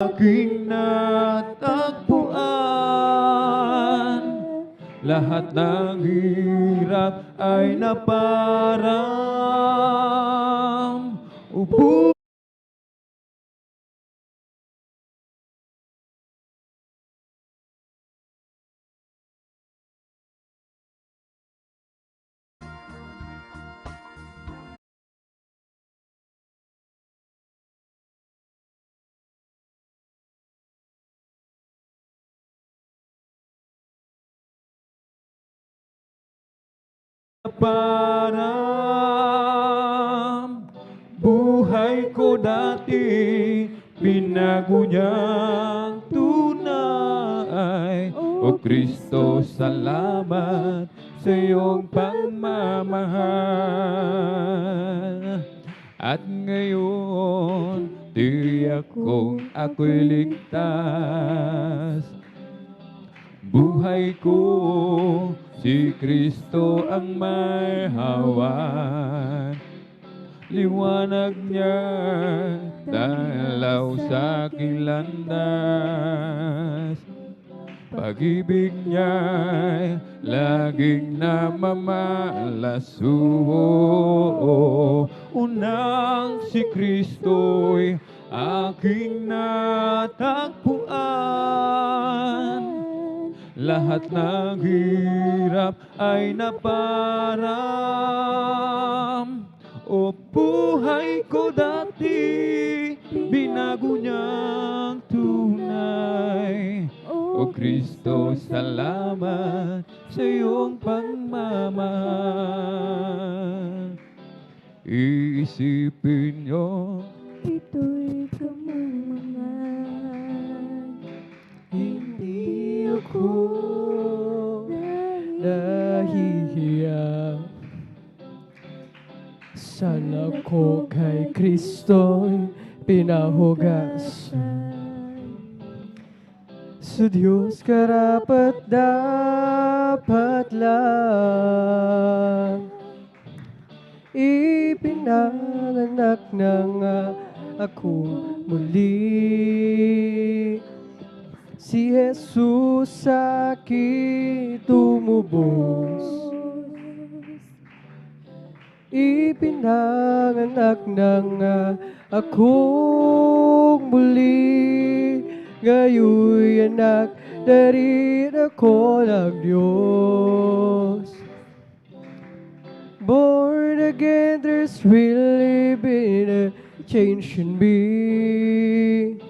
aking natagpuan, lahat ng hirap ay naparam. Upo param. Buhay ko dati, binago niyang tunay. O Kristo, salamat sa iyong pagmamahal. At ngayon, tiyak kong ako'y ligtas. Buhay ko, si Kristo ang may hawak. Liwanag niya, dalaw sa aking landas. Pag-ibig niya'y laging namamalaso. Unang si Kristo'y aking natagpuan. Lahat ng hirap ay naparam. O buhay ko dati, binago niyang tunay. O Kristo, salamat sa iyong pagmamahal. Iisipin niyo, ito'y kamangmangan. hindi ako nahihiya. Sana ko kay Kristo'y pinahugasan. Sa Diyos karapat dapat lang ipinanganak na nga ako muli. Si Jesus sa akin tumubos, ipinanganak na nga akong muli. Ngayon anak, darin ako ng Diyos. Born again, there's really been a change in me.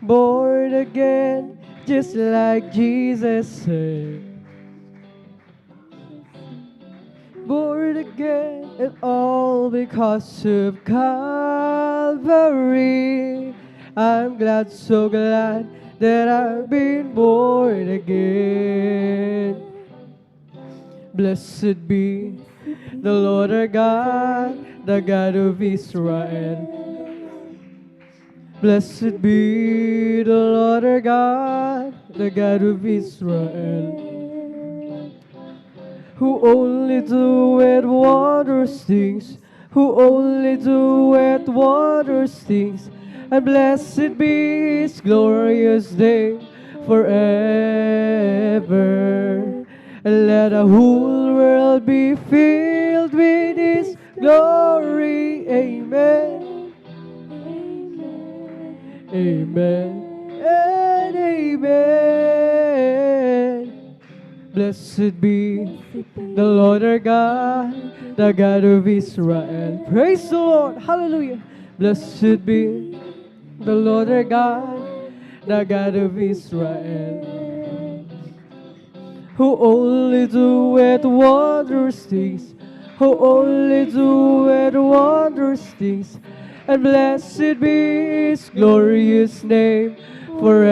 Born again, just like Jesus said. Born again, and all because of Calvary. I'm glad, so glad that I've been born again. Blessed be the Lord our God, the God of Israel. Blessed be the Lord our God, the God of Israel, who only doeth wondrous things, who only doeth wondrous things. And blessed be His glorious name forever. And let the whole world be filled with His glory. Amen. Amen and amen. Blessed be the Lord our God, the God of Israel. Praise the Lord. Hallelujah. Blessed be the Lord our God, the God of Israel, who only doeth wondrous things, who only doeth wondrous things. And blessed be His glorious name forever.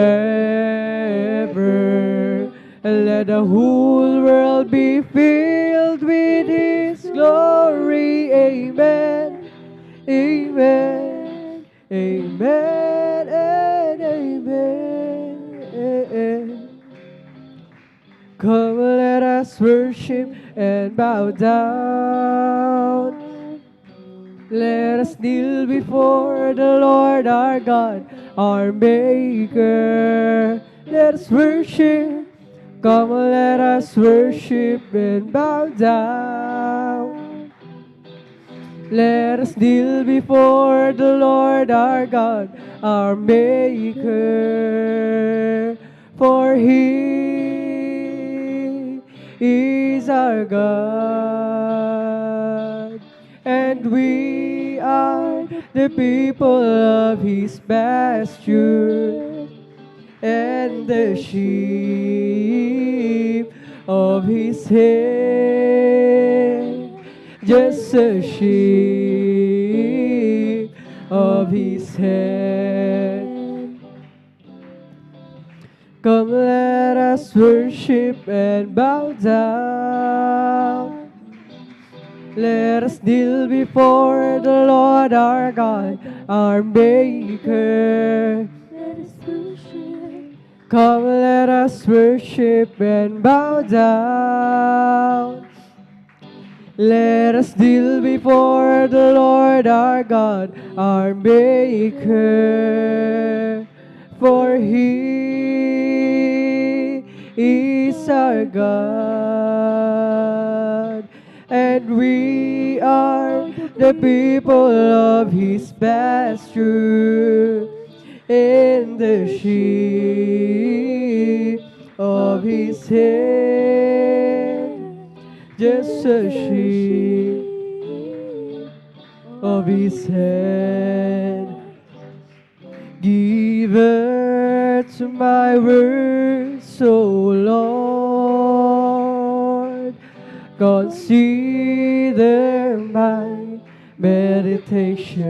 And let the whole world be filled with His glory. Amen. Amen. Amen and amen. Come, let us worship and bow down. Let us kneel before the Lord our God. our Maker. Let us worship. Come, let us worship and bow down. Let us kneel before the Lord our God, our Maker. For He is our God, and we are the people of His pasture, and the sheep of His hand, just a sheep of His hand. Come, let us worship and bow down. Let us kneel before the Lord our God, our Maker. Let us worship. Come, let us worship and bow down. Let us kneel before the Lord our God, our Maker. For He is our God, and we are the people of His pasture, and the sheep of His hand, just a sheep of His hand. Give ear to my words, O Lord. Consider my meditation.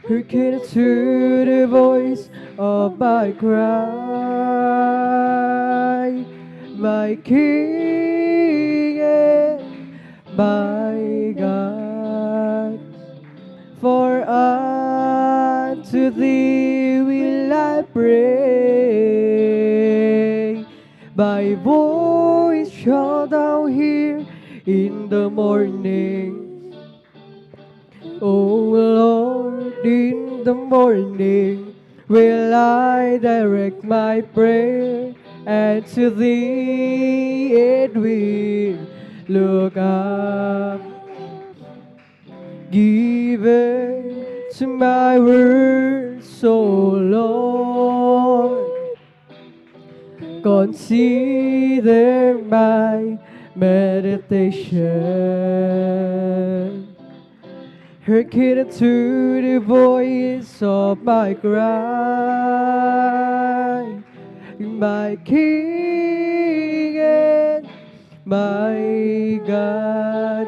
Hearken to the voice of my cry, my King and my God. For unto Thee will I pray. My voice shalt Thou hear in the morning. O Lord, in the morning will I direct my prayer, and to Thee it will look up. Give ear to my words, O Lord. Consider my meditation. Hearken to the voice of my cry, my King and my God.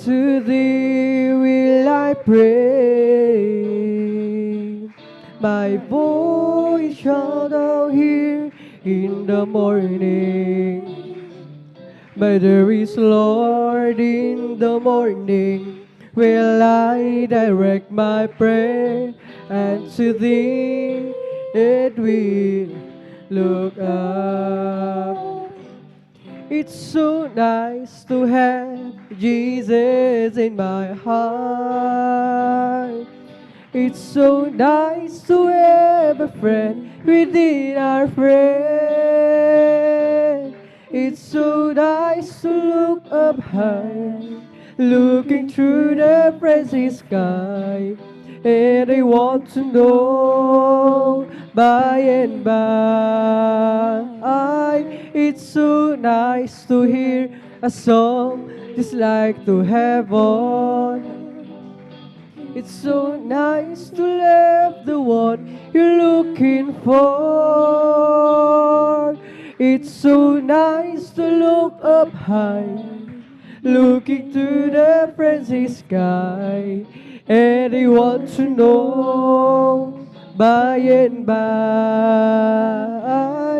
To Thee will I pray. My voice shalt Thou hear in the morning. My dearest Lord, in the morning will I direct my prayer, and to Thee it will look up. It's so nice to have Jesus in my heart. It's so nice to have a friend within our friend. It's so nice to look up high, looking through the frenzied sky. And I want to know by and by. It's so nice to hear a song just like to heaven. It's so nice to love the one you're looking for. It's so nice to look up high, looking to the frenzied sky. And I want to know by and by.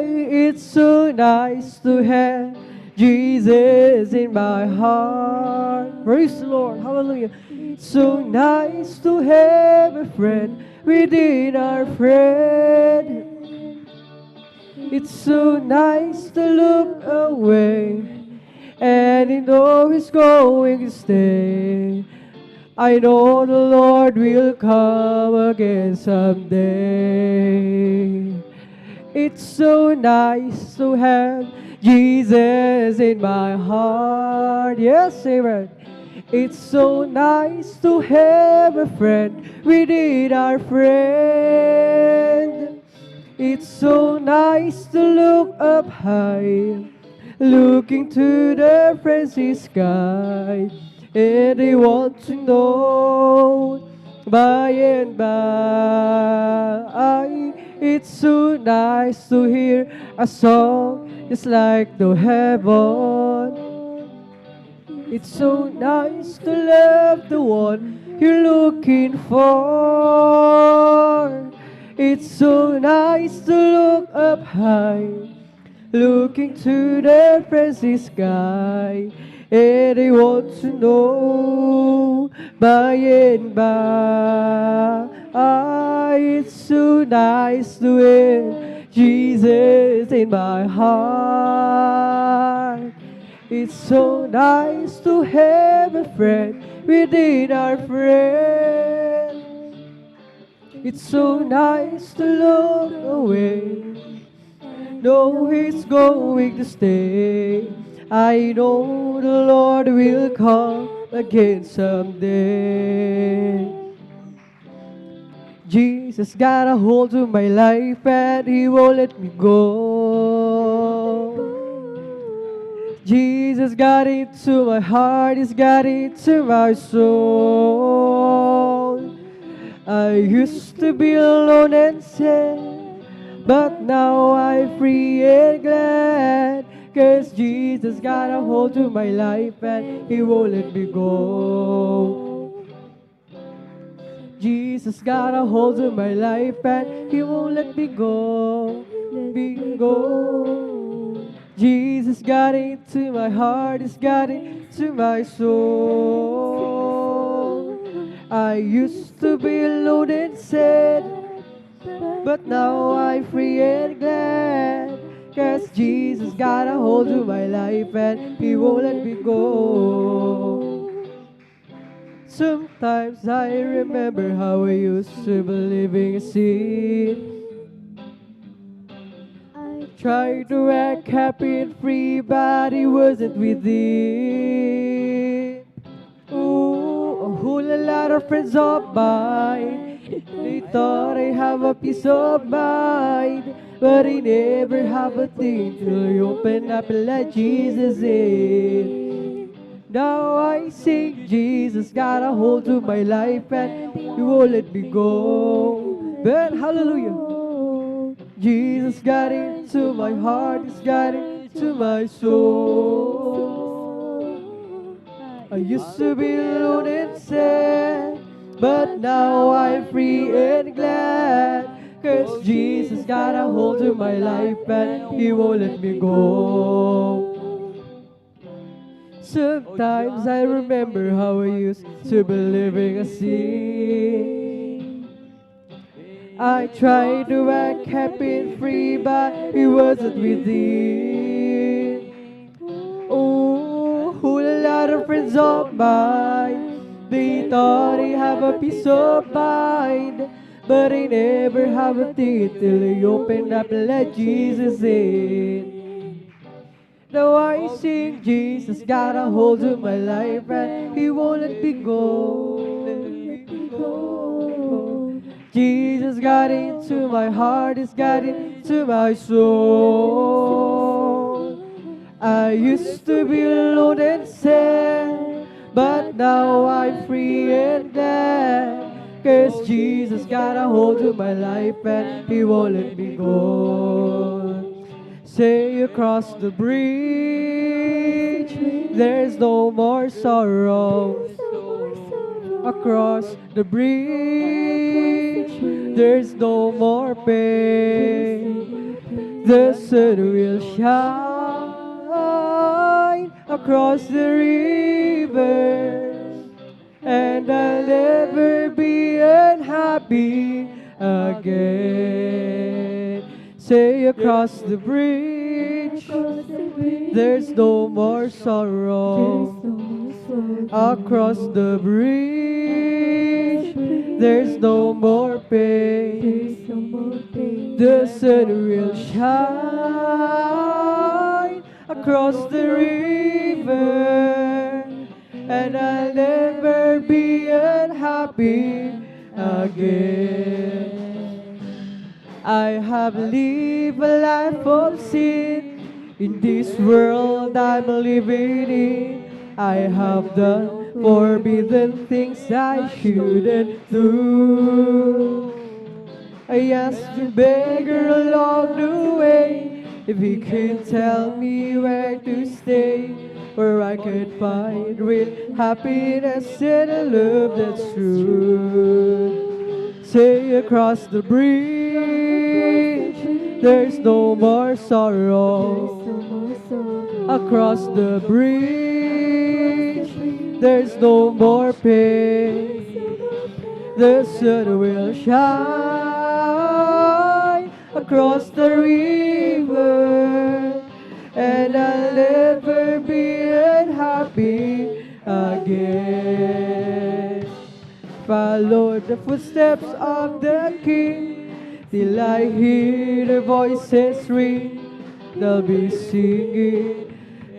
It's so nice to have Jesus in my heart. Praise the Lord. Hallelujah. It's so nice to have a friend within our friend. It's so nice to look away and you know He's going to stay. I know the Lord will come again someday. It's so nice to have Jesus in my heart. Yes, amen. It's so nice to have a friend within our friend. It's so nice to look up high, looking to the frenzy sky, and they want to know by and by. It's so nice to hear a song just like the heaven. It's so nice to love the one you're looking for. It's so nice to look up high, looking to the frenzy sky, and I want to know by and by. It's so nice to have Jesus in my heart. It's so nice to have a friend within our friend. It's so nice to look away, know He's going to stay. I know the Lord will come again someday. Jesus got a hold of my life and He won't let me go. Jesus got into my heart, He's got into my soul. I used to be alone and sad, but now I'm free and glad, 'cause Jesus got a hold of my life and He won't let me go. Jesus got a hold of my life and He won't let me go. Jesus got into my heart, He's got into my soul. I used to be alone and sad, but now I'm free and glad, 'cause Jesus got a hold of my life and He won't let me go. Sometimes I remember how I used to be living in sin. Tried to act happy and free, but it wasn't within. Ooh, a whole lot of friends of mine, they thought I have a peace of mind, but I never have a thing till you open up and let Jesus in. Now I sing, Jesus got a hold of my life and He won't let me go. But hallelujah, Jesus got into my heart, He's got into my soul. I used to be alone and sad, but now I'm free and glad, 'cause Jesus got a hold of my life and He won't let me go. Sometimes I remember how I used to be living a sin. I tried to act happy and free, but it wasn't within. Oh, whole lot of friends of mine, they thought I have a peace of mind, but I never have a thing till I open up and let Jesus in. Now I sing, Jesus got a hold of my life and He won't let me go. Jesus got into my heart, He's got into my soul. I used to be alone and sad, but now I'm free and glad, 'cause Jesus got a hold of my life and He won't let me go. Say across the bridge, there's no more sorrow. Across the bridge, there's no more pain. The sun will shine across the river, and I'll never be unhappy again. Say across the bridge, there's no more sorrow. Across the bridge, there's no more pain. There's no more pain. The sun will shine across the river, and I'll never be unhappy again. I have lived a life of sin in this world I'm living in. I have done forbidden things I shouldn't do. I asked the beggar along the way if he could tell me where to stay, where I could find real happiness and a love that's true. Say across the bridge, there's no more sorrow. Across the bridge, there's no more pain. The sun will shine across the river, and I'll never be unhappy again. Follow the footsteps of the King till I hear the voices ring. They'll be singing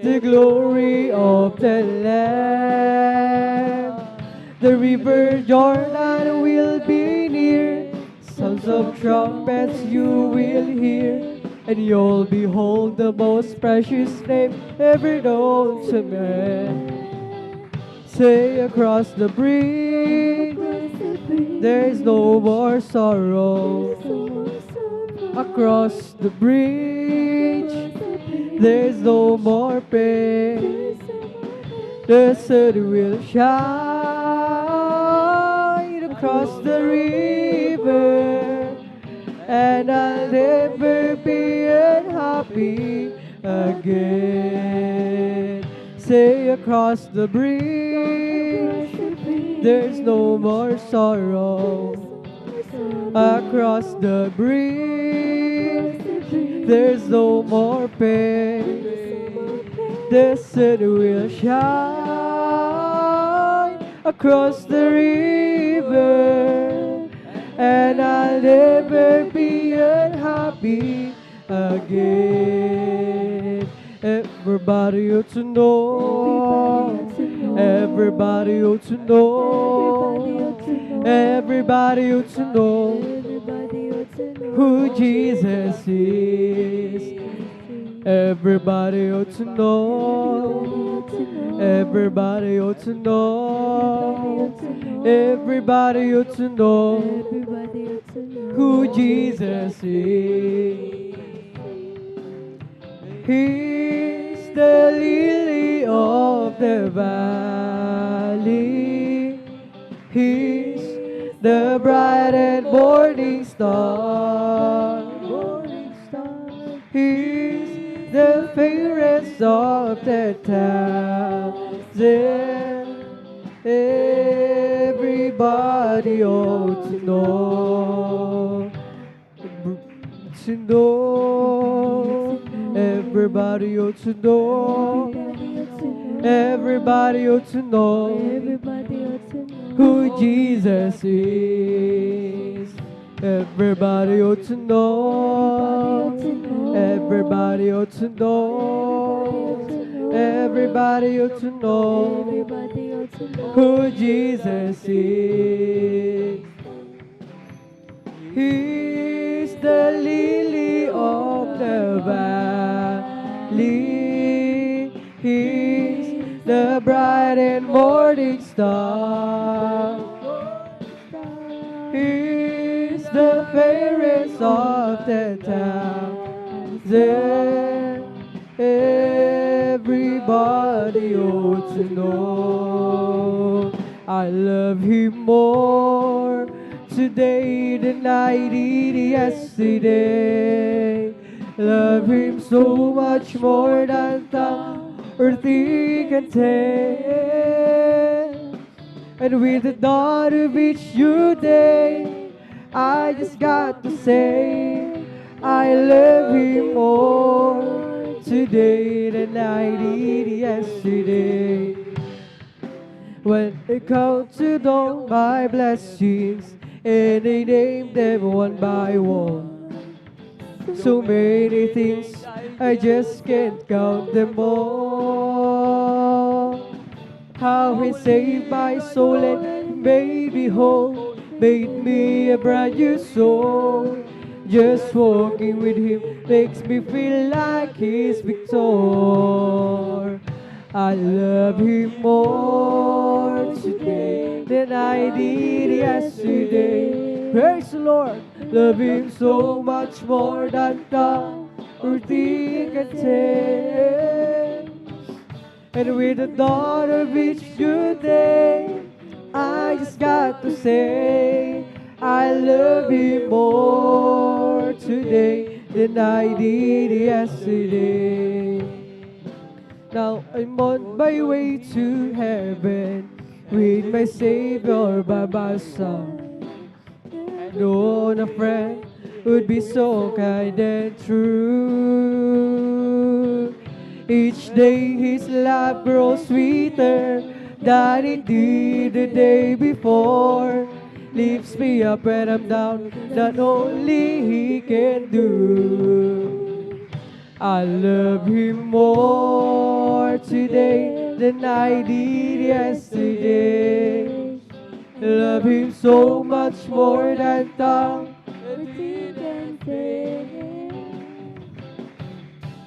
the glory of the Lamb. The river Jordan will be near. Sounds of trumpets you will hear, and you'll behold the most precious name ever known to man. Say across the bridge, there's no more sorrow. Across the bridge, there's no more pain. The sun will shine across the river, and I'll never be unhappy again. Say across the bridge, there's no more sorrow. Across the bridge, there's no more pain. The sun will shine across the river, and I'll never be unhappy again. Everybody ought to know. Everybody ought to know. Everybody ought to know who Jesus is. Everybody ought to know. Everybody ought to know. Everybody ought to know who Jesus is. He's the lily of the valley. He's the bright and morning star. He's the fairest of the thousand. Everybody ought to know. To know. Everybody ought to know. Everybody ought to know who Jesus is. Everybody ought to know. Everybody ought to know. Everybody ought to know who Jesus is. He's the lily of the valley. He's the bright and morning star. He's the fairest of the thousand. Everybody ought to know. I love him more today than I did yesterday. Love him so much more than tongue or thing can tell. And with the dawn of each new day, I just got to say, I love him more today than I did yesterday. When I count to all my blessings, and I name them one by one. So many things, I just can't count them all. How He saved my soul and made me whole, made me a brand new soul. Just walking with Him makes me feel like He's victor. I love Him more today than I did yesterday. Praise the Lord. Love Him so much more than time or think can take. And with the thought of each new day, I just got to say, I love Him more today than I did yesterday. Now I'm on my way to heaven with my Savior by my side. I know a friend would be so kind and true. Each day His love grows sweeter than it did the day before. Lifts me up when I'm down, that only He can do. I love Him more today than I did yesterday. Love Him so much more than tongue can say.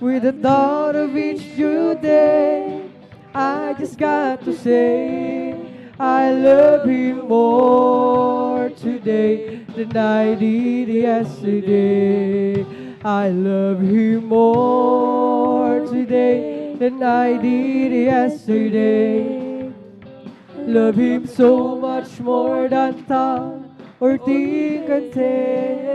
With the thought of each new day, I just got to say, I love Him more today than I did yesterday. I love Him more today than I did yesterday. Love Him so much more than tongue or think can tell.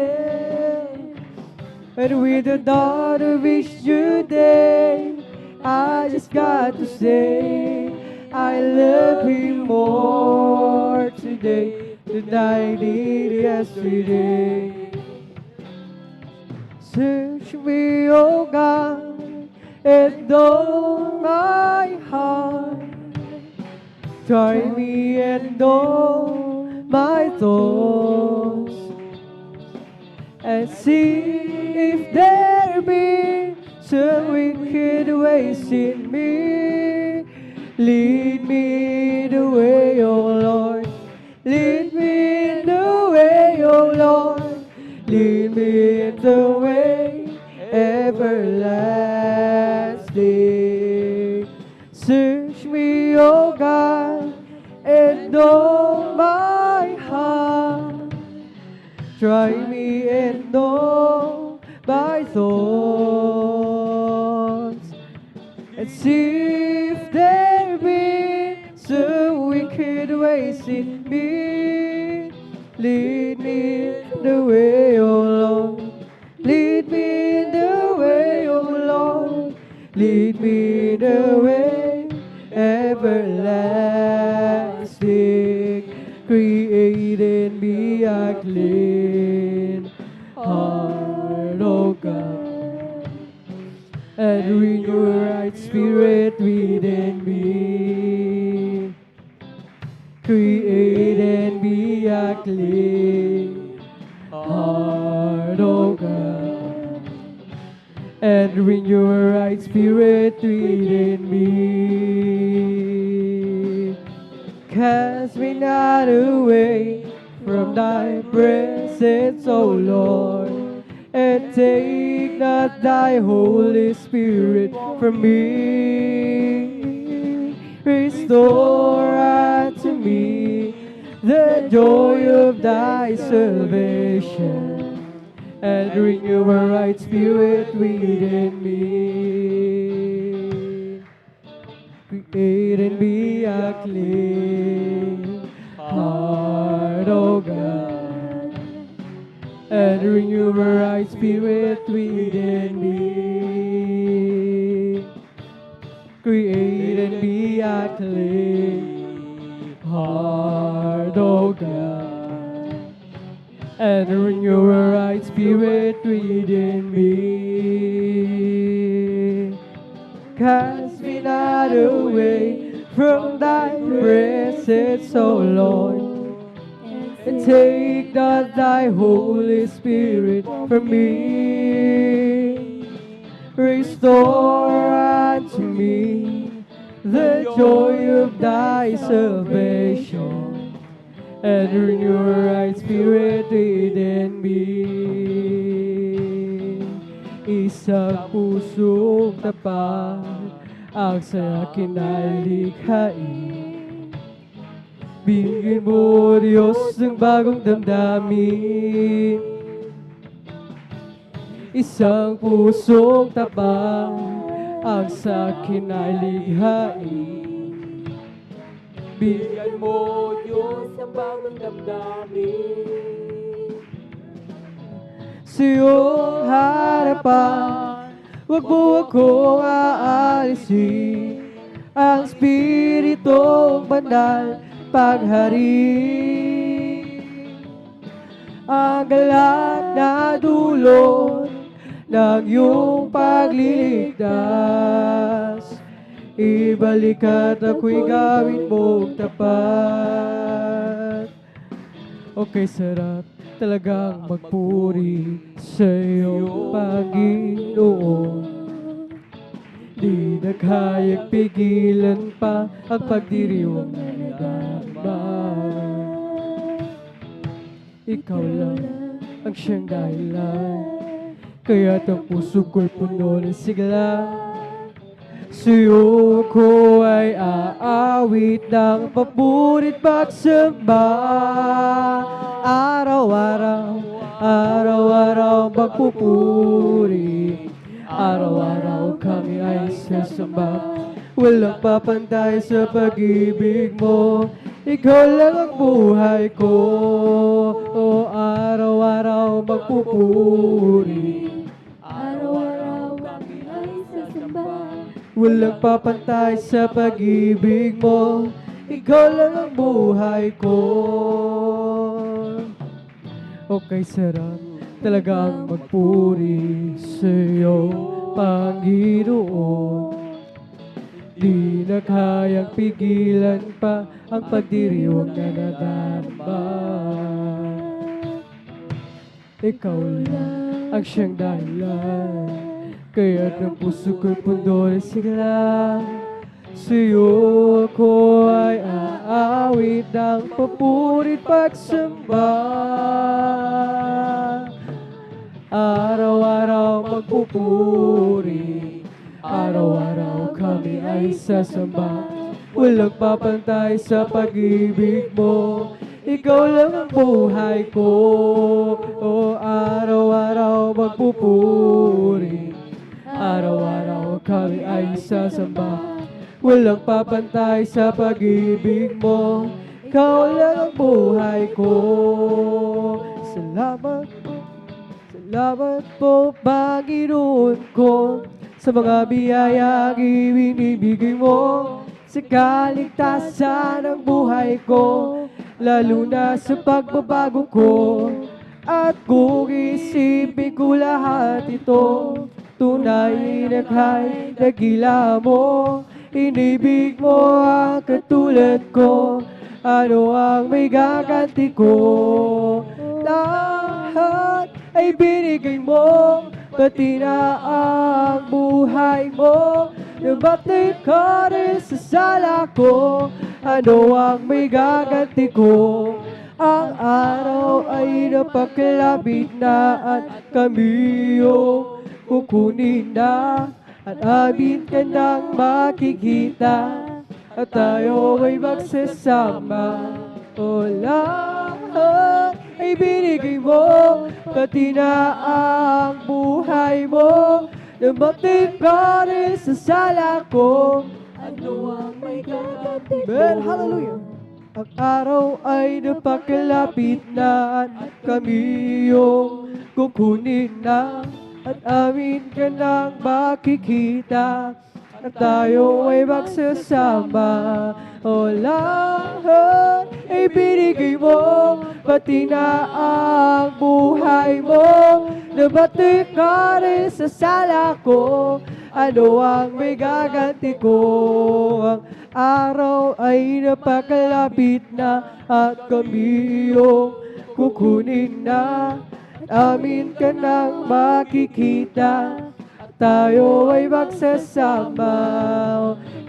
And with the thought of each new day, I just got to say, I love Him more today than I did yesterday. Search me, oh God, and know my heart. Try me and know my thoughts, and see if there be some wicked ways in me. Lead me in the way, oh Lord. Lead me in the way, oh Lord. Lead me in the way everlasting. Search me, oh God, and know my heart. Try me and know my thoughts, and see if there be some wicked ways in me. Lead me in the way, oh Lord. Lead me in the way, oh Lord. Lead me in the way everlasting. Create in me a clean heart, oh God, and renew a right spirit within me. Create in me a clean heart, oh God, and renew a right spirit within me. Cast me not away from Thy presence, O Lord, and take not Thy Holy Spirit from me. Restore unto me the joy of Thy salvation, and renew a right spirit within me. Create in me a clean heart, O God, and renew a right spirit within me. Create in me a clean heart, O God, and renew a right spirit within me. Cast me not away from thy presence, O Lord, and take not thy Holy Spirit from me. Restore unto me the joy of thy salvation, and renew a right spirit within me. Isang pusong tapat ang sa akin ay likhain. Bigyan mo, Diyos, ng bagong damdamin. Isang pusong tapat ang sa akin ay likhain. Bigyan mo, Diyos, ng bagong damdamin. Sa iyong harapan, huwag mo akong aalisin. Ang Espiritong Banal pagharin. Ang galak na dulot ng iyong pagliligtas, ibalik at ako'y gawin mong tapat. Okay, sarap talagang magpuri sa iyong Panginoon. Di na kayang pigilan pa ang pagdiriwang na nadama. Ikaw lang ang siyang dahilan, kaya't ang puso ko'y puno ng sigla. Sa'yo ko ay aawit ng papurit pagsamba. Araw-araw, araw-araw magpupuri. Araw-araw kami ay sasamba. Walang papantay sa pag-ibig mo, ikaw lang ang buhay ko. O araw-araw magpupuri. Araw-araw kami ay sasamba. Walang papantay sa pag-ibig mo, ikaw lang ang buhay ko. Okay, sarap talagang magpuri sa iyo, Panginoon. Di na kayang pigilan pa ang pagdiriwang na nadama. Ikaw lang ang siyang dahilan, kaya't ang puso ko'y puno ng sigla. Sa'yo ako ay aawit ng papurit pagsamba. Araw-araw magpupuri, araw-araw kami ay sasamba. Walang papantay sa pag-ibig mo, ikaw lang ang buhay ko. O araw-araw magpupuri, araw-araw kami ay sasamba. Walang papantay sa pag-ibig mo, ikaw lang ang buhay ko. Salamat po, salamat po, Panginoon ko, sa mga biyayang ibinibigay mo sa kaligtasan ng buhay ko, lalo na sa pagbabago ko. At kung isipin ko lahat ito, tunay na kahit nagila mo, inibig mo ang katulad ko, ano ang may gaganti ko? Lahat ay binigay mo, pati na ang buhay mo. Nabatid ka rin sa sala ko, ano ang may gaganti ko? Ang araw ay napakalapit na at kami yung kukunin na. At amin ka nang makikita, at tayo ay magsasama. O lahat ay binigay mo, pati na ang buhay mo. Namatid ka rin sa sala ko, ano ang may gaganti ko? Hallelujah! Ang araw ay napakalapit na at kami yung kukunin na. At amin ka nang makikita, at tayo ay magsasama. O lahat ay binigay mo, pati na ang buhay mo. Nabatid ka rin sa sala ko, Ano ang may gaganti ko? Ang araw ay napakalapit na at kami iyong kukunin na. Amin ka nang makikita, tayo ay magsasama.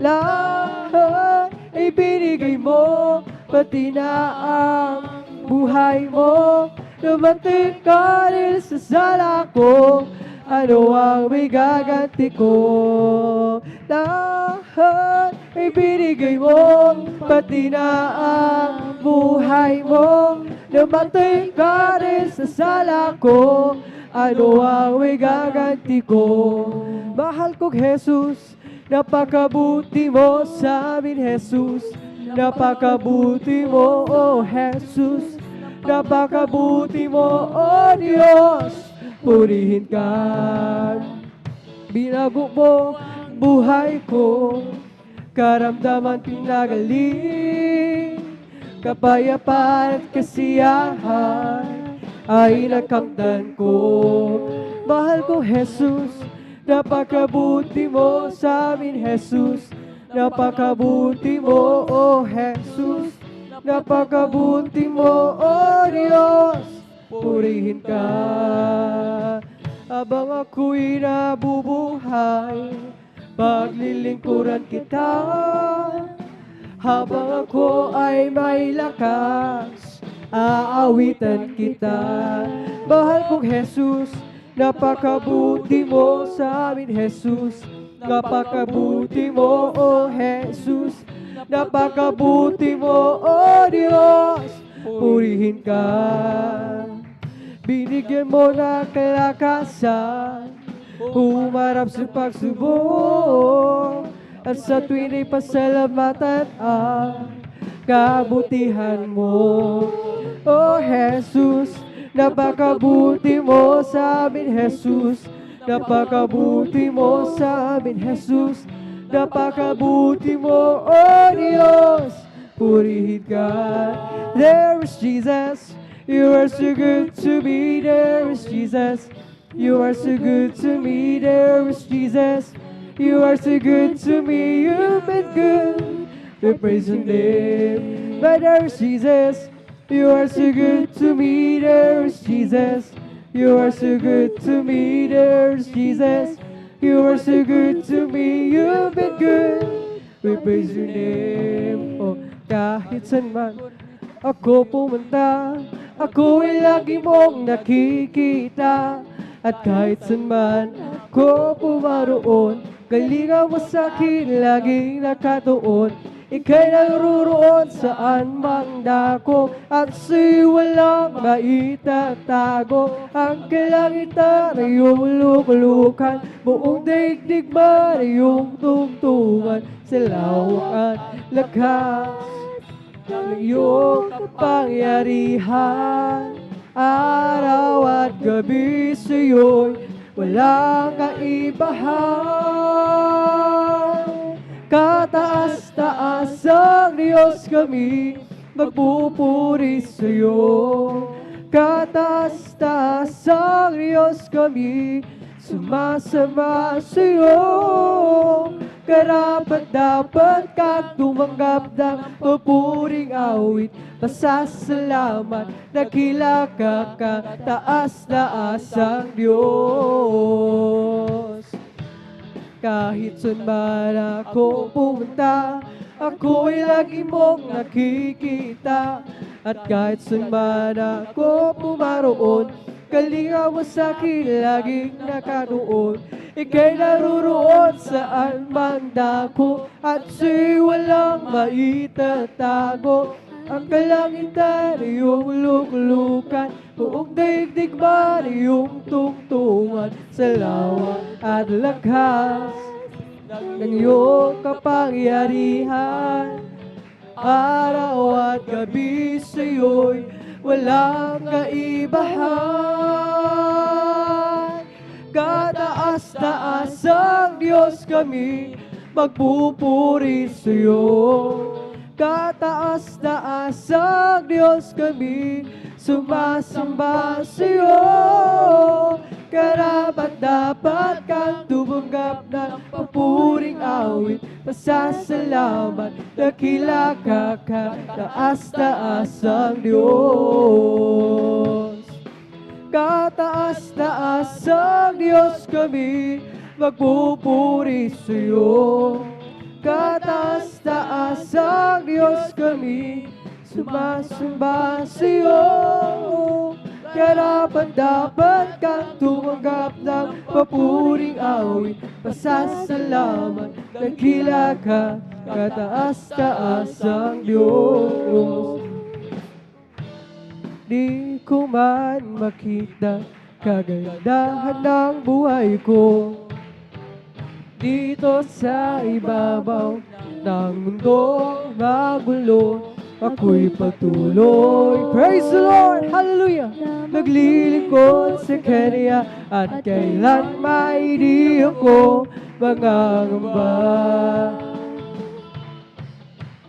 Lahat ay binigay mo, pati na ang buhay mo. Dumating ka rin sa sala ko, ano ang may gaganti ko? Lahat ay binigay mo, pati na ang buhay mo. Dumating ka rin sa sala ko, ano ang may gaganti ko? Mahal kong Jesus, napakabuti mo sa amin, Jesus. Napakabuti mo, oh Jesus. Napakabuti mo, oh Diyos. Purihin ka. Binago mo buhay ko, karamdaman pinagaling, kapayapaan at kasiyahan ay nakamtan ko. Mahal ko, Jesus, napakabuti mo sa amin, Jesus. Napakabuti mo, oh Jesus. Napakabuti mo, oh Diyos. Purihin ka. Habang ako'y nabubuhay, paglilingkuran kita. Habang ako ay may lakas, aawitan kita. Mahal kong Jesus, napakabuti mo sa amin, Jesus. Napakabuti mo, oh Jesus. Napakabuti mo, oh Diyos. Purihin ka. Binigyan mo ng kalakasan, humarap sa pagsubok, at sa tuwing pasalamatan ang kabutihan mo. Oh Jesus, napakabuti mo sa amin, Jesus. Napakabuti mo sa amin, Jesus. Napakabuti mo, oh Diyos. Purihin ka. There is Jesus. You are so good to me. There is Jesus. You are so good to me. There is Jesus. You are so good to me. You've been good. We praise your name. But there is Jesus. You are so good to me. There is Jesus. You are so good to me. There is Jesus. You are so good to me. You've been good. We praise your name. Oh, kahit saan man ako pumunta, ako ay lagi mong nakikita. At kahit saan man ako pumaroon, kalinga mo sa'kin laging nakatuon. Ika'y naruroon saan mang dako, at sa'y walang maitatago. Ang kalangitan ay iyong lukulukan, buong daigdig man ay iyong tungtungan. Sa lawak at lakas ng iyong kapangyarihan, araw at gabi sa'yo'y walang kaibahan. Kataas-taas ang Diyos kami, magpupuri sa'yo. Kataas-taas ang Diyos kami, sumasama sa'yo. Karapat-dapat kang tumanggap ng papuring awit, pasasalamat, dakila ka, kataas-taas ang Diyos. Kahit saan man ako pumunta, ako'y lagi mong nakikita. At kahit saan man ako pumaroon, kalinga mo sa'kin laging nakatuon. Ika'y naruroon saan man dako, at sa'y walang maitatago. Ang kalangitan ay iyong lukulukan, buong daigdig man ay iyong tungtungan. Sa lawak at lakas ng iyong kapangyarihan, araw at gabi sa'yo'y walang kaibahan. Kataas-taas ang Diyos kami, magpupuri sa'yo. Kataas-taas ang Diyos kami, sumasamba sa'yo. Karapat-dapat kang tumanggap ng papuring awit, pasasalamat, dakila ka, kataas-taas ang Diyos. Kataas-taas ang Diyos kami, magpupuri sa'yo. Kataas-taas ang Diyos kami, sumasamba sa'yo. Karapat-dapat kang tumanggap ng papuring awit, pasasalamat, dakila ka, kataas-taas ang Diyos. Di ko man makita kagandahan ng buhay ko dito sa ibabaw ng mundong magulo, ako'y patuloy. Praise the Lord! Hallelujah! Naglilingkod sa Kanya at kailan may di ako mangangamba.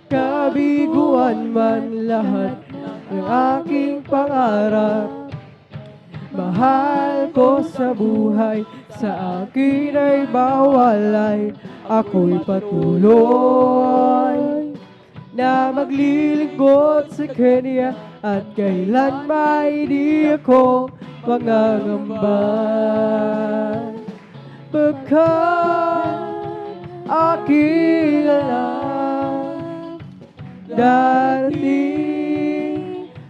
Kabiguan man lahat ng aking pangarap, mahal ko sa buhay, sa akin ay bawalay, ako'y patuloy na maglilingkod sa Kanya at kailan may di ako mangangamba. Pagkat aking alam, darating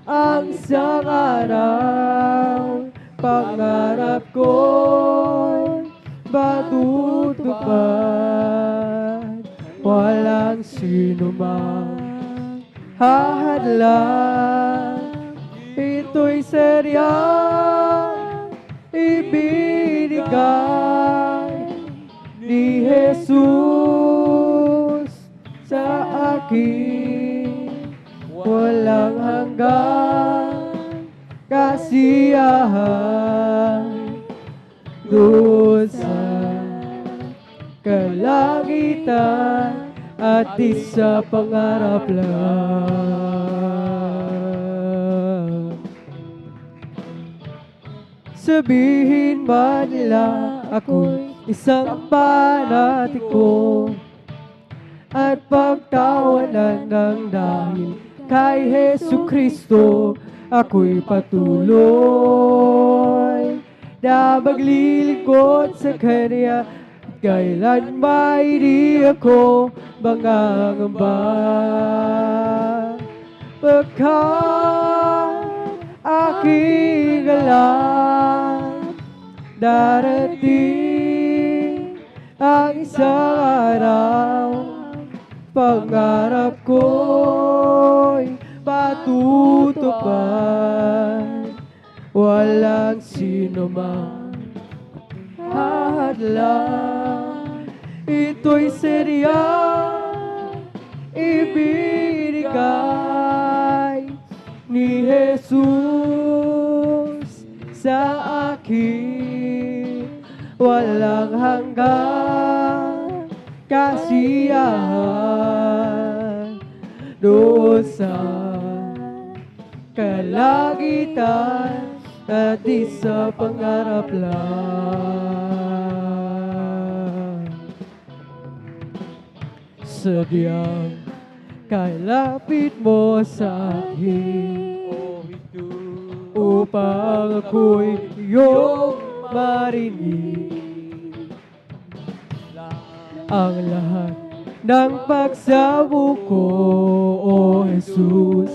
ang isang araw, pangarap ko'y matutupad. Walang sino mang hahadlang, ito'y seryang ibinigay ni Jesus sa akin. Walang hanggang kasiyahan doon sa kalangitan at di sa pangarap lang. Sabihin man nila ako'y isang panatiko at pagtawanan ng dahil kay Hesu Kristo, ako'y patuloy na maglilingkod sa Kanya. Kailan may di ako mangangamba. Pagkat aking alam, darating ang isang araw, pangarap ko'y matutupad. Walang sino man hahadlang, ito'y seryang ibinigay ni Jesus sa akin. Walang hanggang kasiyahan doon sa kalangitan at di sa pangarap lang. Sadyang kailapit mo sa akin upang ako'y iyong marinig. Ang lahat ng pagsamo ko, O Jesus,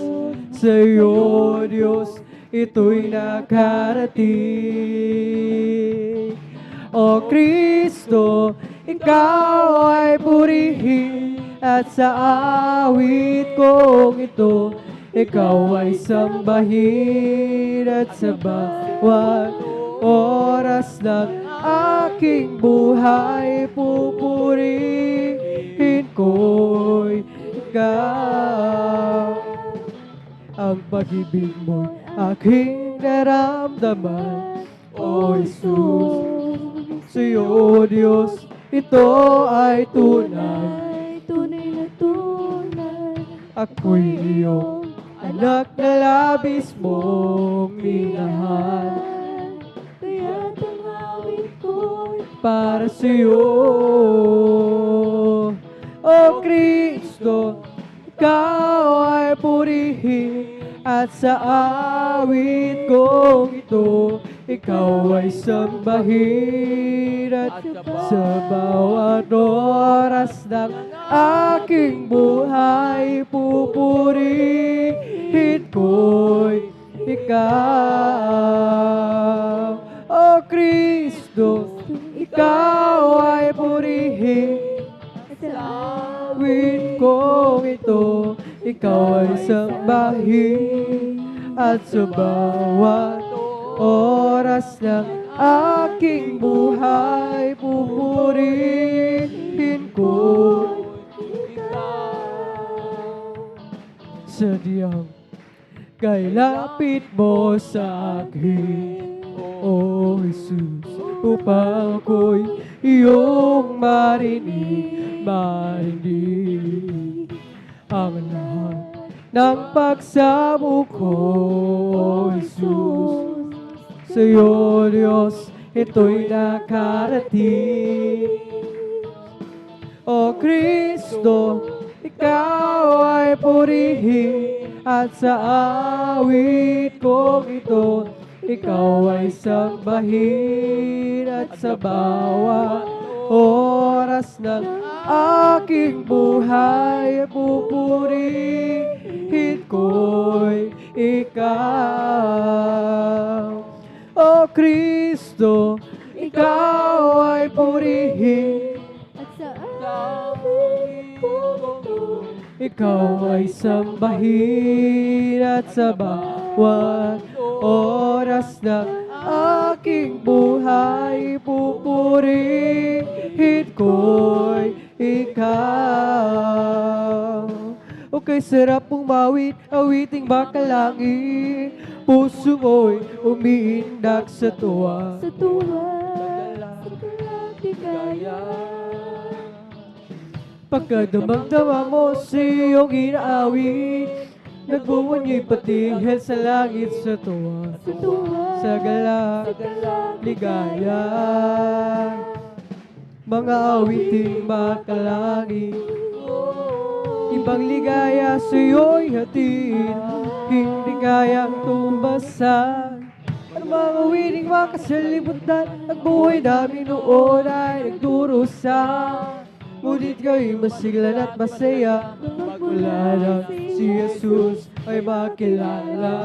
sa iyo, Diyos, ito'y nakarating. O Kristo, ikaw ay purihin at sa awit kong ito, ikaw ay sambahin at sa bawat oras ng aking buhay pupurihin ko'y ikaw. Ang pag-ibig mo'y aking naramdaman, O Jesus. Sa iyo, Diyos, ito ay tunay. Tunay na tunay. Ako'y iyong anak na labis mong minahal. Kaya para sa'yo. O Kristo, Ikaw ay purihin at sa awit kong ito, Ikaw ay sambahin at sa bawat oras ng aking buhay, pupurihin ko'y Ikaw. O Kristo, Ikaw ay purihin sa awit kong ito, Ikaw ay sambahin at sa bawat oras ng aking buhay, pupurihin ko sadyang kay lapit mo sa akin, O Jesus, upang ako'y iyong marinig ang lahat ng pagsamo ko, O Jesus. Sa'yo, Diyos, ito'y nakarating. O Kristo, Ikaw ay purihin at sa awit kong ito, Ikaw ay sambahin at sa bawat oras ng aking buhay, pupurihin ko'y Ikaw. O Kristo, Ikaw ay purihin at sa awit kong ito, Ikaw ay sambahin at sa bawat oras ng aking buhay, pupurihin ko'y Ikaw. O kay sarap pong awiting makalangin, puso mo'y umiindak sa tuwa. sa tuwa, sa ligaya. Pagkadamang-dama mo sa iyong inaawit, nagbubunyay patingin sa langit sa tuwa. Sa tuwa, Sa galak, ligaya, mga awiting makalangin, ibang ligaya sa'yo'y hatiin, hindi kayang tumbasan. Ano mga awiting makasalimutan, ang buhay namin noon ay nagdurusa. Ngunit kayo'y masiglan at masaya, magmula nang si Jesus ay makilala.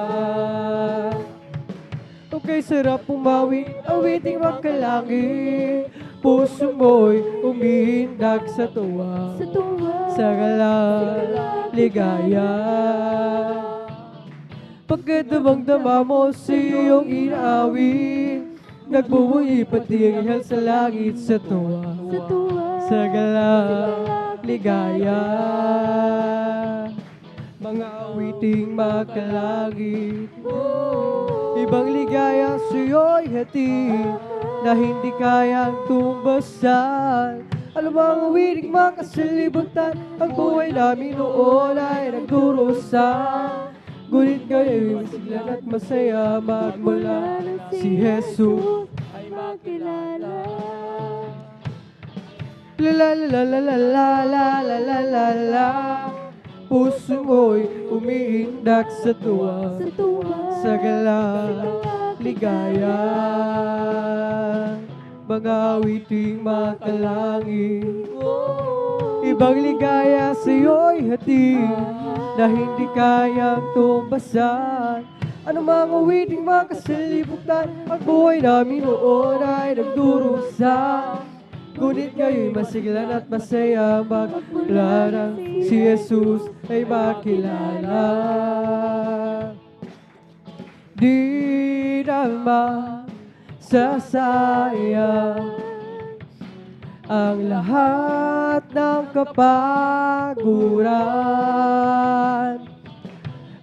Okay, sarap pumawin, awiting makalangin, puso mo'y umihindag sa tuwa. sa tuwa, Sa galak, ligaya, pagkadamang-dama mo sa iyong inaawit, nagbubuhay patingin sa langit sa tuwa. sa tuwa, Sa galak, ligaya, mga awiting makalangit, ibang ligaya sa'yo'y hatid na hindi kayang tumbasan. Alam mo ang awiting makasalibutan, ang buhay namin noon ay nagdurusa. Ngunit kayo'y masiglan at masaya, magmula si Jesus ay makilala. La la la la la la la la la la la, puso mo'y umiindak sa tuwa. Sa tuwa, Sa galak, ligaya, mga awiting makalangin, ibang ligaya sa'yo'y hatid na hindi kayang tumbasan. Ano mga awiting makasalibutan, ang buhay namin noon ay nagdurusa. Ngunit kayo'y masiglan at masaya, magmula nang si Jesus ay makilala. Di naman sasayang ang lahat ng kapaguran,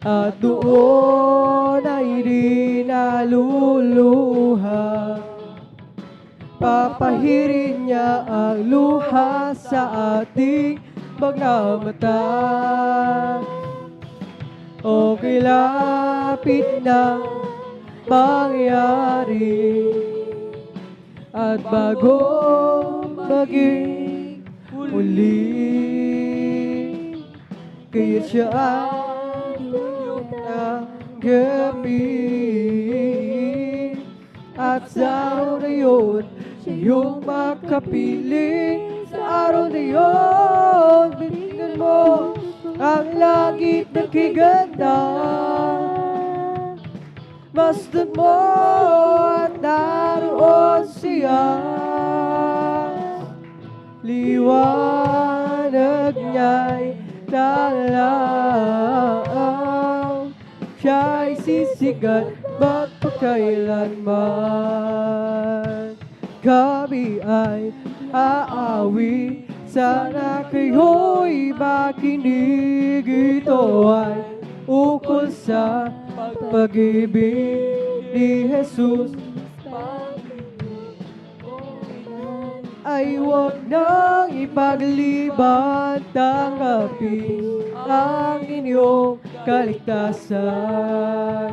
at doon ay di naluluha. Papahirin niya ang luha sa ating mga mata. O kilapit na mangyari at bago maging muli. Kaya siya ang iyong tanggapin. At sa araw na yun, siya yung makapiling. Sa araw na yun, binigyan mo ang langit ng kiganda. Masdan mo at naroon siya. Liwanag niya'y dalaw. Siya'y sisigat magpakailanman. Kami ay aawi, sana kayo'y makinig. Ito ay ukol sa pag-ibig ni Jesus. Ay huwag nang ipagliban, tanggapin ang inyong kaligtasan.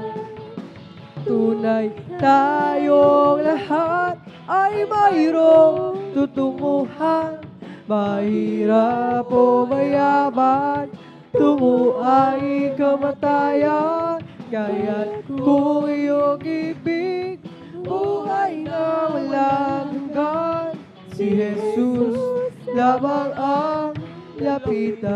Tunay tayong lahat ay mayroong tutunguhan. Mahirap o mayaman, tungo ay kamatayan. Kaya't kung iyong ibig, buhay na walang hanggan. Si Jesus lamang ang lapitan.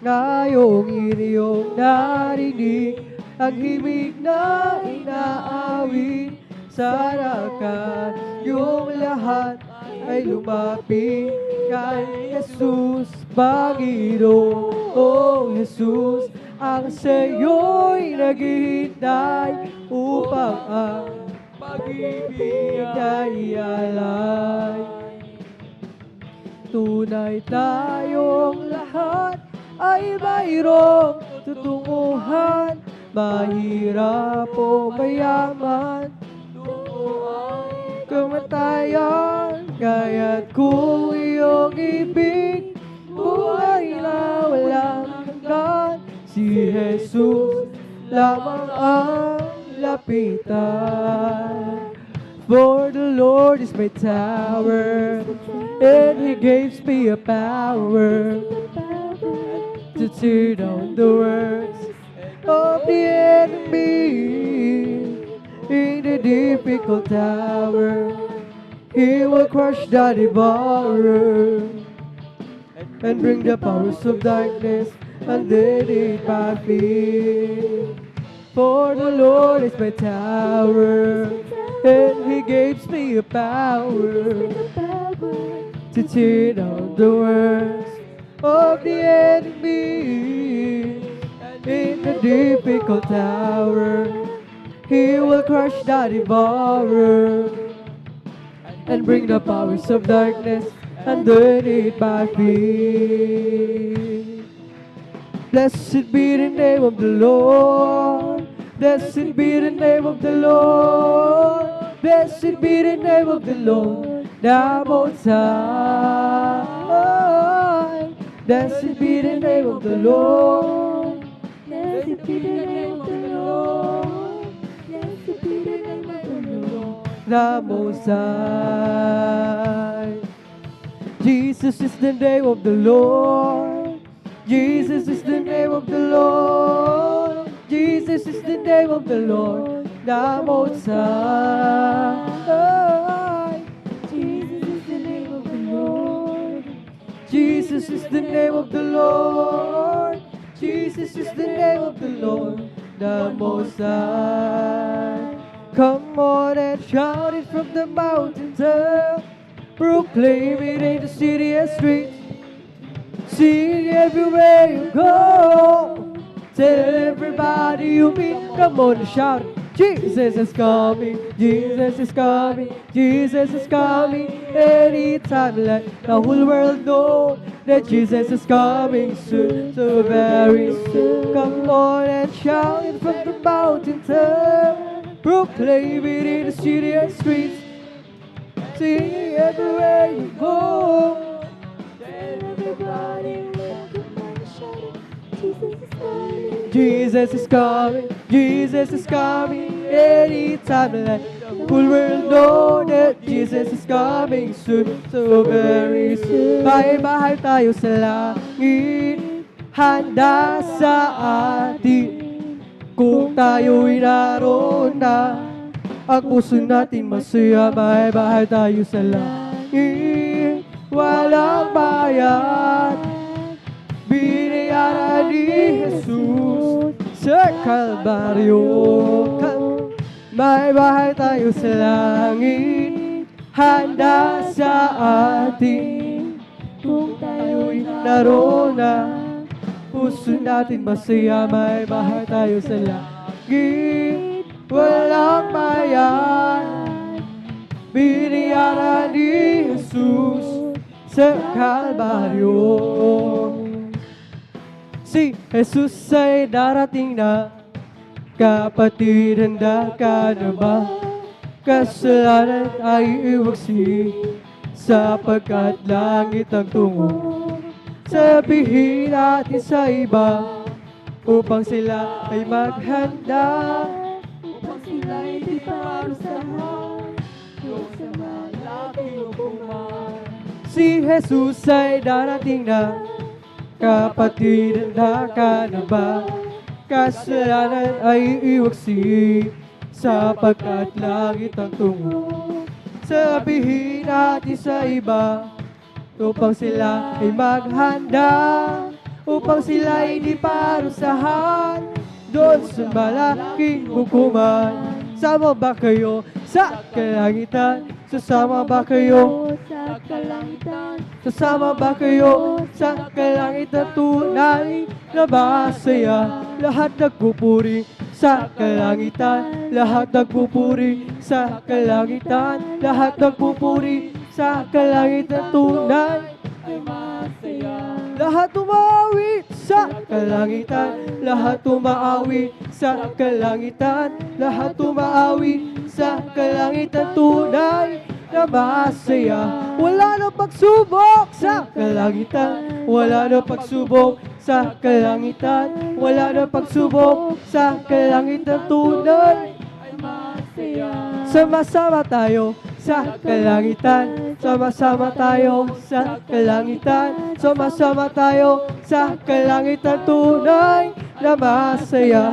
Ngayong inyong narinig ang himig na inaawit, sana kayong lahat ay lumapit kay Jesus, Panginoong Jesus. Ang sa'yo'y naghihintay upang ang pag-ibig ay ialay. Tunay tayong lahat ay mayroong tutunguhan. Mahirap o mayaman, tungo ay kamatayan. Kaya't kung iyong ibig, buhay na walang hanggan. Si Jesus lamang ang lapitan. For the Lord is my tower, and He gives me a power to tear down the works of the enemy. In the difficult hour, He will crush the devourer and bring the powers of darkness underneath my feet. For the Lord is my tower, and He gives me a power to tear down the works of the enemy. In the difficult hour, He will crush the devourer and bring the powers of darkness underneath my feet. Blessed be the name of the Lord. Blessed be the name of the Lord. Blessed be the name of the Lord, the Most High. Blessed be the name of the Lord. Blessed be the name of the Lord. Blessed be the name of the Lord, the Most High. Jesus is the name of the Lord. Jesus is the name of the Lord. Jesus is the name of the Lord, the Most High. Jesus is the name of the Lord. Jesus is the name of the Lord. Jesus is the name of the Lord, the Most High. Come on and shout it from the mountain top. Proclaim it in the city and streets. Sing everywhere you go. Tell everybody you meet. Come on and shout it. Jesus is coming, Jesus is coming, Jesus is coming. Anytime, let the whole world know that Jesus is coming soon, so very soon. Come on and shout it from the mountain top. Proclaim it in the city and streets. Sing everywhere you go. Tell everybody, come on and shout it. Jesus is coming, Jesus is coming. Anytime, let the whole world know that Jesus is coming soon, so very soon. Bahay-bahay tayo sa langit, handa sa atin. Kung tayo'y naroon na, ang puso natin masaya. Bahay-bahay tayo sa langit, walang bayad. Binayaran ni Jesus sa Kalbaryo. Bahay-bahay tayo sa langit, handa sa atin. Kung tayo'y naroon na, puso natin masaya. Bahay-bahay tayo sa langit, walang bayan. Binayaran ni Jesus sa Kalbaryo. Si Jesus ay darating na, kapatid, handa ka na ba? Kasalanan ay iwagsi, sapagkat langit ang tungo. Sabihin natin sa iba, upang sila ay maghanda, upang sila ay parusahan, yung sa malaking hukuman. si Jesus ay darating na, kapatid, handa ka na ba? Kasalanan ay iwagsi, sapagkat langit ang tungo. Sabihin natin sa iba, upang sila ay maghanda, upang sila ay di parusahan doon sa malaking hukuman. Sama ba kayo sa kalangitan? Sasama ba kayo sa kalangitan? Sasama ba kayo sa kalangitan? Tunay na masaya, lahat nagpupuri sa kalangitan, lahat nagpupuri sa kalangitan, lahat nagpupuri sa kalangitan. Tunay Ay masaya. lahat umaawit sa kalangitan, lahat umaawit sa kalangitan, lahat umaawit sa kalangitan. Tunay na masaya, wala na pagsubok sa kalangitan, wala na pagsubok sa kalangitan, wala na pagsubok sa kalangitan. Tunay Ay masaya. sama-sama tayo sa kalangitan, sama-sama tayo sa kalangitan, sama-sama tayo sa kalangitan. Tunay na masaya.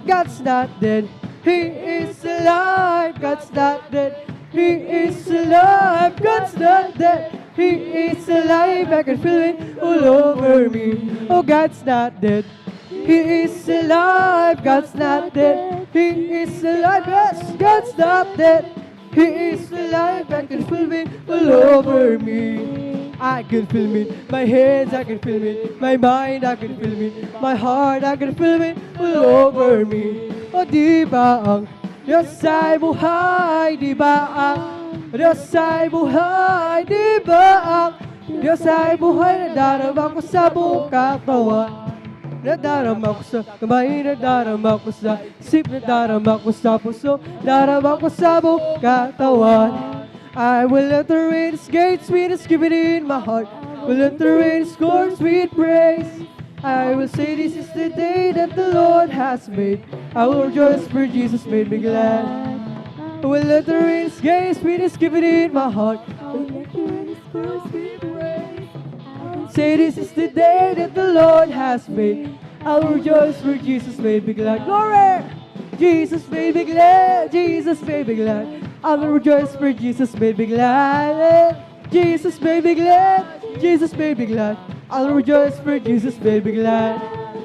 God's not dead, He is alive. God's not dead, He is alive. God's not dead, He is alive. I can feel it all over me. Oh, God's not dead, He is alive. God's not dead, He is alive. Yes, God's not dead, He is alive. I can feel it all over me. I can feel it, my hands, I can feel it, my mind, I can feel it, my heart, I can feel it all over me. O di ba ang Diyos ay buhay? Di ba ang Diyos ay buhay? Di ba ang Diyos ay buhay? Nadarama ko sa buong katawan, nadarama ko sa kamay, nadarama ko sa isip, nadarama ko sa puso, nadarama ko sa buong katawan. I will enter in His gates with thanksgiving in my heart, will enter in His courts with praise. I will say this is the day that the Lord has made, I will rejoice for Jesus made me glad. I will enter in His gates with thanksgiving in my heart, say this is the day that the Lord has made, I will rejoice for Jesus made me glad. Glory! Jesus made me glad, Jesus made me glad, I will rejoice for Jesus made me glad. Jesus made me glad, Jesus made me glad, I'll rejoice for Jesus made me glad.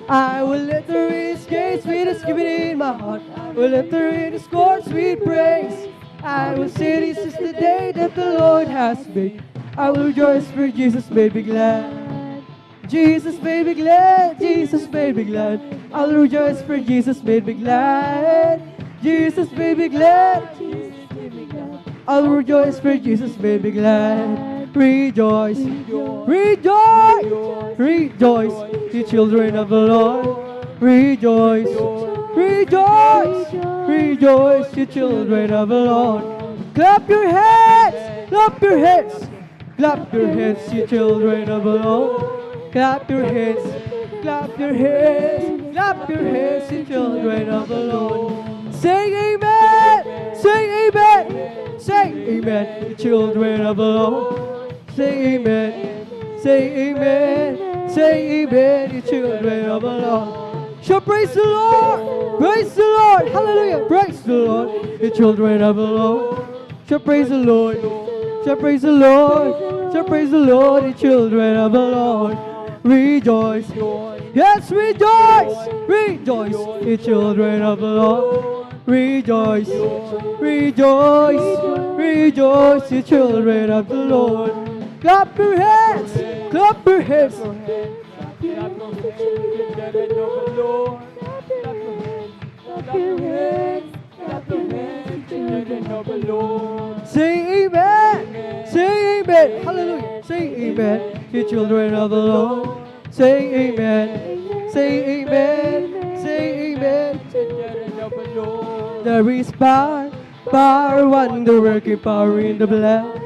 I will enter His gates with thanksgiving in my heart, will enter in His courts with praise. I will say this is the day that the Lord has made, I will rejoice for Jesus made me glad. Jesus made me glad, Jesus made me glad, I'll rejoice for Jesus made me glad. Jesus made me glad, I'll rejoice for Jesus made me glad. Rejoice, rejoice, rejoice, you children of the Lord. Rejoice, rejoice, rejoice, you children of the Lord. Clap your hands, clap your hands, clap your hands, you children of the Lord. Clap your hands, clap your hands, clap your hands, you children of the Lord. Sing amen, sing amen. amen, the children of the Lord. Say amen, say amen, say amen, the children of the Lord. Shall praise the Lord, praise the Lord, hallelujah, praise the Lord, the children of the Lord. Shall praise the Lord, shall praise the Lord, shall praise the Lord, the children of the Lord. Rejoice, yes, rejoice, rejoice, the children of the Lord. Rejoice, rejoice, rejoice, the children of the Lord. Clap your hands, clap your hands. Say amen, say amen, hallelujah, say amen, the children of the Lord. Say amen, say amen, say amen. There is power, power, wonder working power in the blood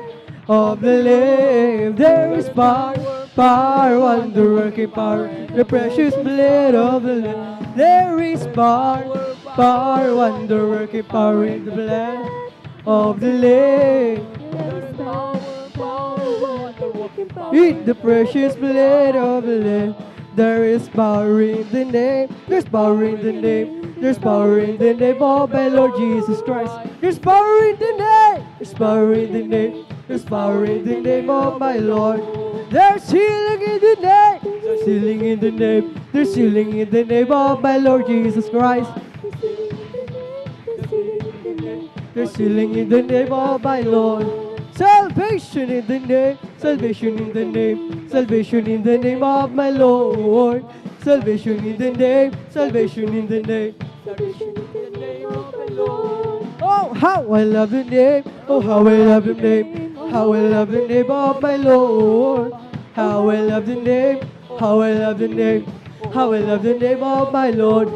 of the Lamb. There is power, power, wonder working power in the precious blood of the Lamb. There is power, power, wonder working power in the blood of the Lamb. In the precious blood of the Lamb. There is power in the name, there's power in the name, there's power in the name of my Lord Jesus Christ. There's power in the name, there's power in the name, there's power in the name of my Lord. There's healing in the name, there's healing in the name, there's healing in the name of my Lord Jesus Christ. There's healing in the name of my Lord. Salvation in the name, salvation in the name, salvation in the name of my Lord. Salvation in the name, salvation in the name, salvation in the name of my Lord. Oh, how I love the name, oh how I love the name, how I love the name of my Lord. How I love the name, how I love the name, how I love the name of my Lord.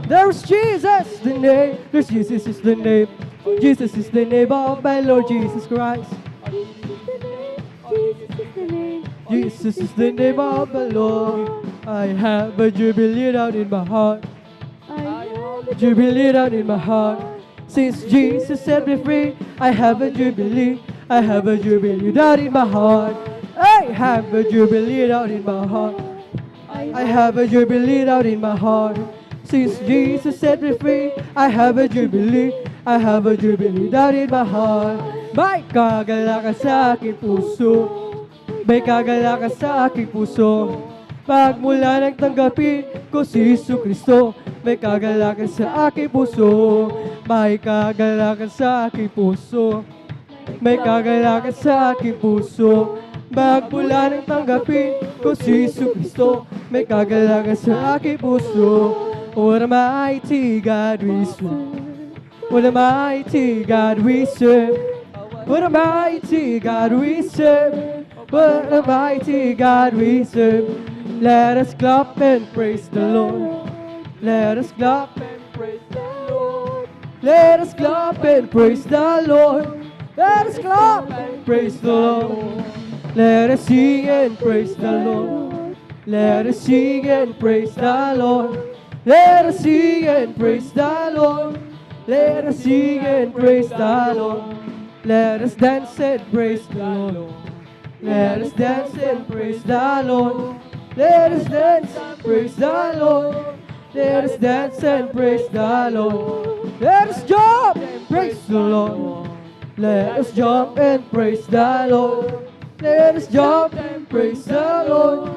There's Jesus, the name, there's Jesus is the name. Jesus is the name of my Lord Jesus Christ. Jesus is the name of the Lord. I have a jubilee down in my heart. Jubilee down in my heart. Since Jesus set me free, I have a jubilee. I have a jubilee down in my heart. I have a jubilee down in my heart. I have a jubilee down in my heart. Since Jesus set me free, I have a jubilee. I have a jubilee down in my heart. May kagalakan sa aking puso. May kagalakan sa aking puso. Pagmula nang tanggapin ko si Jesu Kristo. May kagalakan sa aking puso. May kagalakan sa aking puso. May kagalakan sa aking puso. Pagmula nang tanggapin ko si Jesu Kristo. May kagalakan sa aking puso. What a mighty God we serve. What a mighty God we serve. What a mighty God we serve. What a mighty God we serve. Let us clap and praise the Lord. Let us clap and praise the Lord. Let us clap and praise the Lord. Let us clap and praise the Lord. Let us sing and praise the Lord. Let us sing and praise the Lord. Let us sing and praise the Lord. Let us sing and praise the Lord. Let us dance and praise the Lord. Let us dance and praise the Lord. Let us dance and praise the Lord. Let us dance and praise the Lord. Let us jump and praise the Lord. Let us jump and praise the Lord. Let us jump and praise the Lord.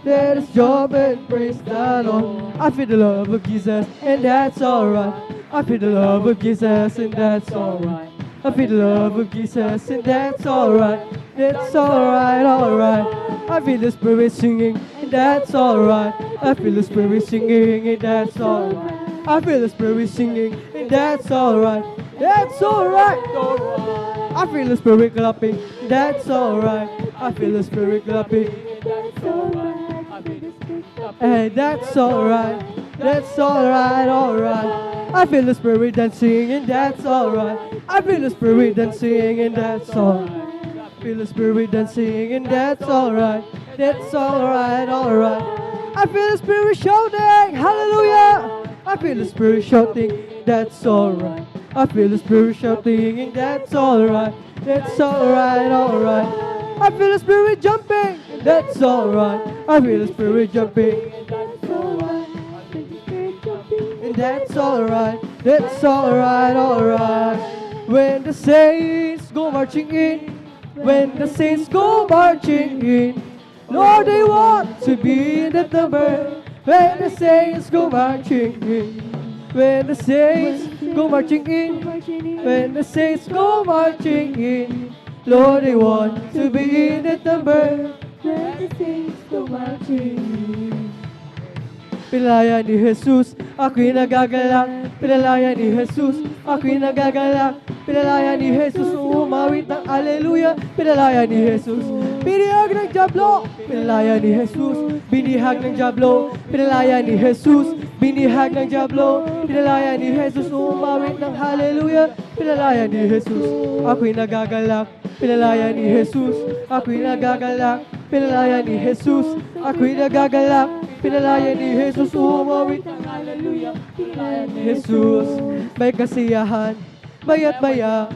Let us jump and praise the Lord. I feel the love of Jesus, and that's alright. I feel the love of Jesus, and that's alright. I feel the love of Jesus, and that's alright. That's alright, alright. I feel the Spirit singing, and that's alright. I feel the Spirit singing, and that's alright. I feel the Spirit singing, and that's alright. That's alright. I feel the Spirit clapping, that's alright. I feel the Spirit clapping, that's alright. And that's alright. That's alright, alright. I feel the Spirit dancing, and that's alright. I feel the Spirit dancing, and that's alright. I feel the Spirit dancing, and that's alright. That's alright, alright. I feel the Spirit shouting, hallelujah. I feel the Spirit shouting, that's alright. I feel the Spirit shouting, that's alright, that's alright, alright. I feel the Spirit jumping, that's alright. I feel the Spirit jumping, and that's alright, that's alright, alright. When the saints go marching in, when the saints go marching in, Lord, they want to be in that number. When the saints go marching in, when the saints go marching in, when the saints go marching in, Lord, they want to be in that number. When the saints go marching in. Pinalaya ni Jesus, ako'y nagagalak. Pinalaya ni Jesus, ako'y nagagalak. Pinalaya ni Jesus, umawit ng aleluya. Pinalaya ni Jesus, binihag ng diablo. Pinalaya ni Jesus, binihag ng diablo. Pinalaya ni Jesus, binihag ng diablo. Pinalaya ni Jesus, umawit ng haleluya. Pinalaya ni Jesus, ako'y nagagalak. Pinalaya ni Jesus, ako'y nagagalak. Pinalaya ni Jesus, ako'y nagagalak. Pinalaya ni Jesus, umawit ng haleluya. Pinalaya ni Jesus, may kasiyahan, maya't maya,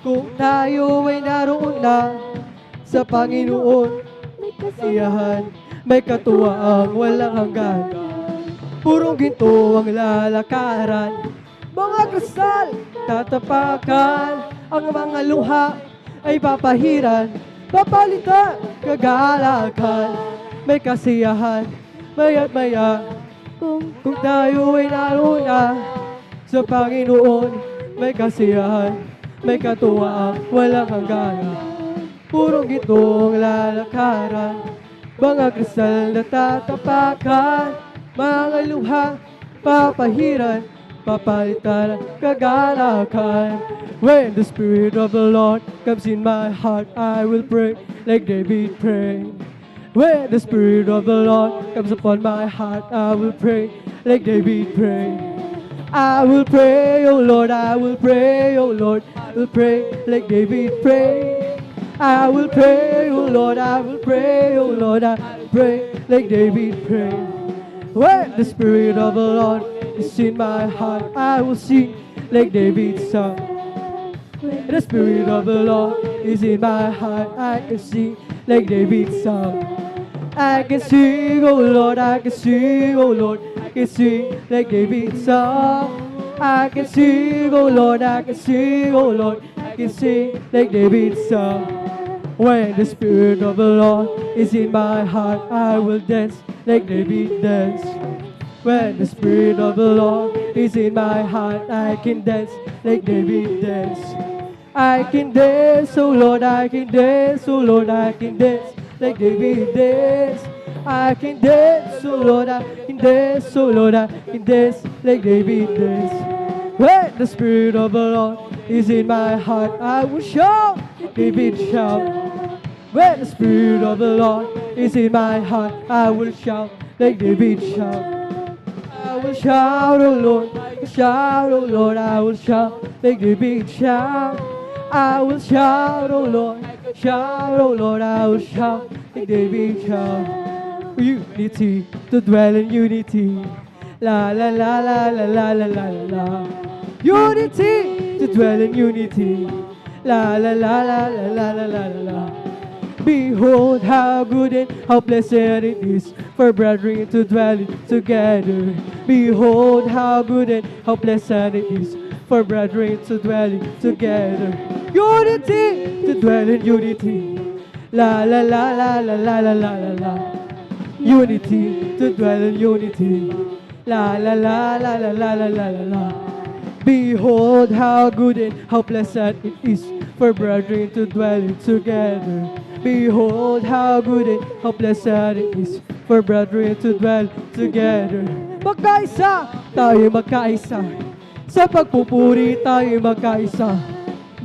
kung tayo ay naroon na sa Panginoon. May kasiyahan, may katuwaang walang hanggan. Purong ginto ang lalakaran, mga kristal tatapakan, ang mga luha ay papahiran, papalitan, kagalakan. May kasiyahan, maya't maya, kung tayo ay naroon na sa Panginoon. May kasiyahan, may katuwaan, walang hanggan. Purong gitong lalakaran, mga kristal na tatapakan, mga luha, papahiran, papalitan, kagalakan. When the Spirit of the Lord comes in my heart, I will pray like David prayed. When the Spirit of the Lord comes upon my heart, I will pray like David prayed. I will pray, oh Lord, I will pray, oh Lord, I will pray like David prayed. I will pray, oh Lord, I will pray, oh Lord, I will pray like David prayed. When the Spirit of the Lord is in my heart, I will sing like David sung. When the Spirit of the Lord is in my heart, I can sing like David sung. I can sing, oh Lord, I can sing, oh Lord, I can sing like David sung. I can sing, oh Lord, I can sing, oh Lord, I can sing like David sung. When the Spirit of the Lord is in my heart, I will dance like David danced. When the Spirit of the Lord is in my heart, I can dance like David danced. I can dance, oh Lord, I can dance, oh Lord, I can dance like David danced. I can dance, oh Lord, I can dance, oh Lord, I can dance like David danced. When the Spirit of the Lord is in my heart, I will shout, David shout. When the Spirit of the Lord is in my heart, I will shout like David shout. I will shout, oh Lord, shout, oh Lord, I will shout like David shout. I will shout, oh Lord, shout, oh Lord, I will shout like David shout. Unity, to dwell in unity. La la la la la la la la la. Unity, to dwell in unity. La la la la la la la la la. Behold how good and how pleasant it is for brethren to dwell together. Behold how good and how pleasant it is for brethren to dwell together. Unity, to dwell in unity. La la la la la la la la la la. Unity, to dwell in unity. La la la la la la la la la la. Behold how good and how pleasant it is for brethren to dwell together. Behold how good and how pleasant it is for brethren to dwell together. Magkaisa, tayo magkaisa. Sa pagpupuri tayo magkaisa.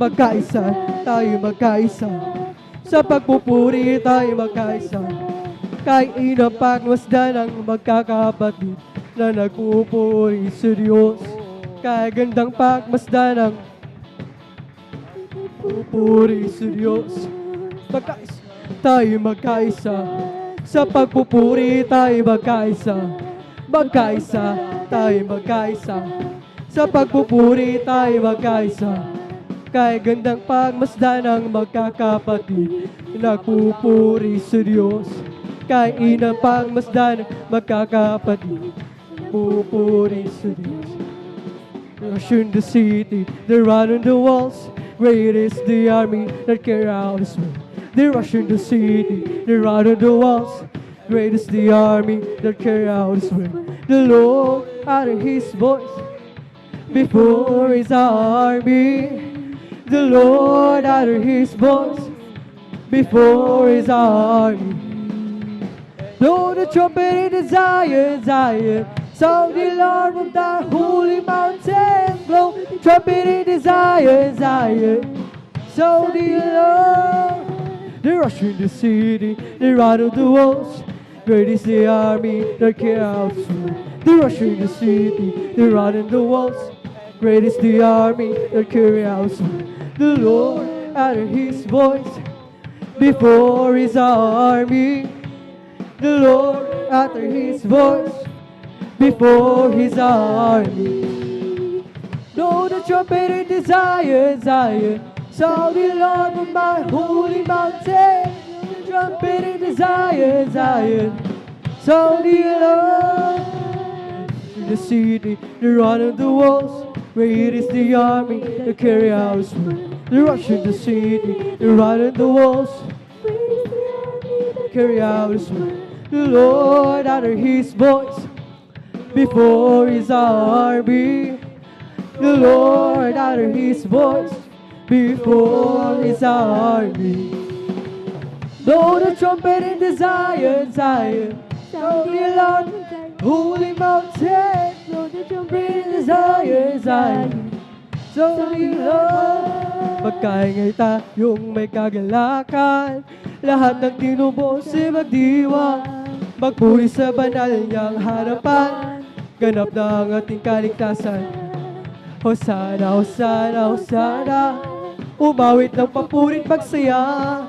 Magkaisa, tayo magkaisa. Sa pagpupuri tayo magkaisa. Kay inapagmasdan ang magkakapatid na nagpupuri sa Diyos. Kay gandang pagmasdan ang pupuri sa Diyos. Magkaisa, tayo magkaisa. Sa pagpupuri tayo magkaisa. Magkaisa, tayo magkaisa. Sa pagpupuri tayo magkaisa, kahit gandang pagmasdan ng magkakapatid, nagpupuri sa Diyos. Kahit inang pagmasdan ng magkakapatid, pupuri sa Diyos. Rush in the city, they run on the walls. Great is the army that carry out His will. They rush in the city, they run on the walls. Great is the army that carry out His will. The Lord uttered His voice before His army. The Lord uttered His voice before His army. Blow the trumpet in the Zion, Zion. Sound the alarm of the holy mountain. Blow the trumpet in the Zion, Zion. Sound the alarm. They rush in the city, they run on the walls. Great is the army that carry out His will. They rush in the city, they run on the walls. Great is the army that carry out His will. The Lord uttered His voice before His army. The Lord uttered His voice before His army. Blow the trumpet in the Zion, Zion. Sound the alarm of my holy mountain. The trumpet in the Zion, Zion. Sound the alarm. In the city, they run on the walls. Great is the army that carry out His will. They rush in the city, they run on the walls. Carry out His will. The Lord uttered His voice before His army. The Lord uttered His voice before His army. Blow the trumpet in the Zion, Zion. Sound the alarm, holy mountain. Blow the trumpet in the Zion, Zion. Sound the alarm. Pagkaingay tayong may kagalakan, lahat ng tinubos ay magdiwang, magpuri sa banal niyang harapan, ganap na ang ating kaligtasan. Hosana, Hosana, Hosana, umawit ng papurit magsaya.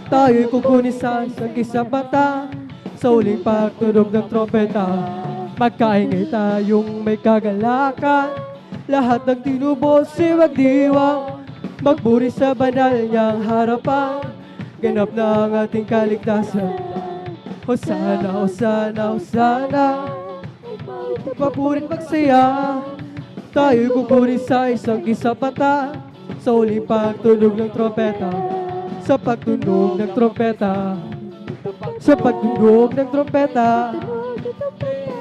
Tayo'y kukunin sa isang kisapata, sa uling pagtunog ng trompeta. Magkaingay tayong may kagalakan, lahat ng tinubos ay magdiwang, magpuri sa banal niyang harapan, ganap na ang ating kaligtasan. Hosana, Hosana, Hosana, papurit magsaya. Tayo'y kukunin sa isang kisapata, sa uling pagtunog ng trompeta. Sa pagtunog ng trompeta, sa pagtunog ng trompeta,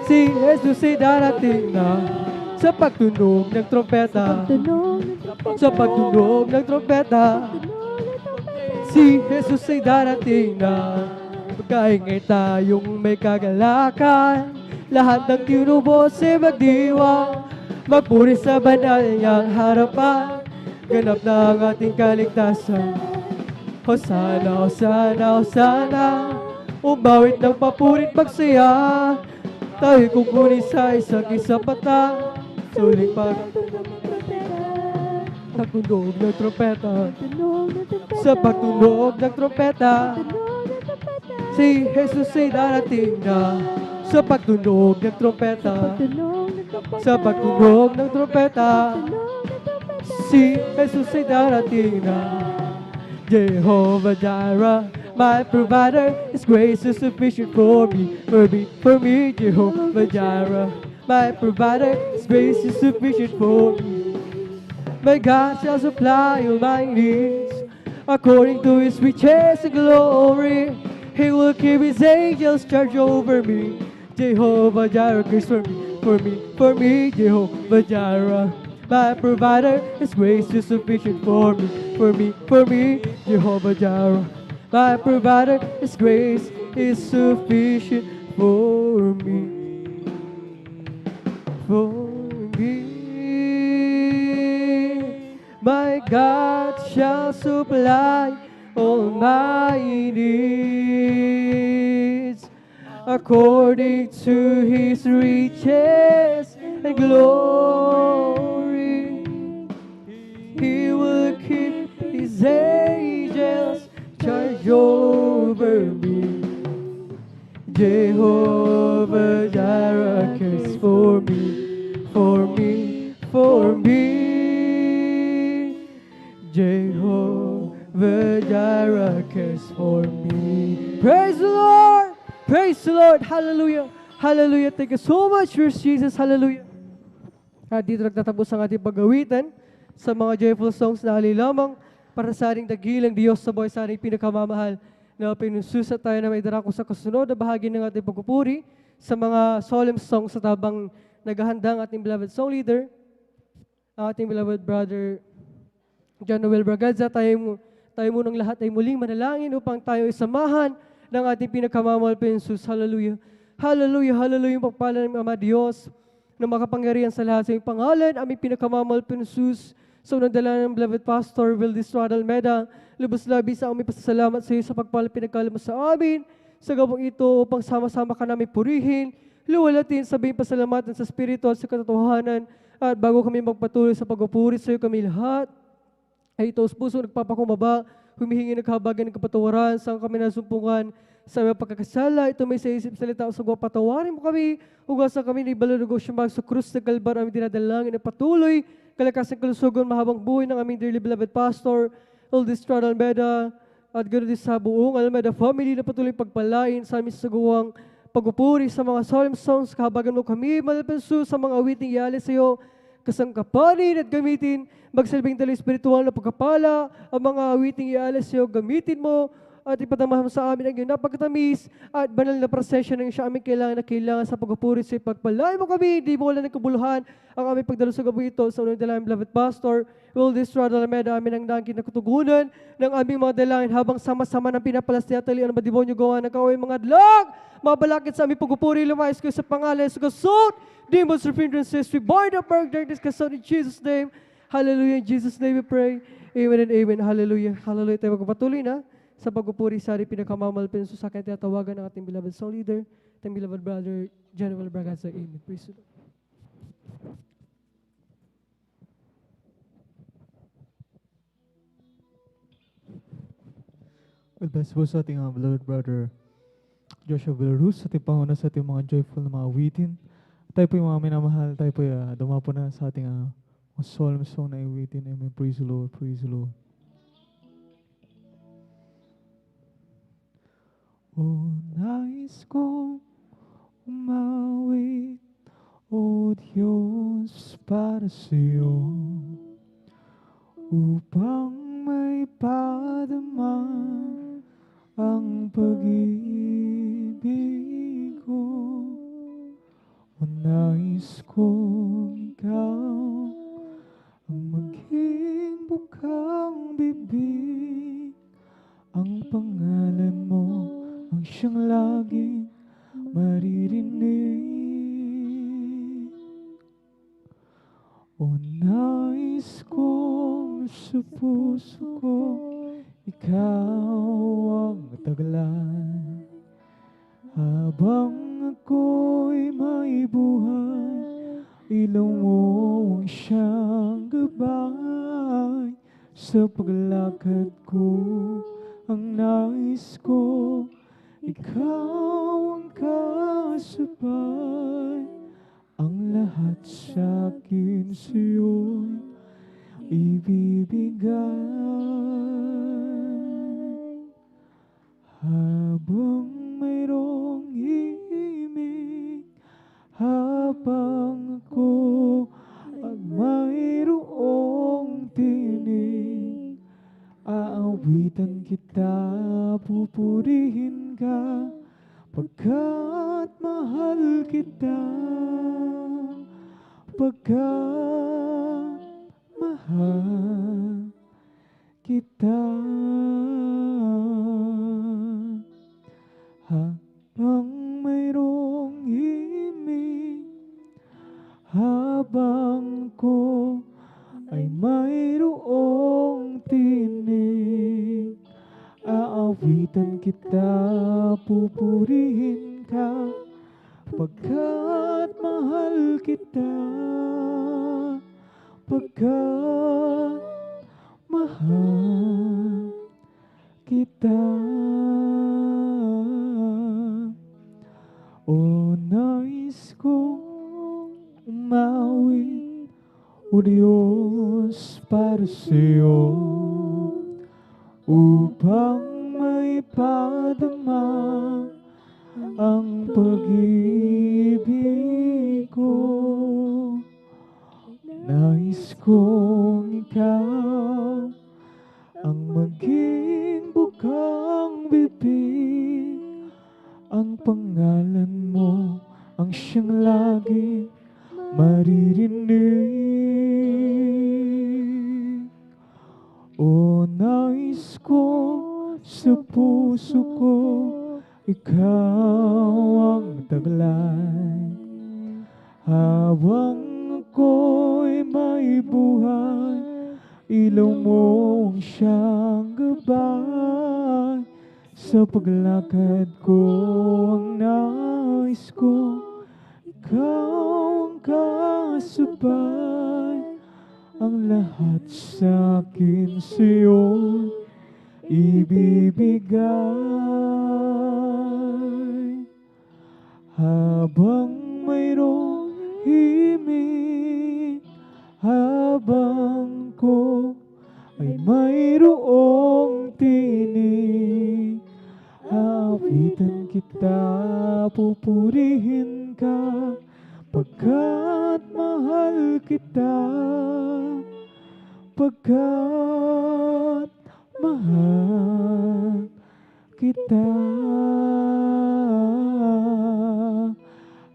si Jesus ay darating na. Sa pagtunog ng trompeta, sa pagtunog ng trompeta, si Jesus ay darating na. Magkaingay tayong may kagalakan, lahat ng tinubos ay magdiwang, magpuri sa banal niyang harapan, ganap na ang ating kaligtasan. Hosana, Hosana, Hosana, umawit ng papurit magsaya. Tayo'y kukunin sa isang kisapata, suling pagtunog ng trompeta. Sa pagtunog ng trompeta, si Jesus ay darating na. Sa pagtunog ng trompeta, sa pagtunog ng trompeta, si Jesus ay darating na. Jehovah Jireh, my provider, His grace is sufficient for me, for me, Jehovah Jireh, my provider, His grace is sufficient for me. My God shall supply all my needs, according to His riches and glory. He will keep His angels charge over me. Jehovah Jireh cares for me, for me, Jehovah Jireh. My provider, His grace is sufficient for me, Jehovah Jireh. My provider, His grace is sufficient for me, My God shall supply all my needs, according to His riches and glory. He will keep His angels charge over me. Jehovah Jireh cares for me, cares for me. Praise the Lord! Praise the Lord! Hallelujah! Hallelujah! Thank you so much, Lord Jesus. Hallelujah! At dito nagtatapos ang ating pag-awitan sa mga joyful songs na hali lamang para sa ating dagilang Diyos sa buhay sa ating pinakamamahal na pinususa tayo na may darako sa kasunod na bahagi ng ating pagpupuri sa mga solemn songs sa tabang naghahanda ang ating beloved song leader, ang ating beloved brother John Noel Bragadza. Tayo munang lahat ay muling manalangin upang tayo isamahan ng ating pinakamamahal na Jesus. Hallelujah! Hallelujah! Hallelujah! Yung pagpala ng Ama Diyos na makapangyarihan sa lahat sa iyong pangalan, aming pinakamamahal na Jesus. Sa unang dala ng beloved Pastor Valdez Almeda, lubos-labis sa aming pasasalamat sa iyo sa pagpala pinagkala mo sa amin. Sa gabong ito upang sama-sama ka namin purihin, luwalatin, sabihin pasalamatan sa Espiritu at sa katotohanan. At bago kami magpatuloy sa pagpupuri sa iyo kami lahat, ay ito puso nagpapakumaba, humihingi naghabagan ng kapatawaran sa kami nasumpungan sa mga pagkakasala. Ito may sa isip salita o sa gawa, patawarin mo kami, hugasan kami ni Balarugo Siyambag sa krus ng Kalbar, aming dinadalangin na patuloy, kalakasan kalusugan, mahabang buhay ng aming dearly beloved Pastor Valdez Almeda, at ganoon din sa buong Almeda family na patuloy pagpalain sa aming sagawang pagpupuri sa mga solemn songs. Kahabagan mo kami, malapansu sa mga awiting ialis sa iyo, kasangkapanin at gamitin, magsilbing talo espiritual na pagkapala, ang mga awiting ialis sa iyo, gamitin mo, at ipatamaham sa amin ang iyong napagkatamis at banal na prosesyon ng siya aming kailangan sa pagpupuri sa pagpalay mo kami, di mo wala ng kabuluhan ang aming pagdalo sa gabi ito sa unang dalangin beloved Pastor Valdez Almeda, amin ang nangkin na kutugunan ng aming mga dalangin habang sama-sama ng pinapalas niya talian ng madibonyo gawa ng kaway mga adlag, mabalakit sa aming pagpupuri, lumayas ko sa pangalan sa kasot, demons of hindrances, we bind up our darkness kasot in Jesus' name. Hallelujah, in Jesus' name we pray. Amen and amen. Hallelujah. Hallelujah. Tayo magpatuloy na sa pagpupuri sa ating pinakamamahal sa akin tinatawagan ng ating beloved song leader, ating beloved brother, John Noel Bragadza. Amen. Praise the Lord. Well, bless po sa ating beloved brother Joshua Villaruz, sa ating panguna sa ating mga joyful na mga awitin. Tayo po yung mga minamahal, tayo po dumapo na sa ating mga solemn song na awitin. Amen. Praise the Lord, praise the Lord. O nais kong umawit, O Diyos, para sa iyo, upang may padama ang pag-ibig ko. O nais kong ikaw ang maging bukang bibig, ang pangalan mo ang siyang laging maririnig. O nais kong sa puso ko ikaw ang taglan, habang ako'y may buhay, ilaw mo ang siyang gabay sa paglakad ko. Ang nais ko, ikaw ang kasabay, ang lahat sa'kin sa'yo'y ibibigay. Habang mayroong himig, habang ako ay mayroong tinig, aawitan kita, pupurihin ka, pagkat mahal kita, pagkat mahal kita. Habang mayroong himig, habang ko ay mayroong tinig, aawitan kita, pupurihin ka, pagkat mahal kita, pagkat mahal kita. O nais kong umawit, O Diyos, para sa iyo, upang ipadama ang pag-ibig ko. Nais kong ikaw ang maging bukang bibig, ang pangalan mo ang siyang lagi maririnig. O nais ko sa puso ko, ikaw ang taglay. Habang ako'y may buhay, ilaw mo ang siyang gabay. Sa paglakad ko ang nais ko, ikaw ang kasabay. Ang lahat sa akin sa'yo ibibigay. Habang mayroong himig, habang ko ay mayroong tinig, awitan kita, pupurihin ka, pagkat mahal kita, pagkat mahal kita.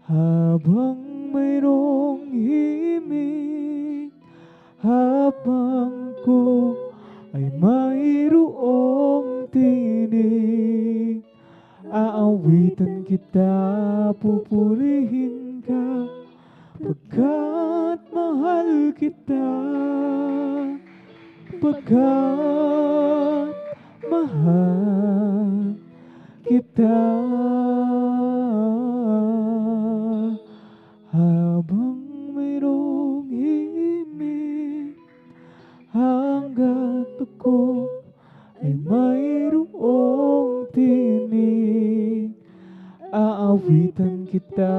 Habang mayroong himig, habang ko ay mayroong tinig, aawitan kita, pupurihin ka, pagkat mahal kita, pagkat mahal kita. Habang mayroong himig, hanggat ako ay mayroong tinig, aawitan kita,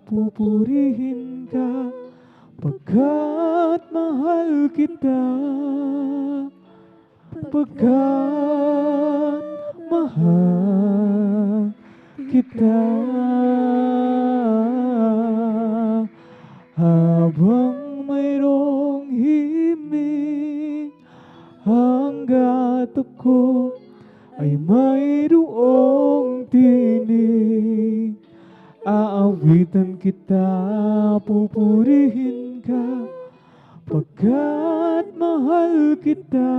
pupurihin ka, pagkat mahal kita, pagkat mahal kita. Habang mayroong himig, hanggat ako ay mayroong tinig, aawitan kita, pupurihin ka, pagkat mahal kita,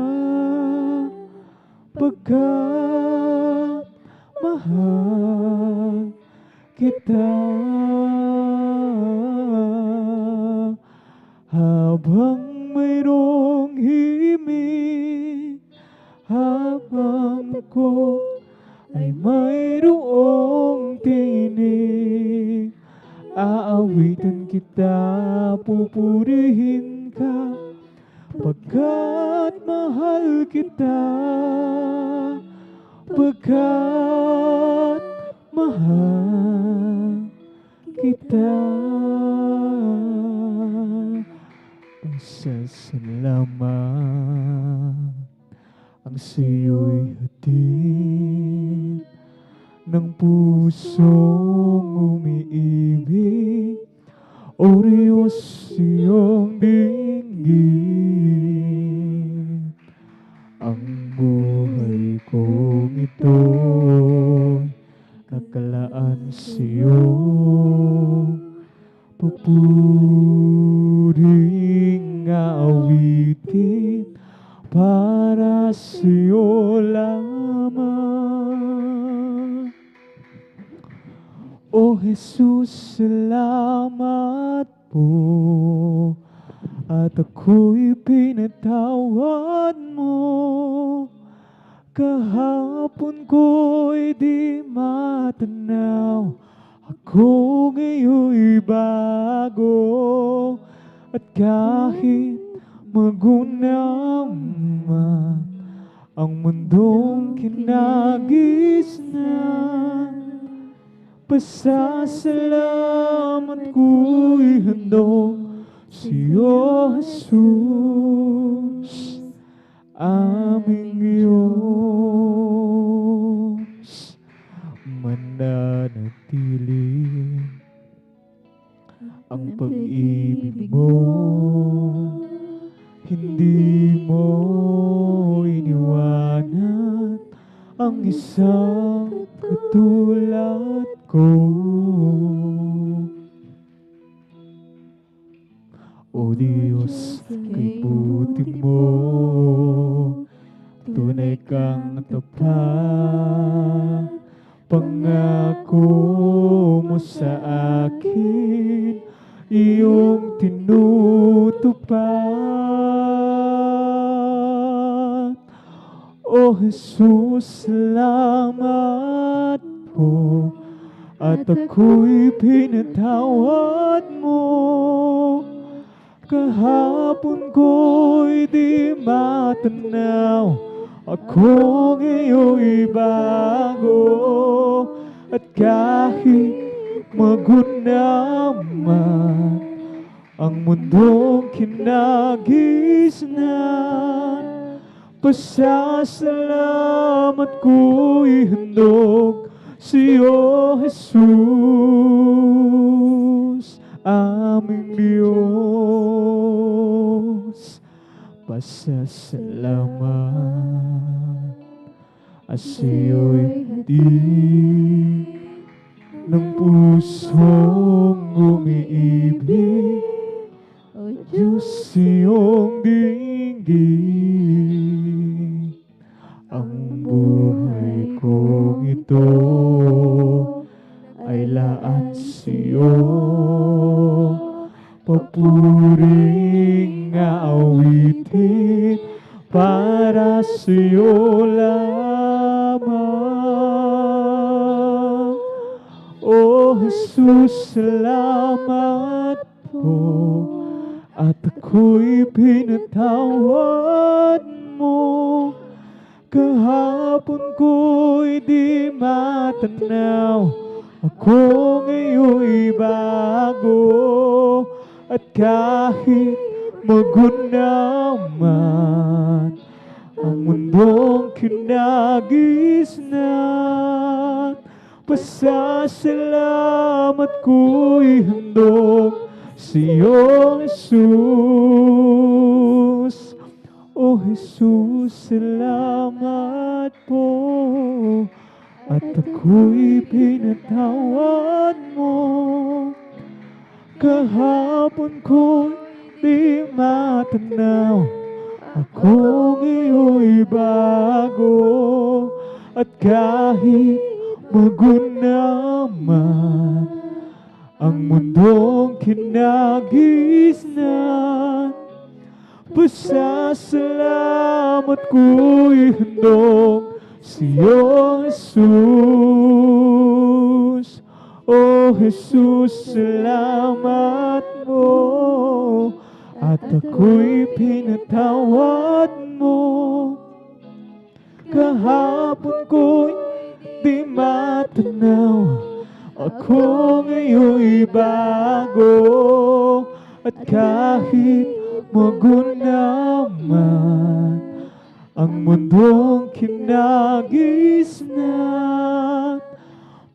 pagkat mahal kita. Habang mayroong himig, habang ko ay mayroong tinig, aawitan kita, pupurihin ka, pagkat mahal kita, pagkat mahal kita. Pasasalamat ang sa'yo'y hatid ng pusong umiibig, o Diyos iyong dinggin. Ang buhay kong ito'y nakalaan sa'yo, pupuring awitin para sa'yo lamang. O Jesus, salamat po, at ako'y pinatawad mo. Kahapon ko'y di matanaw, ako ngayon'y bago. At kahit magunaw man ang mundong kinagis na, pasasalamat ko'y handog sa'yo, Jesus, aming Diyos. Hindi mo iniwanan ang isang katulad ko. O Diyos, kay buti mo, tunay kang tapat. Pangako mo sa akin, iyong tinutupad. O Jesus, salamat po, at ako'y pinatawad mo. Kahapon ko'y di matanaw, ako ngayon'y bago. At kahit magunaman ang mundong kinagisnan, pasasalamat ko'y handog sa'yo, Jesus, aming Diyos. Pasasalamat at sa'yo'y hatid ng pusong umiibig. O Diyos, iyong dinggin ang buhay kong ito ay laan sa'yo. Papuring awitin para sa'yo lamang. O Jesus, salamat po, at ako'y pinatawad mo. Kahapon ko'y di matanaw, ako ngayon'y bago. At kahit magunaman ang mundong kinagisnan, pasasalamat ko'y handog sa'yo, Jesus. O Jesus, salamat po, at ako'y pinatawad mo. Kahapon ko di matanaw, ako ngayon'y bago. At kahit magunaman ang mundong kinagisnan, pasasalamat ko'y handog sa'yo, Jesus. O Jesus, salamat mo, at ako'y pinatawad mo. Kahapon ko'y di matanaw, ako ngayon'y bago. At kahit magunaman ang mundong kinagisnan,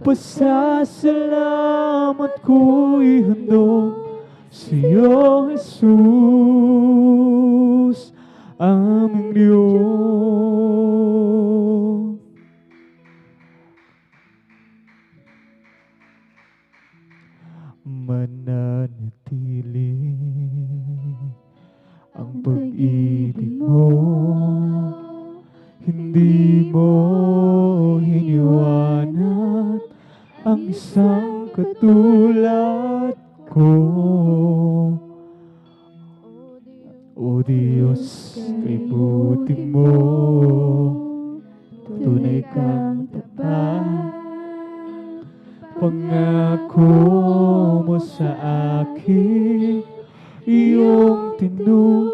pasasalamat ko'y handog sa'yo, Jesus, aming Diyos. Mananatili ang pag-ibig mo, hindi mo iniwanan ang isang katulad ko. O Diyos, kay buti mo, tunay kang tapat. Pangako mo sa akin, iyong tinutupad.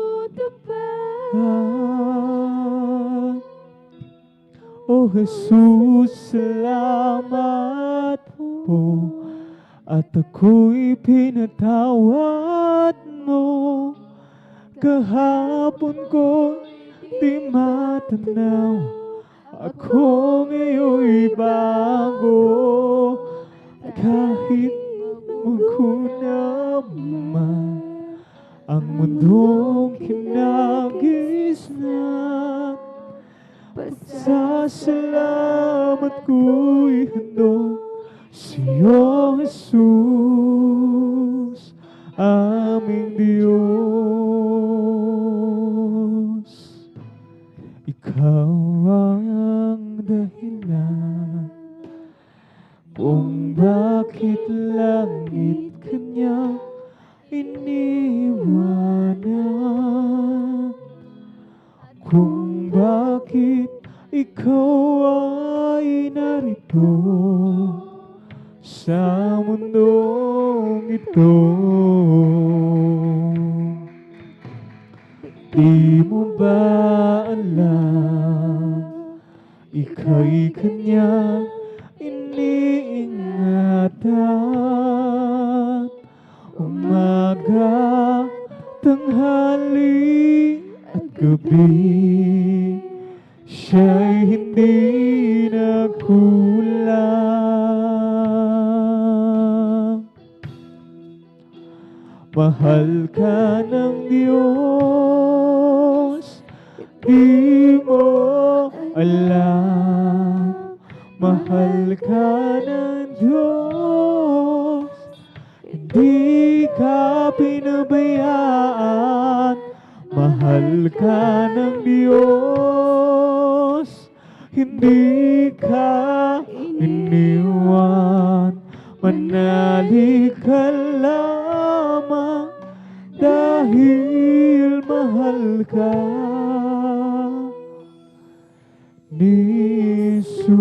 O Jesus, salamat po, at ako'y pinatawad mo. Kahapon ko di matanaw, ako ngayon'y bago. Kahit magunaman ang mundong kinagis na. Pasasalamat ko'y handog sa'yo, Jesus, aming Diyos. Ikaw ang dahilan kung bakit langit kanya iniwanan, kung bakit ikaw ay narito sa mundong ito. Di mo ba alam, ika'y kanya iniingatan, umaga, tanghali at gabi, siya'y hindi nagkulang. Mahal ka ng Diyos, di mo alam. Mahal ka ng Diyos, hindi ka pinabayaan. Mahal ka ng Diyos, hindi ka iniwan. Manalig ka lamang dahil mahal ka ni Jesus.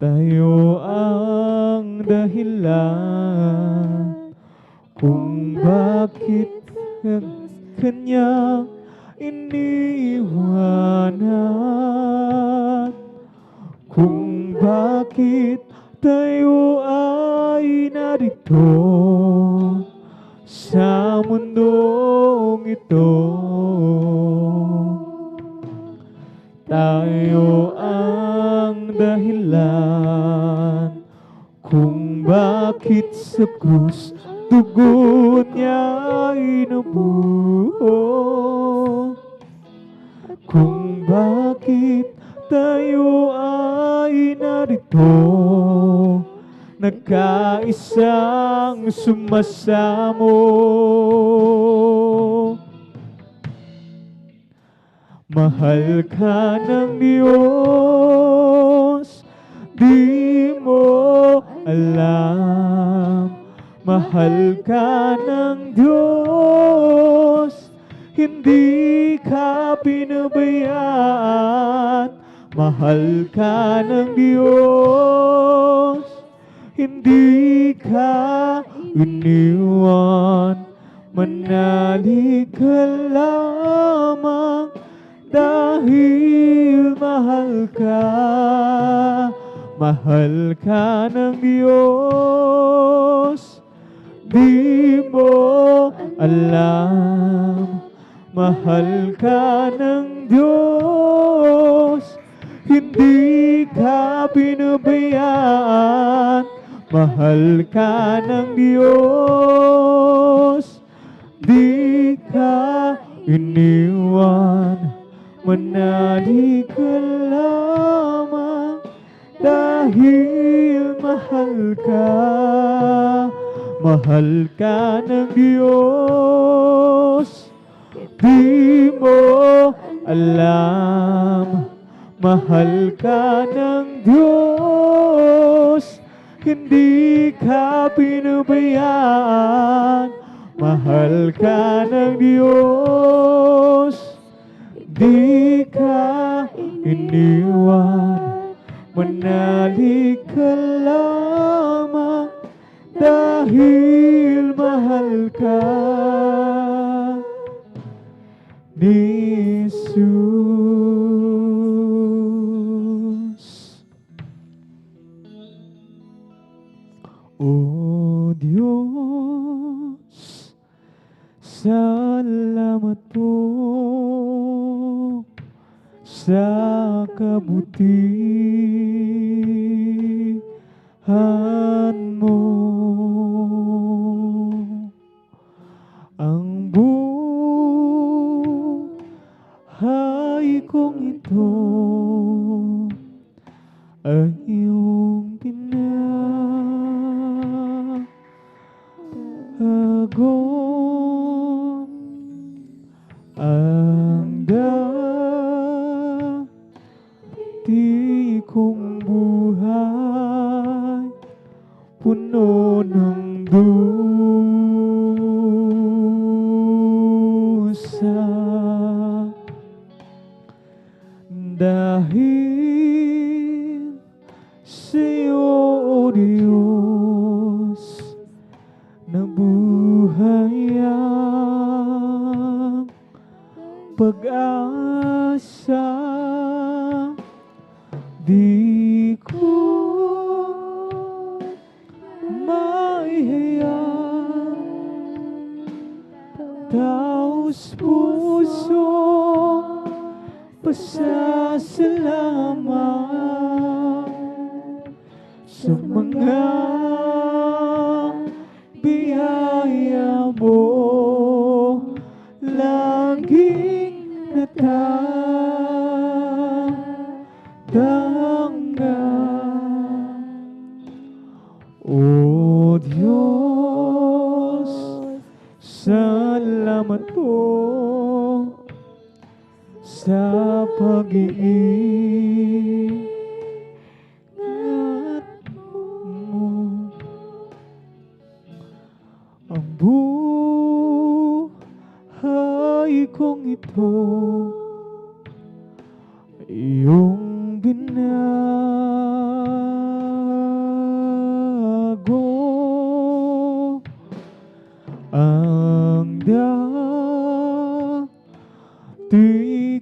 Tayo ang dahilan kung bakit ang kanya iniwanan, kung bakit tayo ay narito sa mundong ito. Tayo ang dahilan kung bakit sa krus dugo niya'y nabuo, kung bakit tayo ay narito nagkaisang sumasamo. Mahal ka ng Diyos, di mo alam. Mahal ka ng Diyos, hindi ka pinabayaan. Mahal ka ng Diyos, hindi ka iniwan. Manalig ka lamang dahil mahal ka. Mahal ka ng Diyos, di mo alam. Mahal ka ng Diyos, hindi ka pinabayaan. Mahal ka ng Diyos, di ka iniwan. Manalig ka lamang dahil mahal ka. Mahal ka ng Diyos, di mo alam. Mahal ka ng Diyos, hindi ka pinabayaan. Mahal ka ng Diyos, di ka iniwan. Manalig ka lamang dahil mahal ka ni Jesus. O Diyos, salamat po sa kabutihan mo. ito ang iyong pinagagom ang dati kong buhay puno ng dusa dahil sa'yo, O Diyos, nabuhay ang pag-asa. Di ko maihayag taos puso pasasalamat sa mga biyaya mo laging natatanggap. O Diyos, salamat po sa pag-iingat mo. Ang buhay kong ito iyong binago. Ang dati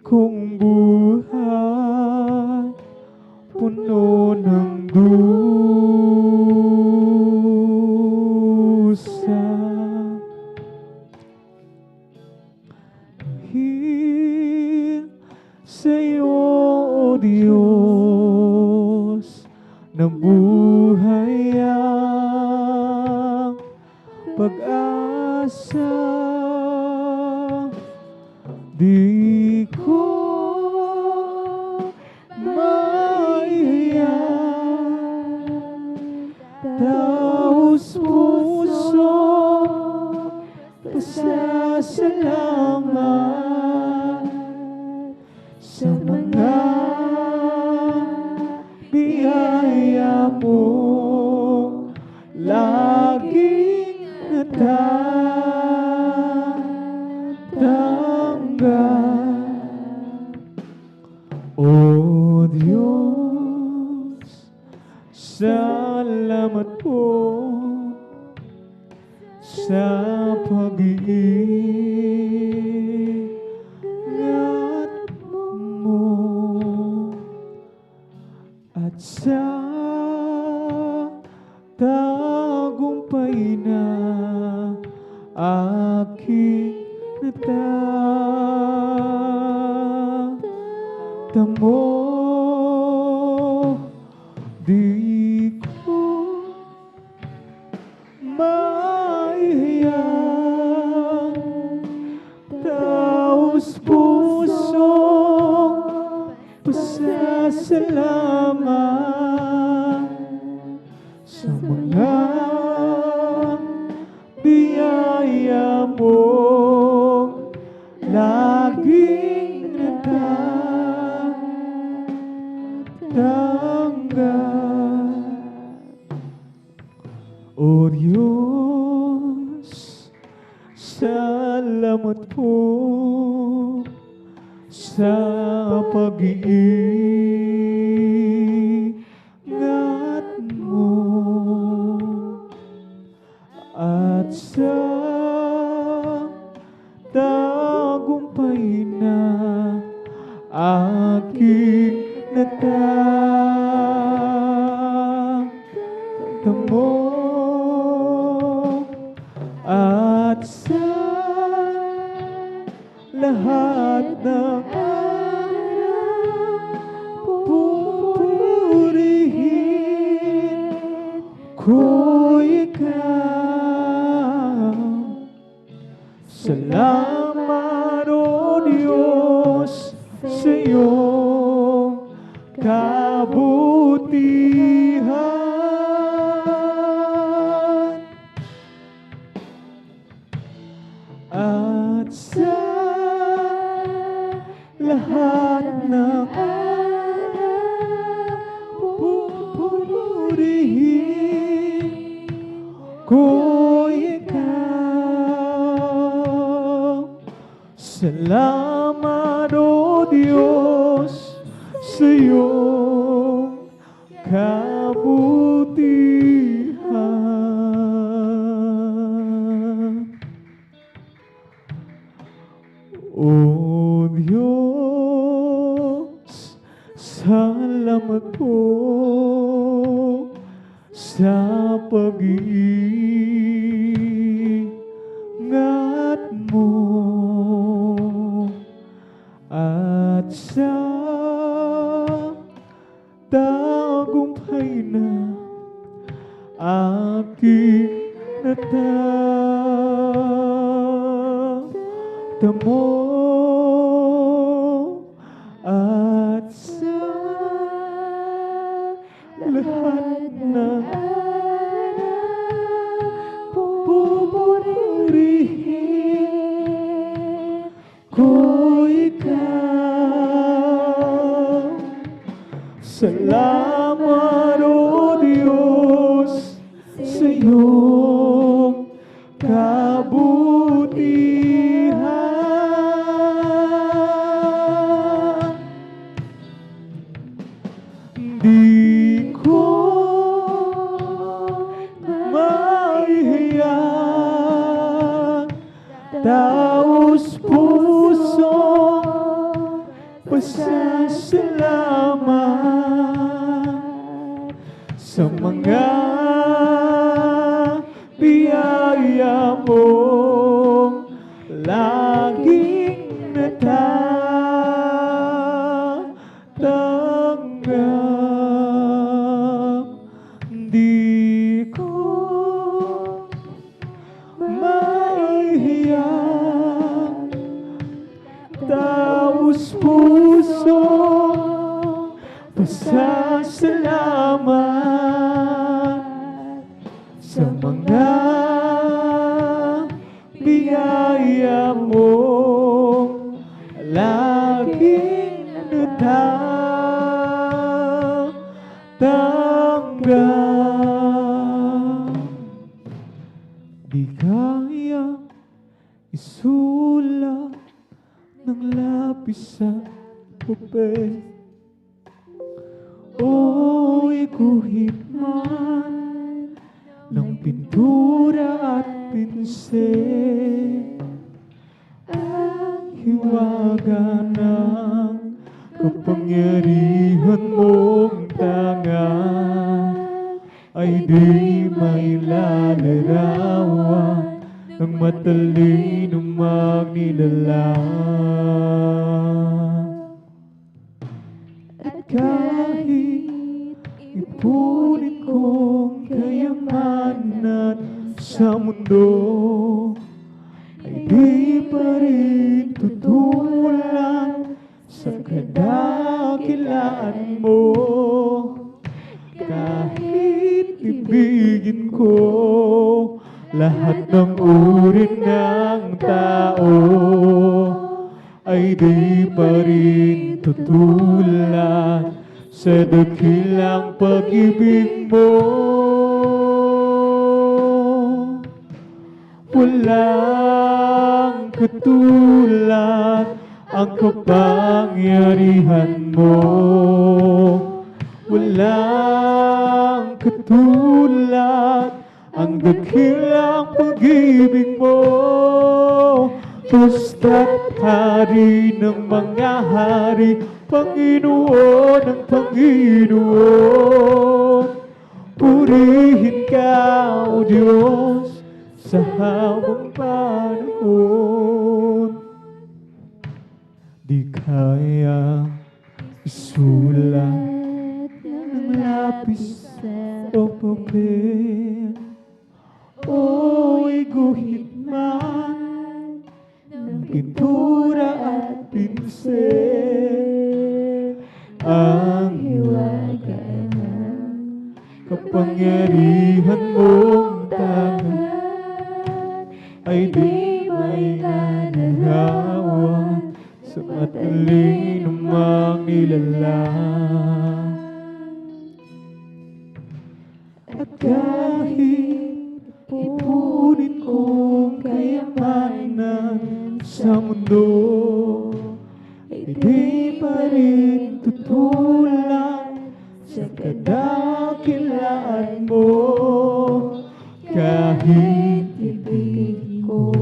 kong buhay puno ng dusa. Dahil sa'yo, O Diyos, nabuhay ang pag-asa. Di ko maihayag taos puso pasasalamat sa mga biyaya mo laging natatanggap. O Diyos, salamat po sa pag-iingat mo at sa tagumpay na aking natatamo. Di ko maihayag taos puso pasasalamat sa mga biyaya mo laging natatanggap. O Diyos, salamat po sa pag-iingat mo at sa tagumpay na aking natatamo. At sa lahat ng pupurihin ko ikaw. Salamat, O Diyos, sa iyo kabutihan at sa lahat ng pupurihin ko ikaw. Salamat, O Diyos, sa iyong kabutihan. O Diyos, salamat po sa pag-iingat mo at sa tagumpay na aking natatamo at sa lahat ng pupurihin ko ikaw. Salamat, O Diyos, sa iyong kabutihan. Di ko maihayag taos puso pasasalamat sa mga biyaya mong laging natatanggap. Di ko maihayag taos puso pasasalamat sa mga biyaya mo laging natatanggap. Di kaya isulat ng lapis sa papel o iguhit man ng pintura at pinsel. Ang hiwaga ng kapangyarihan mong tanga ay di may lalarawan ng matalinong magnilalang. At kahit ipunin kong kayamanan sa mundo ay di pa rin tutulad sa kadakilaan mo. Kahit ibigin ko lahat ng uri ng tao ay di pa rin tutulad sa dakilang pag-ibig mo. Walang katulad ang kapangyarihan mo. Walang katulad ang dakilang pag-ibig mo. Basta't hari ng mga hari, Panginoon ng Panginoon. Purihin ka, O Diyos, sa habang panahon. Di kaya isulat ng lapis o papel o iguhit man ng pintura at pinsel. Ang kapangyarihan mong tangan ay di may nananahawan sa matalino mang nilalang. At kahit ipunin kong kayamanan sa mundo, ay di pa rin tutulad sa kadakilaan mo. Kahit ibigin ko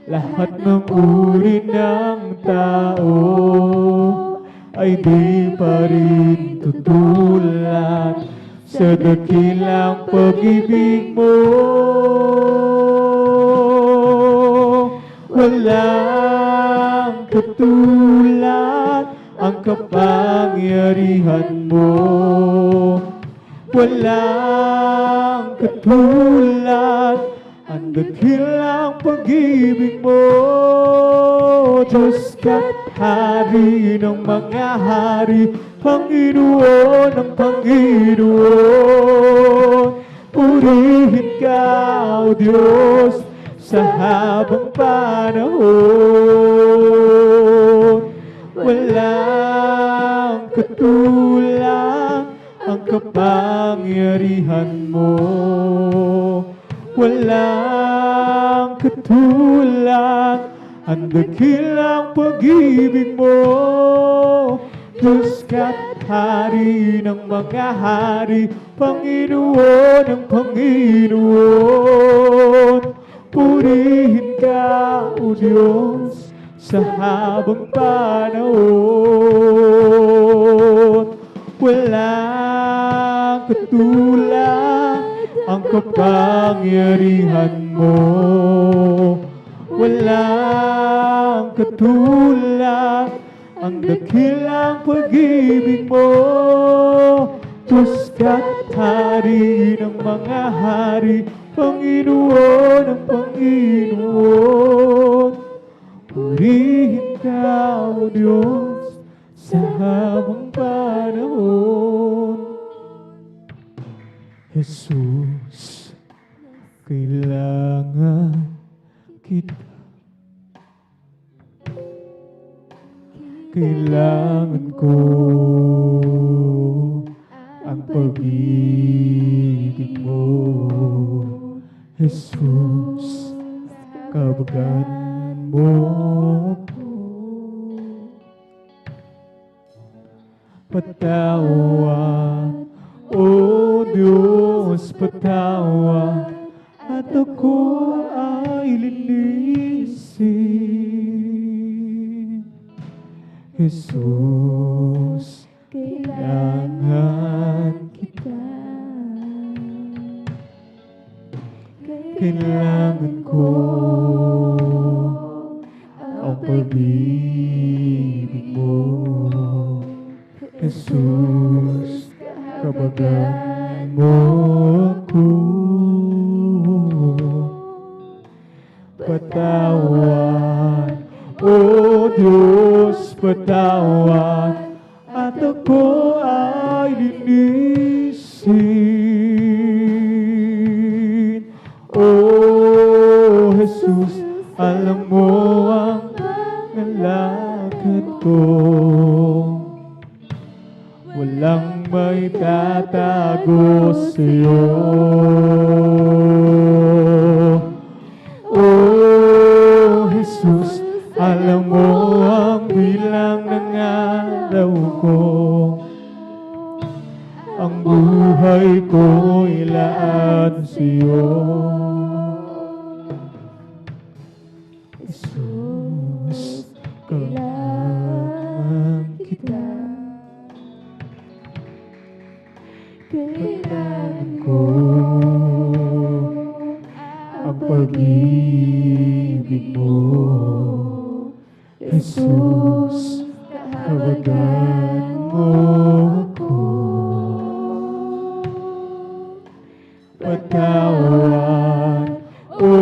lahat ng uri ng tao, ay di pa rin tutulad sa dakilang pag-ibig mo. Walang katulad ang kapangyarihan mo. Walang katulad ang dakilang pag-ibig mo. Diyos ka't Hari ng mga hari, Panginoon ng Panginoon. Purihin ka, O Diyos, sa habang panahon. Walang katulad ang kapangyarihan mo. Walang katulad ang dakilang pag-ibig mo. Diyos ka't Hari ng mga hari, Panginoon ng Panginoon. Purihin ka, O Diyos, sa habang panahon. Walang katulad ang kapangyarihan mo. Walang katulad ang dakilang pag-ibig mo. Diyos ka't Hari ng mga hari, Panginoon ng Panginoon. Purihin ka, O Diyos, sa habang panahon. Jesus, kailangan kita. Kailangan ko ang pag-ibig mo. Jesus, kabagalan mo ako. Patawad, O Diyos, patawad, at ako ay linisin. Jesus, kailangan kita. Kailangan ko ang pag-ibig mo. Jesus, kabagalan mo ako. Patawad, O Diyos, patawad, at ako ay linisin. O Jesus, alam mo ang nalakad ko. Walang may tatago sa'yo. Oh, Jesus, alam mo ang bilang ng araw ko. Ang buhay ko ilaan sa'yo. Jesus, kailangan kita. Kailangan ko ang pag-ibig mo. Jesus, kabagalan mo ako. Patawad, O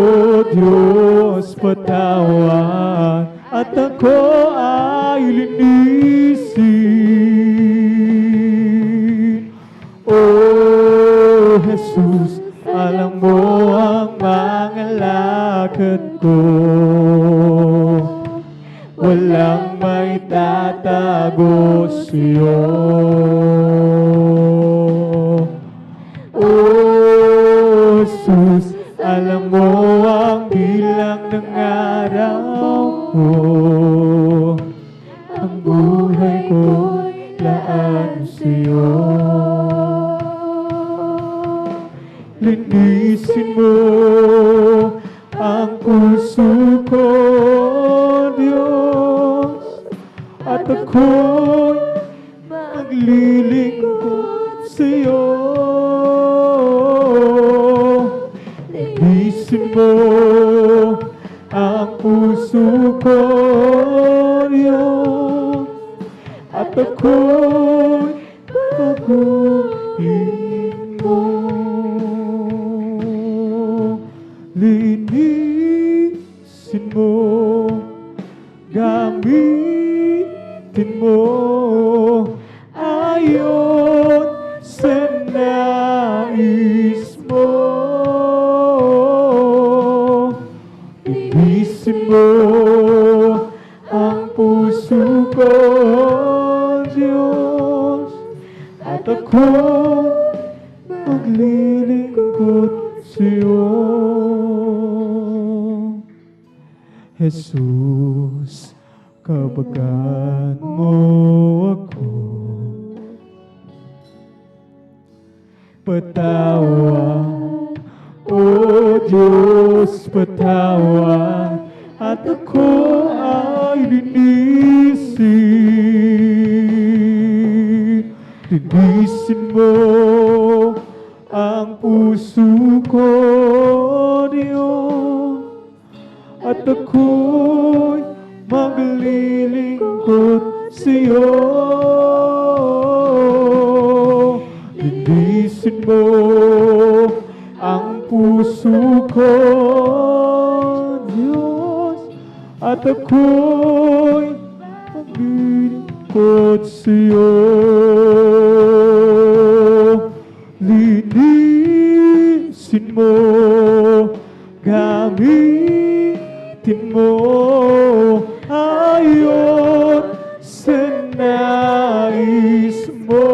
Diyos, patawad, at ako ay linisin. Oh, walang may tatago sa'yo. Oh, Jesus, alam mo ang bilang ng araw ko. Ang buhay ko'y laan sa'yo. Linisin mo ang puso ko, Diyos, at ako'y maglilingkod sa'yo. Linisin mo ang puso ko, Diyos, at ako'y baguhin mo. Linisin mo, gamitin mo, ayon sa nais mo. Linisin mo ang puso ko, Diyos, at ako'y maglilingkod sa'yo. Jesus, kabagan mo ako, patawad, O Diyos, patawad, at ako ay linisin. Linisin mo ang puso ko, Diyos, at ako'y maglilingkod sa'yo. Linisin mo ang puso ko, Diyos, at ako'y maglilingkod sa'yo. Linisin mo, gamitin mo, ayon sa nais mo.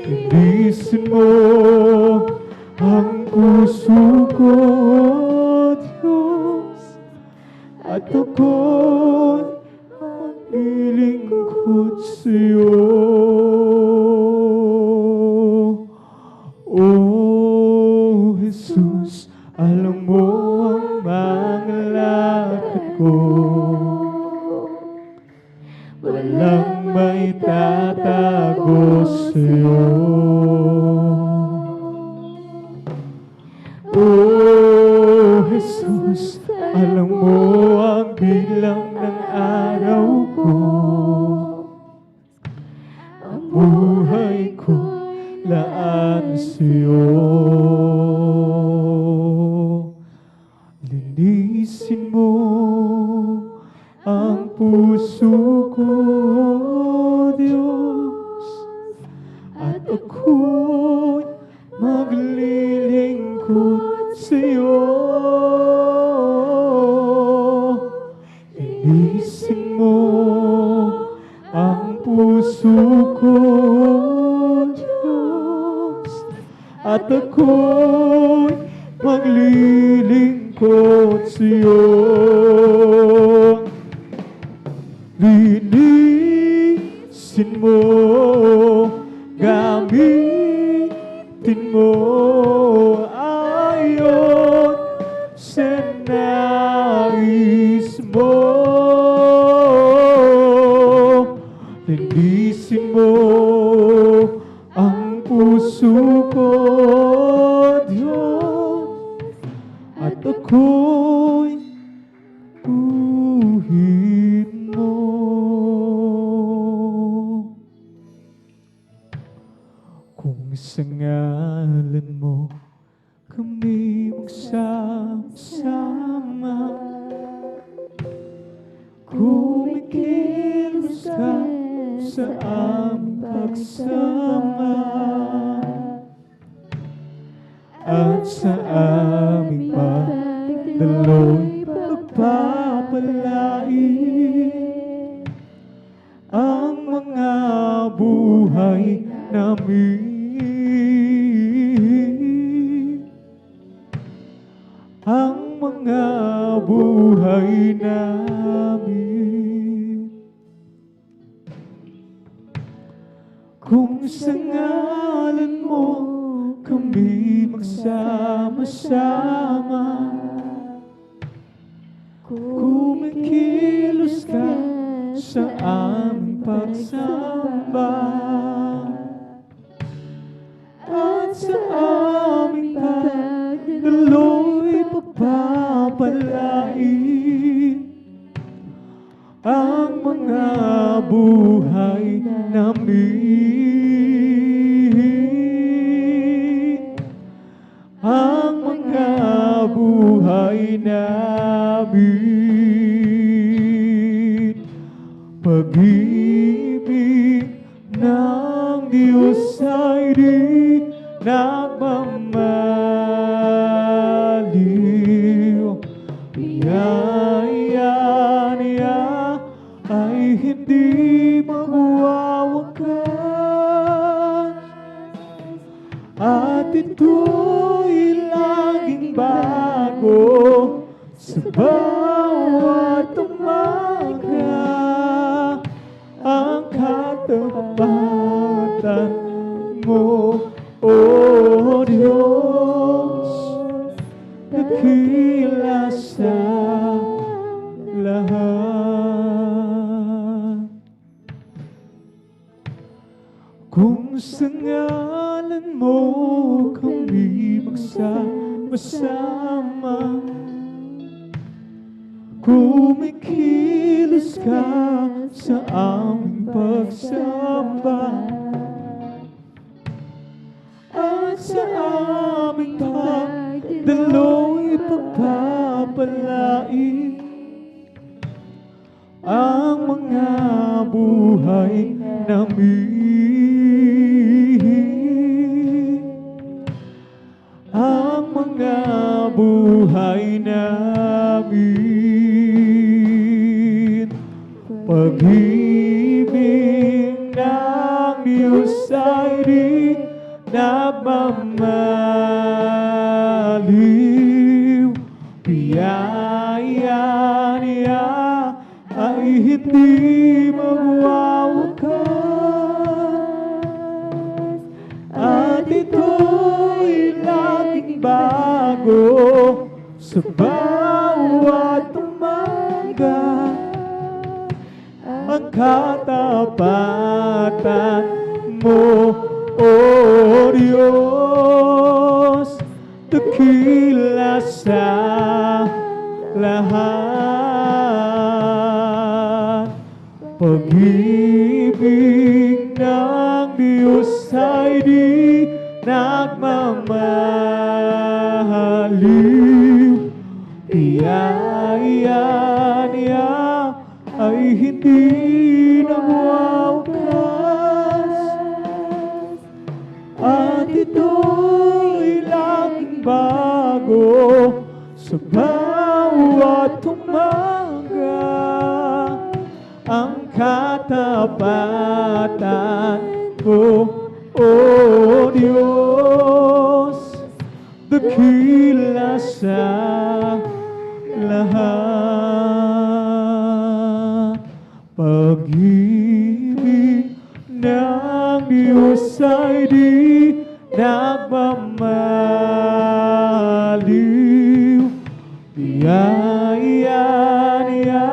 Linisin mo ang puso ko, Diyos, at ako'y maglilingkod sa'yo. Oh, Jesus, alam mo ang mga lakad ko. Walang may tatago sa'yo. Oh, Jesus, alam mo ang bilang ng araw ko. Ang buhay ko laan sa'yo. Linisin mo ang puso ko, Diyos, at ako'y maglilingkod sa'yo. Linisin mo ang puso ko, Diyos, at ako'y maglilingkod sa'yo. Linisin mo, gamitin mo, ayon sa nais mo. Linisin mo ang puso ko, Diyos, at ako'y buhin mo. Kung sa ngalan mo kami magsama-sama, kumikilos ka sa aming pagsama, at sa aming pagdalo'y pagpapala. mga buhay namin. Kung sa ngalan mo kami magsama-sama, kumikilos ka sa aming pagsamba, at sa aming pagdaloy pagpapalain ang mga buhay namin, ang mga buhay namin. Pag-ibig ng Diyos ay di nagmamaliw. Biyaya niya ay hindi magwawakas, at ito'y laging bago sa bawat umaga. Ang katapatan mo, O Diyos, dakila sa lahat. Kung sa ngalan mo kami magsama-sama, kumikilos ka sa aming pagsamba, at sa aming pagdaloy pagpapalain ang mga buhay namin, ang mga buhay namin. Pag-ibig ng Diyos ay di nagmamaliw. Biyaya niya ay hindi magwawakas, at ito'y laging bago sa bawat umaga. Ang katapatan mo, O Diyos, dakila sa lahat. Pag-ibig ng Diyos ay di nagmamaliw. Biyaya niya ay hindi nagwawakas, at ito'y laging bago sa bawat umaga. Ang katapatan mo, O Diyos, dakila sa lahat. Pag-ibig ng Diyos ay di nagmamaliw. Biyaya niya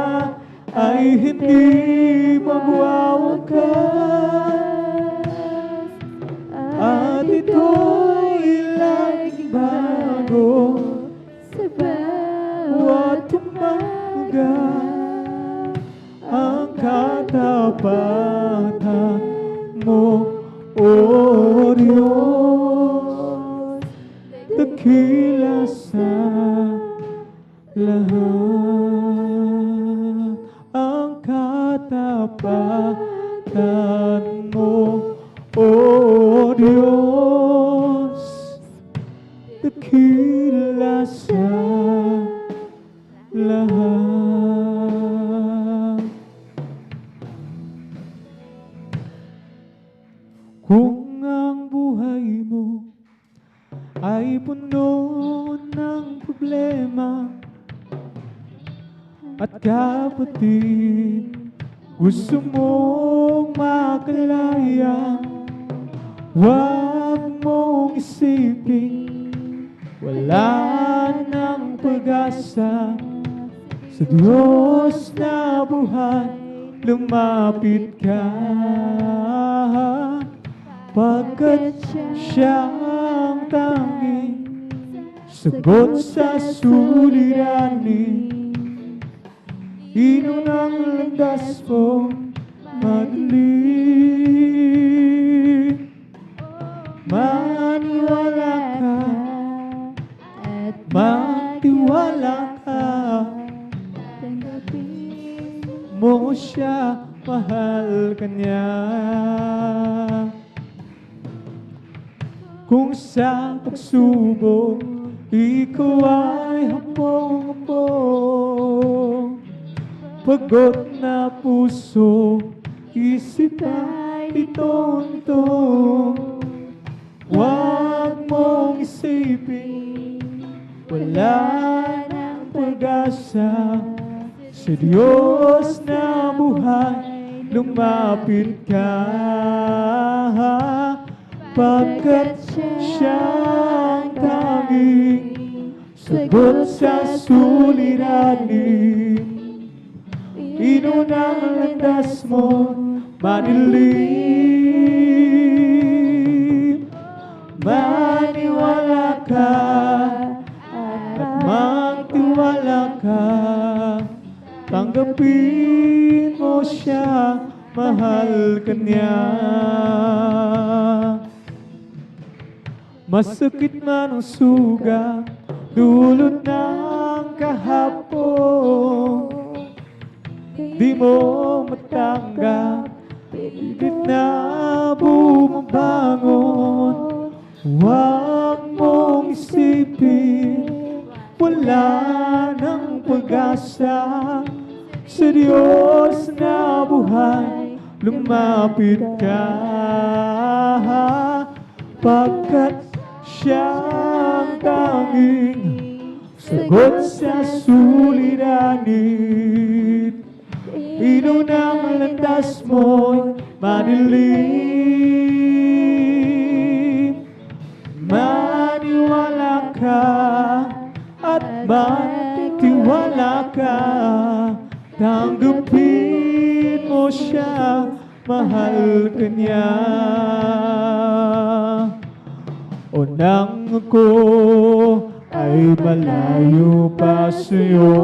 ay hindi magwawakas, at ito'y laging bago sa bawat umaga. Ang katapatan mo, O Diyos, dakila sa lahat. Ang katapatan mo, O Diyos, dakila sa lahat. Kung ang buhay mo ay puno ng problema, at kapatid. Gusto mong makalaya, huwag mong isipin wala nang pag-asa. Sa Diyos na buhay, lumapit ka, pagkat siyang tanging sagot sa suliranin. Inunang landas mo, madilim. Maniwala ka at magtiwala ka. Tanggapin Mo siya, mahal ka niya. Kung sa pagsubok, ikaw ay hapong-hapong. Pagod na puso, isip ay itong-itong. Huwag mong isipin, wala nang pag-asa. Sa Diyos na buhay, lumapit ka, pagkat siyang tanging sagot sa suliranin. Inunang landas mo, madilim. Maniwala ka at magtiwala ka. Tanggapin mo siya, mahal ka niya. Masakit man ang sugat, dulot ng kahapon. Di mo matanggap, pilit na bumabangon. Huwag mong isipin, wala nang pag-asa. Sa Diyos na buhay, lumapit ka, pagkat siyang tanging sagot sa suliranin. Inunang landas mo'y madilim. Maniwala ka at magtiwala ka. Tanggapin mo siya, mahal ka niya. O nang ako ay malayo pa sa'yo,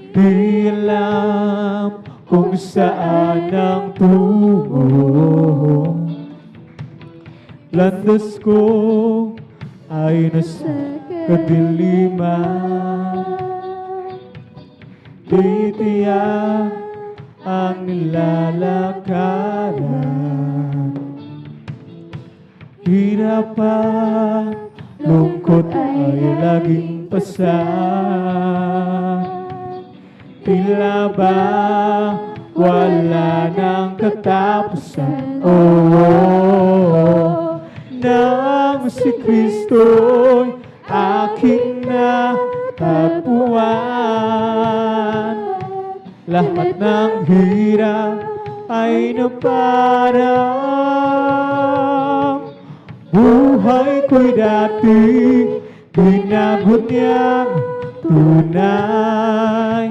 di alam kung saan ang tungo. Landas ko ay nasa kadiliman, di tiyak ang nilalakaran. Hirap at lungkot ay laging pasan. Tila ba wala nang katapusan? Oh, nang si Kristo'y aking natagpuan. Lahat ng hirap ay naparang. Buhay ko'y dati, binagot niyang tunay.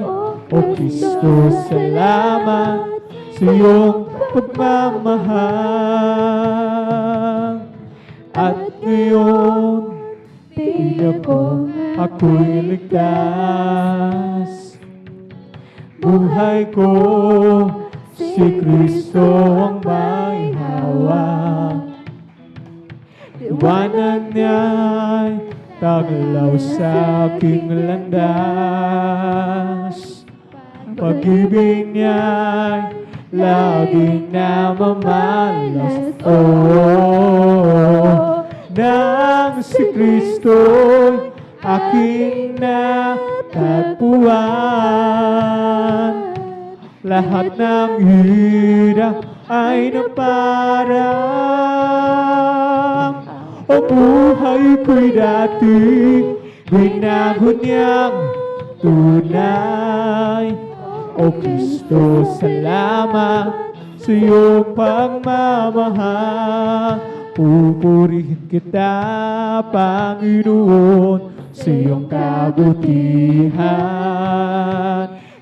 O Kristo, salamat sa iyong pagmamahal. At ngayon, tiyak ko ako'y ligtas. Buhay ko, si Kristo ang may hawak. Iwanan niya'y taglaw sa aking landas. Pag-ibig niya'y laging namamalas. Oh, nang si Kristo'y aking natagpuan. Lahat ng hirap ay naparang. O buhay ko'y dati, binago niyang tunay. O Kristo, salamat sa iyong pagmamahal. Pupurihin kita, Panginoon, sa iyong kabutihan.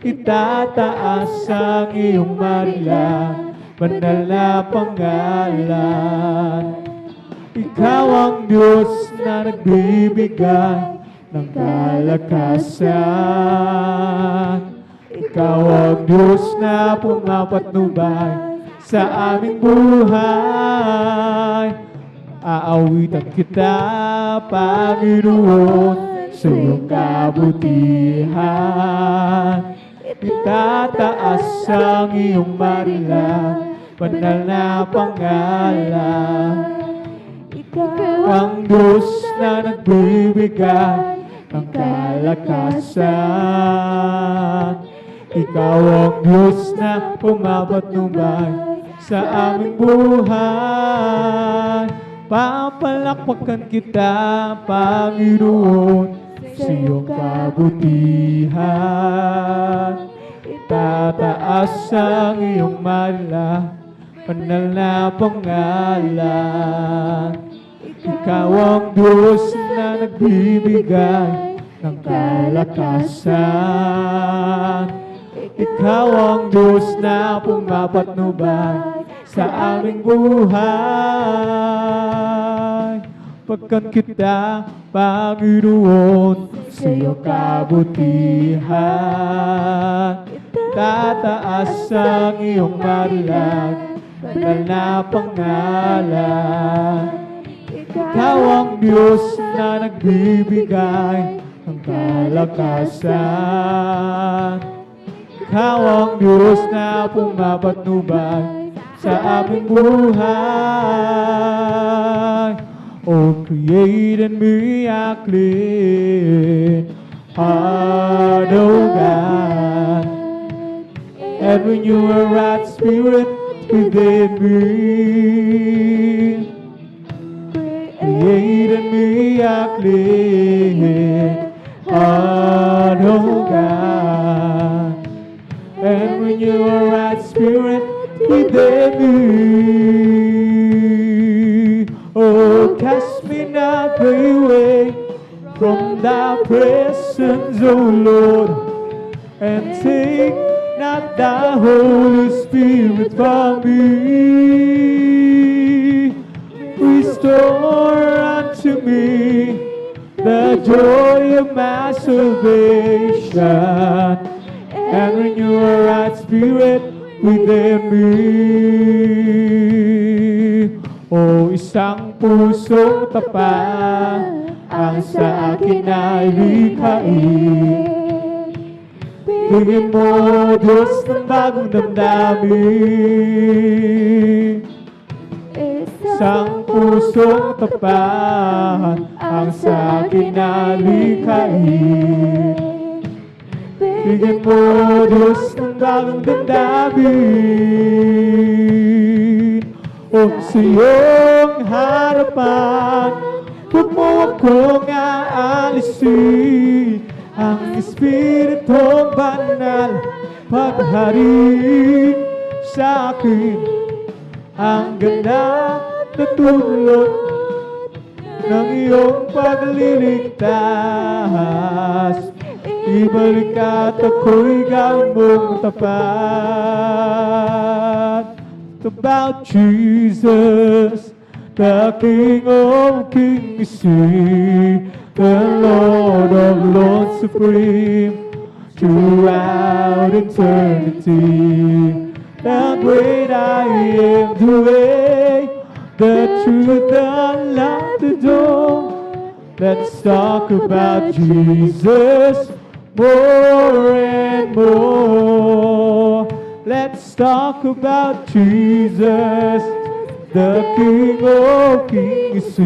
Itataas ang iyong marilang, banal na pangalan. Ikaw ang Diyos na nagbibigay ng kalakasan. Ikaw ang Diyos na pumapatnubay sa aming buhay. Aawitan kita, Panginoon, sa iyong kabutihan. Itataas ang iyong marilang, banal na pangalan. Ikaw ang Diyos na nagbibigay ng kalakasan. Ikaw ang Diyos na pumapatnubay sa aming buhay. Papalakpakan kita, Panginoon, sa iyong kabutihan. Itataas ang iyong marilang, banal na pangalan. Ikaw ang Diyos na nagbibigay ng kalakasan. Ikaw ang Diyos na pumapatnubay sa aming buhay. Pagkan kita, Panginoon, sa iyong kabutihan. Tataas ang iyong marilang, banal na pangalan. Ikaw ang Diyos na nagbibigay ng kalakasan. Ikaw ang Diyos na pumapatnubay sa aming buhay. Oh, create in me a clean heart, oh God, and renew a right spirit within me. Create in me a clean heart, oh God, and renew a right spirit within me. Oh, cast me not away from thy presence, O Lord, and take not thy Holy Spirit from me. Restore unto me the joy of my salvation, and renew a right spirit within me. O isang pusong tapat ang sa akin ay likhain. Bigyan mo, Diyos, ng bagong damdamin. Isang pusong tapat ang sa akin ay likhain. Bigyan mo, Diyos, ng bagong damdamin. O sa iyong harapan, huwag mo akong aalisin. Ang Espiritong Banal paghari sa akin. Ang ganap na tulot ng iyong pagliligtas. Ibalik at ako'y gawin mong tapat. About Jesus, the King of Kings, the Lord of Lords supreme, throughout eternity. The great I am, the way, the truth, the light, the door. Let's talk about Jesus more and more. Let's talk about Jesus, the King of Kings,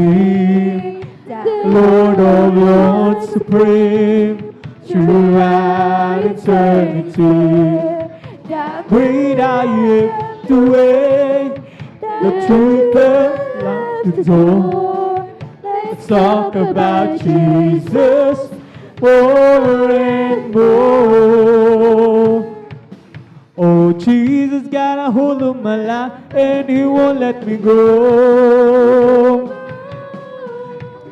Lord of Lords supreme, throughout eternity. Great I am, the way, the truth, the light, the door. Let's talk about Jesus, more and more. Oh, Jesus got a hold of my life and He won't let me go.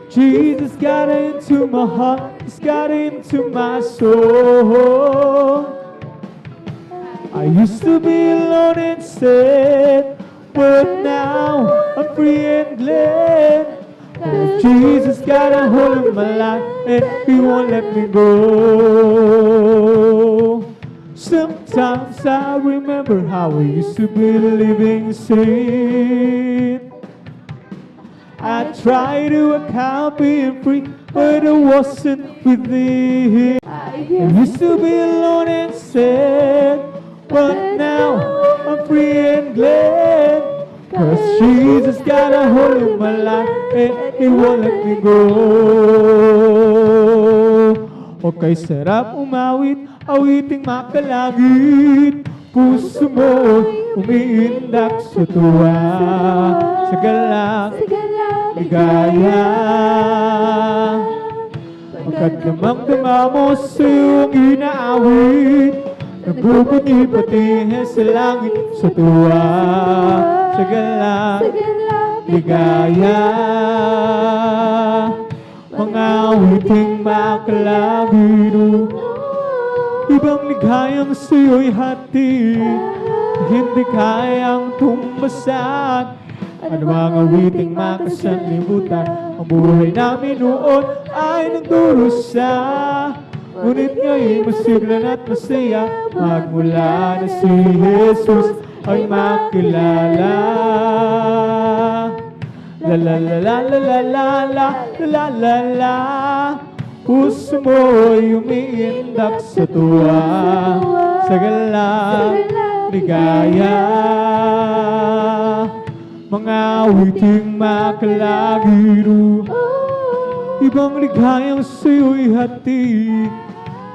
Jesus got into my heart, He's got into my soul. I used to be alone and sad, but now I'm free and glad. Oh, Jesus got a hold of my life and He won't let me go. Sometimes I remember how I used to be living in sin. I tried to account being free, but it wasn't within. I used to be alone and sad, but now I'm free and glad. 'Cause Jesus got a hold of my life and He won't let me go. Okay, sarap umawit, awiting makalangit. Puso mo umiindak sa tuwa, sa galak, ligaya. Pagkat damang-dama mo sa iyong inaawit, nagbubunyi pati sa langit, sa tuwa, sa galak, ligaya. Mga awiting makalangit, ibang ligayang sa'yo'y hatid, hindi kayang tumbasan. Ano ang awiting makasanlibutan, ang buhay namin noon ay nagdurusa. Ngunit ngayon masiglan at masaya, magmula na si Jesus ay makilala. La la la la la la la la la la la. Puso mo'y umiindak sa tuwa, sa galak, ligaya. Mga awiting makalagiro, ibang ligayang sa'yo'y hatid,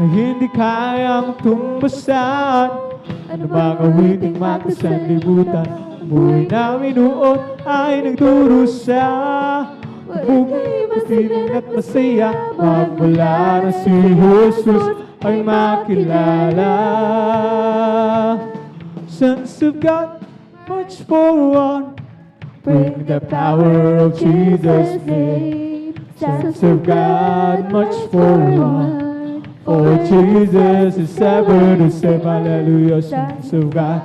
na hindi kayang tumbasan. Ano bang awiting makasanlibutan, ang buhay namin noon ay nagdurusa. Bukay masiglan at masaya, magmula na si Jesus ay makilala. Sons of God, march forward, bring the power of Jesus' name. Sons of God, march forward, for Jesus is ever the same. Hallelujah. Sons of God,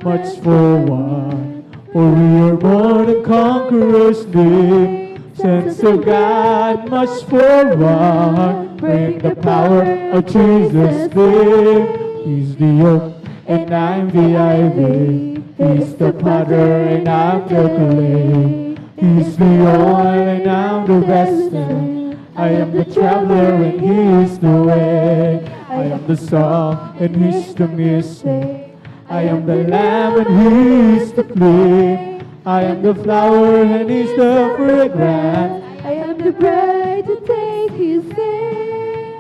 march forward, for we are more than conquerors' name. Sons of God, march forward, bring the power of Jesus' name. He's the oak and I'm the ivy, He's the potter and I'm the clay. He's the oil and I'm the vessel, I am the traveler and He is the way. I am the song and He's the music, I am the lamb and He is the flame. I am the flower and He's the fragrance, I am the bride to take His name.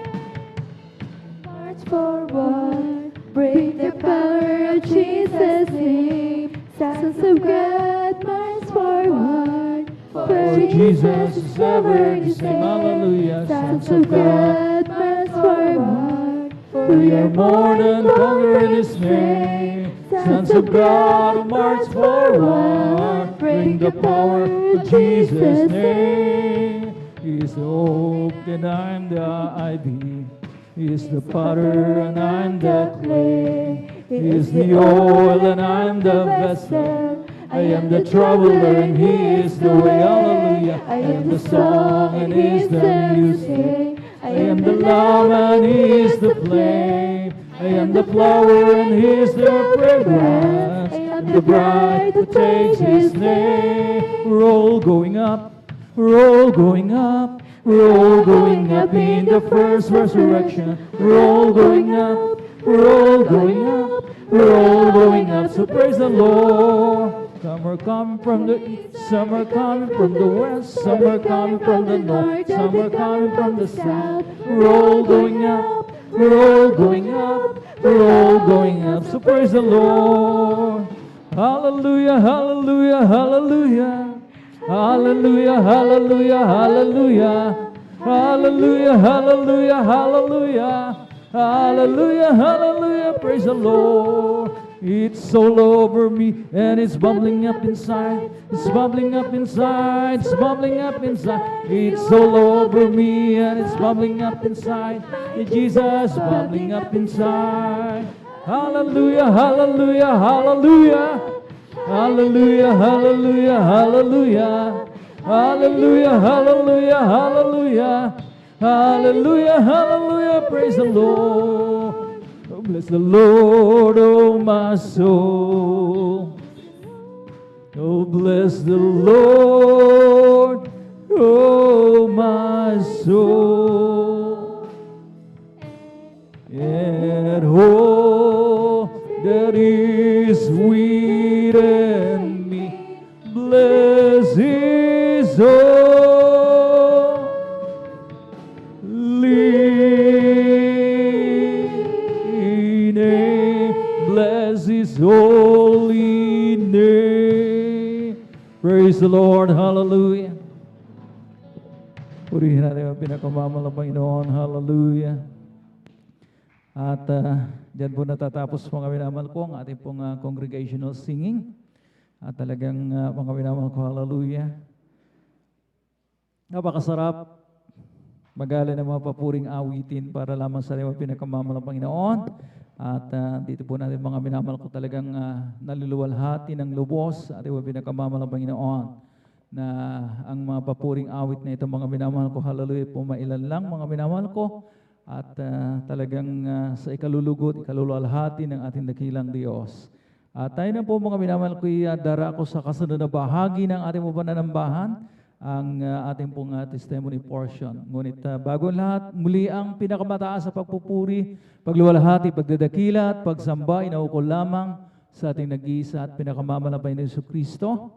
March forward, bring the power of Jesus' name. Sons of God, march forward, for Jesus is ever the same. Hallelujah. Sons of God, march forward, for We are more than conquerors in His name. Sons of God, march forward, bring the power of Jesus' name. He is the oak and I'm the ivy, He is the potter and I'm the clay. He is the oil and I'm the vessel, I am the traveler and He is the way. Hallelujah. I am the song and He is the music, I am the lamb and He is the flame. I am the flower and He is the fragrance, I am the bride that takes His name. We're all going up, we're all going up, we're all going up in the first resurrection. We're all going up, we're all going up, we're all going up. So praise the Lord. Some are coming from the east, some are coming from the west, some are coming from the north, some are coming from the south. We're all going up, we're all going up, we're all going up. So praise the Lord. Hallelujah, hallelujah, hallelujah. Hallelujah, hallelujah, hallelujah. Hallelujah, hallelujah, hallelujah. Hallelujah, hallelujah, praise the Lord. It's all over me and it's bubbling up inside. It's bubbling up inside. It's bubbling up inside. It's all over me and it's bubbling up inside. Jesus bubbling up inside. Hallelujah, hallelujah, hallelujah. Hallelujah, hallelujah, hallelujah. Hallelujah, hallelujah, hallelujah. Hallelujah, hallelujah, praise the Lord. Oh, bless the Lord, oh my soul. Oh, bless the Lord, oh my soul. And all that is within me, bless His bless His holy name. Praise the Lord. Hallelujah. Purihin natin ang pinakamamahal ng Panginoon. Hallelujah. At dyan po natatapos mga minamahal ko ang ating pong congregational singing. At talagang mga minamahal ko, hallelujah. Napakasarap magali ng mga papuring awitin para lamang sa mga pinakamamahal ng Panginoon. At dito po natin mga minamahal ko talagang naluluwalhati ng lubos at mga pinakamamahal ng Panginoon na ang mga papuring awit na ito mga minamahal ko, hallelujah po, mailan lang mga minamahal ko at talagang sa ikalulugod, ikaluluwalhati ng ating dakilang Diyos. At tayo na po mga minamahal ko, dara ko sa kasunod na bahagi ng ating pananambahan ang ating pong testimony portion. Ngunit bago lahat, muli ang pinakamataas sa pagpupuri, pagluwalhati, pagdadakila at pagsamba, inaukol lamang sa ating nag-iisa at pinakamamalampay na Jesucristo.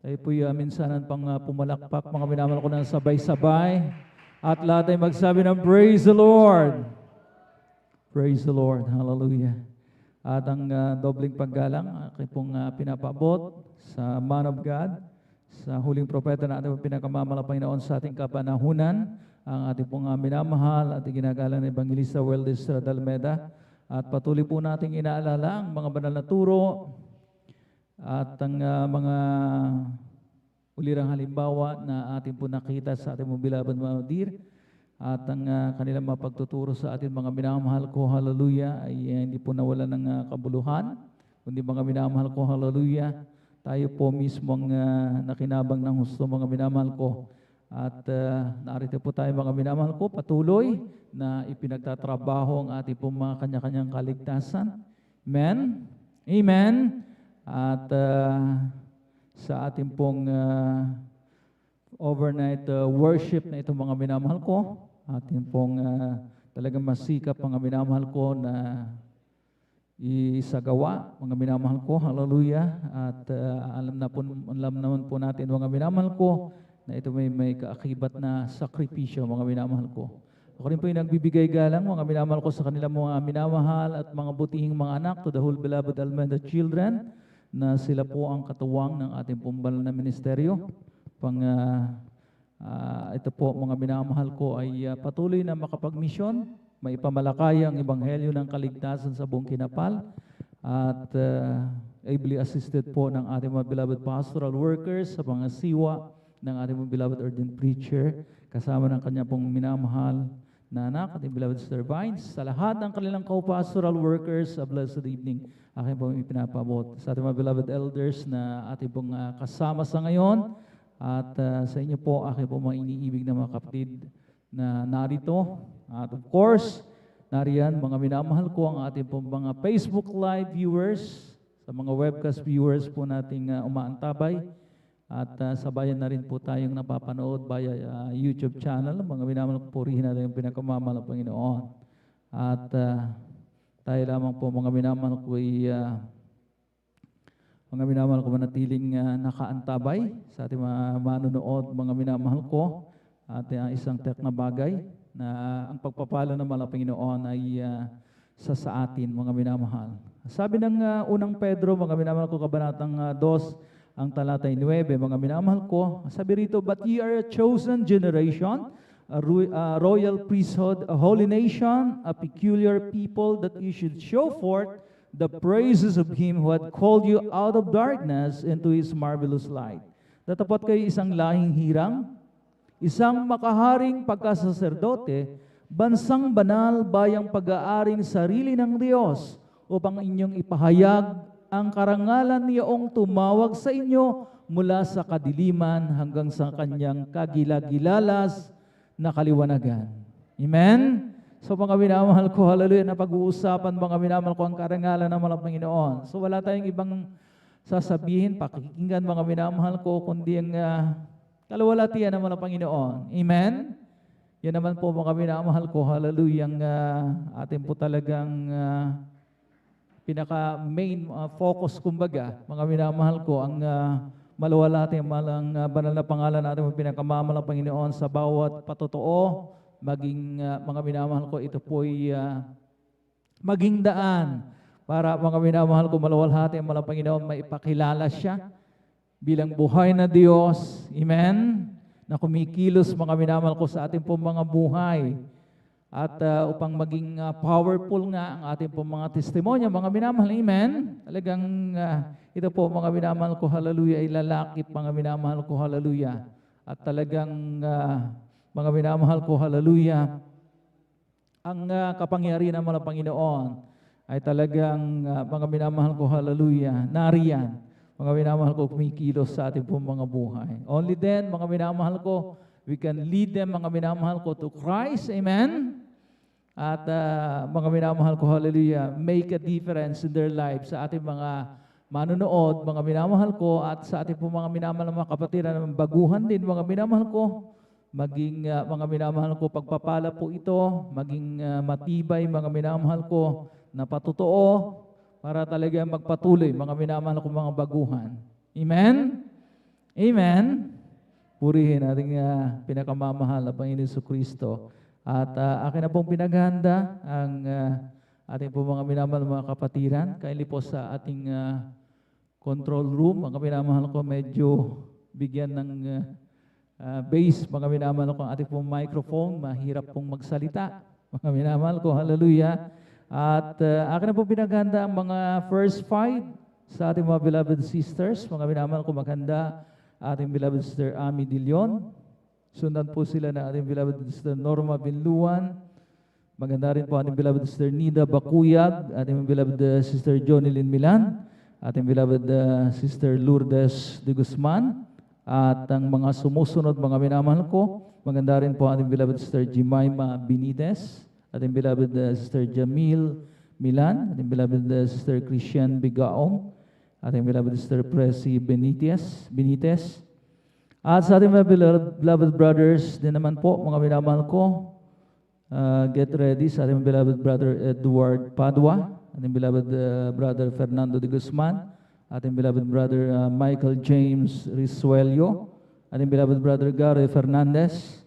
Tayo po minsanan pang pumalakpak, mga minamahal ko, ng sabay-sabay. At lahat ay magsabi ng praise the Lord. Praise the Lord. Hallelujah. At ang dobling paggalang, aking pong pinapaabot sa man of God, sa huling propeta na ating pinakamamahal Panginoon sa ating kapanahunan, ang ating pong minamahal at ginagalang na Evangelista Weldes Radalmeda. At patuloy po nating inaalala ang mga banal na turo at ang mga ulirang halimbawa na ating po nakita sa ating mga beloved mamadir at ang kanilang mga pagtuturo sa ating mga minamahal ko, hallelujah, ay hindi po nawala ng kabuluhan, kundi mga minamahal ko, hallelujah, tayo po mismo ang nakinabang ng husto mga minamahal ko. At narito po tayo mga minamahal ko, patuloy na ipinagtatrabaho ang ating po mga kanya-kanyang kaligtasan. Amen? Amen? At sa ating pong overnight worship na itong mga minamahal ko, ating pong talagang masikap mga minamahal ko na isagawa, mga minamahal ko, hallelujah. At alam naman po natin mga minamahal ko na ito may kaakibat na sakripisyo mga minamahal ko. Ako rin po yung nagbibigay galang mga minamahal ko sa kanilang mga minamahal at mga butihing mga anak, to the whole beloved Almeda children, na sila po ang katuwang ng ating banal na ministeryo. Ito po mga minamahal ko ay patuloy na makapagmisyon, maipamalakaya ang ebanghelyo ng kaligtasan sa buong kinapal at ably assisted po ng ating mga beloved pastoral workers sa mga siwa ng ating mga beloved ordained preacher kasama ng kanya pong minamahal na anak, ating beloved Sister Vines, sa lahat ng kanilang co-pastoral workers, a blessed evening, aking pong ipinapabot sa ating mga beloved elders na ating pong kasama sa ngayon at sa inyo po, aking pong mga iniibig na mga kapatid na narito. At of course, nariyan mga minamahal ko ang ating pong mga Facebook Live viewers, sa mga webcast viewers po nating umaantabay. At sabayan na rin po tayong napapanood via YouTube channel. Mga minamahal ko, purihin natin yung pinakamamahal ng Panginoon. At tayo lamang po mga minamahal ko mga minamahal ko manatiling nakaantabay sa ating mga manonood, mga minamahal ko. At isang tek na bagay na ang pagpapala ng mga Panginoon ay sa atin, mga minamahal. Sabi ng unang Pedro, mga minamahal ko, kabanatang 2, ang talatay 9, mga minamahal ko, sabi rito, but ye are a chosen generation, a royal priesthood, a holy nation, a peculiar people, that you should show forth the praises of Him who had called you out of darkness into His marvelous light. Datapat kayo isang lahing hirang, isang makaharing pagkasaserdote, bansang banal, bayang pag-aaring sarili ng Diyos, upang inyong ipahayag ang karangalan niyong tumawag sa inyo mula sa kadiliman hanggang sa kanyang kagilagilalas na kaliwanagan. Amen? So mga minamahal ko, hallelujah, na pag-uusapan mga minamahal ko ang karangalan ng mga Panginoon. So wala tayong ibang sasabihin, pakikinggan mga minamahal ko, kundi ang kalawalatian ng mga Panginoon. Amen? Yan naman po mga minamahal ko, hallelujah, ang atin po talagang pinaka-main focus, kumbaga, mga minamahal ko, ang malawalati ang malang banal na pangalan natin ang pinakamamalang Panginoon sa bawat patotoo, maging mga minamahal ko, ito po'y maging daan para mga minamahal ko, malawalhati ang malang Panginoon, maipakilala siya bilang buhay na Diyos, amen, na kumikilos mga minamahal ko sa ating pong mga buhay. At upang maging powerful nga ang ating pong mga testimonya, mga minamahal, amen? Talagang ito po, mga minamahal ko, hallelujah, ay lalakip, mga minamahal ko, hallelujah. At talagang, mga minamahal ko, hallelujah, ang kapangyarihan ng mga Panginoon ay talagang, mga minamahal ko, hallelujah, nariyan. Mga minamahal ko, kumikilos sa ating pong mga buhay. Only then, mga minamahal ko, we can lead them, mga minamahal ko, to Christ, amen? At mga minamahal ko, hallelujah, make a difference in their lives sa ating mga manunood, mga minamahal ko, at sa ating mga minamahal mga kapatiran, baguhan din, mga minamahal ko, maging mga minamahal ko, pagpapala po ito, maging matibay, mga minamahal ko, na patotoo, para talaga magpatuloy, mga minamahal ko, mga baguhan. Amen? Amen? Purihin ating pinakamamahal na Panginoon Jesucristo. At akin na pong pinaghanda ang ating pong mga minamahal mga kapatiran. Kaili po sa ating control room, mga minamahal ko, medyo bigyan ng base, mga minamahal ko, ang ating pong microphone, mahirap pong magsalita. Mga minamahal ko, hallelujah. At akin na pong pinaghanda ang mga first five sa ating mga beloved sisters. Mga minamahal ko, maghanda ating beloved sister Ami Dilion. Sundan po sila na ating beloved sister Norma Binluan. Maganda rin po ating beloved sister Nida Bakuyag, ating beloved sister Jonilyn Milan, ating beloved sister Lourdes de Guzman, at ang mga sumusunod, mga minamahal ko, maganda rin po ating beloved sister Jemima Benitez, ating beloved sister Jamil Milan, ating beloved sister Christian Bigaong, ating beloved sister Presi Benitez. At sa ating mga beloved brothers din naman po, mga minamahal ko, get ready sa ating beloved brother Edward Padua, ating beloved brother Fernando de Guzman, ating beloved brother Michael James Risuelio, ating beloved brother Gary Fernandez,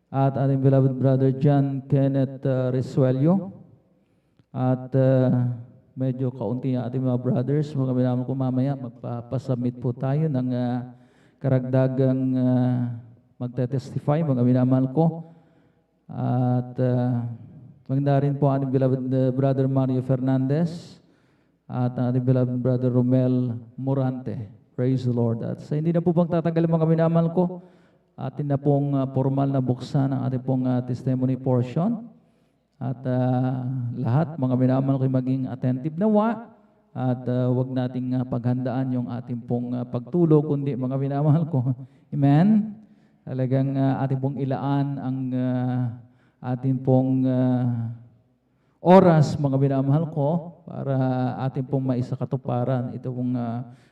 at ating beloved brother John Kenneth Risuelio. At medyo kaunti ang ating mga brothers, mga minamahal ko, mamaya magpapasubmit po tayo ng karagdagang magte-testify, mga minamahal ko. At maganda rin po ating beloved brother Mario Fernandez at ating beloved brother Romel Morante. Praise the Lord. At sa hindi na po pang tatagal, mga minamahal ko, atin na pong formal na buksan ang ating pong testimony portion. At lahat, mga minamahal ko, maging attentive nawa. At wag nating paghandaan yung ating pong pagtulog, kundi mga minamahal ko. Amen? Talagang ating pong ilaan ang ating pong oras, mga minamahal ko, para ating pong maisakatuparan ito pong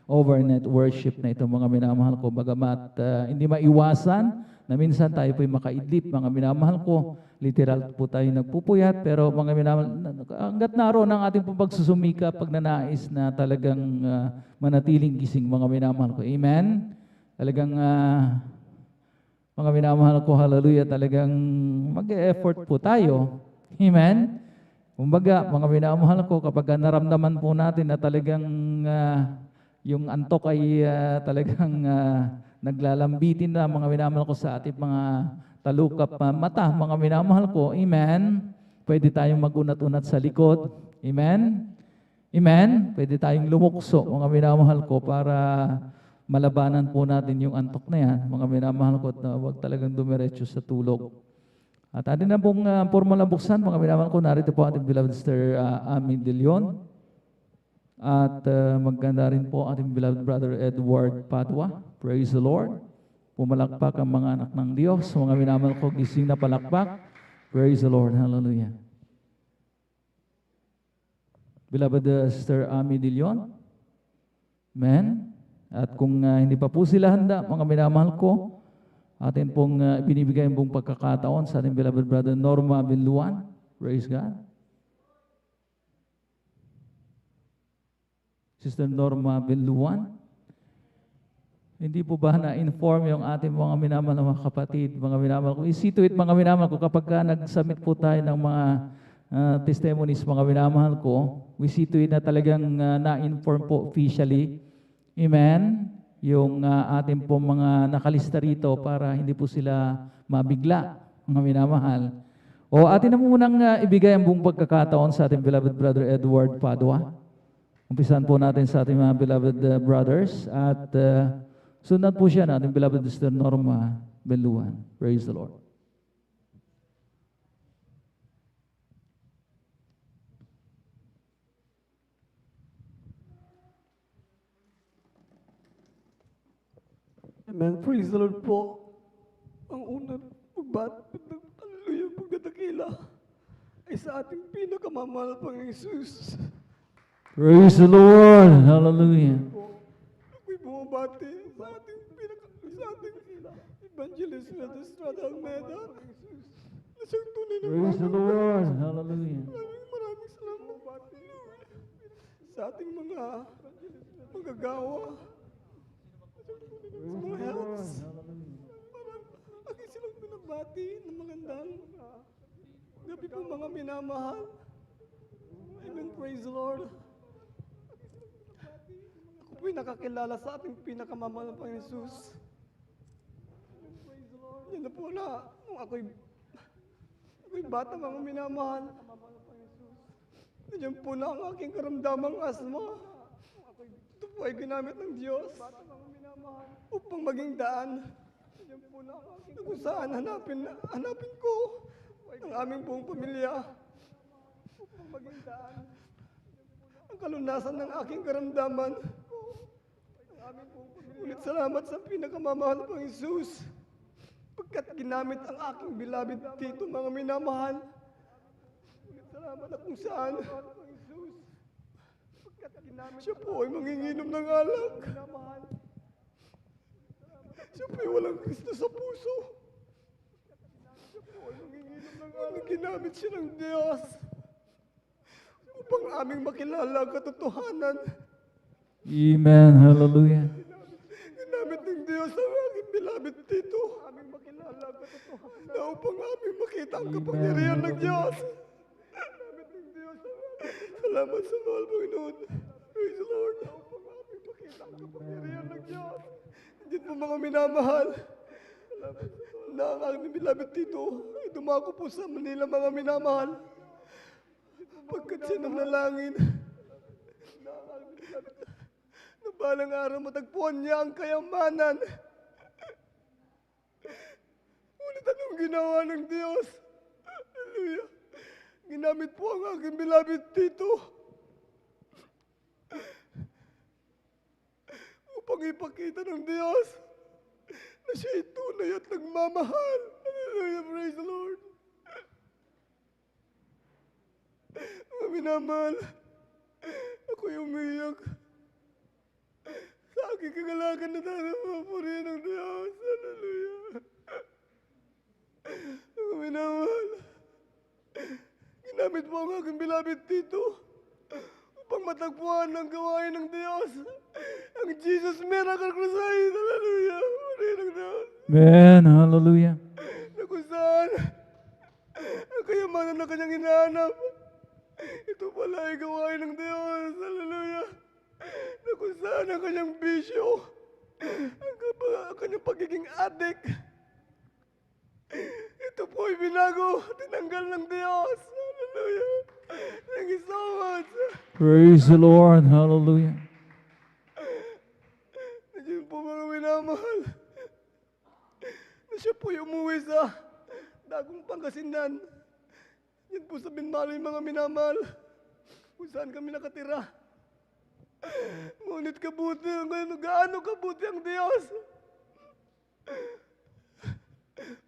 overnight worship na ito, mga minamahal ko. Bagamat hindi maiwasan na minsan tayo po'y makaidlip, mga minamahal ko. Literal po tayo nagpupuyat, pero mga minamahal, hanggat naroon ang ating pong pagsusumika, pagnanais na talagang manatiling gising, mga minamahal ko. Amen? Talagang mga minamahal ko, hallelujah, talagang mag-e-effort po tayo. Amen? Kumbaga, mga minamahal ko, kapag naramdaman po natin na talagang yung antok ay talagang naglalambitin na, mga minamahal ko, sa ating mga talukap mata, mga minamahal ko. Amen. Pwede tayong magunat-unat sa likod. Amen. Amen. Pwede tayong lumukso, mga minamahal ko, para malabanan po natin yung antok na yan, mga minamahal ko, at huwag talagang dumiretso sa tulog. At atin na pong formal na buksan, mga minamahal ko, narito po ating beloved Sister Ami De Leon. At maganda rin po ating beloved Brother Edward Padua. Praise the Lord. Pumalakpak ang mga anak ng Diyos. Mga minamahal ko, gising na palakpak. Praise the Lord. Hallelujah. Beloved Sister Ami De Leon. Amen. At kung hindi pa po sila handa, mga minamahal ko, atin pong binibigay ang buong pagkakataon sa ating beloved brother Norma Binluan. Praise God. Sister Norma Binluan. Hindi po ba na-inform yung ating mga minamahal na mga kapatid, mga minamahal ko? I-see to it, mga minamahal ko, kapag nag-submit po tayo ng mga testimonies, mga minamahal ko, we see to it na talagang na-inform po officially. Amen. Yung ating po mga nakalista rito para hindi po sila mabigla, mga minamahal. O atin na munang ibigay ang buong pagkakataon sa ating beloved brother Edward Padua. Umpisan po natin sa ating mga beloved brothers at sundan po siya na ating beloved Sister Norma Binluan. Praise the Lord. Amen. Praise the Lord po. Ang unang pagbati ng hallelujah, pagdadakila ay sa ating pinakamamahal pang Jesus. Praise the Lord. Hallelujah. Ako'y bumabati sa ating evangelist na Estrada Almeda. Na siyang tunay na Praise the Lord. Hallelujah. maraming salamat sa ating mga magagawa. Mga helps. Aking silang binabati ng magandang gabi po mga minamahal. Amen. Praise the Lord. Ako po'y nakakilala sa ating pinakamamahal na Panginoon Jesus. Yan na po na, nung ako'y bata mga minamahal. Nandiyan po na ang aking karamdamang asma. Ito po ay ginamit ng Diyos upang maging daan. Na kung saan hanapin ko ang aming buong pamilya. Upang maging daan. Ang kalunasan ng aking karamdaman. Ulit salamat sa pinakamamahal ng Jesus. Pagkat ginamit ang aking beloved tito, mga minamahal. Ulit salamat na kung saan. Siya po ay manginginom ng alak. Siya po ay walang Kristo sa puso. Siya po ay manginginom ng alak. Ginamit siya ng Diyos upang aming makilala ang katotohanan. Amen. Hallelujah. Ginamit ng Diyos ang aking beloved tito. Aming makilala ang katotohanan. Na upang aming makita ang kapangyarihan ng Diyos. Ginamit ng Diyos ang salamat sa mahal Panginoon. Praise the Lord. Na upang aming makita ang kapangyarihan ng Diyos. Hindi po mga minamahal. Na ang aking beloved tito ay dumako po sa Manila, mga minamahal. Pagkat siya nanalangin. Na ang aking beloved na balang araw matagpuan niya ang kayamanan. Ngunit anong ginawa ng Diyos? Hallelujah. Ginamit po ang aking beloved tito upang ipakita ng Diyos na siya'y tunay at nagmamahal. Hallelujah. Praise the Lord. Mga minamahal, ako'y umiyak sa aking kagalakan na nanapapurihin ng Diyos. Hallelujah. Mga minamahal, ginamit po ang aking beloved tito upang matagpuan ang gawain ng Diyos. Ang Jesus Miracle Crusade. Hallelujah. Purihin ng Diyos. Amen. Hallelujah. Na kung saan ang kayamanan na kanyang hinahanap. Ito pala ay gawain ng Diyos. Hallelujah. Na kung saan ang kanyang bisyo, ang kanyang pagiging addict, Ito po ay binago, tinanggal ng Diyos. Hallelujah. Thank you so much. Praise the Lord. Hallelujah. Nandiyan po mga minamahal. Na siya po yung umuwi sa Dagong Pangasinan. Yan po sa Binmalo yung mga minamahal. Kung saan kami nakatira. Ngunit kabuti, gaano kabuti ang Diyos.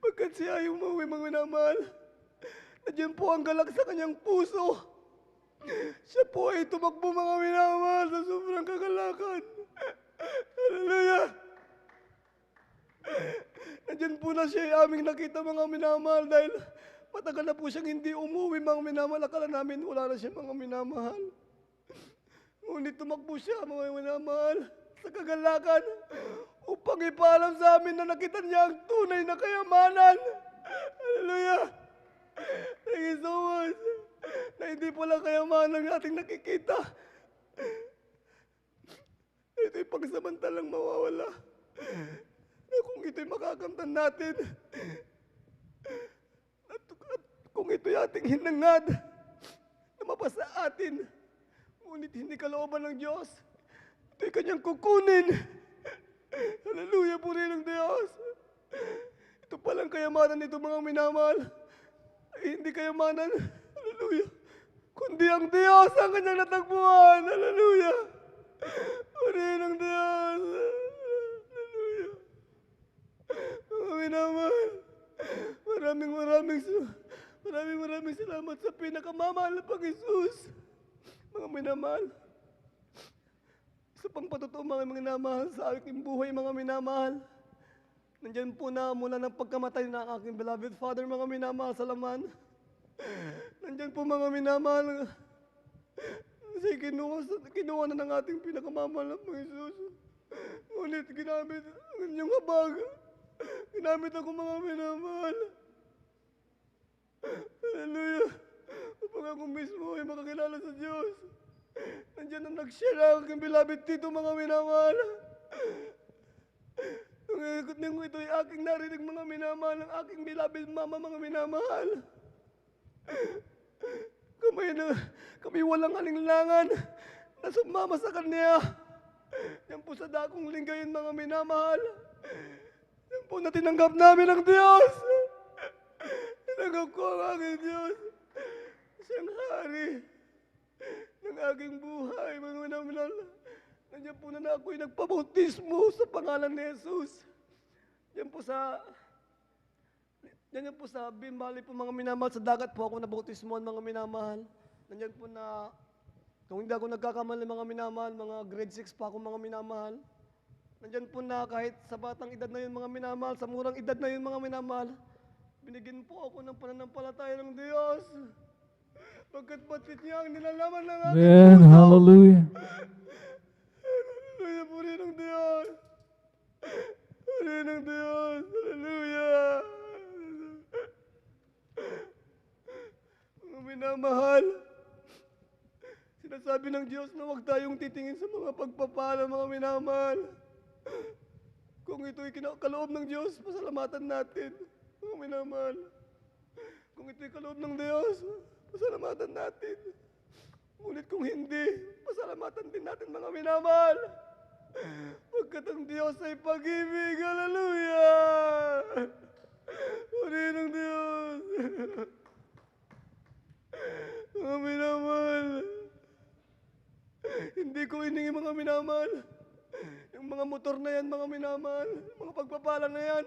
Pagkat siya ay umuwi mga minamahal. Nandiyan po ang galak sa kanyang puso. Siya po ay tumakbo mga minamahal sa sobrang kagalakan. Hallelujah! Nandiyan po na siya ay aming nakita mga minamahal dahil matagal na po siyang hindi umuwi mga minamahal. Akala namin wala na siya mga minamahal. Ngunit tumakbo siya mga minamahal sa kagalakan upang ipaalam sa amin na nakita niya ang tunay na kayamanan. Hallelujah! Thank you so much. Na hindi pala kayamanan ng ating nakikita. Ito'y pagsamantalang mawawala. Na kung ito'y makakamtan natin, at kung ito'y ating hinangad, na mapasa atin, ngunit hindi kalooban ng Diyos, ito'y kanyang kukunin. Hallelujah, puri ng Diyos. Ito palang kayamanan nito mga minamahal. Ay, hindi kayamanan, hallelujah, kundi ang Diyos ang kanyang natagpuan. Hallelujah. Puri ng Diyos. Hallelujah. Mga minamahal, maraming salamat sa pinakamamahal na Pag-Jesus. Mga minamahal, isa pang patotoo mga minamahal sa aking buhay mga minamahal. Nandiyan po na mula ng pagkamatay ng aking beloved Father mga minamahal sa laman. Nandiyan po mga minamahal. Kasi kinuha na ng ating pinakamamahal na Pag-Jesus. Ngunit ginamit ang inyong habag. Ginamit ako mga minamahal. Hallelujah. Upang ako mismo ay makakilala sa Diyos. Nandiyan na nag-share ang aking beloved Tito mga minamahal. Nung ito ay aking narinig mga minamahal ng aking beloved mama mga minamahal. Kami walang alinlangan na sumama sa kanya. Yan po sa dakong linggayin mga minamahal. Yan po na tinanggap namin ang Diyos. Tinanggap ko ang aking Diyos. Siyang hari ng aking buhay mga minamahal. Nandiyan po na ako'y nagpabautismo sa pangalan ni Jesus. Yan po sa Binmalo po mga minamahal. Sa dagat po ako nabautismoan mga minamahal. Nandiyan po na, kung hindi ako nagkakamali mga minamahal, mga grade 6 pa ako mga minamahal. Nandiyan po na kahit sa batang edad na yun mga minamahal, sa murang edad na yun mga minamahal, binigyan po ako ng pananampalataya ng Diyos. Pagkat batit niya ang nilalaman ng aking Amen. puso. Hallelujah. Hallelujah, puri ng Diyos. Puri ng Diyos. Hallelujah. Mga minamahal, sinasabi ng Diyos na huwag tayong titingin sa mga pagpapala, mga minamahal. Kung ito'y kaloob ng Diyos, pasalamatan natin, mga minamahal. Kung ito'y kaloob ng Diyos, pasalamatan natin. Ngunit kung hindi, pasalamatan din natin mga minamahal. Pagkat ang Diyos ay pag-ibig. Hallelujah! Puri ng Diyos. Mga minamahal, hindi ko iningi mga minamahal. Yung mga motor na yan, mga minamahal, mga pagpapala na yan.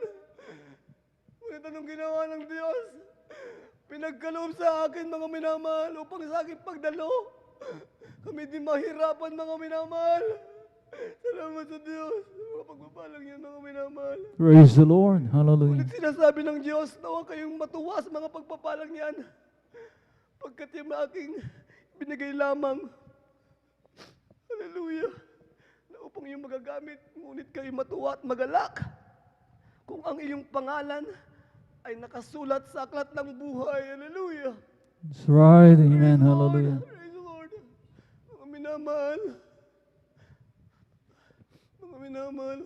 Ngunit anong ginawa ng Diyos? Pinagkaloob sa akin mga minamahal upang sa akin pagdalo. Kami di mahirapan mga minamahal. Salamat sa Diyos. Mga pagpapalang yan mga minamahal. Praise the Lord. Hallelujah. Ngunit sinasabi ng Diyos na huwag kayong matuwa sa mga pagpapalang yan. Pagkat yung aking binigay lamang. Hallelujah. Na upang iyong magagamit, ngunit kayo matuwa at magalak. Kung ang iyong pangalan ay nakasulat sa aklat ng buhay. Hallelujah. That's right. Amen. Praise the Lord. Hallelujah. Praise the Lord. Mga minamahal. Mga minamahal.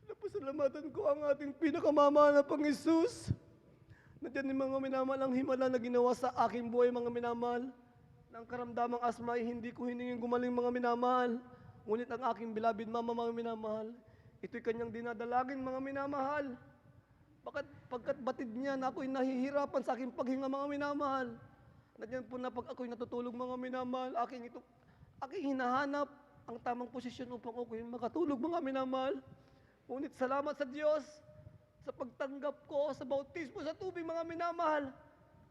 Ano po Pasalamatan ko ang ating pinakamamahal na Panginoon. Nandiyan yung mga minamahal ang himala na ginawa sa aking buhay, mga minamahal. Nang karamdamang asma ay hindi ko hiningin gumaling, mga minamahal. Ngunit ang aking beloved mama, mga minamahal, ito'y kanyang dinadalagin, mga minamahal. Pagkat batid niya na ako'y nahihirapan sa aking paghinga, mga minamahal. Nandiyan po na pag ako'y natutulog, mga minamahal, aking hinahanap ang tamang posisyon upang ako'y makatulog, mga minamahal. Ngunit salamat sa Diyos sa pagtanggap ko sa bautismo sa tubig, mga minamahal.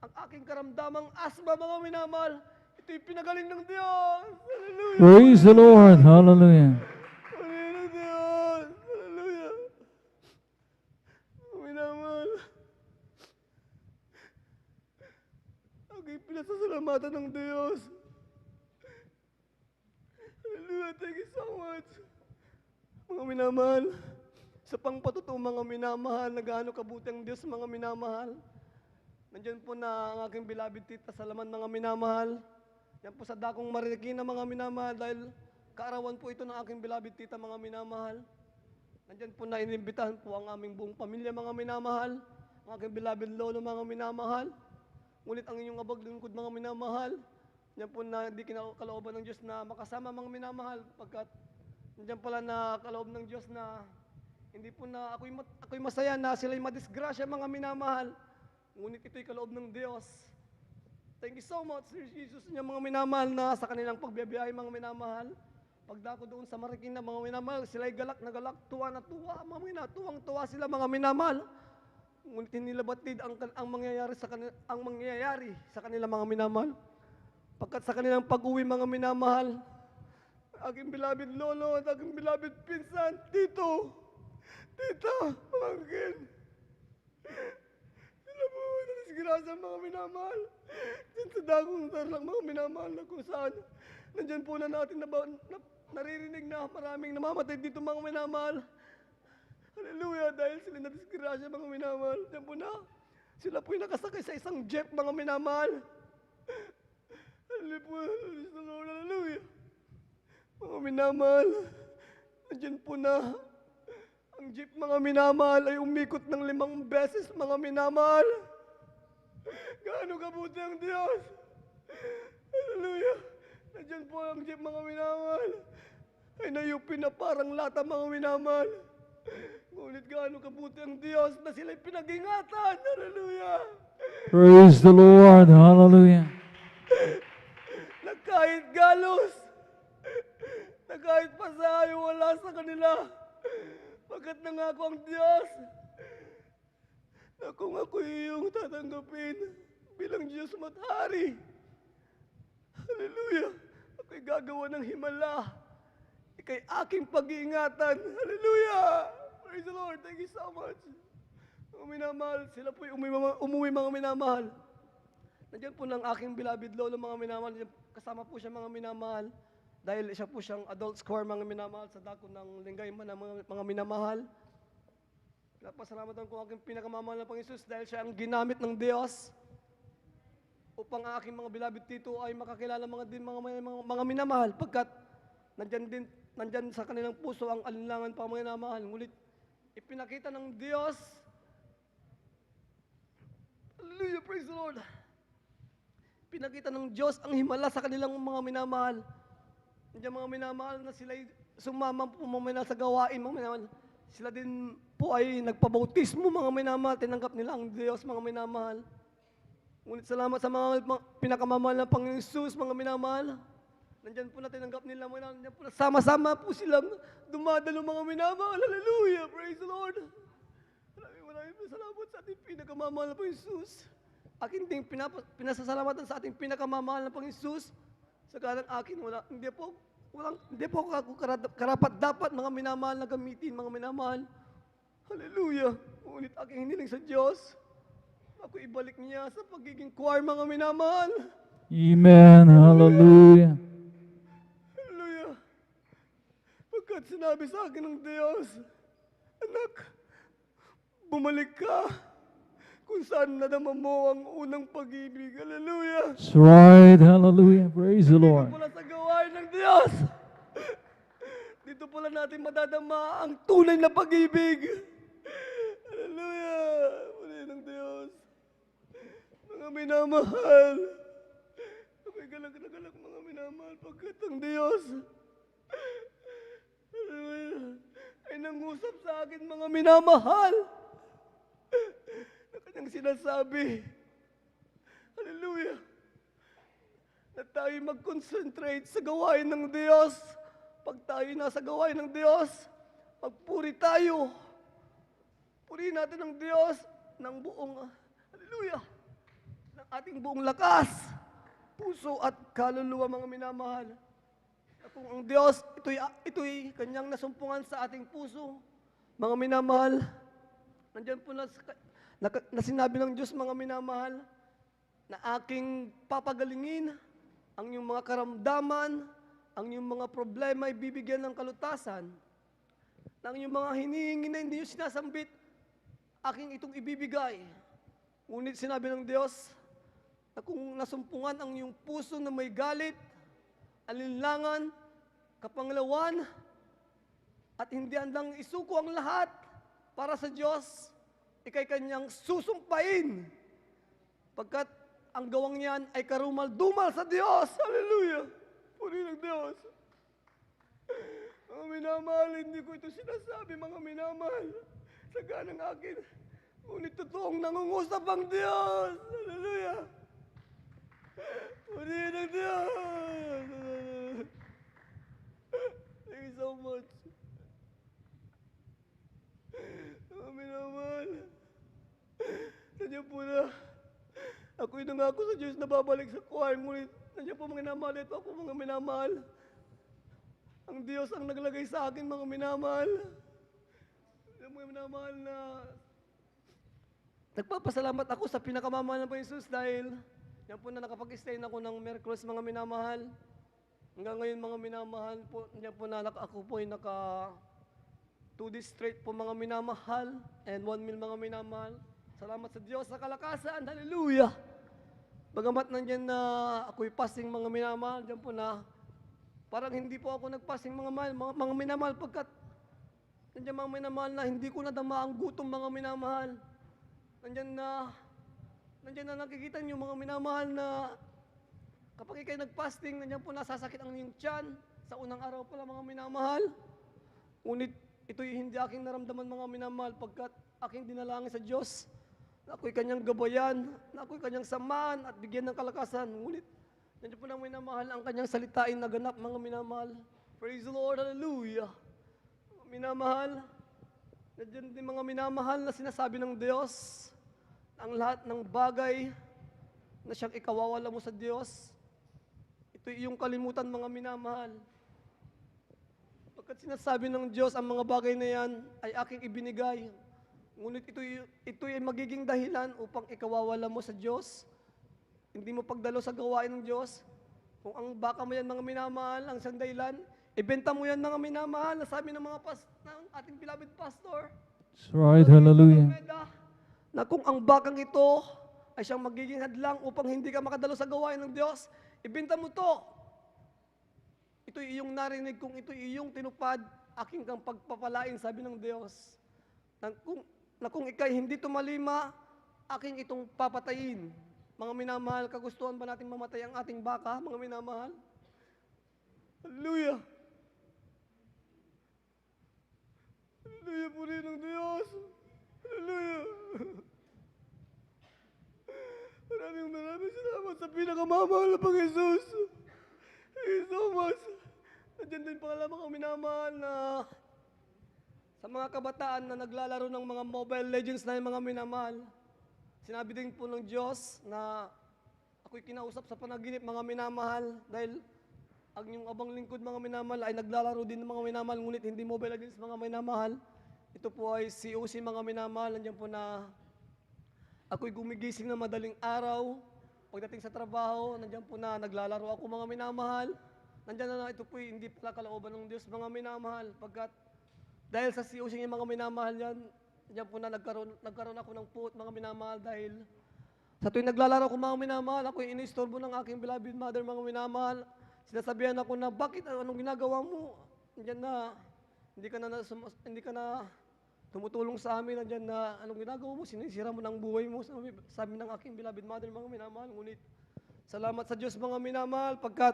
Ang aking karamdamang asma, mga minamahal, ito'y pinagaling ng Diyos. Hallelujah! Praise the Lord. Hallelujah. Pagaling ng Diyos. Hallelujah! Mga minamahal, aking pinasasalamatan ng Diyos. Hallelujah! Thank you so much. Mga minamahal, sa pangpatotoo, mga minamahal, na gaano kabuti ang Diyos, mga minamahal. Nandiyan po na ang aking beloved tita Salaman, mga minamahal. Yan po sa dakong Marikina, mga minamahal, dahil kaarawan po ito ng aking beloved tita, mga minamahal. Nandiyan po na inimbitahan po ang aming buong pamilya, mga minamahal. Ang aking beloved lolo, mga minamahal. Ngunit ang inyong abag lingkod, mga minamahal, yan po na hindi kinakalooban ng Diyos na makasama, mga minamahal, pagkat nandiyan pala na kaloob ng Diyos na hindi po na ako'y masaya na sila'y madisgrasya, mga minamahal. Ngunit ito'y kaloob ng Diyos. Thank you so much, Sir Jesus, niya, mga minamahal, na sa kanilang pagbiyabiyahe, mga minamahal. Pagdako doon sa Marikina, mga minamahal, sila'y galak na galak, tuwa na tuwa, mga minamahal, tuwang-tuwa sila, mga minamahal. Ngunit hindi nila batid ang mangyayari sa kanila, mga minamahal. Pagkat sa kanilang pag-uwi, mga minamahal, aking beloved lolo at aking beloved pinsan, tito, tita, pamangkin. Sila po, nadisgrasya, mga minamahal. Diyan sa dagong tarlang, mga minamahal, na kung saan nandyan po na natin naririnig na maraming namamatay dito, mga minamahal. Hallelujah, dahil sila nadisgrasya, mga minamahal. Diyan po na, sila po'y nakasakay sa isang jeep, mga minamahal. Hallelujah. Mga minamahal, nandyan po na ang jeep, mga minamahal, ay umikot ng 5 beses, mga minamahal. Gaano kabuti ang Diyos. Hallelujah. Nandyan po ang jeep, mga minamahal, ay nayupi na parang lata, mga minamahal. Ngunit gaano kabuti ang Diyos na sila'y pinag-ingatan. Hallelujah. Praise the Lord. Hallelujah. Na kahit galos, na kahit pasayo wala sa kanila, pagkat nangako ang Diyos na kung ako iyong tatanggapin bilang Diyos mathari, hallelujah, ako'y gagawa ng himala, ikay aking pag-iingatan, hallelujah, praise the Lord, thank you so much. Mga minamahal, sila po'y umuwi, mga minamahal. Nandiyan po ng aking beloved lolo, mga minamahal, kasama po siya, mga minamahal. Dahil siya po siyang adult square, mga minamahal, sa dako ng Lingay man, mga minamahal. Pinapasalamatan ko aking pinakamamahal na Panginoon dahil siya ang ginamit ng Diyos upang ang aking mga beloved tito ay makakilala mga minamahal, pagkat nandyan sa kanilang puso ang alinlangan pa, mga minamahal. Ngunit ipinakita ng Diyos, hallelujah, praise the Lord, pinakita ng Diyos ang himala sa kanilang mga minamahal. Nandiyan mga minamahal na sila'y sumama po, mga minamahal, sa gawain, mga minamahal. Sila din po ay nagpabautismo, mga minamahal. Tinanggap nila ang Diyos, mga minamahal. Ngunit salamat sa mga pinakamamahal na Panginoon Jesus, mga minamahal. Nandiyan po na tinanggap nila, mga minamahal. Nandiyan po na sama-sama po silang dumadalo, mga minamahal. Hallelujah, praise the Lord. Maraming salamat sa ating pinakamamahal na Panginoon Jesus. Akin ding pinasasalamatan sa ating pinakamamahal na Panginoon Jesus. Sa kalang akin, hindi po ako karapat dapat, mga minamahal, na gamitin, mga minamahal. Hallelujah. Ngunit aking hiniling sa Diyos, ako ibalik niya sa pagiging choir, mga minamahal. Amen. Hallelujah. Hallelujah. Pagkat sinabi sa akin ng Diyos, anak, bumalik ka kung saan nadama mo ang unang pag-ibig. Hallelujah. That's right. Hallelujah. Praise the Lord. Dito pala sa gawain ng Diyos. Dito pala pala natin madadama ang tunay na pag-ibig. Hallelujah! Puri ng Diyos. Mga minamahal. Ako'y galak na galak mga minamahal pagkat ang Diyos. Hallelujah! Ay nangusap sa akin mga minamahal. Na kanyang sinasabi. Hallelujah! Na tayo mag-concentrate sa gawain ng Diyos. Pag tayo nasa gawain ng Diyos, magpuri tayo. Purihin natin ang Diyos ng buong, hallelujah, ng ating buong lakas, puso at kaluluwa mga minamahal. At kung ang Diyos, ito'y kanyang nasumpungan sa ating puso, mga minamahal. Nandiyan po na sinabi ng Diyos mga minamahal, na aking papagalingin ang iyong mga karamdaman, ang iyong mga problema ay bibigyan ng kalutasan. Ang iyong mga hinihingi na hindi yung sinasambit, aking itong ibibigay. Ngunit sinabi ng Diyos, na kung nasumpungan ang iyong puso na may galit, alinlangan, kapanglawan, at hindi handang isuko ang lahat para sa Diyos, ikay kanyang susumpain. Pagkat ang gawang yan ay karumal-dumal sa Diyos. Hallelujah! Puri ng Diyos. Mga minamahal, hindi ko ito sinasabi, mga minamahal. Sa ganang akin, ngunit totoong nangungusap ang Diyos. Hallelujah! Puri ng Diyos. Thank you so much. Mga minamahal, nandiyan po na. Ako'y nangako sa Diyos na babalik sa choir, ngunit nandiyan po mga minamahal, ito ako mga minamahal. Ang Diyos ang naglagay sa akin, mga minamahal. Mga minamahal na nagpapasalamat ako sa pinakamamahal ng Jesus dahil yan po na nakapag-stay na ako ng Miyerkules, mga minamahal. Hanggang ngayon, mga minamahal po, yan po na ako po ay naka 2 days straight po, mga minamahal, and 1 meal, mga minamahal. Salamat sa Diyos sa kalakasan. Hallelujah! Bagamat nandyan na ako'y fasting, mga minamahal, dyan po na parang hindi po ako nagpasing, mga minamahal, pagkat nandyan mga minamahal na hindi ko nadama ang gutom, mga minamahal. Nandyan na nakikita niyo, mga minamahal, na kapag ikay nagpasting, nandyan po nasasakit ang iyong tiyan sa unang araw pala, mga minamahal. Ngunit ito'y hindi aking naramdaman, mga minamahal, pagkat aking dinalangin sa Diyos na ako'y kanyang gabayan, na ako'y kanyang samahan at bigyan ng kalakasan. Ngunit nandiyan po na minamahal ang kanyang salitain na ganap, mga minamahal. Praise the Lord, hallelujah. Mga minamahal, nandiyan din mga minamahal na sinasabi ng Diyos, ang lahat ng bagay na siyang ikawawala mo sa Diyos, ito iyong kalimutan, mga minamahal. Pagkat sinasabi ng Diyos, ang mga bagay na yan ay aking ibinigay. Ngunit ito ay magiging dahilan upang ikawawala mo sa Diyos. Hindi mo pagdalo sa gawain ng Diyos. Kung ang baka mo yan, mga minamahal, ang isang dahilan, ibenta mo yan, mga minamahal, na sabi ng mga ng ating beloved pastor. That's right, hallelujah. Na kung ang bakang ito ay siyang magiging hadlang upang hindi ka makadalo sa gawain ng Diyos, ibenta mo to. Ito iyong narinig, kung ito iyong tinupad, aking kang pagpapalain, sabi ng Diyos. Na kung ikay hindi tumalima, aking itong papatayin. Mga minamahal, kagustuhan ba natin mamatay ang ating baka, mga minamahal? Hallelujah! Hallelujah po rin ng Diyos! Hallelujah! Maraming salamat sa pinakamamahal na Pang-Jesus! Thank you so much! Nandiyan din pala mga minamahal na sa mga kabataan na naglalaro ng mga Mobile Legends na yung mga minamahal. Sinabi din po ng Diyos na ako'y kinausap sa panaginip, mga minamahal, dahil ang yung abang lingkod, mga minamahal, ay naglalaro din ng mga minamahal, ngunit hindi Mobile Legends, mga minamahal. Ito po ay COC, mga minamahal. Nandiyan po na ako'y gumigising na madaling araw. Pagdating sa trabaho, nandiyan po na naglalaro ako, mga minamahal. Nandiyan na ito po hindi pala kalooban ng Diyos, mga minamahal. Pagkat dahil sa COC yung mga minamahal yan, diyan po na nagkaroon ako ng puot, mga minamahal, dahil sa tuwing naglalaro ko, mga minamahal, ako yung inistorbo ng aking beloved mother, mga minamahal. Sinasabihan ako na, bakit, anong ginagawa mo? Diyan na, hindi ka na tumutulong sa amin, nandiyan na anong ginagawa mo, sinisira mo ng buhay mo, sabi ng aking beloved mother, mga minamahal. Ngunit, salamat sa Diyos, mga minamahal, pagkat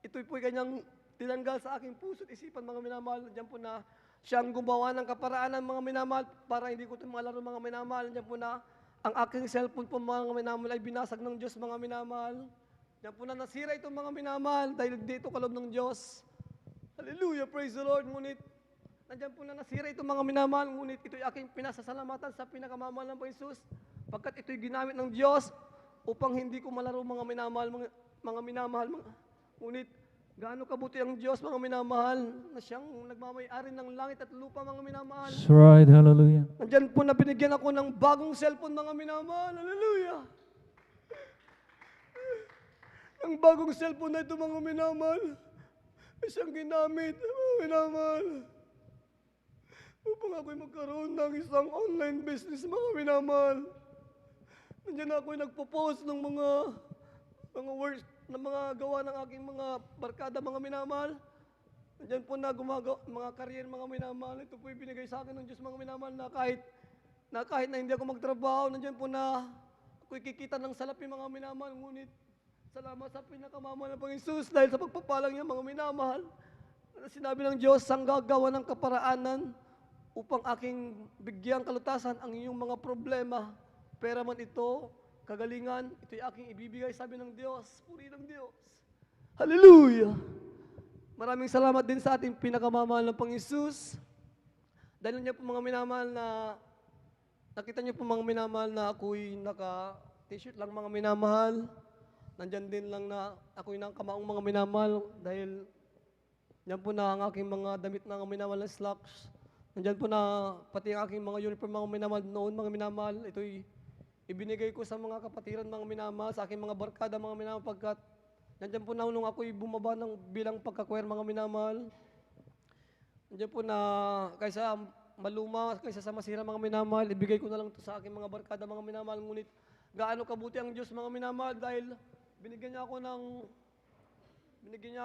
ito'y po'y kanyang tinanggal sa aking puso at isipan, mga minamahal. Nandiyan po na siyang gumawa ng kaparaanan, mga minamahal, para hindi ko ito malaro, mga minamahal. Nandiyan po na ang aking cellphone po, mga minamahal, ay binasag ng Diyos, mga minamahal. Nandiyan po na nasira ito, mga minamahal, dahil dito kalob ng Diyos. Hallelujah, praise the Lord. Ngunit, nandiyan po na nasira ito, mga minamahal, ngunit ito'y aking pinasasalamatan sa pinakamamahal ng Panginoon, pagkat ito'y ginamit ng Diyos upang hindi ko malaro, mga minamahal, mga minamahal. Ngunit, gaano kabuti ang Diyos, mga minamahal, na siyang nagmamay-ari ng langit at lupa, mga minamahal. That's right. Hallelujah. Nandiyan po na binigyan ako ng bagong cellphone, mga minamahal. Hallelujah. Ang bagong cellphone na ito, mga minamahal, ay siyang ginamit, mga minamahal, upang ako'y magkaroon ng isang online business, mga minamahal. Nandiyan ako'y nagpo-post ng mga works, ng mga gawa ng aking mga barkada, mga minamahal. Nandiyan po na gumagawa, mga career, mga minamahal. Ito po'y binigay sa akin ng Diyos, mga minamahal, na kahit na hindi ako magtrabaho, nandiyan po na ako'y kikita ng salapi, mga minamahal. Ngunit, salamat sa pinakamamahal ng Panginoon dahil sa pagpapalang niya, mga minamahal. Sinabi ng Diyos, ang gagawa ng kaparaanan upang aking bigyang kalutasan ang iyong mga problema. Pera man ito, kagalingan, ito'y aking ibibigay, sabi ng Diyos. Puri ng Diyos. Hallelujah! Maraming salamat din sa ating pinakamamahal ng Panginoon. Dahil niya po, mga minamahal, na nakita niyo po, mga minamahal, na ako'y naka-t-shirt lang, mga minamahal. Nandyan din lang na ako'y nang kamaong, mga minamahal, dahil yan po na ang aking mga damit na minamahal na slacks. Nandyan po na pati ang aking mga uniform, mga minamahal noon, mga minamahal. Ito'y ibinigay ko sa mga kapatiran, mga minamahal, sa aking mga barkada, mga minamahal, pagkat nandyan po na nung ako'y bumaba ng bilang pagkakwer, mga minamahal. Nandyan po na kaysa maluma, kaysa sa masira, mga minamahal, ibigay ko na lang ito sa aking mga barkada, mga minamahal. Ngunit gaano kabuti ang Diyos, mga minamahal, dahil binigyan niya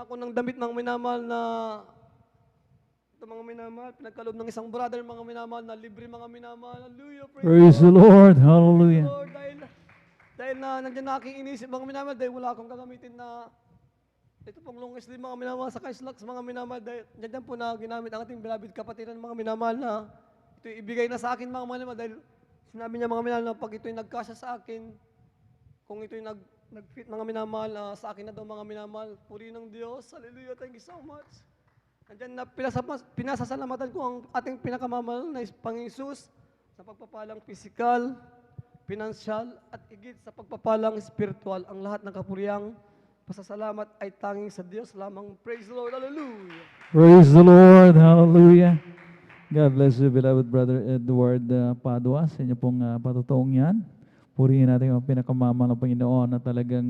ako ng damit, mga minamahal, na ito, mga minamahal, pinagkaloob ng isang brother, mga minamahal, na libre, mga minamahal. Hallelujah, Praise the Lord. Hallelujah. Lord, dahil na nandiyan na aking inisip, mga minamahal, dahil wala akong gagamitin na ito pong long sleeve, mga minamahal, sa slacks, mga minamahal, dahil nandiyan po na ginamit ang ating beloved kapatiran, mga minamahal, na ito ibigay na sa akin, mga minamahal, dahil sinabi niya, mga minamahal, na pag ito'y nagkasya sa akin, kung ito'y nag-fit, mga minamahal, sa akin na daw, mga minamahal. Puri ng Diyos. Hallelujah. Thank you so much. Nandiyan na pinasasalamatan ko ang ating pinakamamahal na Panginoon sa pagpapalang pisikal, pinansyal, at higit sa pagpapalang spiritual. Ang lahat ng kapuriang pasasalamat ay tanging sa Diyos lamang. Praise the Lord. Hallelujah. Praise the Lord. Hallelujah. God bless you, beloved brother Edward Padua, sa inyo pong patutuong yan. Purihin natin ang pinakamamahal ng Panginoon na talagang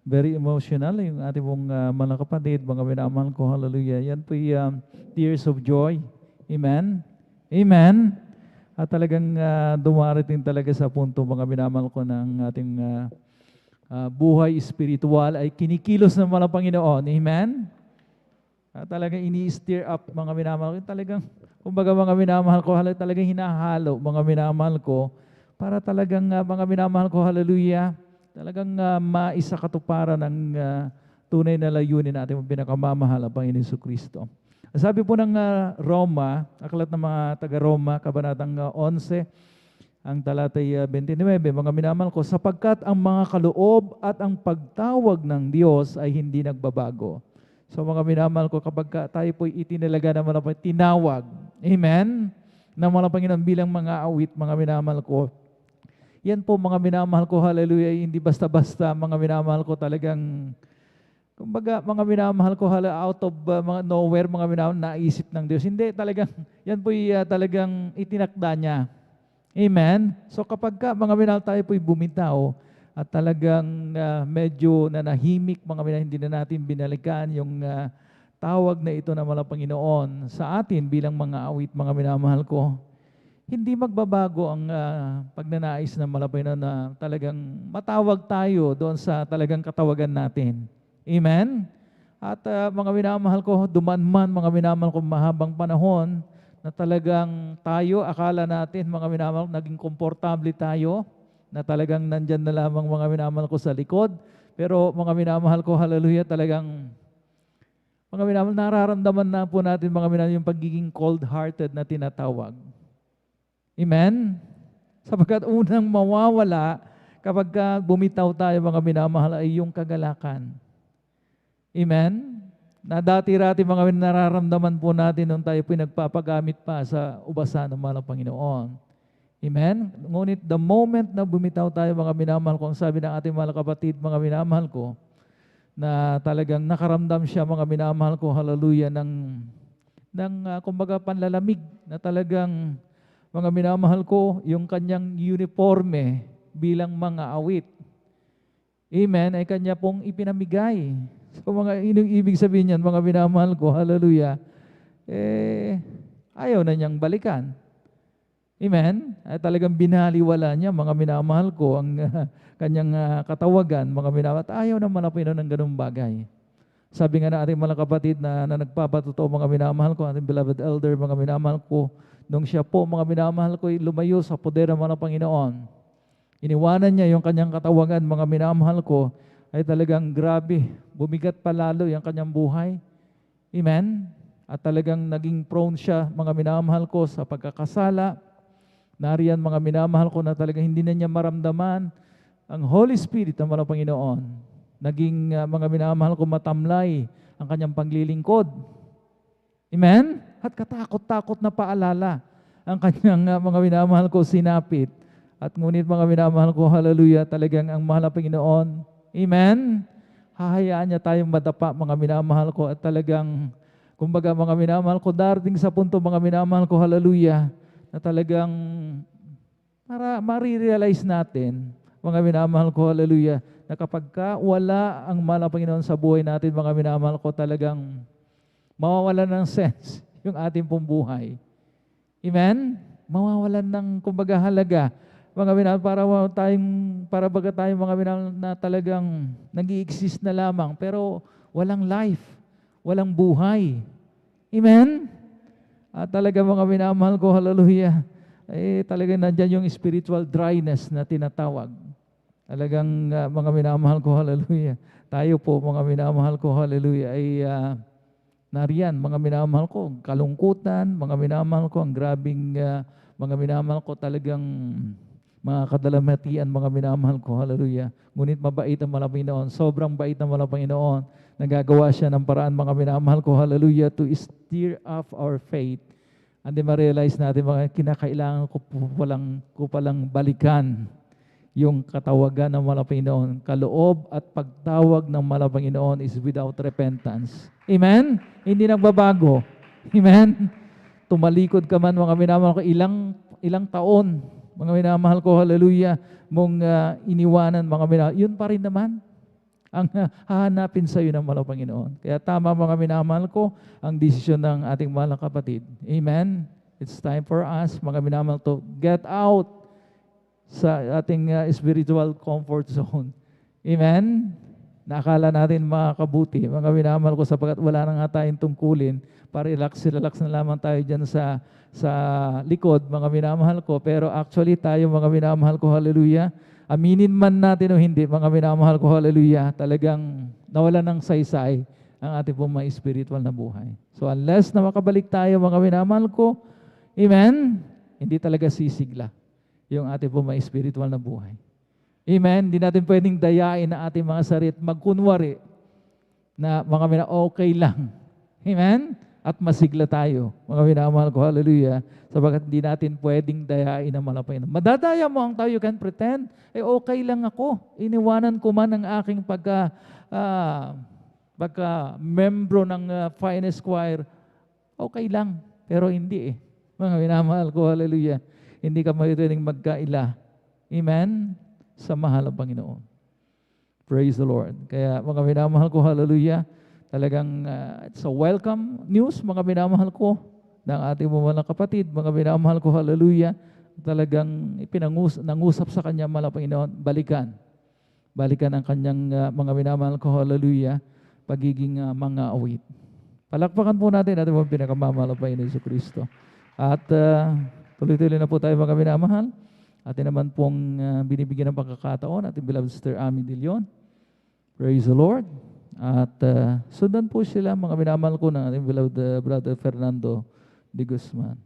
very emotional. Yung ating pong mga kapatid, mga minamahal ko, hallelujah. Yan po yung tears of joy. Amen? Amen? At talagang dumarating talaga sa punto, mga minamahal ko, ng ating buhay spiritual ay kinikilos ng mga Panginoon. Amen? At talagang ini-stir up, mga minamahal ko. Talagang, kumbaga, mga minamahal ko, talagang hinahalo, mga minamahal ko, para talagang mga minamahal ko, hallelujah, talagang maisakatuparan ng tunay na layunin natin ang pinakamamahal ang Panginoon Jesucristo. Sabi po ng Roma, aklat ng mga taga-Roma, kabanatang 11, ang talatay 29, mga minamahal ko, sapagkat ang mga kaloob at ang pagtawag ng Diyos ay hindi nagbabago. So mga minamahal ko, kapag tayo po itinalaga naman ang tinawag, amen, ng mga Panginoon bilang mga awit, mga minamahal ko, yan po, mga minamahal ko, hallelujah, hindi basta-basta, mga minamahal ko, talagang, kumbaga, mga minamahal ko, out of mga nowhere, mga minamahal, naisip ng Diyos. Hindi, talagang, yan po talagang itinakda niya. Amen? So kapag mga minamahal, tayo po'y bumitaw, at talagang medyo nanahimik, mga minamahal, hindi na natin binalikan yung tawag na ito ng mga Panginoon sa atin bilang mga awit, mga minamahal ko, hindi magbabago ang pagnanais ng malapay na talagang matawag tayo doon sa talagang katawagan natin. Amen? At mga minamahal ko, duman man mga minamahal ko mahabang panahon na talagang tayo, akala natin mga minamahal ko, naging komportable tayo, na talagang nandyan na lamang mga minamahal ko sa likod. Pero mga minamahal ko, hallelujah, talagang mga minamahal, nararamdaman na po natin mga minamahal yung pagiging cold-hearted na tinatawag. Amen? Sapagkat unang mawawala kapag bumitaw tayo mga minamahal ay yung kagalakan. Amen? Na dati-rati mga nararamdaman po natin nung tayo po nagpapagamit pa sa ubasan ng mahal ng Panginoon. Amen? Ngunit the moment na bumitaw tayo mga minamahal ko, ang sabi ng ating mga kapatid, mga minamahal ko, na talagang nakaramdam siya mga minamahal ko, hallelujah, ng kumbaga panlalamig, na talagang mga minamahal ko, yung kanyang uniforme bilang mga awit. Amen, ay kanya pong ipinamigay. So mga ibig sabihin niyan, mga minamahal ko, hallelujah, ayaw na niyang balikan. Amen? Ay talagang binaliwala niya, mga minamahal ko, ang kanyang katawagan, mga minamahal, at ayaw naman na Pinoon ng ganung bagay. Sabi nga na ating mga kapatid na nagpapatuto, mga minamahal ko, ating beloved elder, mga minamahal ko, nung siya po, mga minamahal ko, lumayo sa poder ng mga Panginoon, iniwanan niya yung kanyang katawagan, mga minamahal ko, ay talagang grabe, bumigat pa lalo yung kanyang buhay. Amen? At talagang naging prone siya, mga minamahal ko, sa pagkakasala. Nariyan mga minamahal ko na talagang hindi na niya maramdaman ang Holy Spirit ng mga Panginoon. Naging mga minamahal ko matamlay ang kanyang paglilingkod. Amen? At katakot-takot na paalala ang kanyang mga minamahal ko sinapit. At ngunit mga minamahal ko, hallelujah, talagang ang mahal na Panginoon. Amen? Hahayaan niya tayong madapa, mga minamahal ko, at talagang, kumbaga mga minamahal ko, darating sa punto, mga minamahal ko, hallelujah, na talagang para marirealize natin, mga minamahal ko, hallelujah, na kapag wala ang mahal na Panginoon sa buhay natin, mga minamahal ko, talagang mawawalan ng sense yung ating pong buhay. Amen? Mawawalan ng, kumbaga, halaga. Mga minamahal, para baga tayong mga minamahal na talagang nag-i-exist na lamang, pero walang life, walang buhay. Amen? At talaga mga minamahal ko, hallelujah, talagang nandyan yung spiritual dryness na tinatawag. Talagang mga minamahal ko, hallelujah, tayo po mga minamahal ko, hallelujah, ay nariyan, mga minamahal ko, kalungkutan, mga minamahal ko, ang grabing mga minamahal ko, talagang mga kadalamatian, mga minamahal ko, hallelujah. Ngunit mabait ang mga Panginoon, sobrang bait ng mga Panginoon. Nagagawa siya ng paraan, mga minamahal ko, hallelujah, to stir up our faith. And then ma-realize natin, mga kinakailangan ko palang balikan yung katawagan ng mga Panginoon. Kaloob at pagtawag ng mga Panginoon is without repentance. Amen? Hindi nagbabago. Amen? Tumalikod ka man, mga minamahal ko, ilang taon, mga minamahal ko, hallelujah, mong iniwanan, mga minamahal, yun pa rin naman ang hahanapin sa iyo ng mahal na Panginoon. Kaya tama, mga minamahal ko, ang desisyon ng ating mahal na kapatid. Amen? It's time for us, mga minamahal, to get out sa ating spiritual comfort zone. Amen? Nakala natin makakabuti, mga minamahal ko, sapagkat wala na nga tayong tungkulin, para relax na lamang tayo dyan sa likod, mga minamahal ko. Pero actually tayo, mga minamahal ko, hallelujah, aminin man natin o hindi, mga minamahal ko, hallelujah, talagang nawala ng saysay ang ating pong mga spiritual na buhay. So unless na makabalik tayo, mga minamahal ko, amen, hindi talaga sisigla yung ating pong mga spiritual na buhay. Amen, hindi natin pwedeng dayain na ating mga sarili, magkunwari na mga okay lang. Amen? At masigla tayo, mga minamahal ko, hallelujah, sabagat hindi natin pwedeng dayain ang mga Panginoon. Madadaya mo ang tao, you can pretend, okay lang ako, iniwanan ko man ang aking pagka-membro ng finest choir, okay lang, pero hindi mga minamahal ko, hallelujah, hindi ka pwedeng magkaila, amen, sa mahal ng Panginoon. Praise the Lord. Kaya mga minamahal ko, hallelujah, talagang it's a welcome news, mga minamahal ko, ng ating mga kapatid, mga minamahal ko, hallelujah, talagang nangusap sa kanya, mahal na Panginoon, balikan ang kanyang mga minamahal ko, hallelujah, pagiging mga awit. Palakpakan po natin ating mga pinakamamahal na Panginoon Jesucristo. At tuloy-tuloy na po tayo mga minamahal. Atin naman pong binibigyan ng pagkakataon ating beloved Sister Ami De Leon. Praise the Lord. At sundan po sila mga minamahal ko ng ating beloved Brother Fernando de Guzman.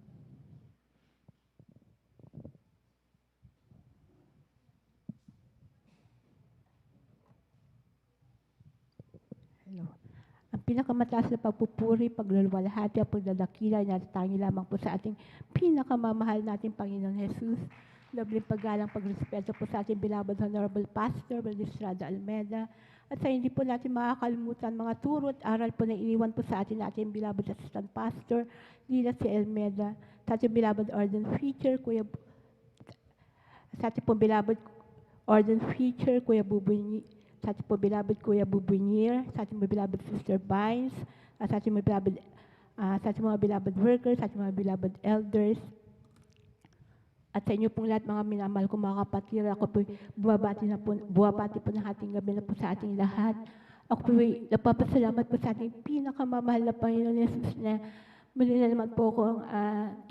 Ang pinakamataas na pagpupuri, pagluluwalhati at pagdadakila ay natatangi lamang po sa ating pinakamamahal nating Panginoon Jesus. Labing paggalang, pagrespeto po sa ating beloved Honorable Pastor, Brother Estrada Almeida. At sa hindi po natin makakalimutan mga turo at aral po na iniwan po sa atin natin beloved Assistant Pastor, Lila C. Almeida. Sa ating beloved Orden Feature, sa ating po beloved Orden Feature, Kuya Bubuy, sa ating po beloved Kuya Bubunyir, sa ating mga beloved Sister Vines, sa ating mga beloved, sa ating mga beloved workers, sa ating mga beloved elders, at sa inyo pong lahat mga minamahal ko mga kapatid, ako po buwabati po ng ating gabi na po sa ating lahat. Ako po nagpapasalamat po sa ating pinakamamahal na Panginoon Jesus na muli na naman po akong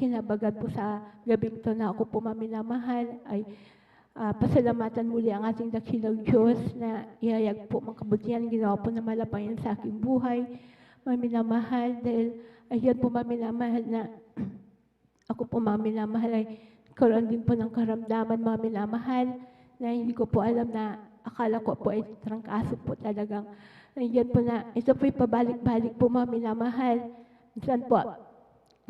kinabagat po sa gabing ito na ako po maminamahal ay pasalamatan muli ang ating dakilang Diyos na ihayag po mga kabutihan ginawa po na malapayan sa aking buhay. Maminamahal dahil ayan po maminamahal na ako po maminamahal ay karoon din po ng karamdaman maminamahal na hindi ko po alam na akala ko po ay trangkaso po talagang ayan po na ito po pabalik-balik po maminamahal. Minsan po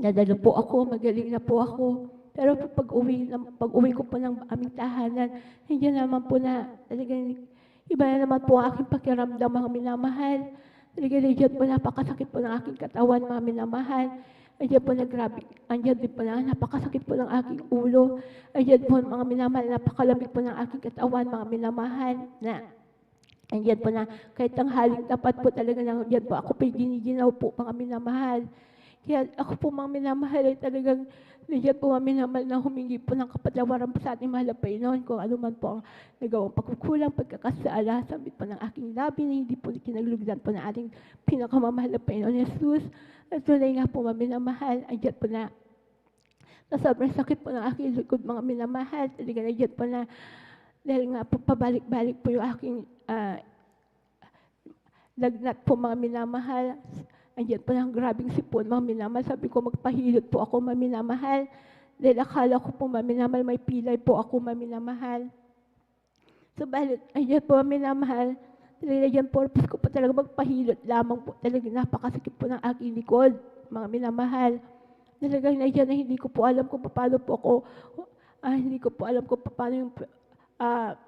nadalo po ako, magaling na po ako. Pero pag-uwi ko po ng aming tahanan, hindi naman po na, talagang iba na naman po ang aking pakiramdam, mga minamahal. Talagang nandiyan po napakasakit po ng aking katawan, mga minamahal. Nandiyan po na grabe, nandiyan din po na napakasakit po ng aking ulo. Nandiyan po mga minamahal, napakalamig po ng aking katawan, mga minamahal. Na nandiyan po na kahit ang haling tapat po talaga nandiyan po, ako po giniginaw po, mga minamahal. Kaya ako po mga minamahal ay talagang nandiyan po mga minamahal na humingi po ng kapatawaran po sa ating mahal na Panginoon kung ano man po ang nagawang pagkukulang, pagkakasala, sabit po ng aking labi na hindi po kinaglugdan po ng ating pinakamamahal na Panginoon Jesus. At tunay nga po mga minamahal, nandiyan po na sobrang sakit po ng aking likod mga minamahal. Talaga nandiyan po na dahil nga po pabalik-balik po yung aking lagnat po mga minamahal. Andiyan po ng grabing sipon, mga minamahal. Sabi ko, magpahilot po ako, mga minamahal. Dahil akala ko po, mga minamahal, may pilay po ako, mga minamahal. So, balit, andiyan po, mga minamahal. Talagang purpose ko po talaga magpahilot lamang po. Talagang napakasakit po ng aking likod, mga minamahal. Talagang nandiyan na hindi ko po alam kung paano po ako, hindi ko po alam kung paano yung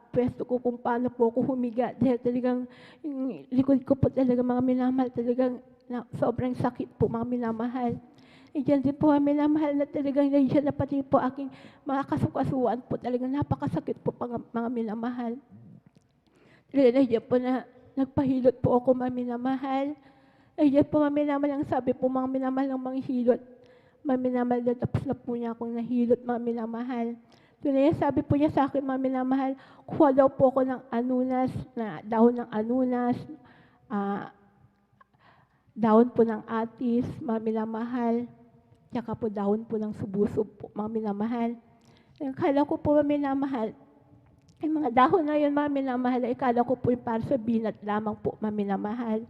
pwesto ko, kung paano po ako humiga. Dahil talagang yung likod ko po talaga, mga minamahal, talagang sobrang sakit po mga minamahal. Diyan din po mga minamahal na talagang nandiyan na pati po aking mga kasukasuan po talagang napakasakit po mga minamahal. Nandiyan po na nagpahilot po ako mga minamahal. Nandiyan po mga minamahal ang sabi po mga minamahal ng mga hilot. Mga minamahal na tapos na po niya akong nahilot mga minamahal. Tunay sabi po niya sa akin mga minamahal, kuha daw po ako ng anunas, na dahon ng anunas, dahon po ng atis, mga minamahal, tsaka po dahon po ng subusub po, mga minamahal. Akala ko po, mga minamahal, ay mga dahon na yun, mga minamahal, akala ko po yung para sa binat lamang po, mga minamahal.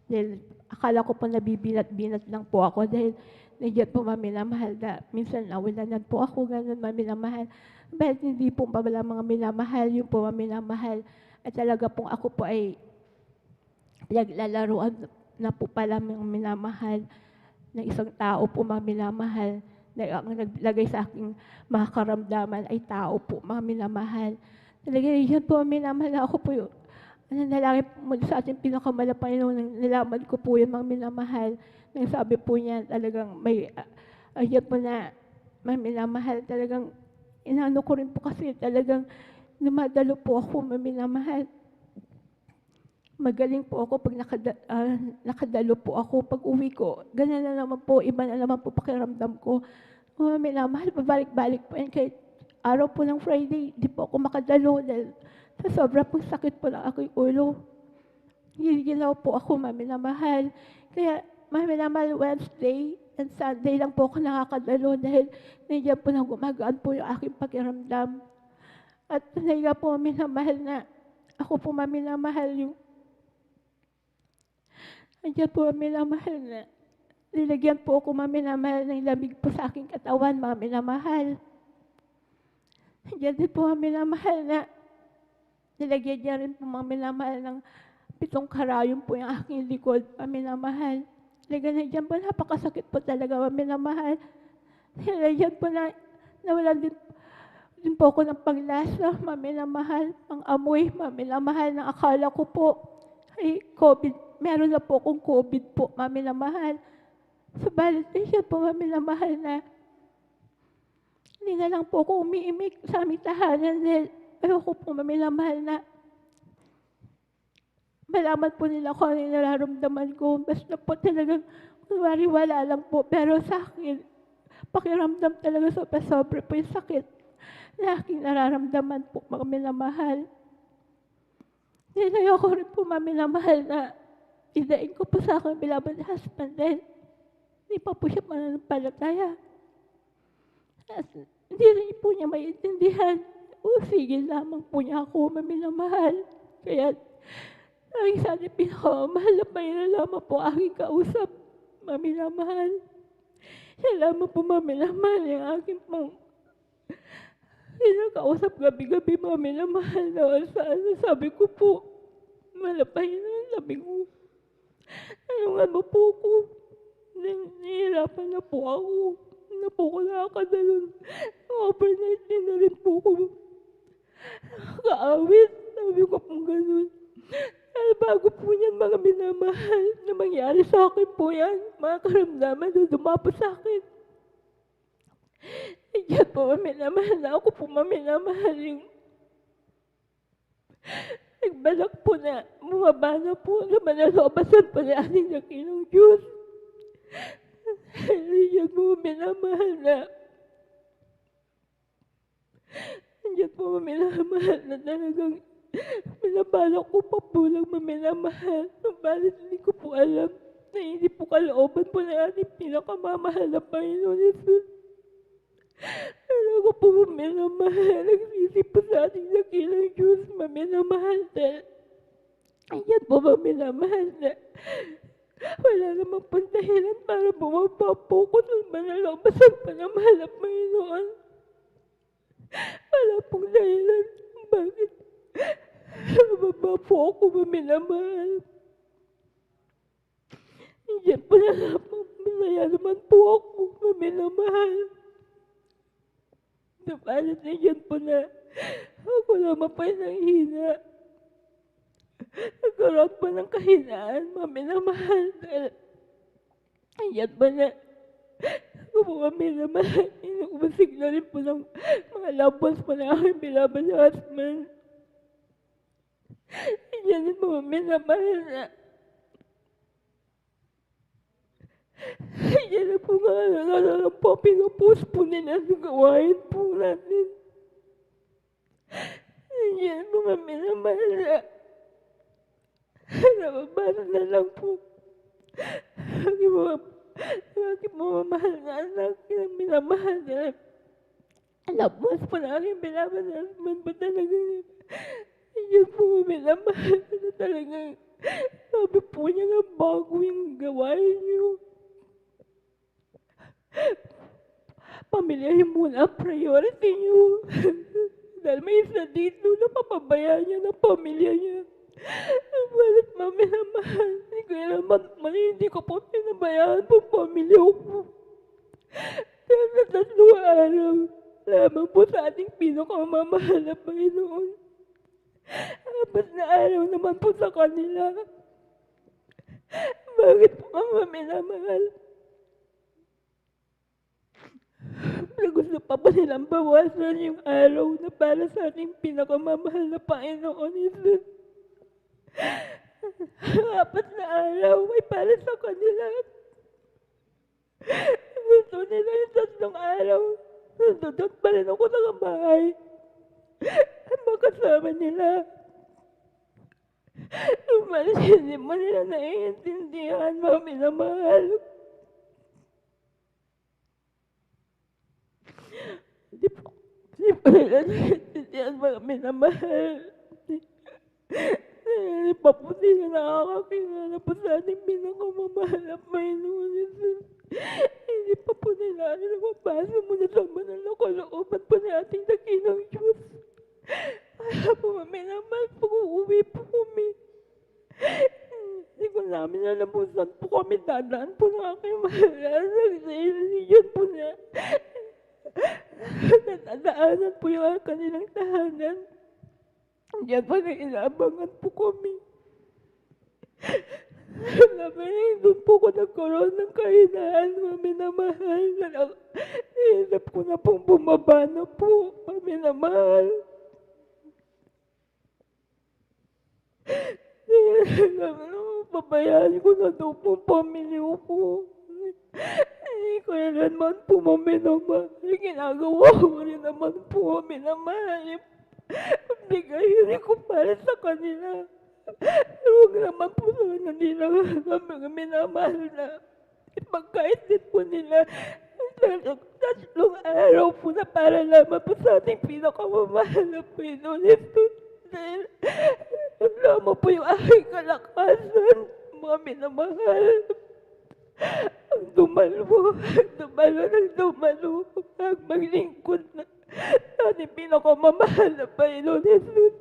Dahil akala ko po nabibinat-binat lang po ako, dahil nandiyan po, mga minamahal, na minsan nawilanan po ako, ganun, mga minamahal. Dahil hindi po pabala mga minamahal, yung po, mga minamahal, at talaga pong ako po ay naglalaroan na po pala mga minamahal na isang tao po mga minamahal na ang naglagay sa aking mga karamdaman ay tao po mga minamahal. Talaga yan po mga minamahal na ako po yung nanalangin po sa ating pinakamalapang Panginoon, nalaman ko po yung mga minamahal. Nang sabi po niya talagang may ayan po na mga minamahal talagang inaano ko rin po kasi talagang lumadalo po ako mga minamahal. Magaling po ako pag nakadalo po ako. Pag uwi ko, ganyan na naman po, iba na naman po pakiramdam ko. Minamahal, pabalik-balik po yan. Kahit araw po ng Friday, di po ako makadalo dahil sa sobra pong sakit po ng aking ulo. Ginigilaw po ako, Mami na mahal. Kaya, Mami na mahal, Wednesday and Sunday lang po ako nakakadalo dahil nandiyan po na gumagaan po yung aking pakiramdam. At talaga po, Mami na mahal na, ako po, Mami na mahal, yung nandiyan po, Mami na mahal na, nilagyan po ako, Mami na mahal, ng lamig po sa aking katawan, Mami na mahal. Nandiyan din po, Mami na mahal na, nilagyan niya rin po, Mami na mahal, ng 7 karayom po yung aking likod, Mami na mahal. Talaga nandiyan po, napakasakit po talaga, Mami na mahal. Nandiyan po na, nawalan din po ako ng paglasa, Mami na mahal, ang amoy, Mami na mahal, na akala ko po, ay COVID, meron na po akong COVID po, Mami na mahal. Subalit nandiyan po, Mami na mahal na, hindi na lang po ako umiimik sa aming tahanan dahil ayoko po, Mami na mahal na, malaman po nila kung ano yung nararamdaman ko. Basta po talagang, kunwari wala lang po. Pero sa akin, pakiramdam talaga sobra po yung sakit na aking nararamdaman po, Mami na mahal. Dahil ayoko rin po, Mami na mahal, na idain ko po sa aking beloved husband dahil hindi pa po siya mananampalataya. At hindi rin po niya maintindihan. O sige lamang po niya ako, Mami na mahal. Kaya, ay, sana pinakamahal na lamang po aking kausap, Mami na mahal. Siya lamang po, Mami na mahal, yung aking pong kinakausap gabi-gabi, Mami na mahal, na sabi ko po, malapay na, sabi ko, tulungan mo po ko. Nahihirapan na po ako. Na po ko nakakadalon. Overnight din na rin po ko. Nakaawit. Sabi ko pong ganun. Dahil bago po yan mga minamahal na mangyari sa akin po yan. Mga karamdaman na dumapos sa akin. Diyan po maminamahal na ako po maminamahal yung nagbalak po na bumaba na po na manalobasan po na ating nakinong Diyos. Diyan po maminamahal na diyan po maminamahal na talagang minabalak ko pa po lang maminamahal. Mabalit hindi ko po alam na hindi po kalooban po na ating pinakamamahal na Panginoon Jesus. Talaga po maminamahal. Nagsisi po sa ating nakilang Diyos maminamahal dahil ayan po maminamahal na wala namang pong dahilan para bumaba po ko sa manalobasan pa na mahal na Panginoon. Wala pong dahilan bakit baba po ako maminamahal. Diyan po na lamang masaya naman po ako maminamahal. Napalit na dyan po na ako naman po yung nanghina. Nagkaroon po ng kahinaan, maminamahal. Dahil ayan po na ako po maminamahal. Inuubasig na rin po ng mga labos po na aking beloved husband. Ayan din po maminamahal na yan na po nga, nalala po, pinupost po nila sa gawain po natin. Yan po kami naman na nababasa na lang po. Aking mga mahal na anak, yung minamahal na labas po na aking beloved husband po talaga. Yan po minamahal na talaga. Sabi po niya nga bago yung gawain niyo. Pamilyahin muna ang priority niyo. Dahil may isa dito na papabayaan niya ng pamilya niya. Balit mami na mahal. Hindi ko po pinabayaan po pamilya ko. Dahil sa 3 araw, lamang po sa ating pinakamamahal na Panginoon. 4 na araw naman po sa kanila. Bakit po mami na mahal? Gusto pa ba nilang bawasan yung araw na para sa ating pinakamamahal na Panginoon Jesus? 4 na araw ay para sa kanila. Gusto nila yung 3 araw. Nandun pa rin ako sa bahay. Makasama nila. Bagaman hindi mo nila naiintindihan, mga minamahal. Hindi po nila naiintindihan, mga minamahal. Hindi pa po sila nakakakilala po sa ating pinakamamahal na Panginoon Jesus. Hindi pa po nila mabasa muna sa banal na kalooban po na ating dakilang Diyos. Kaya po minamahal po uuwi po kami. Hindi ko namin alam po saan po kami dadaan po ng aking mahal. Yun po na natadaanan po yung kanilang tahanan. Diyan po na inaabangan po kami. Doon po ko nagkaroon ng kahinaan, mami na mahal. Naisip ko na pong bumaba na po, mami na mahal. Pabayaan ko na doon po pamilya ko. Hindi ko naman po mami na mahal. Ginagawa ko rin naman po mami na mahal. Bigay ko para sa kanila. Huwag naman po sana nila mga minamahal na ipagkait din po nila. Tatlong araw po na para lamang po sa ating pinakamamahal na Panginoon Jesus. Dahil wala mo po yung aking kalakasan, mga minamahal. Ang dumalo ang maglingkod na ating pinakamamahal na Panginoon Jesus.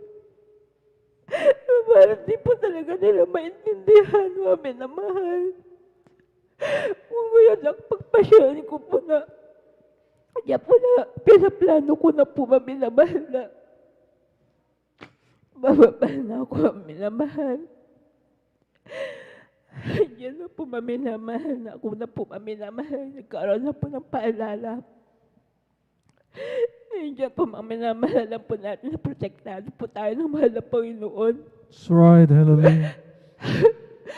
Parang di po talaga nila maintindihan, mga minamahal. Kaya lang, pagpasyahan ko po na, kaya po na, pinaplano ko na po, mga minamahal na, bababa na ako, mga minamahal. Yan na po, mga minamahal, na ako na po, mga minamahal, nagkaroon na po ng paalala. Diyan po, mga minamahal lang po natin na protektado po tayo ng mahal na Panginoon. That's right, hallelujah.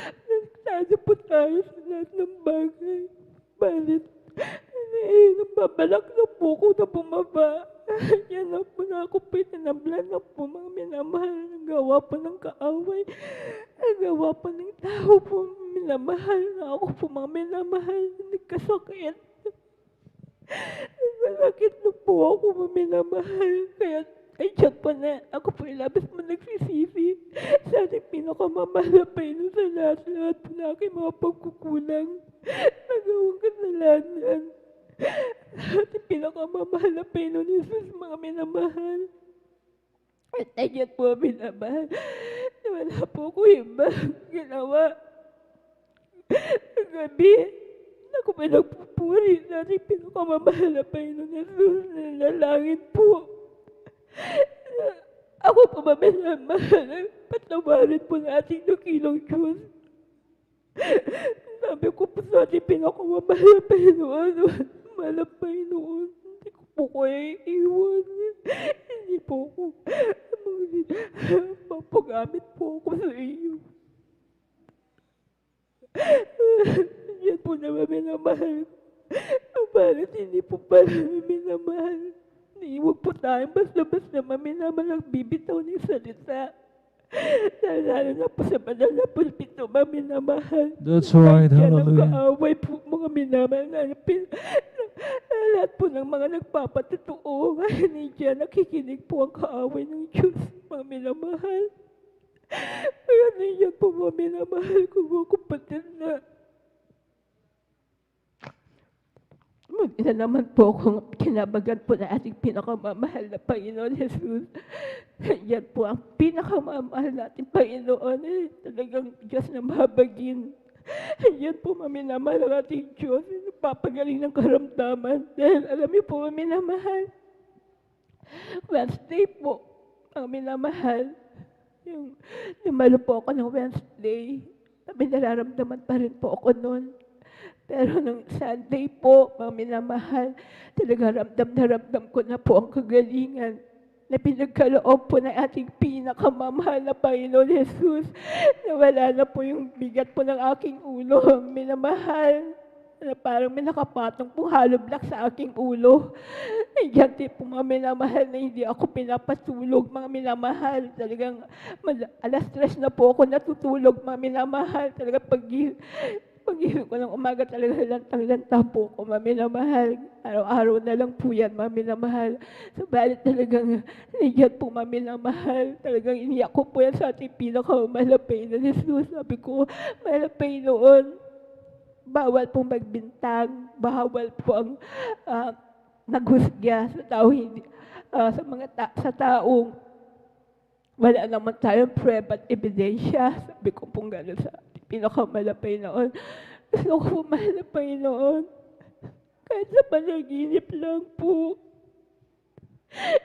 Protektado po tayo sa lahat ng bagay. Balit, nababalak na po ko na bumaba. Yan na po na ako pinanablan na po, mga minamahal. Nagawa po ng kaaway. Nagawa po ng tao po, minamahal na ako po, mga minamahal. Nagkasakit. Malakit na po ako, minamahal. Kaya, ay tiyan po na, ako po labas mo nagsisisi. Sa ating pinakamamahal na Panginoon sa lahat po na aking mga pagkukulang. Nagawang kasalanan. Sa ating pinakamamahal na Panginoon Jesus, mga minamahal. At ayun po, minamahal. Wala po ko iba ginawa. Gabi, ako pa nagpupuri sa ating pinakamamahal na Panginoon Jesus, nalalangin po. Ako po mamahal, patawarin po na ating dakilang Diyos. Sabi ko po sa ating pinakamamahal na Panginoon, mahal na Panginoon, hindi ko po kaya iiwan. Hindi po ako, mapagamit po ako sa iyo. Yan po naman minamahal. Bakit hindi po pala minamahal? Huwag po tayong basta-basta minamahal ang bibitaw ng salita. Lalo na po sa banal na pulpito, minamahal. That's right, hallelujah. Yan ang kaaway po, mga minamahal. Lahat po ng mga nagpapatotoo, nandiyan nakikinig po ang kaaway ng Diyos, mga minamahal. Kaya nandiyan po mga minamahal ko, mga kapatid na isa naman po kung kinabagan po na ating pinakamamahal na Panginoon Jesus. Yan po ang pinakamamahal nating Panginoon. Talagang Diyos na mahabagin. Yan po, maminamahal ang ating Diyos. Papagaling ng karamdaman. Dahil alam niyo po, maminamahal. Wednesday po, ang minamahal. Yung namalo po ako ng Wednesday. May nararamdaman pa rin po ako noon. Pero nung Sunday po, mga minamahal, talaga ramdam ko na po ang kagalingan na pinagkaloob po ng ating pinakamamahal na Panginoon Jesus. Nawala na po yung bigat po ng aking ulo, minamahal. na parang may nakapatong pong hollow block sa aking ulo. Yan din po mga minamahal na hindi ako pinapatulog, mga minamahal. Talagang alas 3 na po ako natutulog, mga minamahal. Talagang pag-ihip ko ng umaga talaga lantang-lanta po ako, mga minamahal. Araw-araw na lang po yan, mga minamahal. Subalit talagang nandiyan po, mga minamahal. Talagang iniyak ko po yan sa ating pinakamamahal na Panginoon Jesus. Sabi ko, mahal na Panginoon, bawal pong magbintang, bawal po ang naghusga sa tao, hindi, sa taong wala naman tayong preba at ebidensya. Sabi ko pong gano'n sa pinakamahal na Panginoon. Gusto ko po mahal na Panginoon. Kahit sa panaginip lang po,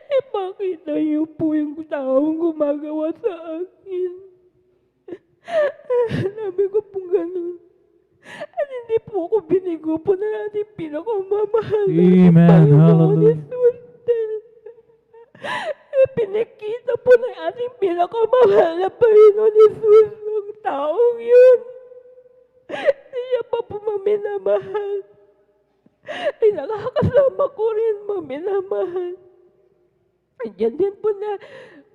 ipakita niyo po yung taong gumagawa sa akin. Sabi ko pong gano'n. At hindi po ako binigo po na ating pinakamamahal na Amen. Hallelujah. Jesus. Pinakita po ng ating pinakamamahal na Panginoon Jesus ang taong yun. Siya pa po maminamahal. Ay nakakasama ko rin maminamahal. Andiyan din po na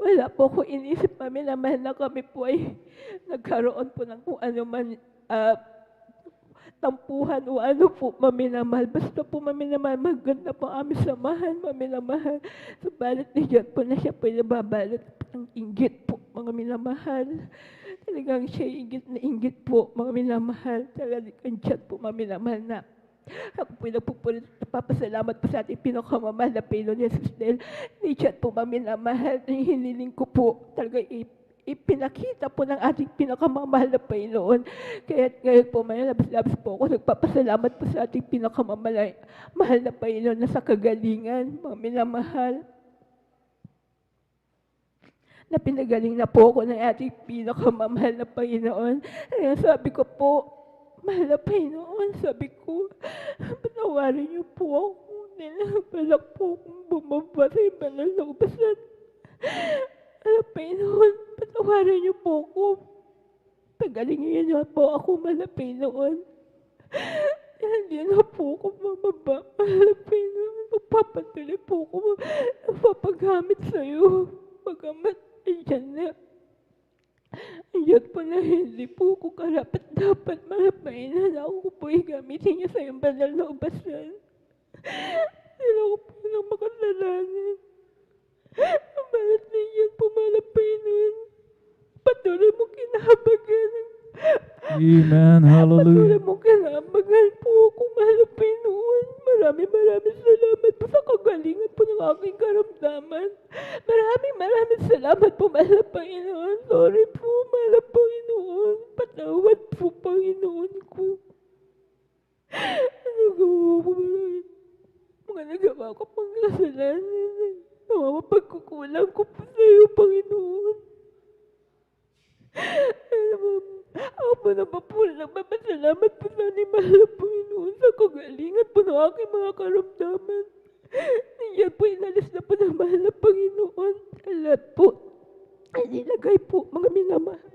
wala po ko inisip maminamahal na kami po ay nagkaroon po ng kung ano man tampuhan o ano po, maminamahal. Basta po maminamahal, maganda po aming samahan, maminamahal. Subalit niya po na siya po nababalot ng inggit po, mga minamahal. Talagang siya inggit po, mga minamahal. Talagang dyan po, maminamahal na. Ako po nagpupulit, napapasalamat po sa ating pinakamamahal na Panginoon Jesus dahil niyan po, maminamahal, na hiniling ko po, talagang ipinakita po ng ating pinakamamahal na Panginoon. Kaya ngayon po, labis-labis po ako nagpapasalamat po sa ating pinakamamahal na Panginoon na sa kagalingan, mga minamahal. Na pinagaling na po ako ng ating pinakamamahal na Panginoon. Kaya sabi ko po, mahal na Panginoon, sabi ko, patawarin niyo po ako. Nilabalak po akong bumaba sa iba ng lubasan. Panginoon, patawarin niyo po ako. Pagalingin niyo po ako, mahal na Panginoon. Hindi na po ako mababa, mahal na Panginoon. Magpapatuloy po ako, magpapagamit sa iyo. Pagamat, andyan na. Andyan po na hindi po ako karapat-dapat, mahal na Panginoon. Ako po gamitin niya sa iyong banal na ubasan. Hindi ako po nang makasalanan. Balit ninyo pumalap Panginoon. Patuloy mo kinahabagan. Amen. Patuloy Hallelujah. mo kinahabagan po ako, mahal na Panginoon. Maraming salamat po sa kagalingan po ng aking karamdaman. Maraming salamat po, mahal na Panginoon. Sorry po, mahal na Panginoon. Patawad po, Panginoon ko. Mga nagawa ko pang kasalanan. Pagkukulang ko po sa iyo, Panginoon. Ako po naman po nagpapasalamat po sa ni mahal na Panginoon sa kagalingan po ng aking mga karamdaman. Niyan po inalis na po ng mahal na Panginoon. Lahat po ay nilagay po, mga minamahal.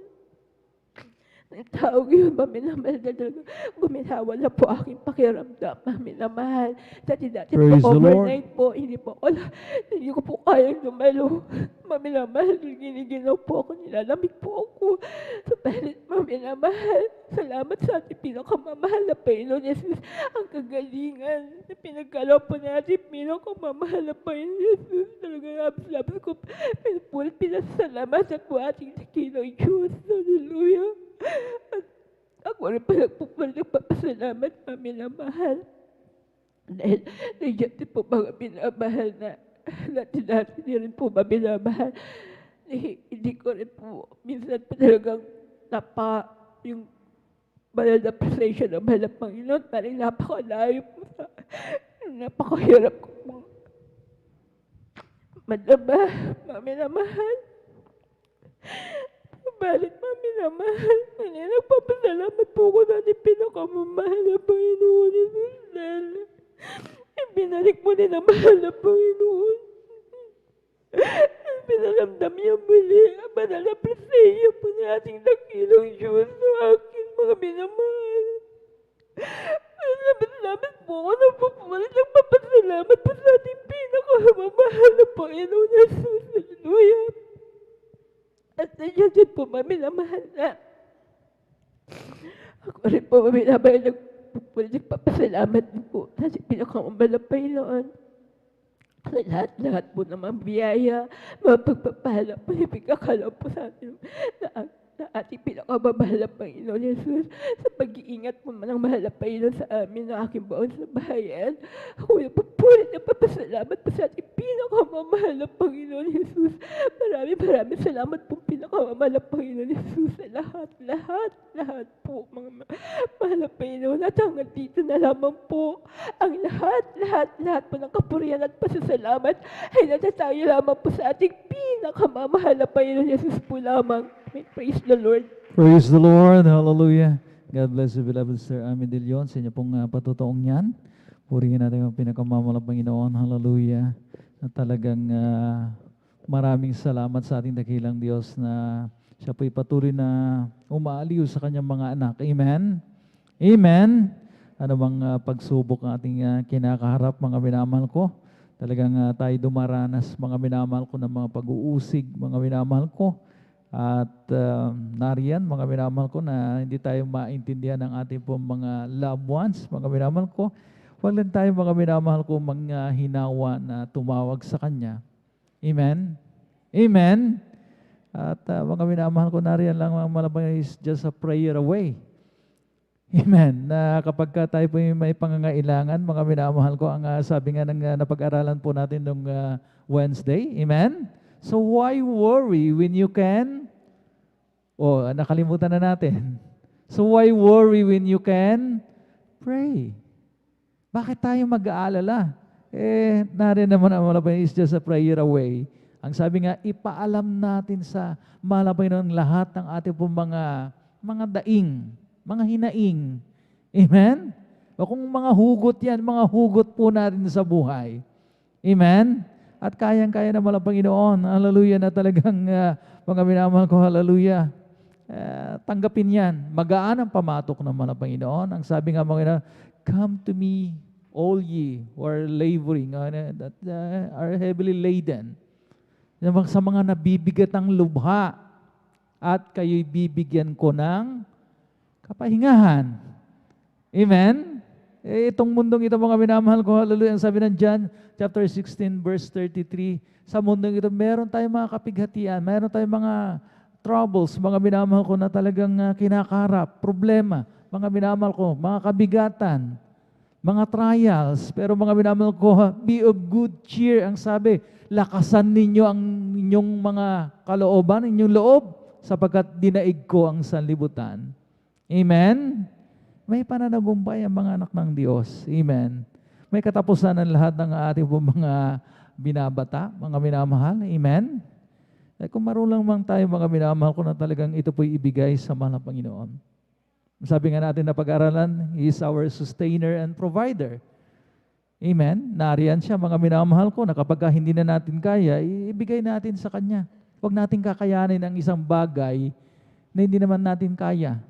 Ang tao yun, maminamahal na talaga. Guminawa na po aking pakiramdam, maminamahal. Dati-dati po, Praise the overnight po, hindi ko po kayang lumalo. Maminamahal, giniginaw po ako, nilalamig po ako. Subalit, maminamahal, salamat sa ating pinakamamahal na Panginoon Jesus. Ang kagalingan na pinagkalaw po natin, pinakamamahal na Panginoon Jesus. Talaga, labis ko, pinasalamatan po ating Panginoon Diyos. Hallelujah. At ako rin pala po nagpapasalamat, maminamahal. Dahil nandiyan din po mga minamahal na natin rin po maminamahal. Hindi ko rin po, minsan pa talagang yung banal na presensya ng mahal na Panginoon, parang napakalayo po sa, napakahirap ko po. Madama, maminamahal. Balik, maminamahal. Nagpapasalamat po ko na ating pinakamamahal na Panginoon Jesus dahil ibinalik mo din ang mahal na Panginoon. Pinaramdam niya muli ang banal na presensya po na ating dakilang Diyos sa akin, mga minamahal. din po maminamahal na. Ako rin po maminamahal nagpapasalamat din po sa pinakamamahal na Panginoon. Sa lahat-lahat po ng mga biyaya, mga pagpapala po, ipagkakalaw po sa atin na ating pinakamamahal na Panginoon Jesus, sa pag-iingat po ng mahal na Panginoon sa amin, na aking baon sa bahayan. Ako yung papulit na papasalamat po sa ating pinakamamahal na Panginoon Jesus. Maraming salamat po pinakamamahal na Panginoon Jesus sa lahat po, mga mahal na Panginoon. At hanggang dito na lamang po, ang lahat po ng kapurihan at pasasalamat ay natatayo lamang po sa ating pinakamamahal na Panginoon Jesus po lamang. Praise the Lord. Praise the Lord. Hallelujah. God bless you, beloved Sir Ami De Leon, sa inyo pong patutuong yan. Purihin natin ang pinakamamahal ng Panginoon. Hallelujah. Na talagang maraming salamat sa ating dakilang Diyos na siya po'y patuloy na umaaliw sa kanyang mga anak. Amen? Amen? Ano bang pagsubok ang ating kinakaharap, mga minamahal ko? Talagang tayo dumaranas, mga minamahal ko, ng mga pag-uusig, mga minamahal ko. At nariyan, mga minamahal ko, na hindi tayo maintindihan ng ating pong mga loved ones, mga minamahal ko. Huwag lang tayo, mga minamahal ko, mga hinawa na tumawag sa Kanya. Amen? Amen? At mga minamahal ko, nariyan lang, mga malabang is just a prayer away. Amen? Na kapag tayo po may pangangailangan, mga minamahal ko, ang sabi nga ng napag-aralan po natin nung Wednesday. Amen? So why worry when you can? Nakalimutan na natin. So why worry when you can pray? Bakit tayo mag-aalala? Narin naman ang malabay is just a prayer away. Ang sabi nga, ipaalam natin sa malabay ng lahat ng ating pong mga daing, mga hinaing. Amen? O kung mga hugot yan, mga hugot po natin sa buhay. Amen? At kayang-kaya na malang Panginoon. Hallelujah, na talagang mga minamahal ko, hallelujah. Tanggapin yan. Magaan ang pamatok ng malang Panginoon. Ang sabi nga mga come to me, all ye who are laboring, that are heavily laden. Sa mga nabibigat ang lubha, at kayo'y bibigyan ko ng kapahingahan. Amen? Itong mundong ito, mga minamahal ko, hallelujah, ang sabi ng John chapter 16 verse 33, sa mundong ito meron tayong mga kapighatian, meron tayong mga troubles, mga minamahal ko, na talagang kinakarap, problema, mga minamahal ko, mga kabigatan, mga trials. Pero mga minamahal ko, be of good cheer, ang sabi, lakasan ninyo ang inyong mga kalooban, inyong loob, sapagkat dinaig ko ang sanlibutan. Amen? May pananagumpay ang mga anak ng Diyos. Amen. May katapusan ng lahat ng ating mga binabata, mga minamahal. Amen. Kung marunong lang tayo, mga minamahal ko, na talagang ito po'y ibigay sa mahal na Panginoon. Sabi nga natin na pag-aralan, He is our sustainer and provider. Amen. Nariyan siya, mga minamahal ko, na kapag hindi na natin kaya, ibigay natin sa Kanya. Huwag natin kakayanin ang isang bagay na hindi naman natin kaya.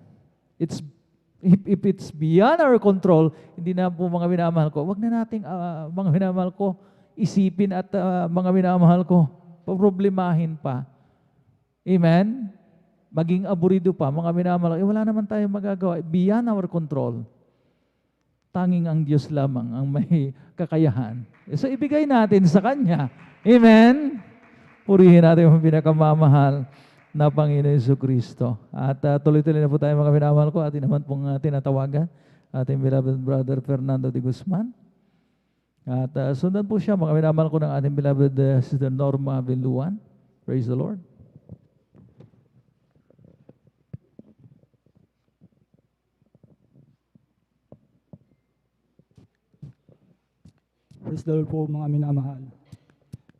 If it's beyond our control, hindi na po, mga minamahal ko, wag na nating mga minamahal ko isipin at mga minamahal ko problemahin pa. Amen? Maging aburido pa, mga minamahal ko, wala naman tayong magagawa. Beyond our control. Tanging ang Diyos lamang ang may kakayahan. So ibigay natin sa Kanya. Amen? Purihin natin ang pinakamamahal na Panginoon Jesucristo. At tuloy-tuloy na po tayo, mga minamahal ko. Atin naman pong tinatawagan ating beloved brother Fernando de Guzman. At sundan po siya, mga minamahal ko, ng ating beloved Sister Norma Villuan. Praise the Lord. Praise the Lord po, mga minamahal.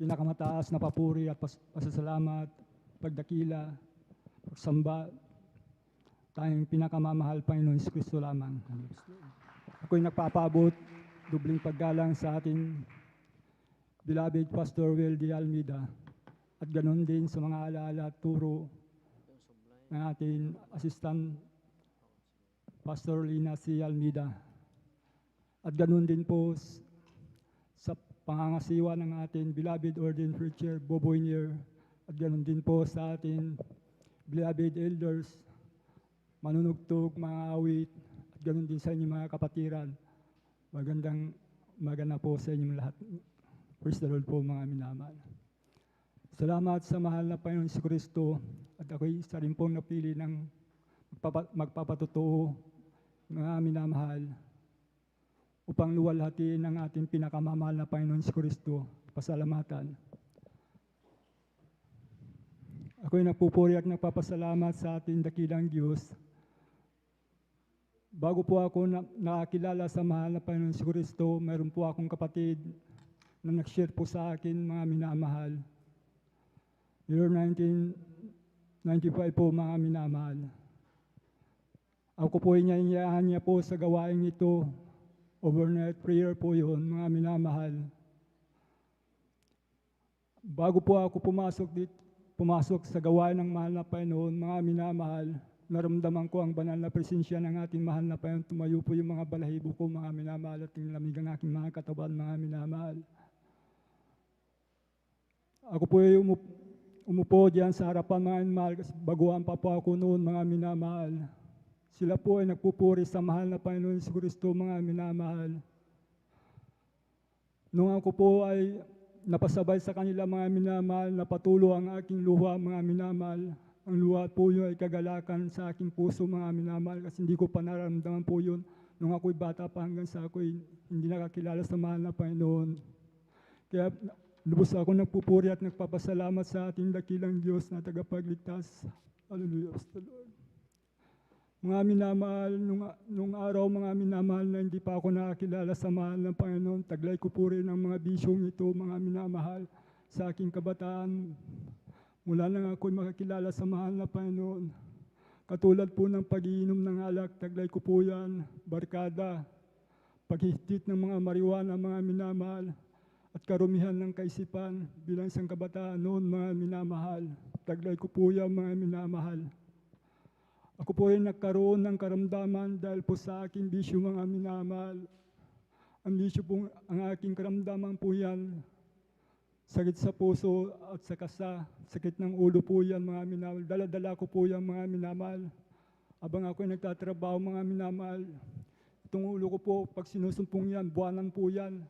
Pinakamataas na papuri at pasasalamat, pagdakila, pagsamba, tayong pinakamamahal Panginoon Kristo lamang. Ako'y nagpapabot, dubling paggalang sa ating beloved Pastor Will D. Almeida, at ganoon din sa mga alaala at turo ng ating Assistant Pastor Lina C. Almeida, at ganoon din po sa pangangasiwa ng ating beloved ordained preacher Boboy Nier, at ganoon din po sa ating beloved elders, manunugtog, mga awit, at ganoon din sa inyong mga kapatiran. Maganda po sa inyong lahat. Praise the Lord po mga minamahal. Salamat sa mahal na Panginoon si Kristo at ako'y isa rin pong napili ng magpapatotoo mga minamahal upang luwalhatiin ang ating pinakamamahal na Panginoon si Kristo. Pasalamatan. Ako'y nagpupuri at nagpapasalamat sa ating dakilang Diyos. Bago po ako nakakilala sa mahal na Panginoon si Kristo, mayroon po akong kapatid na nag-share po sa akin mga minamahal. Year 1995 po mga minamahal. Ako po inyayahan niya po sa gawain ito. Overnight prayer po yun mga minamahal. Bago po ako pumasok sa gawain ng mahal na Panginoon, mga minamahal, naramdaman ko ang banal na presensya ng ating mahal na Panginoon. Tumayo po yung mga balahibo ko, mga minamahal, at lamig ang aking mga katawan, mga minamahal. Ako po ay umupo diyan sa harapan mga minamahal, kasi baguhan pa po ako noon, mga minamahal. Sila po ay nagpupuri sa mahal na Panginoon si Kristo, mga minamahal. Nung ako po ay napasabay sa kanila, mga minamahal, napatulo ang aking luha, mga minamahal. Ang luha po yun ay kagalakan sa aking puso, mga minamahal, kasi hindi ko pa nararamdaman po yun nung ako'y bata pa hanggang sa ako'y hindi nakakilala sa mahal na Panginoon. Kaya lubos ako nagpupuri at nagpapasalamat sa ating dakilang Diyos na tagapagligtas. Hallelujah, Lord. Mga minamahal, nung araw mga minamahal na hindi pa ako nakakilala sa mahal ng Panginoon, taglay ko po rin ang mga bisyong ito, mga minamahal, sa aking kabataan. Mula nang ako'y makakilala sa mahal na Panginoon. Katulad po ng pag-iinom ng alak, taglay ko po yan, barkada, paghihitit ng mga marijuana, mga minamahal, at karumihan ng kaisipan bilang isang kabataan noon, mga minamahal. Taglay ko po yan, mga minamahal. Ako po ay nagkaroon ng karamdaman dahil po sa aking bisyo, mga minamahal. Ang bisyo po, ang aking karamdaman po yan, sakit sa puso at saka sa sakit ng ulo po yan, mga minamahal. Dala-dala ko po yan, mga minamahal. Abang ako ay nagtatrabaho, mga minamahal. Itong ulo ko po, pag sinusumpong yan, buwanan po yan.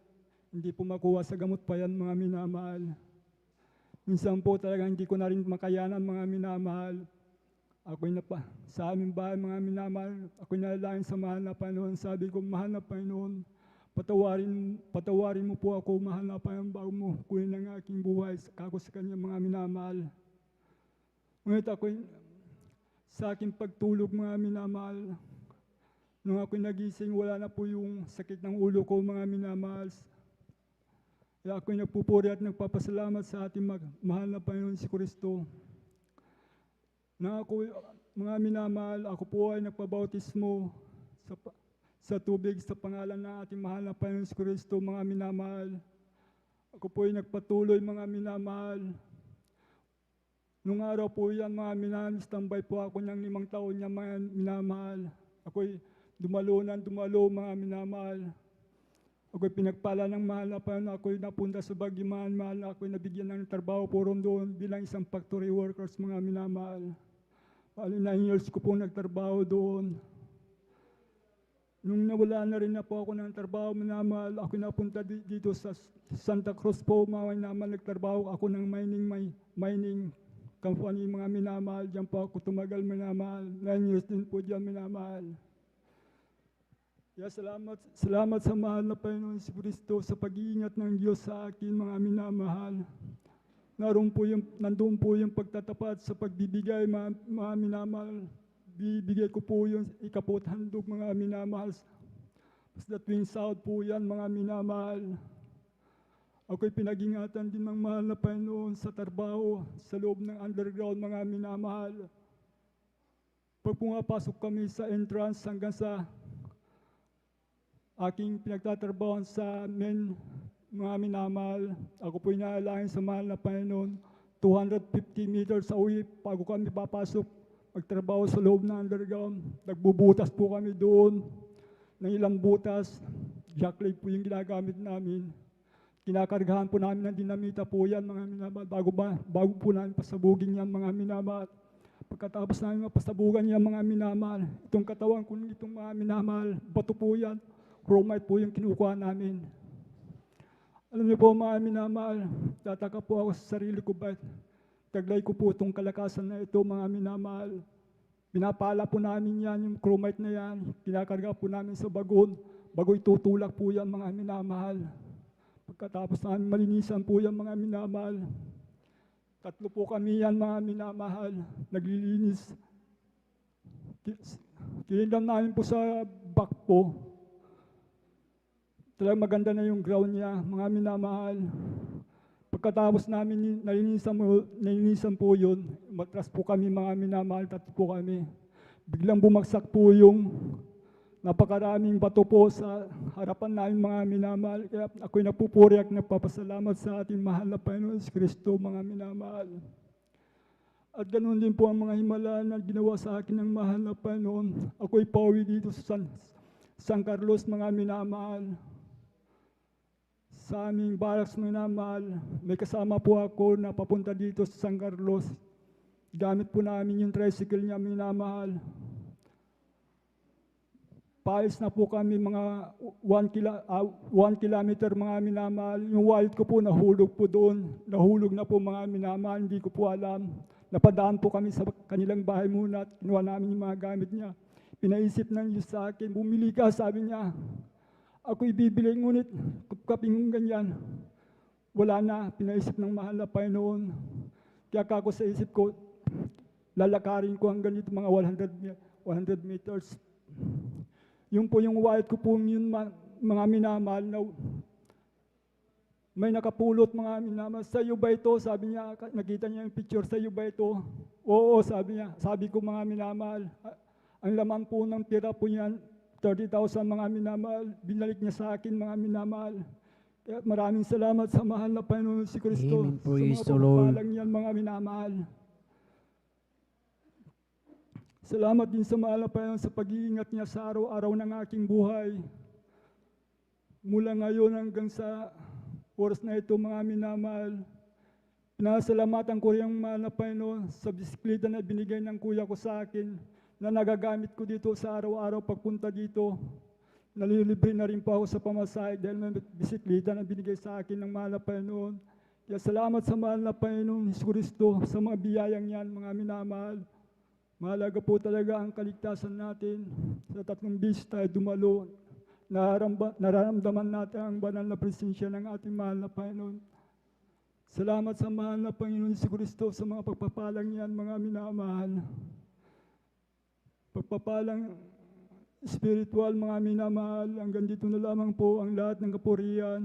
Hindi po makuha sa gamot pa yan, mga minamahal. Minsan po talaga hindi ko na rin makayanan, mga minamahal. Ako'y sa aming bahay, mga minamahal, ako'y nalalangin sa mahal na Panginoon. Sabi ko, mahal na Panginoon, patawarin mo po ako, mahal na Panginoon, bago mo kunin ang aking buhay, kako sa kanya, mga minamahal. Ngunit ako'y sa aking pagtulog, mga minamahal, nung ako'y nagising, wala na po yung sakit ng ulo ko, mga minamahal. Kaya ako'y nagpupuri at nagpapasalamat sa ating mahal na Panginoon si Kristo. Na ako, mga minamahal, ako po ay nagpabautismo sa tubig sa pangalan ng ating mahal na Panginoon si Kristo, mga minamahal. Ako po ay nagpatuloy, mga minamahal. Nung araw po yan, mga minamahal, standby po ako ng 5 taon niya, mga minamahal. Ako'y dumalo, mga minamahal. Ako'y pinagpala ng mahal na Panginoon. Ako'y napunta sa Baguio, mga minamahal. Ako'y nabigyan ng trabaho po doon bilang isang factory workers, mga minamahal. 9 years ko po nagtrabaho doon. Nung nawala na rin na po ako ng trabaho, minamahal, ako napunta dito sa Santa Cruz po, mga minamahal, nagtrabaho ako ng mining company, mga minamahal. Diyan po ako tumagal, minamahal. 9 years din po diyan, minamahal. Kaya salamat sa mahal na Panginoon si Kristo sa pag-iingat ng Diyos sa akin, mga minamahal. Nandun po yung pagtatapat sa pagbibigay, mga minamahal. Bibigay ko po yung ikapot handog, mga minamahal. Basta tuwing sahod po yan, mga minamahal. Ako'y pinag-ingatan din ng mahal na Panginoon sa trabaho, sa loob ng underground, mga minamahal. Pag pumapasok kami sa entrance hanggang sa aking pinagtatrabaho sa main, mga minamahal, ako po'y naalangin sa mahal na Panginoon, 250 meters away bago kami papasok, magtrabaho sa loob ng underground. Nagbubutas po kami doon ng ilang butas. Jackleg po yung ginagamit namin. Kinakargahan po namin ng dinamita po yan, mga minamahal, bago po namin pasabugin yan, mga minamahal. Pagkatapos namin mapasabugan niya mga minamahal, itong katawan ko, itong mga minamahal, bato po yan, chromite po yung kinukuha namin. Alam niyo po mga minamahal, tataka po ako sa sarili ko ba, taglay ko po itong kalakasan na ito mga minamahal. Pinapala po namin yan, yung chromite na yan, kinakarga po namin sa bagon, bago itutulak po yan mga minamahal. Pagkatapos namin malinisan po yan mga minamahal, 3 po kami yan mga minamahal, naglilinis. Kinindam namin po sa back po. Talagang maganda na yung ground niya, mga minamahal. Pagkatapos namin nalinisan po yun, matras po kami mga minamahal, 3 po kami. Biglang bumagsak po yung napakaraming bato po sa harapan namin mga minamahal. Kaya ako'y nagpupuri at nagpapasalamat sa ating mahal na Panginoon Kristo mga minamahal. At ganoon din po ang mga himala na ginawa sa akin ng mahal na Panginoon. Ako'y pauwi dito sa San Carlos mga minamahal. Sa aming barracks minamahal, may kasama po ako na papunta dito sa San Carlos. Gamit po namin yung tricycle niya minamahal. Paalis na po kami mga 1 kilometer mga minamahal. Yung wallet ko po nahulog po doon. Nahulog na po mga minamahal, hindi ko po alam. Napadaan po kami sa kanilang bahay muna at kinuha namin yung mga gamit niya. Pinaisip ng Diyos sa akin, bumili ka, sabi niya. Ako'y bibili, ngunit kaping ganyan. Wala na, pinaisip ng mahal na Panginoon. Kaya ako sa isip ko, lalakarin ko hanggang dito mga 100 meters. Yung po yung wallet ko po yun mga minamahal na may nakapulot mga minamahal. Sa iyo ba ito? Sabi niya, nakita niya yung picture, sa iyo ba ito? Oo, sabi niya. Sabi ko mga minamahal. Ang laman po ng tira po niyan, 30,000 mga minamahal. Binalik niya sa akin mga minamahal. Kaya maraming salamat sa mahal na Panginoon si Kristo. Amen. Praise sa the mga Lord. pagpapalang niyan mga minamahal. Salamat din sa mahal na Panginoon sa pag-iingat niya sa araw-araw ng aking buhay. Mula ngayon hanggang sa oras na ito mga minamahal, pinasalamatan ko yung mahal na Panginoon sa bisikleta na binigay ng kuya ko sa akin na nagagamit ko dito sa araw-araw pagpunta dito. Nalilibre na rin po ako sa pamasahe dahil may bisikleta na binigay sa akin ng mahal na Panginoon. Kaya salamat sa mahal na Panginoon Hesus Kristo sa mga biyayang yan mga minamahal. Mahalaga po talaga ang kaligtasan natin. Sa 3 beses tayo dumalo, nararamdaman natin ang banal na presensya ng ating mahal na Panginoon. Salamat sa mahal na Panginoon Hesus Kristo sa mga pagpapalang yan, mga minamahal. Pagpapalang spiritual, mga minamahal, hanggang dito na lamang po ang lahat ng kapurihan.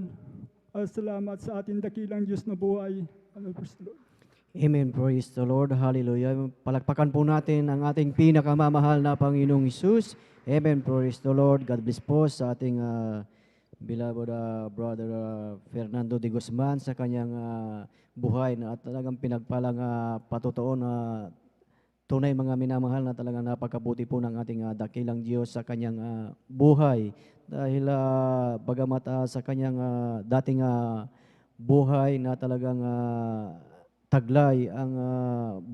At salamat sa ating dakilang Diyos na buhay. Amen. Praise the Lord. Hallelujah. Palakpakan po natin ang ating pinakamamahal na Panginoong Hesus. Amen. Praise the Lord. God bless po sa ating beloved brother Fernando de Guzman sa kanyang buhay na at talagang pinagpalang patotoo na tunay mga minamahal na talagang napakabuti po ng ating dakilang Diyos sa kanyang buhay. Dahil bagamat sa kanyang dating buhay na talagang taglay ang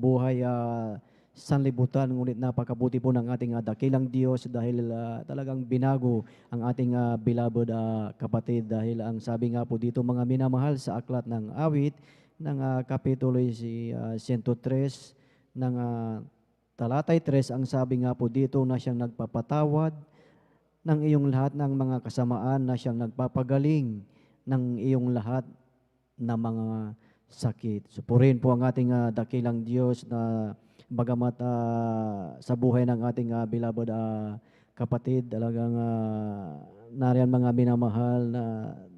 buhay sanlibutan, ngunit napakabuti po ng ating dakilang Diyos dahil talagang binago ang ating beloved kapatid. Dahil ang sabi nga po dito mga minamahal sa aklat ng awit ng kapitulo 103 ng talatay 3, ang sabi nga po dito na siyang nagpapatawad ng iyong lahat ng mga kasamaan, na siyang nagpapagaling ng iyong lahat na mga sakit. Supurihin po ang ating dakilang Diyos na bagamat sa buhay ng ating beloved kapatid, talagang nariyan mga minamahal na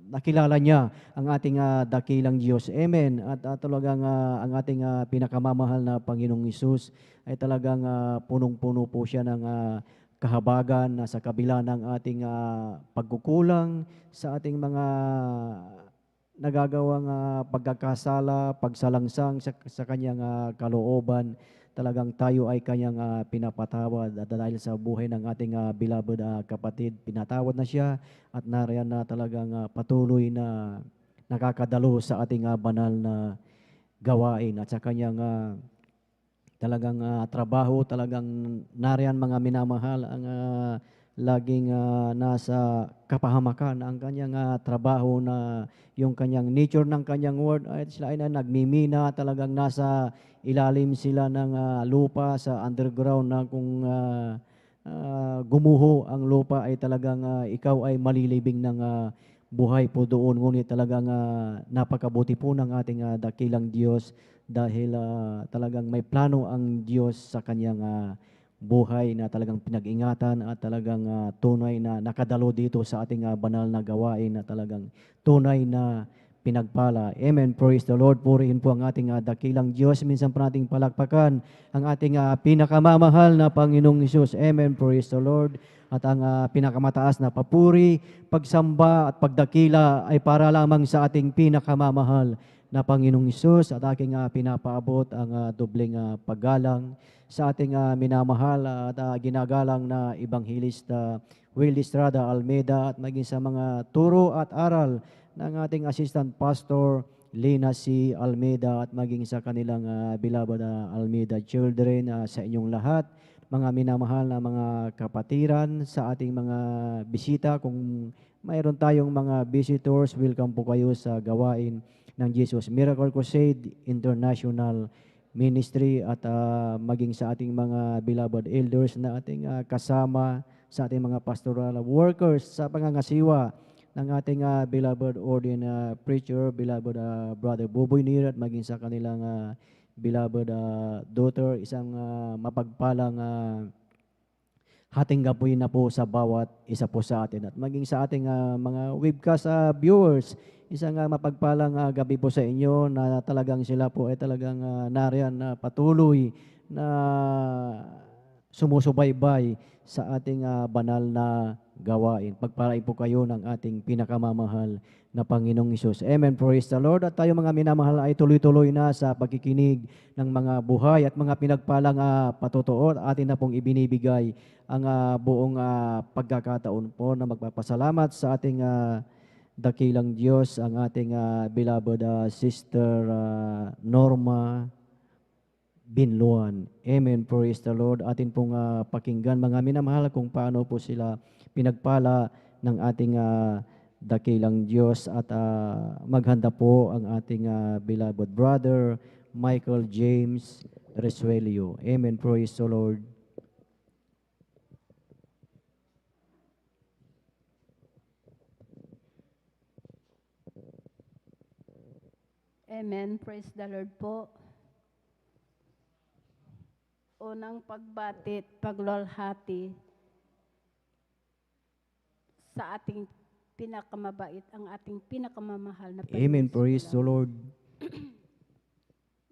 nakilala niya ang ating dakilang Diyos. Amen. At talagang ang ating pinakamamahal na Panginoong Hesus ay talagang punong-puno po siya ng kahabagan na sa kabila ng ating pagkukulang sa ating mga nagagawang pagkakasala, pagsalangsang sa kanyang kalooban, talagang tayo ay kanyang pinapatawad. At dahil sa buhay ng ating beloved kapatid, pinatawad na siya at nariyan na talagang patuloy na nakakadalo sa ating banal na gawain at sa kanyang talagang trabaho, talagang nariyan mga minamahal ang laging nasa kapahamakan ang kanyang trabaho na yung kanyang nature ng kanyang word ay sila ay nagmimina, talagang nasa ilalim sila ng lupa sa underground na kung gumuho ang lupa ay talagang ikaw ay malilibing ng buhay po doon. Ngunit talagang napakabuti po ng ating dakilang Diyos dahil talagang may plano ang Diyos sa kanyang buhay na talagang pinag-ingatan at talagang tunay na nakadalo dito sa ating banal na gawain na talagang tunay na pinagpala. Amen. Praise the Lord. Purihin po ang ating dakilang Diyos. Minsan pa nating palakpakan ang ating pinakamamahal na Panginoong Hesus. Amen. Praise the Lord. At ang pinakamataas na papuri, pagsamba at pagdakila ay para lamang sa ating pinakamamahal na Panginoong Hesus. At aking pinapaabot ang dobleng paggalang sa ating minamahal at ginagalang na Ebanghilista Will Estrada Almeida at maging sa mga turo at aral ng ating Assistant Pastor Lina C. Almeida at maging sa kanilang beloved Almeida children, sa inyong lahat, mga minamahal na mga kapatiran, sa ating mga bisita. Kung mayroon tayong mga visitors, welcome po kayo sa gawain ng Jesus Miracle Crusade International Ministry at maging sa ating mga beloved elders na ating kasama, sa ating mga pastoral workers, sa pangangasiwa ng ating beloved ordained preacher, beloved Brother Boboy Nir at maging sa kanilang beloved daughter, isang mapagpalang hating gapoy na po sa bawat isa po sa atin at maging sa ating mga webcast viewers, isang mapagpalang gabi po sa inyo na talagang sila po ay talagang nariyan na patuloy na sumusubaybay sa ating banal na gawain. Pagpalain po kayo ng ating pinakamamahal na Panginoong Hesus. Amen. Praise the Lord. At tayo mga minamahal ay tuloy-tuloy na sa pagkikinig ng mga buhay at mga pinagpalang patotoo. Atin na pong ibinibigay ang buong pagkakataon po na magpapasalamat sa ating dakilang Diyos, ang ating beloved Sister Norma Binluan. Amen. Praise the Lord. Atin pong pakinggan mga minamahal kung paano po sila pinagpala ng ating dakilang Diyos at maghanda po ang ating beloved brother Michael James Resuelio. Amen. Praise the Lord. Amen. Praise the Lord po. Unang pagbatit, paglolhati sa ating pinakamabait, ang ating pinakamamahal na Panginoon. Amen. Praise the Lord.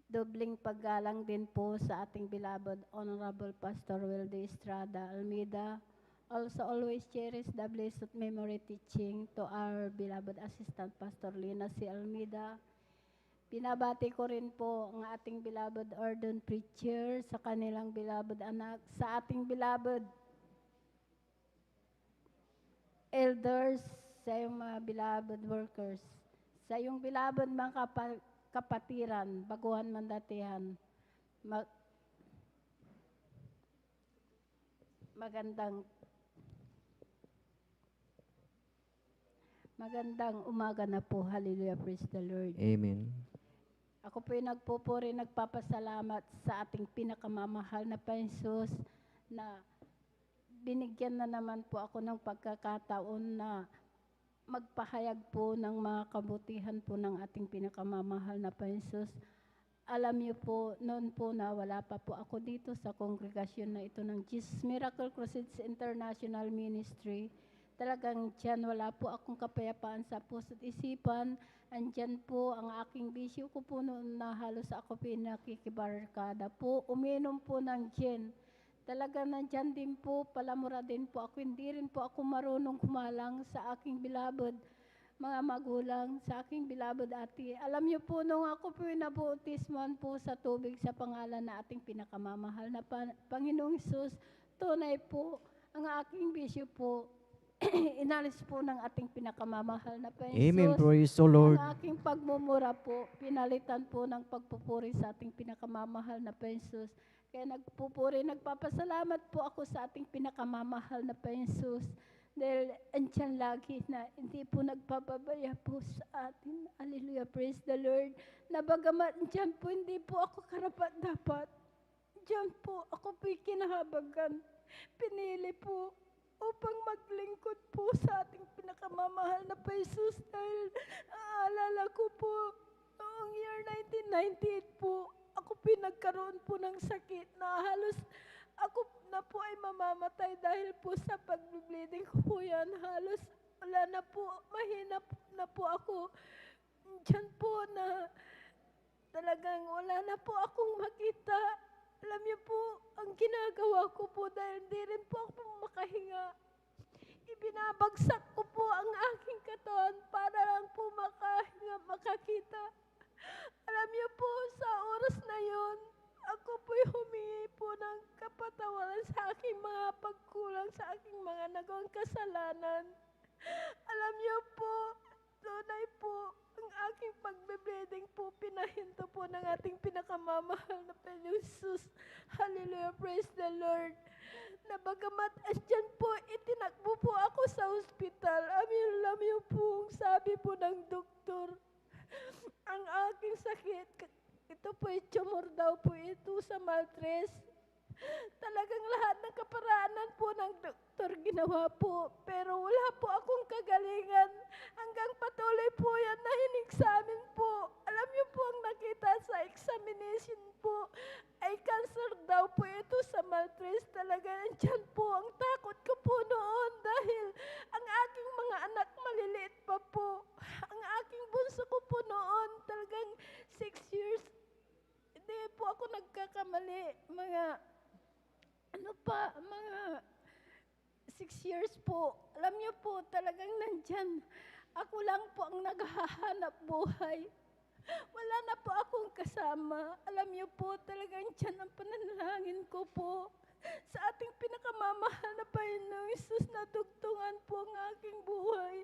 Dobling paggalang din po sa ating beloved Honorable Pastor Wilde Estrada Almeida. Also always cherish the blessed memory teaching to our beloved Assistant Pastor Lina C. Almeida. Pinabati ko rin po ang ating beloved ordained preacher sa kanilang beloved anak, sa ating beloved elders, sa iyong mga beloved workers, sa iyong beloved mga kapatiran, baguhan mandatihan. Magandang umaga na po. Hallelujah. Praise the Lord. Amen. Ako po yung nagpupuri, nagpapasalamat sa ating pinakamamahal na Panginoon na binigyan na naman po ako ng pagkakataon na magpahayag po ng mga kabutihan po ng ating pinakamamahal na Panginoon. Alam niyo po, noon po na wala pa po ako dito sa kongregasyon na ito ng Jesus Miracle Crusade International Ministry. Talagang dyan wala po akong kapayapaan sa puso't isipan. Andyan po ang aking bisyo ko po noon na halos ako pinakikibarkada po. Uminom po ng gin. Talaga nandyan din po, palamura din po ako. Hindi rin po ako marunong kumalang sa aking beloved mga magulang, sa aking beloved ate. Alam niyo po, nung ako po nabautisman po sa tubig sa pangalan na ating pinakamamahal na Panginoong Hesus, tunay po, ang aking bisyo po, inalis po ng ating pinakamamahal na Panginoon. Amen. Praise the Lord. Ang aking pagmumura po, pinalitan po ng pagpupuri sa ating pinakamamahal na Panginoon. Kaya nagpupuri, nagpapasalamat po ako sa ating pinakamamahal na Panginoon dahil andyan lagi na hindi po nagpapabaya po sa atin. Hallelujah, praise the Lord. Na bagamat andyan po, hindi po ako karapat-dapat. Andyan po, ako po'y kinahabagan. Pinili po upang maglingkod po sa ating pinakamamahal na Panginoon dahil aalala ko po, noong year 1998 po, ako pinagkaroon po ng sakit na halos ako na po ay mamamatay dahil po sa pag-bleeding ko po yan. Halos wala na po, mahina na po ako. Diyan po na talagang wala na po akong makita. Alam niyo po, ang ginagawa ko po dahil hindi rin po ako makahinga. Ibinabagsak ko po ang aking katawan para lang po makahinga, makakita. Alam niyo po, sa oras na yon, ako po'y humingi po ng kapatawaran sa aking mga pagkulang, sa aking mga nagawang kasalanan. Alam niyo po, tunay po, ang aking pagbe-bleeding po, pinahinto po ng ating pinakamamahal na Panginoon Jesus. Hallelujah, praise the Lord. Na bagamat andyan po, itinakbo po ako sa ospital. Alam niyo po, sabi po ng doktor, ang aking sakit, ito po tumor daw po ito sa maltres. Talagang lahat ng kaparaanan po ng doktor ginawa po. Pero wala po akong kagalingan. Hanggang patuloy po yan na hinig-examine po. Alam niyo po ang nakita sa examination po ay cancer daw po ito sa maltres. Talaga andyan po ang takot ko po noon dahil ang aking mga anak maliliit pa po. Ang aking bunso ko po noon talagang 6 years. Hindi po ako nagkakamali. Mga 6 years po. Alam niyo po, talagang nandyan. Ako lang po ang naghahanap buhay. Wala na po akong kasama. Alam niyo po, talagang dyan ang pananalangin ko po. Sa ating pinakamamahal na Panginoong Jesus, na dugtungan po ang aking buhay.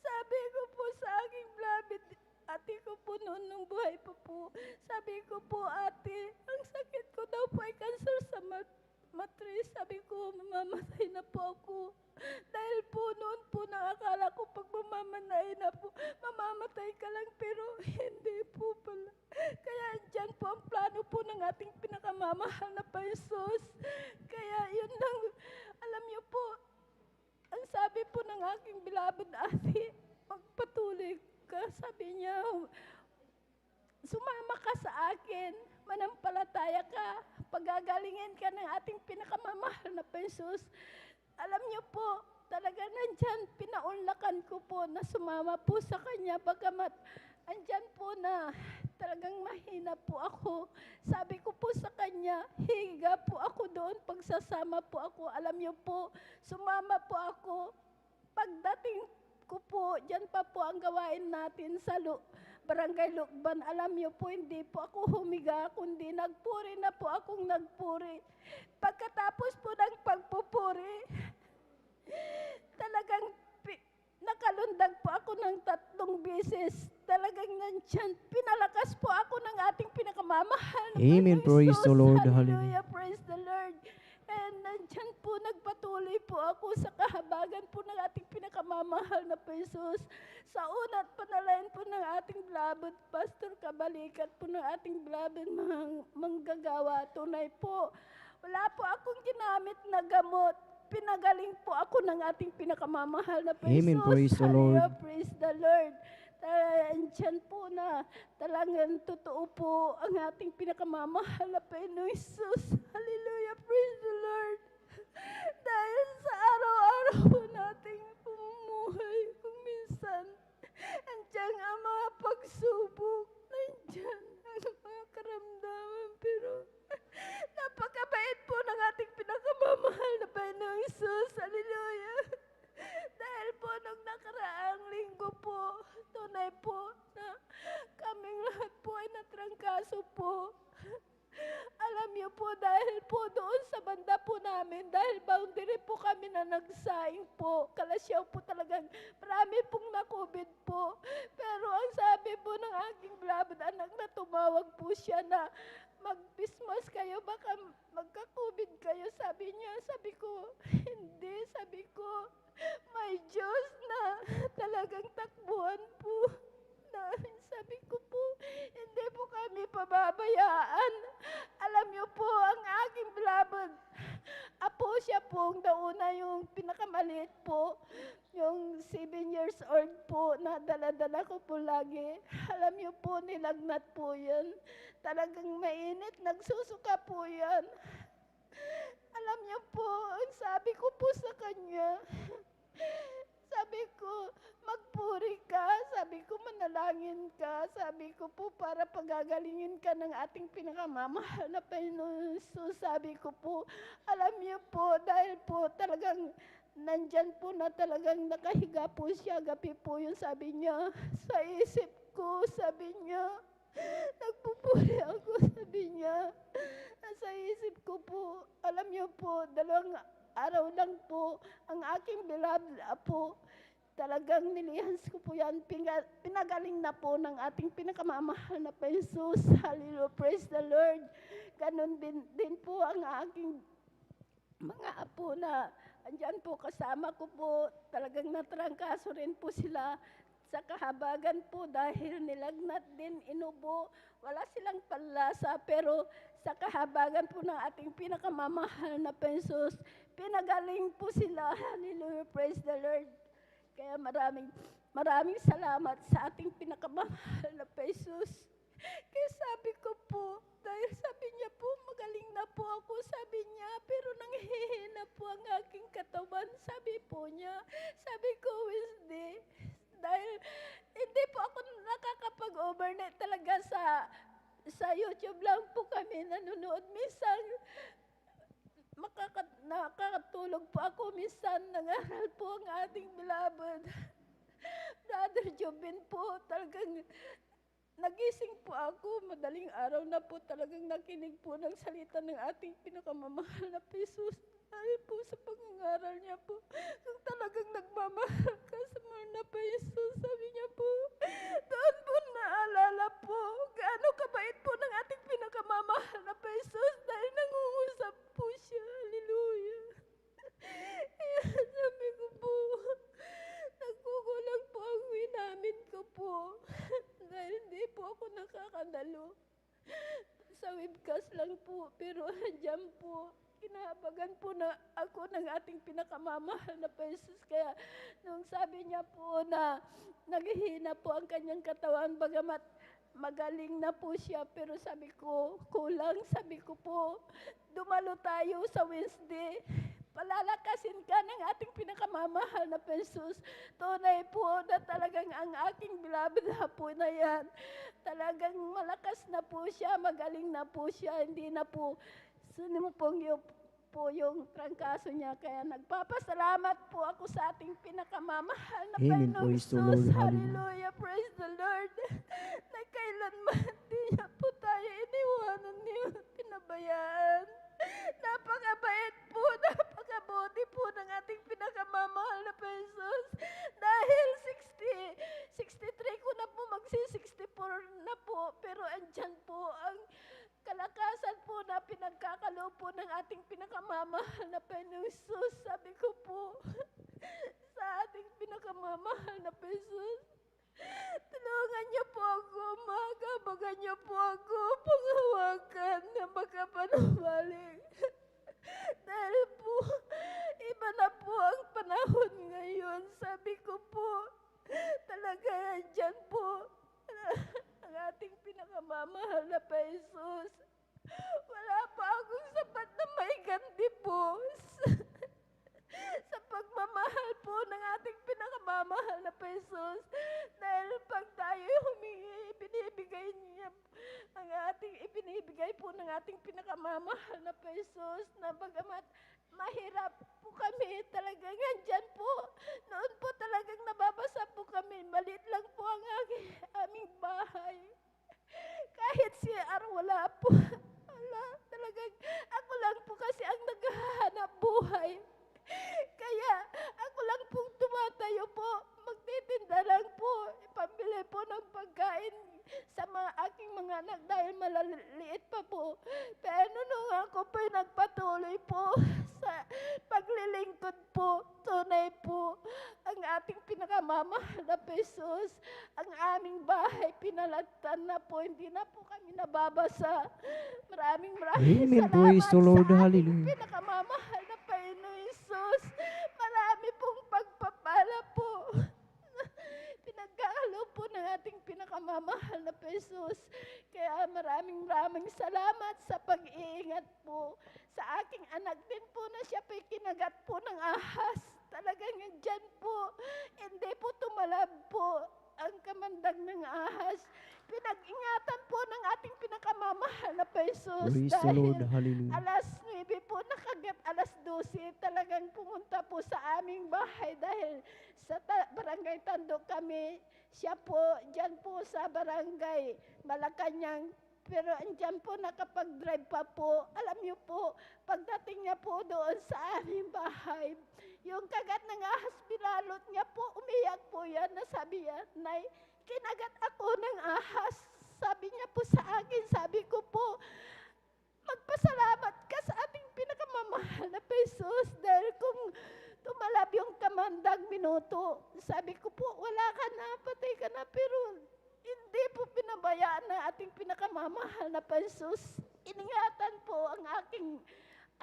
Sabi ko po sa aking beloved, ate ko po noon nung buhay pa po. Sabi ko po, ate, ang sakit ko daw po ay cancer sa matris. Sabi ko, mamamatay na po ako. Dahil po noon po nakakala ko pag mamamatay na po, mamamatay ka lang, pero hindi po pala. Kaya dyan po ang plano po ng ating pinakamamahal na Panginoon. Kaya yun lang, alam niyo po, ang sabi po ng aking beloved ate, magpatuloy ka, sabi niya, sumama ka sa akin, manampalataya ka, pagagalingin ka ng ating pinakamamahal na Panginoon. Alam niyo po, talaga nandyan, pinaunlakan ko po na sumama po sa kanya, bagamat andyan po na talagang mahina po ako. Sabi ko po sa kanya, higa po ako doon, pagsasama po ako. Alam niyo po, sumama po ako. Pagdating ko po, dyan pa po ang gawain natin sa Barangay Lukban. Alam niyo po, hindi po ako humiga, kundi nagpuri na po akong nagpuri. Pagkatapos po ng pagpupuri, talagang nakalundag po ako ng 3 beses. Talagang nandyan, pinalakas po ako ng ating pinakamamahal na Amen. Panginoong Praise the Jesus. Lord. Hallelujah. Praise the Lord. And nandyan po, nagpatuloy po ako sa kahabagan po ng ating pinakamamahal na Panginoon. Sa una't panalain po ng ating beloved Pastor Kabalikat po ng ating beloved manggagawa. Tunay po, wala po akong ginamit na gamot. Pinagaling po ako ng ating pinakamamahal na Panginoon. Amen. Praise the Lord. Hallelujah. Praise the Lord. Andyan po na talagang totoo po ang ating pinakamamahal na Panginoong Jesus. Hallelujah. Praise the Lord. Dahil sa araw-araw po nating pumumuhay, kung minsan, andyan ang mga pagsubok, andyan ang mga karamdaman, pero napakabait po ng ating pinakamamahal na Panginoong Jesus. Hallelujah. Dahil po nung nakaraang linggo po, tunay po na kaming lahat po ay natrangkaso po. Alam niyo po, dahil po doon sa banda po namin, dahil boundary po kami na nagsaing po. Kalasyaw po talagang marami pong na-COVID po. Pero ang sabi po ng aking beloved anak na tumawag po siya na mag-Christmas kayo, baka magka-COVID kayo. Sabi niya, sabi ko, hindi, sabi ko, may Diyos na talagang takbuhan po namin. Sabi ko po, hindi po kami pababayaan. Alam niyo po, ang aking beloved, apo siya po, nauna yung pinakamaliit po, yung 7 years old po, na dala-dala ko po lagi. Alam niyo po, nilagnat po yan. Talagang mainit, nagsusuka po yan. Alam niyo po, ang sabi ko po sa kanya, sabi ko, magpuri ka, sabi ko, manalangin ka, sabi ko po, para pagagalingin ka ng ating pinakamamahal na Panginoon Jesus. Sabi ko po, alam niyo po, dahil po talagang nandyan po na talagang nakahiga po siya, gabi po yun, sabi niya, sa isip ko, sabi niya, nagpupuri ako, sabi niya, sa isip ko po, alam niyo po, 2 araw lang po, ang aking beloved apo, talagang nilihans ko po yan, pinagaling na po ng ating pinakamamahal na Jesus. Hallelujah, praise the Lord. Ganon din po ang aking mga apo na andyan po kasama ko po, talagang natrangkaso rin po sila sa kahabagan po dahil nilagnat din, inubo, wala silang panlasa, pero sa kahabagan po ng ating pinakamamahal na Jesus, pinagaling po sila. Hallelujah, praise the Lord. Kaya maraming salamat sa ating pinakamamahal na Jesus. Kaya sabi ko po, dahil sabi niya po, magaling na po ako, sabi niya, pero nanghihina po ang aking katawan, sabi po niya. Sabi ko, Wednesday, dahil hindi po ako nakakapag-overnight talaga sa YouTube lang po kami nanonood. Minsan, nakakatulog po ako, minsan nangaral po ang ating beloved Brother Jobin po, talagang nagising po ako, madaling araw na po talagang nakinig po ng salita ng ating pinakamamahal na Jesus. Dahil po sa pangangaral niya po, kung talagang nagmamahal ka sa mahal na Jesus, sabi niya po, doon po naalala po, gaano kabait po ng ating pinakamamahal na Jesus dahil nangungusap po siya. Hallelujah. Kaya sabi ko po, nagkukulang po ang winamin ko po dahil hindi po ako nakakadalo. Sa webcast lang po, pero andyan po, kinahabagan po na ako ng ating pinakamamahal na Jesus. Kaya nung sabi niya po na naghihina po ang kanyang katawan, bagamat magaling na po siya, pero sabi ko, kulang, sabi ko po, dumalo tayo sa Wednesday. Palalakasin ka ng ating pinakamamahal na Jesus. Tunay po na talagang ang aking beloved na po na yan, talagang malakas na po siya, magaling na po siya, hindi na po sinimpong po yung trangkaso niya. Kaya nagpapasalamat po ako sa ating pinakamamahal na Amen. Panginoong Praise the Jesus. Lord. Hallelujah. Praise the Lord. Na kailanman di niya po tayo iniwanan niyo, pinabayaan. Napakabait po, napakabuti po ng ating pinakamamahal na Jesus. Dahil 63 ko na po, magsi-64 na po, pero andyan po ang kalakasan po na pinagkakaloob po ng ating pinakamamahal na Panginoong Jesus. Sabi ko po, sa ating pinakamamahal na Jesus, tulungan niyo po ako, magabagan niyo po ako, panghawakan na makapanubalik. Dahil po, iba na po ang panahon ngayon. Sabi ko po, talaga dyan po, ang ating pinakamamahal na pa Jesus. Wala pa akong sapat na may ganti po sa pagmamahal po ng ating pinakamamahal na pa Jesus. Dahil pag tayo humingi, ibinibigay niya ibinibigay po ng ating pinakamamahal na pa Jesus, na bagamat mahirap po kami, talagang andyan po. Noon po talagang nababasa po kami. Maliit lang po ang aming bahay. Kahit CR wala po. Wala, talagang ako lang po kasi ang naghahanap buhay. Kaya anak dahil malaliit pa po. Pero nung ako po nagpatuloy po sa paglilingkod po, tunay po, ang ating pinakamamahal na Jesus, ang aming bahay pinalagtan na po, hindi na po kami nababasa. Maraming Amen. salamat Praise the Lord. sa ating Hallelujah. pinakamamahal na Panginoon Jesus. Marami pong pagpapala po. Pinagkakalo po ng ating pinakamamahal na Jesus. Kaya maraming salamat sa pag-iingat po. Sa aking anak din po na siya po'y kinagat po ng ahas. Talagang dyan po, hindi po tumalab po ang kamandag ng ahas. Pinag-ingatan po ng ating pinakamamahal na Jesus. Praise the Lord. Hallelujah. Alas 9 po, nakagat alas 12, talagang pumunta po sa aming bahay dahil sa barangay Tandok kami. Siya po, dyan po sa barangay Malacanang. Pero andyan po, nakapag-drive pa po. Alam niyo po, pagdating niya po doon sa aming bahay, yung kagat ng ahas, pinalot niya po, umiyak po yan. Nasabi niya, Nay, kinagat ako ng ahas. Sabi niya po sa akin, sabi ko po, magpasalamat ka sa ating pinakamamahal na Jesus dahil kung tumalab yung kamandag minuto, sabi ko po, wala ka na, patay ka na, pero hindi po pinabayaan ng ating pinakamamahal na Jesus. Iningatan po ang aking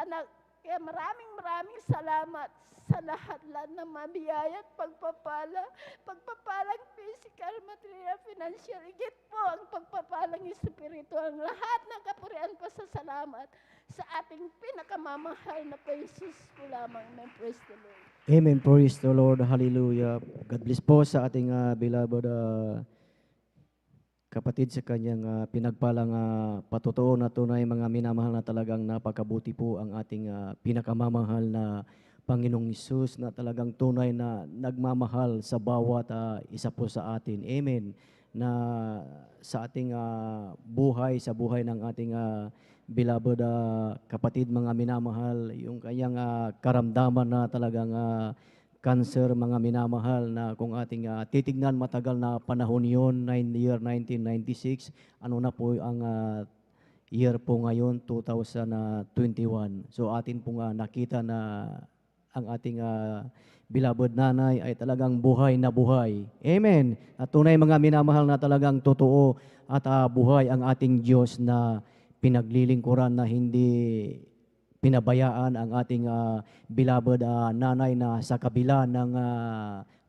anak. Kaya maraming salamat sa lahat ng mabiyaya at pagpapalang physical, material, financial, higit po ang pagpapalang spiritual. Lahat ng kapurian pa sa salamat sa ating pinakamamahal na Jesus po lamang. Praise the Lord. Amen. Praise the Lord. Hallelujah. God bless po sa ating beloved kapatid sa kanyang pinagpalang patotoo na tunay mga minamahal na talagang napakabuti po ang ating pinakamamahal na Panginoong Hesus na talagang tunay na nagmamahal sa bawat isa po sa atin. Amen. Na sa ating buhay, sa buhay ng ating beloved kapatid mga minamahal, yung kanyang karamdaman na talagang cancer, mga minamahal, na kung ating titignan matagal na panahon yun, year 1996, ano na po ang year po ngayon, 2021. So atin pong nakita na ang ating beloved nanay ay talagang buhay na buhay. Amen. At tunay mga minamahal na talagang totoo at buhay ang ating Diyos na pinaglilingkuran, na hindi pinabayaan ang ating beloved nanay na sa kabila ng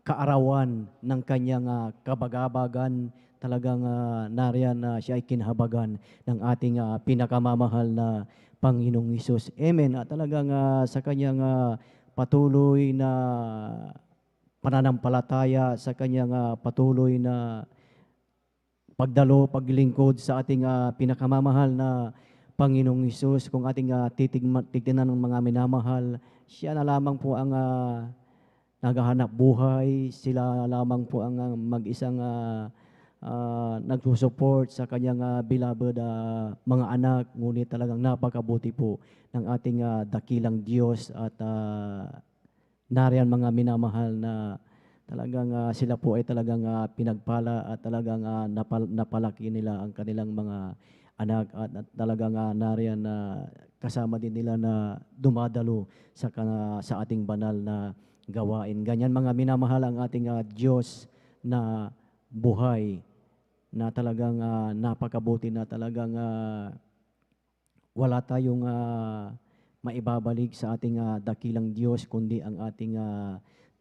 kaarawan ng kanyang kabagabagan, talagang nariyan na siya ay kinahabagan ng ating pinakamamahal na Panginoong Hesus. Amen. At talagang sa kanyang patuloy na pananampalataya, sa kanyang patuloy na pagdalo, paglingkod sa ating pinakamamahal na Panginoong Hesus, kung ating titignan ng mga minamahal, siya na lamang po ang naghahanap buhay, sila lamang po ang mag-isang nagsusupport sa kanyang beloved mga anak, ngunit talagang napakabuti po ng ating dakilang Diyos at nariyan mga minamahal na talagang sila po ay talagang pinagpala at talagang napalaki nila ang kanilang mga anak at talagang nariyan na kasama din nila na dumadalo sa ating banal na gawain. Ganyan mga minamahal ang ating Diyos na buhay, na talagang napakabuti, na talagang wala tayong maibabalik sa ating dakilang Diyos kundi ang ating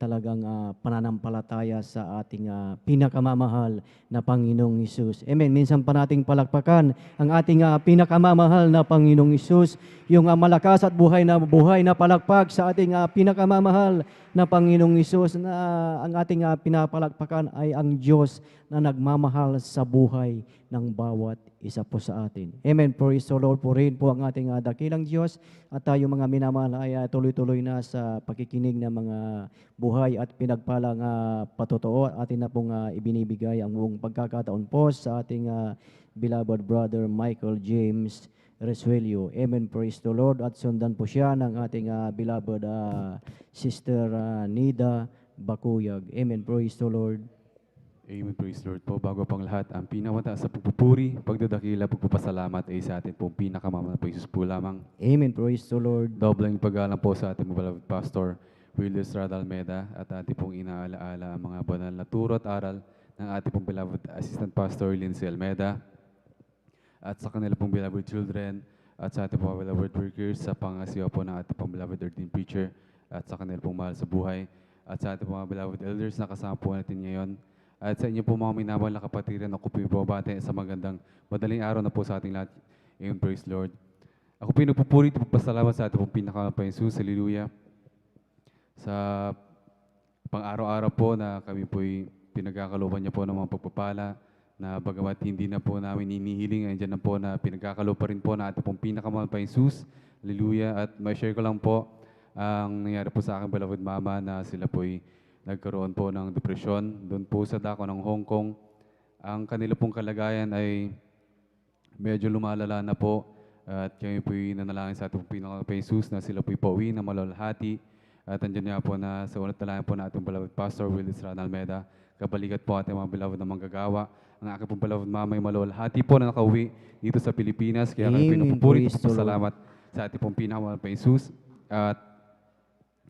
talagang pananampalataya sa ating pinakamamahal na Panginoong Hesus. Amen. Minsan pa nating palakpakan ang ating pinakamamahal na Panginoong Hesus, yung malakas at buhay na palakpak sa ating pinakamamahal na Panginoong Hesus, na ang ating pinapalakpakan ay ang Diyos na nagmamahal sa buhay ng bawat isa po sa atin. Amen. Praise the Lord. Purihin po ang ating dakilang Diyos at tayo mga minamahal ay tuloy-tuloy na sa pakikinig ng mga buhay at pinagpalang patotoo. Atin na pong ibinibigay ang buong pagkakataon po sa ating beloved brother Michael James Resuelio. Amen. Praise the Lord. At sundan po siya ng ating beloved sister Nida Bakuyag. Amen. Praise the Lord. Amen, praise Lord po. Bago pang lahat, ang pinakamataas sa pagpupuri, pagdadakila, pagpapasalamat ay sa atin pong pinakamamahal po Jesus po lamang. Amen. Praise the Lord. Doblang paggalang po sa ating beloved Pastor Willis Estrada Almeda at ating pong inaalaala ang mga banal na turo at aral ng ating pong beloved Assistant Pastor Lindsay Almeda at sa kanila pong beloved children at sa ating pong beloved workers sa pangasiwa po ng ating pong beloved ordained preacher at sa kanila pong mahal sa buhay at sa ating mga beloved elders na kasama po natin ngayon. At sa inyo po mga minamahal na kapatiran, ako po ibabate sa magandang madaling araw na po sa ating lahat. Amen, praise Lord. Ako po nagpupuri at pagpasalamat sa ating pong pinakamahal Jesus. Hallelujah. Sa pang-araw-araw po na kami po'y pinagkakalooban niya po ng mga pagpapala na bagamat hindi na po namin inihiling, andyan na po na pinagkakaloob rin po na ating pong pinakamahal Jesus. Hallelujah. At may share ko lang po ang nangyari po sa aking beloved mama na sila po'y nagkaroon po ng depresyon doon po sa dako ng Hong Kong. Ang kanila pong kalagayan ay medyo lumalala na po at kami po'y nanalangin sa ating pinakamahal Jesus na sila po'y pauwi na malalahati. At andyan nga po na sa unat nalayan po na ating beloved Pastor Willis Estrada Almeda, kabalikat po ating mga beloved na manggagawa. Ang aking pong beloved mama ay malalahati po na nakauwi dito sa Pilipinas. Kaya kami Amen. pinupuri Praise at the Lord. salamat sa ating pong pinakamahal Jesus. At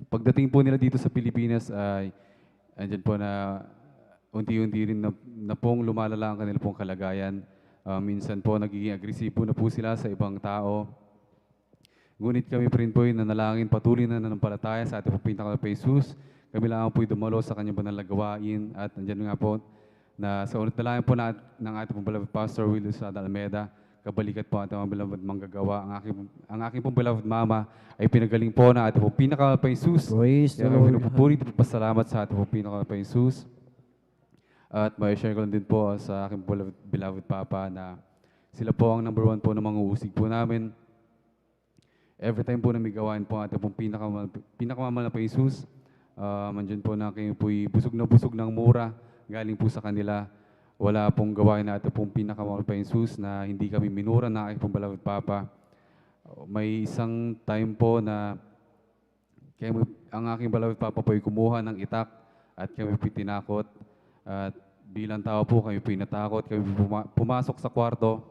pagdating po nila dito sa Pilipinas ay andyan po na unti-unti rin na pong lumalala ang kanila pong kalagayan. Minsan po nagiging agresibo na po sila sa ibang tao. Ngunit kami pa rin po ay nanalangin patuloy na nanampalataya sa ating pong pinakamahal Jesus. Kami lang po ay dumalo sa kanyang banal na gawain at andyan nga po na sa unat nalayan po ng ating pong beloved Pastor Willis Estrada Almeda, kabalikat po ating mga beloved manggagawa. Ang aking pong beloved mama ay pinagaling po na ating pong pinakamahal Jesus. Praise the Kaya Lord. pinupuri at pasalamat sa ating pong pinakamahal Jesus. At may share ko lang din po sa aking beloved papa na sila po ang number one po ng mga usig po namin. Every time po na may gawain po ating pong pinakamamahal na Jesus, andyan po na kayo po'y busog ng mura galing po sa kanila. Wala pong gawain na ating pong pinakamahal Jesus na hindi kami minura na aking pong beloved papa. May isang time po na ang aking beloved papa po'y kumuha ng itak at kami po'y tinakot. At bilang tao po kami po'y natakot, kami pumasok sa kwarto.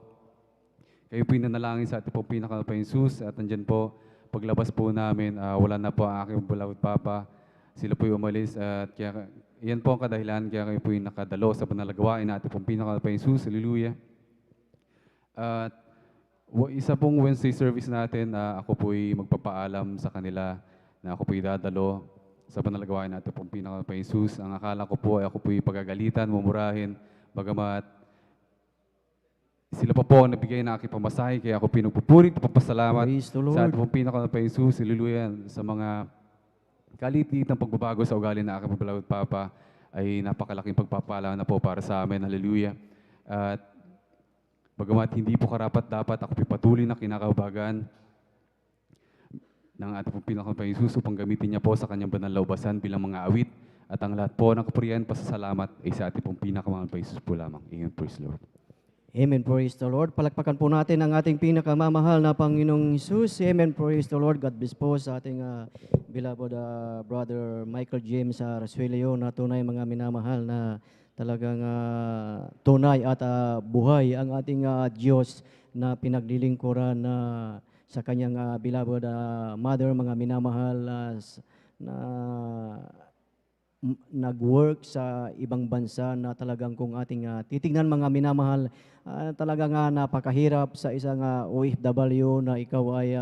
Kayo po'y nanalangin sa ating pong pinakamahal Jesus at andyan po, paglabas po namin, wala na po ang aking beloved papa. Sila po'y umalis at kaya yan po ang kadahilan kaya kayo po'y nakadalo sa panalagawain natin pong pinakamahal Jesus. Hallelujah. At isa pong Wednesday service natin, ako po'y magpapaalam sa kanila na ako po'y dadalo sa panalagawain natin pong pinakamahal Jesus. Ang akala ko po ay ako po'y pagagalitan, mumurahin, bagamat sila pa po ang nabigay na aking pamasahe, kaya ako pinagpupuri at papasalamat Praise the sa Lord. ating pong pinakamahal Jesus. Hallelujah. Sa mga kalit-lit ng pagbabago sa ugali na aking beloved papa ay napakalaking pagpapala na po para sa amin. Hallelujah. At bagamat hindi po karapat-dapat, ako patuloy na kinakaubagan ng ating pong pinakamahal Jesus upang gamitin niya po sa kanyang banal na ubasan bilang mga awit. At ang lahat po ng kapurihan, pasasalamat ay sa ating pong pinakamahal Jesus po lamang. Amen. Praise the Lord. Amen. Praise the Lord. Palakpakan po natin ang ating pinakamamahal na Panginoong Jesus. Amen. Praise the Lord. God bless po sa ating beloved brother Michael James Rasuelio na tunay mga minamahal na talagang tunay at buhay ang ating Diyos na pinaglilingkuran na sa kanyang beloved mother, mga minamahal na nag-work sa ibang bansa na talagang kung ating titignan mga minamahal, talagang napakahirap sa isang OFW na ikaw ay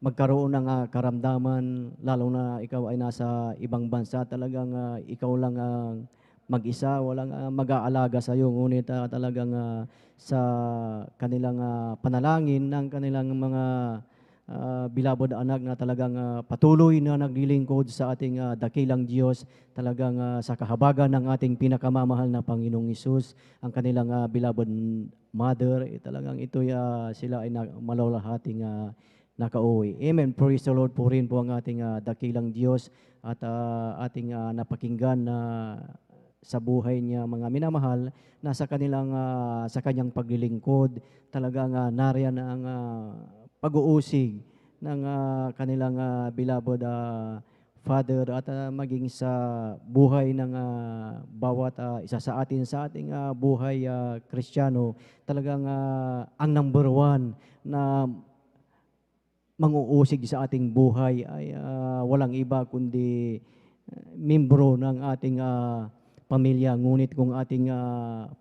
magkaroon ng karamdaman, lalo na ikaw ay nasa ibang bansa, talagang ikaw lang mag-isa, walang mag-aalaga sa iyo, ngunit talagang sa kanilang panalangin ng kanilang mga beloved anak na talagang patuloy na naglilingkod sa ating dakilang Diyos, talagang sa kahabagan ng ating pinakamamahal na Panginoong Hesus, ang kanilang beloved mother, talagang sila ay malalahating nakauwi. Amen. Praise the Lord po rin po ang ating dakilang Diyos at ating napakinggan na sa buhay niya mga minamahal na sa kanyang paglilingkod, talagang nariyan ang pag-uusig ng kanilang beloved Father, at maging sa buhay ng bawat isa sa atin, sa ating buhay Kristiyano, talagang ang number one na manguusig sa ating buhay ay walang iba kundi membro ng ating pamilya. Ngunit kung ating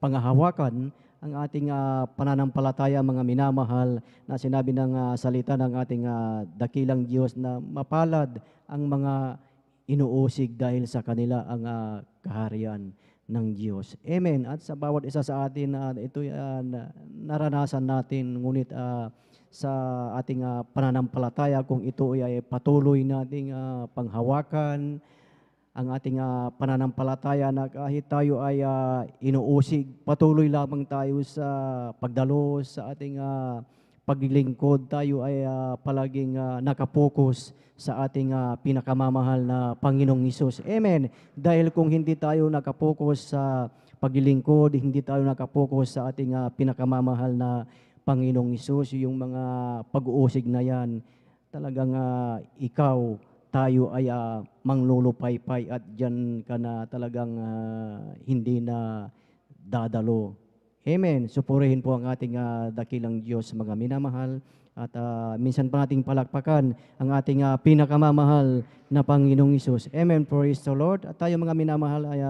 pangahawakan ang ating pananampalataya, mga minamahal, na sinabi ng salita ng ating dakilang Diyos na mapalad ang mga inuusig dahil sa kanila ang kaharian ng Diyos. Amen. At sa bawat isa sa atin, ito naranasan natin, ngunit sa ating pananampalataya, kung ito ay patuloy nating panghawakan, ang ating pananampalataya na kahit tayo ay inuusig, patuloy lamang tayo sa pagdalos, sa ating paglilingkod, tayo ay palaging nakapokus sa ating pinakamamahal na Panginoong Hesus. Amen. Dahil kung hindi tayo nakapokus sa paglilingkod, hindi tayo nakapokus sa ating pinakamamahal na Panginoong Hesus, yung mga pag-uusig na yan, talagang ikaw, tayo ay manglulupaypay at dyan ka na talagang hindi na dadalo. Amen. Supurihin po ang ating dakilang Diyos, mga minamahal. At minsan pa nating palakpakan ang ating pinakamamahal na Panginoong Hesus. Amen. Praise the Lord. At tayo mga minamahal ay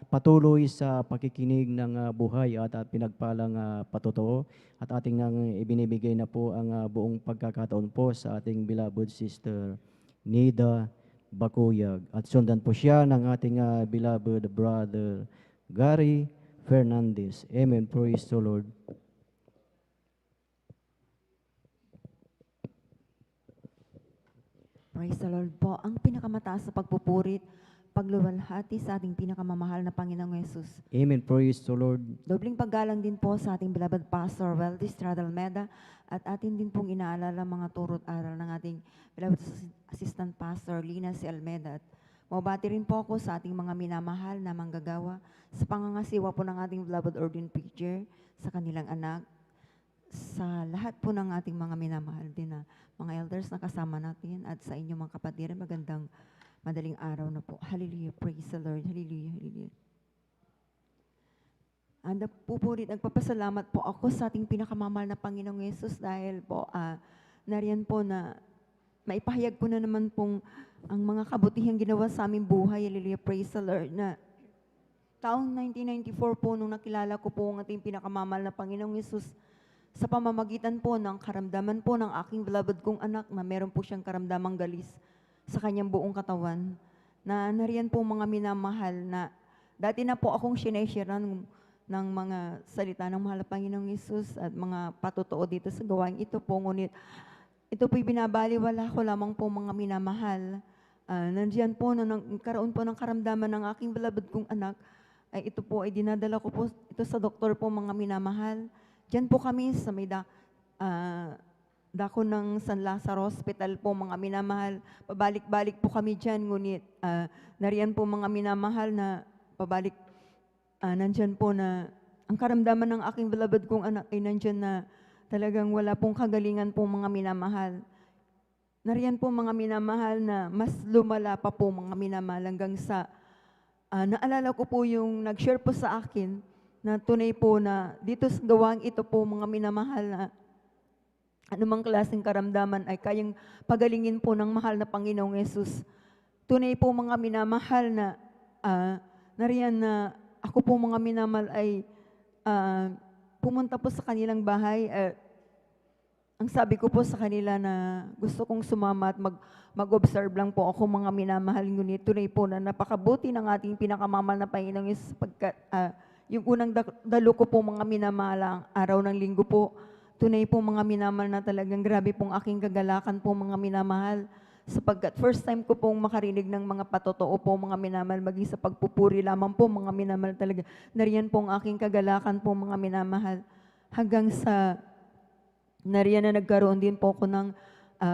patuloy sa pakikinig ng buhay at pinagpalang patotoo. At ating nang ibinibigay na po ang buong pagkakataon po sa ating beloved sister Nida Bakuyag. At sundan po siya ng ating beloved brother Gary Fernandez. Amen. Praise the Lord. Praise the Lord po. Ang pinakamataas sa pagpupurit, pagluwalhati sa ating pinakamamahal na Panginoong Yesus. Amen. Praise the Lord. Dobling paggalang din po sa ating beloved Pastor Weldis Radalmeda at atin din pong inaalala mga turot aral ng ating beloved Assistant Pastor Lina C. Almeda. At mabati rin po ako sa ating mga minamahal na manggagawa sa pangangasiwa po ng ating beloved ordained preacher, sa kanilang anak, sa lahat po ng ating mga minamahal din na mga elders na kasama natin, at sa inyong mga kapatiran, magandang madaling araw na po. Hallelujah. Praise the Lord. Hallelujah. Hallelujah. And pupurit, nagpapasalamat po ako sa ating pinakamamahal na Panginoong Yesus dahil po nariyan po na maipahayag ko na naman pong ang mga kabutihang ginawa sa aming buhay. Hallelujah. Praise the Lord. Na taong 1994 po nung nakilala ko po ang ating pinakamamahal na Panginoong Yesus, sa pamamagitan po ng karamdaman po ng aking beloved kong anak na meron po siyang karamdamang galis sa kanyang buong katawan, na nariyan po mga minamahal na dati na po akong sineshare ng mga salita ng mahal na Panginoong Yesus at mga patotoo dito sa gawain ito po, ngunit ito po'y binabaliwala ko lamang po mga minamahal. Nandiyan po na nagkaroon po ng karamdaman ng aking beloved kong anak, ay ito po ay dinadala ko po ito sa doktor po mga minamahal. Diyan po kami sa may dako ng San Lazaro Hospital po mga minamahal. Pabalik-balik po kami dyan, ngunit nariyan po mga minamahal na pabalik, nandyan po na ang karamdaman ng aking beloved kong anak ay nandyan na talagang wala pong kagalingan po mga minamahal. Nariyan po mga minamahal na mas lumala pa po mga minamahal hanggang sa naalala ko po yung nag-share po sa akin na tunay po na dito sa gawang ito po mga minamahal na anumang klaseng karamdaman ay kayang pagalingin po ng mahal na Panginoong Yesus. Tunay po mga minamahal na nariyan na ako po mga minamahal ay pumunta po sa kanilang bahay. Ang sabi ko po sa kanila na gusto kong sumama at mag-observe lang po ako mga minamahal. Ngunit tunay po na napakabuti ng ating pinakamamahal na Panginoong Yesus pagkat yung unang dalo ko po mga minamahal, araw ng linggo po, tunay po mga minamahal na talagang grabe pong aking kagalakan po mga minamahal. Sapagkat first time ko pong makarinig ng mga patotoo po mga minamahal, maging sa pagpupuri lamang po mga minamahal talaga. Nariyan pong aking kagalakan po mga minamahal. Hanggang sa nariyan na nagkaroon din po ako ng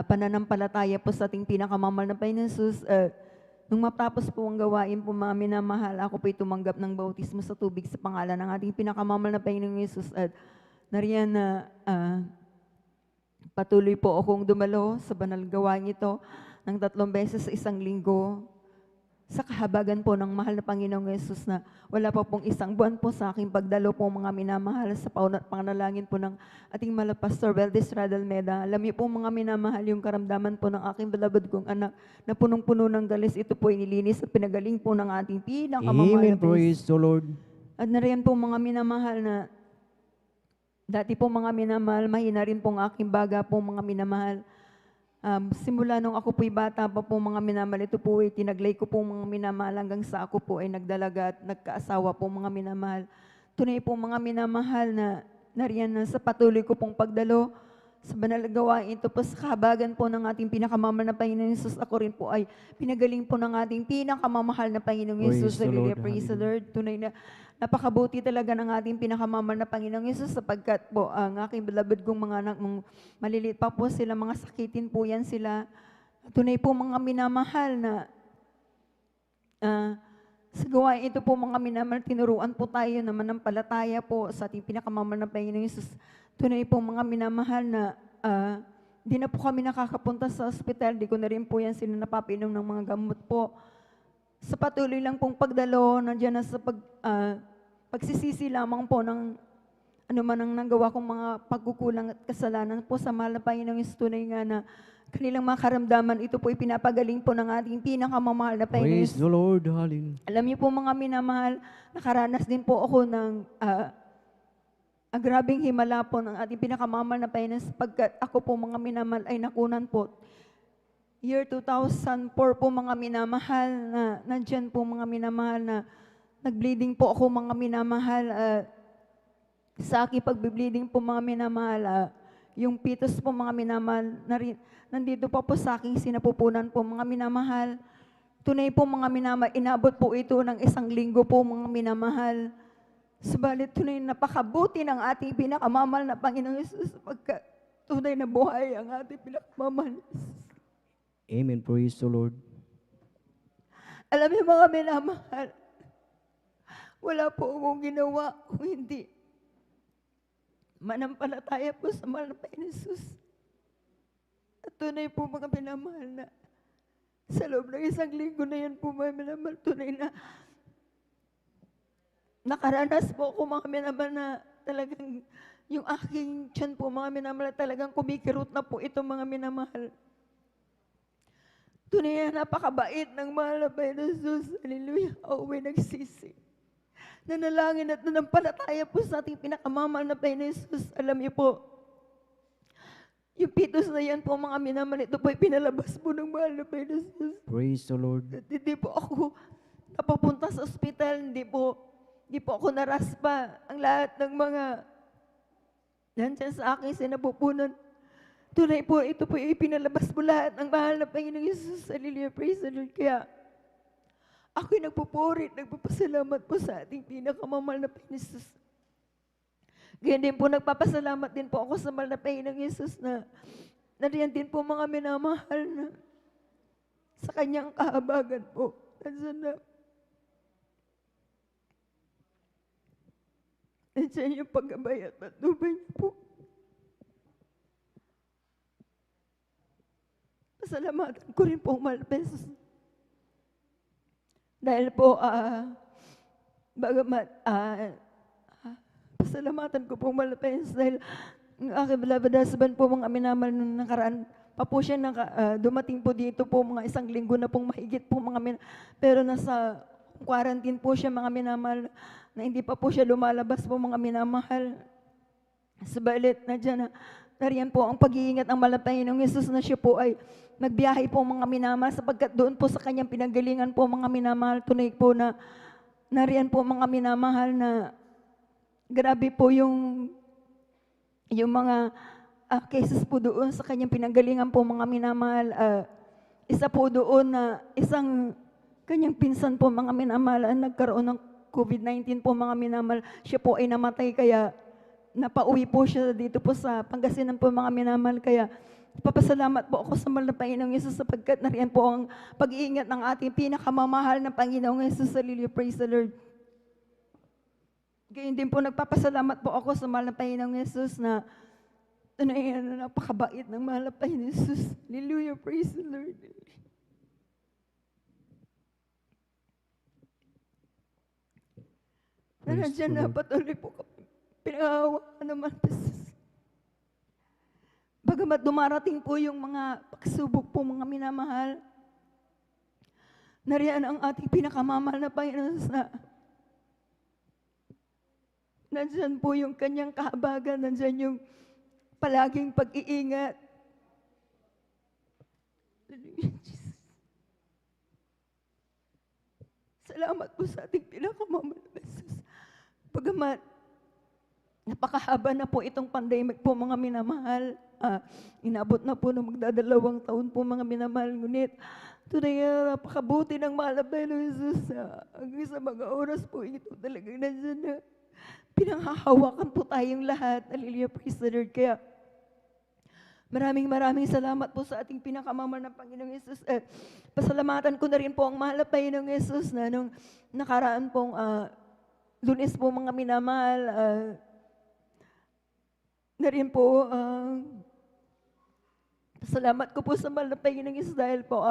pananampalataya po sa ating pinakamamahal na Panginoon Jesus. Nung matapos po ang gawain po mga minamahal, ako po'y tumanggap ng bautismo sa tubig sa pangalan ng ating pinakamamahal na Panginoong Yesus. At nariyan na patuloy po akong dumalo sa banal gawain ito. ng 3 beses sa isang linggo. Sa kahabagan po ng mahal na Panginoong Yesus na wala pa pong 1 buwan po sa aking pagdalo po mga minamahal sa panalangin po ng ating mahal na Pastor Veldis Radalmeda. Alam niyo po mga minamahal yung karamdaman po ng aking beloved kong anak na punong-puno ng galis. Ito po inilinis at pinagaling po ng ating pinakamamahal Amen. na Panginoon. Praise the Lord. At nariyan po mga minamahal na dati po mga minamahal, mahina rin pong aking baga po mga minamahal. Simula nung ako po'y bata pa po mga minamahal, ito po ay tinaglay ko po mga minamahal hanggang sa ako po ay nagdalaga at nagkaasawa po mga minamahal. Tunay po mga minamahal na nariyan na sa patuloy ko pong pagdalo sa banal na gawain ito po sa kahabagan po ng ating pinakamamahal na Panginoong Yesus. Ako rin po ay pinagaling po ng ating pinakamamahal na Panginoong Yesus. Praise the Hallelujah, Lord, praise the Lord. Tunay na napakabuti talaga ng ating pinakamamahal na Panginoong Yesus sapagkat po ang aking beloved kong mga anak mong maliliit pa po sila, mga sakitin po yan sila. Tunay po mga minamahal na sa gawain ito po mga minamahal, tinuruan po tayo na manampalataya po sa ating pinakamamahal na Panginoong Yesus. Tunay po mga minamahal na di na po kami nakakapunta sa ospital, di ko na rin po yan sila napapainom ng mga gamot po. Sa patuloy lang pong pagdalo, nandiyan na sa pagsisisi lamang po ng ano man ang nagawa kong mga pagkukulang at kasalanan po sa mahal na Panginoong Yesus. Tunay nga na kanilang mga karamdaman, ito po ipinapagaling po ng ating pinakamamahal na Panginoong Praise Yesus. the Lord. Hallelujah. Alam niyo po mga minamahal, nakaranas din po ako ng grabing himala po ng ating pinakamamahal na Panginoon sapagkat ako po mga minamahal ay nakunan po. Year 2004 po mga minamahal na nandyan po mga minamahal na nag-bleeding po ako mga minamahal. Sa aking pag-bleeding po mga minamahal, yung pitos po mga minamahal, nandito pa po sa aking sinapupunan po mga minamahal. Tunay po mga minamahal, inabot po ito ng 1 linggo po mga minamahal. Subalit tunay napakabuti ng ating pinakamamahal na Panginoong Yesus sapagkat tunay na buhay ang ating pinakamamahal. Amen. Praise the Lord. Alam niyo mga minamahal, wala po akong ginawa kung hindi manampalataya po sa mahal na Panginoong Yesus. At tunay po mga minamahal na sa loob ng 1 linggo na yan po mga minamahal, tunay na nakaranas po ako mga minamahal na talagang yung aking tiyan po mga minamahal talagang kumikirot na po ito mga minamahal. Tunay na napakabait ng mahal na Panginoong Yesus. Hallelujah. Ako may nagsisi. Nanalangin at nanampalataya po sa ating pinakamamahal na Panginoong Yesus. Alam niyo po, yung pitos na yan po mga minamahal, ito po ay pinalabas po ng mahal na Panginoong Yesus. Praise the Lord. At hindi po ako napapunta sa ospital, hindi po ako naraspa ang lahat ng mga nandyan sa aking sinapupunan. Tunay po, ito po ipinalabas po lahat ng mahal na Panginoong Yesus. Hallelujah, praise the Lord. Kaya ako'y nagpupuri, nagpapasalamat po sa ating pinakamamahal na Panginoong Yesus. Ganyan din po, nagpapasalamat din po ako sa mahal na Panginoong Yesus na nariyan din po mga minamahal na sa kanyang kahabagan po. Nandiyan yung paggabay at patnubay niyo po. Pasalamatan ko rin po, mahal na Panginoon Yesus. Dahil po, bagamat, pasalamatan ko po, mahal na Panginoon Yesus, dahil ang aking beloved husband po, mga minamahal nung nakaraan, pa po siya dumating po dito po, mga 1 linggo na pong mahigit po, pero nasa quarantine po siya, mga minamahal, na hindi pa po siya lumalabas po mga minamahal. Subalit, nariyan po ang pag-iingat ng mahal na Panginoong Yesus na siya po ay nagbiyahe po mga minamahal sapagkat doon po sa kanyang pinanggalingan po mga minamahal. Tunay po na nariyan po mga minamahal na grabe po yung mga cases po doon sa kanyang pinanggalingan po mga minamahal. Isa po doon na isang kanyang pinsan po mga minamahal nagkaroon ng COVID-19 po mga minamahal. Siya po ay namatay kaya napauwi po siya dito po sa Pangasinan po mga minamahal. Kaya papasalamat po ako sa mahal na Panginoong Yesus sapagkat nariyan po ang pag-iingat ng ating pinakamamahal na Panginoong Yesus. Hallelujah, praise the Lord. Gayun din po nagpapasalamat po ako sa mahal na Panginoong Yesus na Tunay na napakabait ng mahal na Panginoon Jesus. Hallelujah, praise the Lord. Na Praise nandiyan the na Lord. patuloy po kami. Pinangahawakan naman po Jesus. Bagamat dumarating po yung mga pagsubok po mga minamahal, nariyan ang ating pinakamamahal na Panginoon na nandyan po yung kanyang kahabagan, nandyan yung palaging pag-iingat. Hallelujah, Jesus. Salamat po sa ating pinakamamahal na Jesus. Bagamat napakahaba na po itong pandemic po mga minamahal. Inabot na po ng magdadalawang taon po mga minamahal. Ngunit tunay na napakabuti ng mahal na Panginoon Jesus. Hanggang sa mga oras po ito talagang nandiyan na pinanghahawakan po tayong lahat. Hallelujah, praise the Lord. Kaya maraming salamat po sa ating pinakamamahal na Panginoong Jesus. Pasalamatan ko na rin po ang mahal na Panginoong Jesus na nung nakaraan pong Lunes po mga minamahal, na rin po, salamat ko po sa mahal na Panginoong Jesus dahil po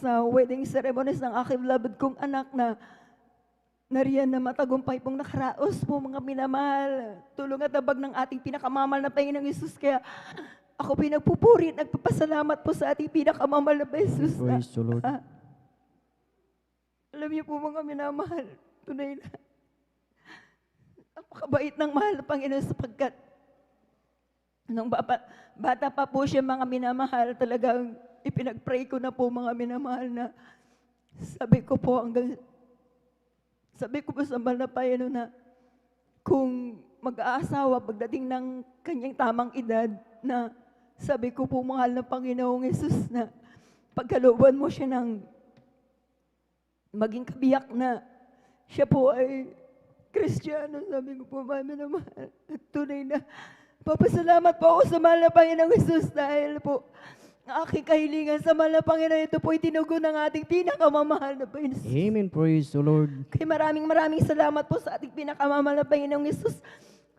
sa wedding ceremonies ng aking beloved kong anak na nariyan na matagumpay pong nakaraos po mga minamahal. Tulong at abag ng ating pinakamamahal na Panginoong Jesus. Kaya ako pinagpupuri at nagpapasalamat po sa ating pinakamamahal na Jesus. Praise the Lord. Alam niyo po mga minamahal, tunay na napakabait ng mahal na Panginoon sapagkat nung bata pa po siya mga minamahal, talagang ipinag-pray ko na po mga minamahal na sabi ko po sa mahal na Panginoon na kung mag-aasawa pagdating ng kanyang tamang edad na sabi ko po mahal na Panginoong Jesus na pagkalooban mo siya ng maging kabiyak na siya po ay Kristiyano, sabi ko po, mami na mahal. At tunay na, papasalamat po ako sa mahal na Panginoong Jesus dahil po, ang aking kahilingan sa mahal na Panginoon, ito po itinugon ng ating pinakamamahal na Panginoon. Amen. Praise the Lord. Kaya maraming salamat po sa ating pinakamamahal na Panginoong Jesus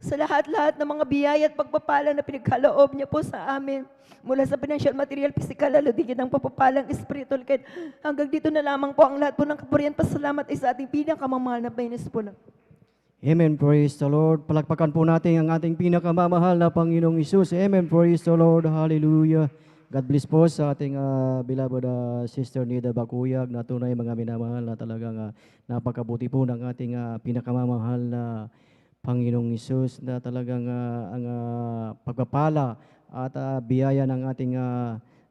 sa lahat-lahat ng mga biyaya at pagpapala na pinagkaloob niya po sa amin. Mula sa financial, material, physical, lalo digit ng papapalang spiritual. Kaya hanggang dito na lamang po ang lahat po ng kapurihan. Pasalamat ay sa ating pinakamamahal na Panginoon po na. Amen. Praise the Lord. Palakpakan po natin ang ating pinakamamahal na Panginoong Isus. Amen. Praise the Lord. Hallelujah. God bless po sa ating beloved Sister Nida Bakuyag na tunay mga minamahal na talagang napakabuti po ng ating pinakamamahal na Panginoong Isus na talagang ang pagpapala at biyaya ng ating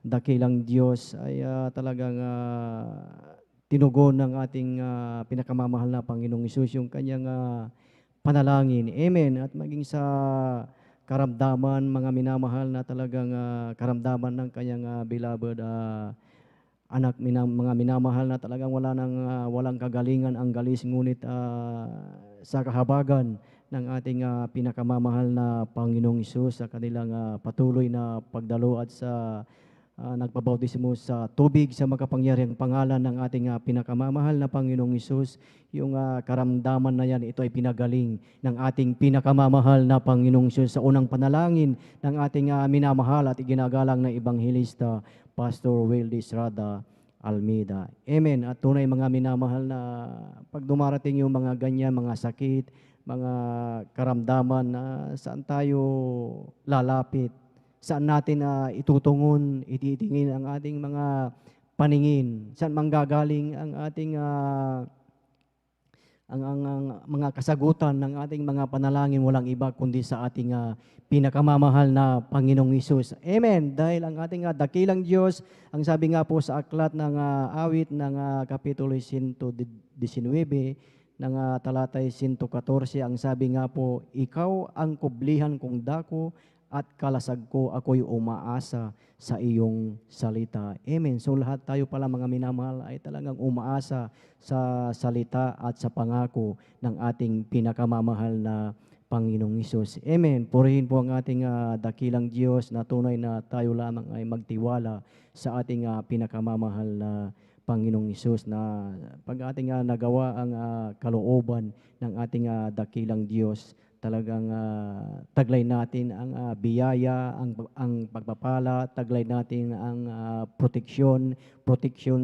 dakilang Diyos ay talagang tinugon ng ating pinakamamahal na Panginoong Isus yung kanyang panalangin. Amen. At maging sa karamdaman, mga minamahal na talagang karamdaman ng kanyang beloved anak, mga minamahal na talagang walang kagalingan ang galis, ngunit sa kahabagan ng ating pinakamamahal na Panginoong Isus sa kanilang patuloy na pagdalo at sa nagpabautismo sa tubig sa makapangyarihang pangalan ng ating pinakamamahal na Panginoong Isus. Yung karamdaman na yan, ito ay pinagaling ng ating pinakamamahal na Panginoong Isus sa unang panalangin ng ating minamahal at iginagalang na Ebanghelista, Pastor Wildy Estrada Almeida. Amen. At tunay mga minamahal na pag dumarating yung mga ganyan, mga sakit, mga karamdaman na saan tayo lalapit, saan natin itutungon, ititingin ang ating mga paningin, saan manggagaling ang ating ang mga kasagutan ng ating mga panalangin, walang iba kundi sa ating pinakamamahal na Panginoong Isus. Amen. Dahil ang ating dakilang Diyos, ang sabi nga po sa aklat ng awit ng Kapitulo 119, ng talatay 114, ang sabi nga po, ikaw ang kublihan kong dako at kalasag ko, ako'y umaasa sa iyong salita. Amen. So lahat tayo pala mga minamahal ay talagang umaasa sa salita at sa pangako ng ating pinakamamahal na Panginoong Isus. Amen. Purihin po ang ating dakilang Diyos na tunay na tayo lamang ay magtiwala sa ating pinakamamahal na Panginoong Isus na pag ating nagawa ang kalooban ng ating dakilang Diyos, talagang taglay natin ang biyaya, ang pagpapala, taglay natin ang proteksyon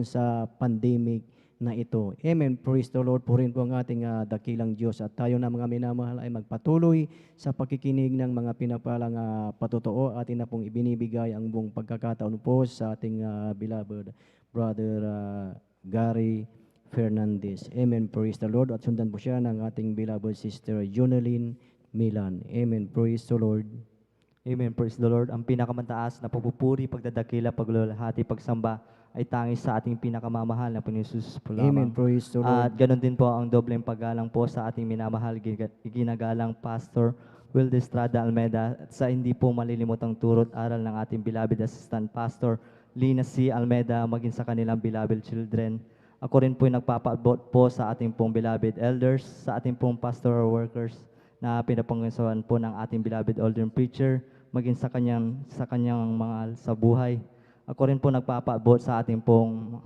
sa pandemic na ito. Amen. Praise the Lord. Purihin po ang ating dakilang Diyos at tayo na mga minamahal ay magpatuloy sa pakikinig ng mga pinapalang patotoo. Atin na pong ibinibigay ang buong pagkakataon po sa ating beloved brother Gary Fernandez. Amen. Praise the Lord. At sundan po siya ng ating beloved sister Jonalyn Milan. Amen. Praise the Lord. Amen. Praise the Lord. Ang pinakamataas na pagpupuri, pagdadakila, pagluwalhati, pagsamba ay tangis sa ating pinakamamahal na Panginoon Jesus po Amen. lamang. Praise the Lord. At ganoon din po ang dobleng paggalang po sa ating minamahal, ginagalang Pastor Will Estrada Almeida at sa hindi po malilimutang turot aral ng ating beloved Assistant Pastor Lina C. Almeida maging sa kanilang beloved children. Ako rin po nagpapaabot po sa ating pong beloved elders, sa ating pong pastoral workers na pinapangunawan po ng ating beloved older preacher maging sa kanyang mga sa buhay. Ako rin po nagpapaabot sa ating pong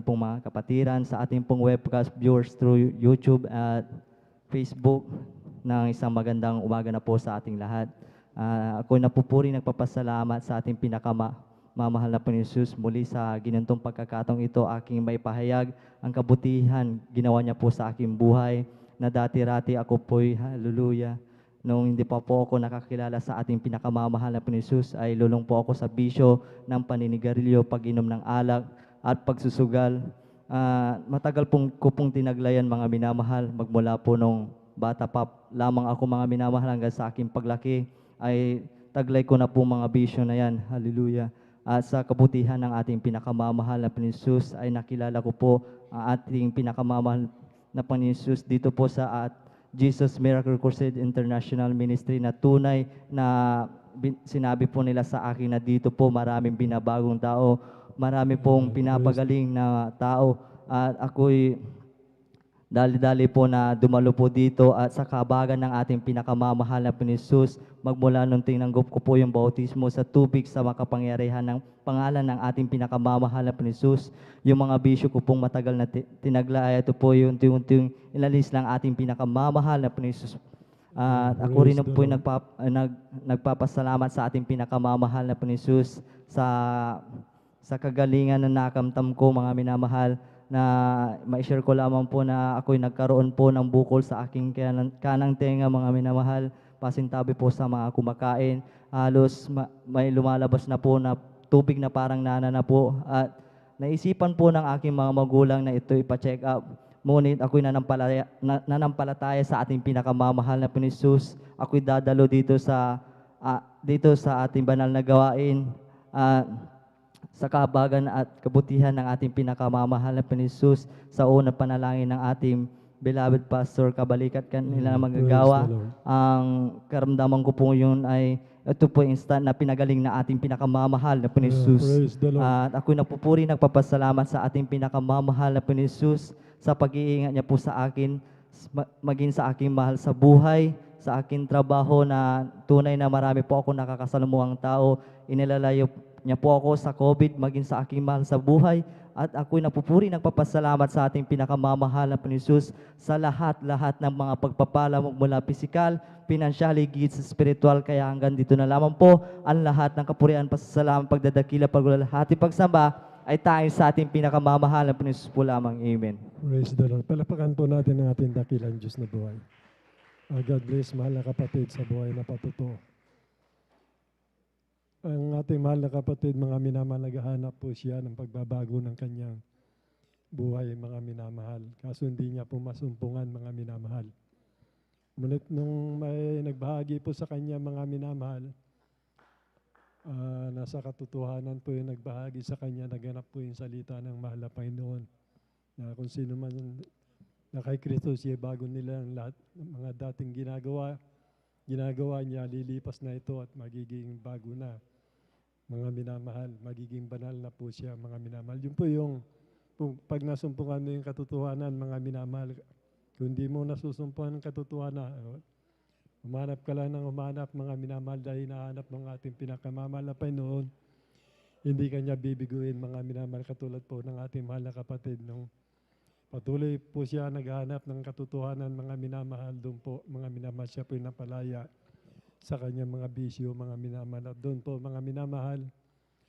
mga kapatiran, sa ating pong webcast viewers through YouTube at Facebook ng isang magandang umaga na po sa ating lahat. Ako napupuri nagpapasalamat sa ating pinakamamahal na Panginoon Jesus muli sa ginantong pagkakataong ito aking may pahayag ang kabutihan ginawa niya po sa aking buhay na dati-rati ako po'y hallelujah. Nung hindi pa po ako nakakilala sa ating pinakamamahal na Panginoon Jesus, ay lulong po ako sa bisyo ng paninigarilyo, pag-inom ng alak, at pagsusugal. Matagal ko pong tinaglayan mga minamahal, magmula po nung bata pa lamang ako mga minamahal hanggang sa aking paglaki, ay taglay ko na po mga bisyo na yan. Hallelujah. At sa kabutihan ng ating pinakamamahal na Panginoon Jesus, ay nakilala ko po ang ating pinakamamahal na Panginoon Jesus dito po sa Jesus Miracle Crusade International Ministry na tunay na sinabi po nila sa akin na dito po maraming binabagong tao, marami pong pinapagaling na tao at ako'y dali-dali po na dumalo po dito at sa kabagan ng ating pinakamamahal na Panginoon Jesus, magmula nung tinanggap ko po yung bautismo sa tubig sa makapangyarihan ng pangalan ng ating pinakamamahal na Panginoon Jesus. Yung mga bisyo ko pong matagal na tinagla, ito po yung unti-unting ilalis ng ating pinakamamahal na Panginoon Jesus. At ako rin po yung nagpapasalamat sa ating pinakamamahal na Panginoon Jesus sa kagalingan na nakamtam ko mga minamahal, na ma-share ko lamang po na ako'y nagkaroon po ng bukol sa aking kanang tenga mga minamahal, pasintabi po sa mga kumakain. Halos may lumalabas na po na tubig na parang nana na po at naisipan po ng aking mga magulang na ito ipa-check up. Ngunit ako'y nanampalataya sa ating pinakamamahal na Panginoon Jesus. Ako'y dadalo dito sa ating banal na gawain. Sa kahabagan at kabutihan ng ating pinakamamahal na Panginoon Jesus, sa unang panalangin ng ating beloved pastor, kabalikat kanila na magagawa. Ang karamdaman ko po yun ay ito po instant na pinagaling na ating pinakamamahal na Panginoon Jesus. At ako'y napupuri, nagpapasalamat sa ating pinakamamahal na Panginoon Jesus sa pag-iingat niya po sa akin, maging sa aking mahal sa buhay, sa aking trabaho na tunay na marami po ako nakakasalamuhang tao. Inilalayo niya po ako sa COVID, maging sa aking mahal sa buhay. At ako'y napupuri, nagpapasalamat sa ating pinakamamahal na Panginoon Jesus sa lahat-lahat ng mga pagpapala mula pisikal, financially, gid sa spiritual. Kaya hanggang dito na lamang po ang lahat ng kapurihan, pasasalamat, pagdadakila, pagluwalhati, pagsamba ay tayo sa ating pinakamamahal na Panginoon Jesus po lamang. Amen. Praise the Lord. Palapakan po natin ang ating dakilang Diyos na buhay. God bless, mahal na kapatid sa buhay na patuto. Ang ating mahal na kapatid, mga minamahal, naghahanap po siya ng pagbabago ng kanyang buhay, mga minamahal. Kaso hindi niya po masumpungan, mga minamahal. Ngunit nung may nagbahagi po sa kanya, mga minamahal, nasa katotohanan po yung nagbahagi sa kanya, naganap po yung salita ng mahal na Panginoon. Na kung sino man na kay Kristo siya, bago nila ang lahat ng mga dating ginagawa niya, lilipas na ito at magiging bago na. Mga minamahal, magiging banal na po siya, mga minamahal. Yun po yung pag nasumpungan mo yung katotohanan, mga minamahal, kung hindi mo nasusumpungan ng katotohanan, umanap ka lang ng umanap, mga minamahal, dahil hinahanap ng ating pinakamamahal na Panginoon, hindi kanya bibiguin, mga minamahal, katulad po ng ating mahal na kapatid nung Patuloy po siya naghahanap ng katotohanan, mga minamahal, doon po, mga minamahal, siya po yung napalaya sa kanyang mga bisyo, mga minamahal. At doon po, mga minamahal,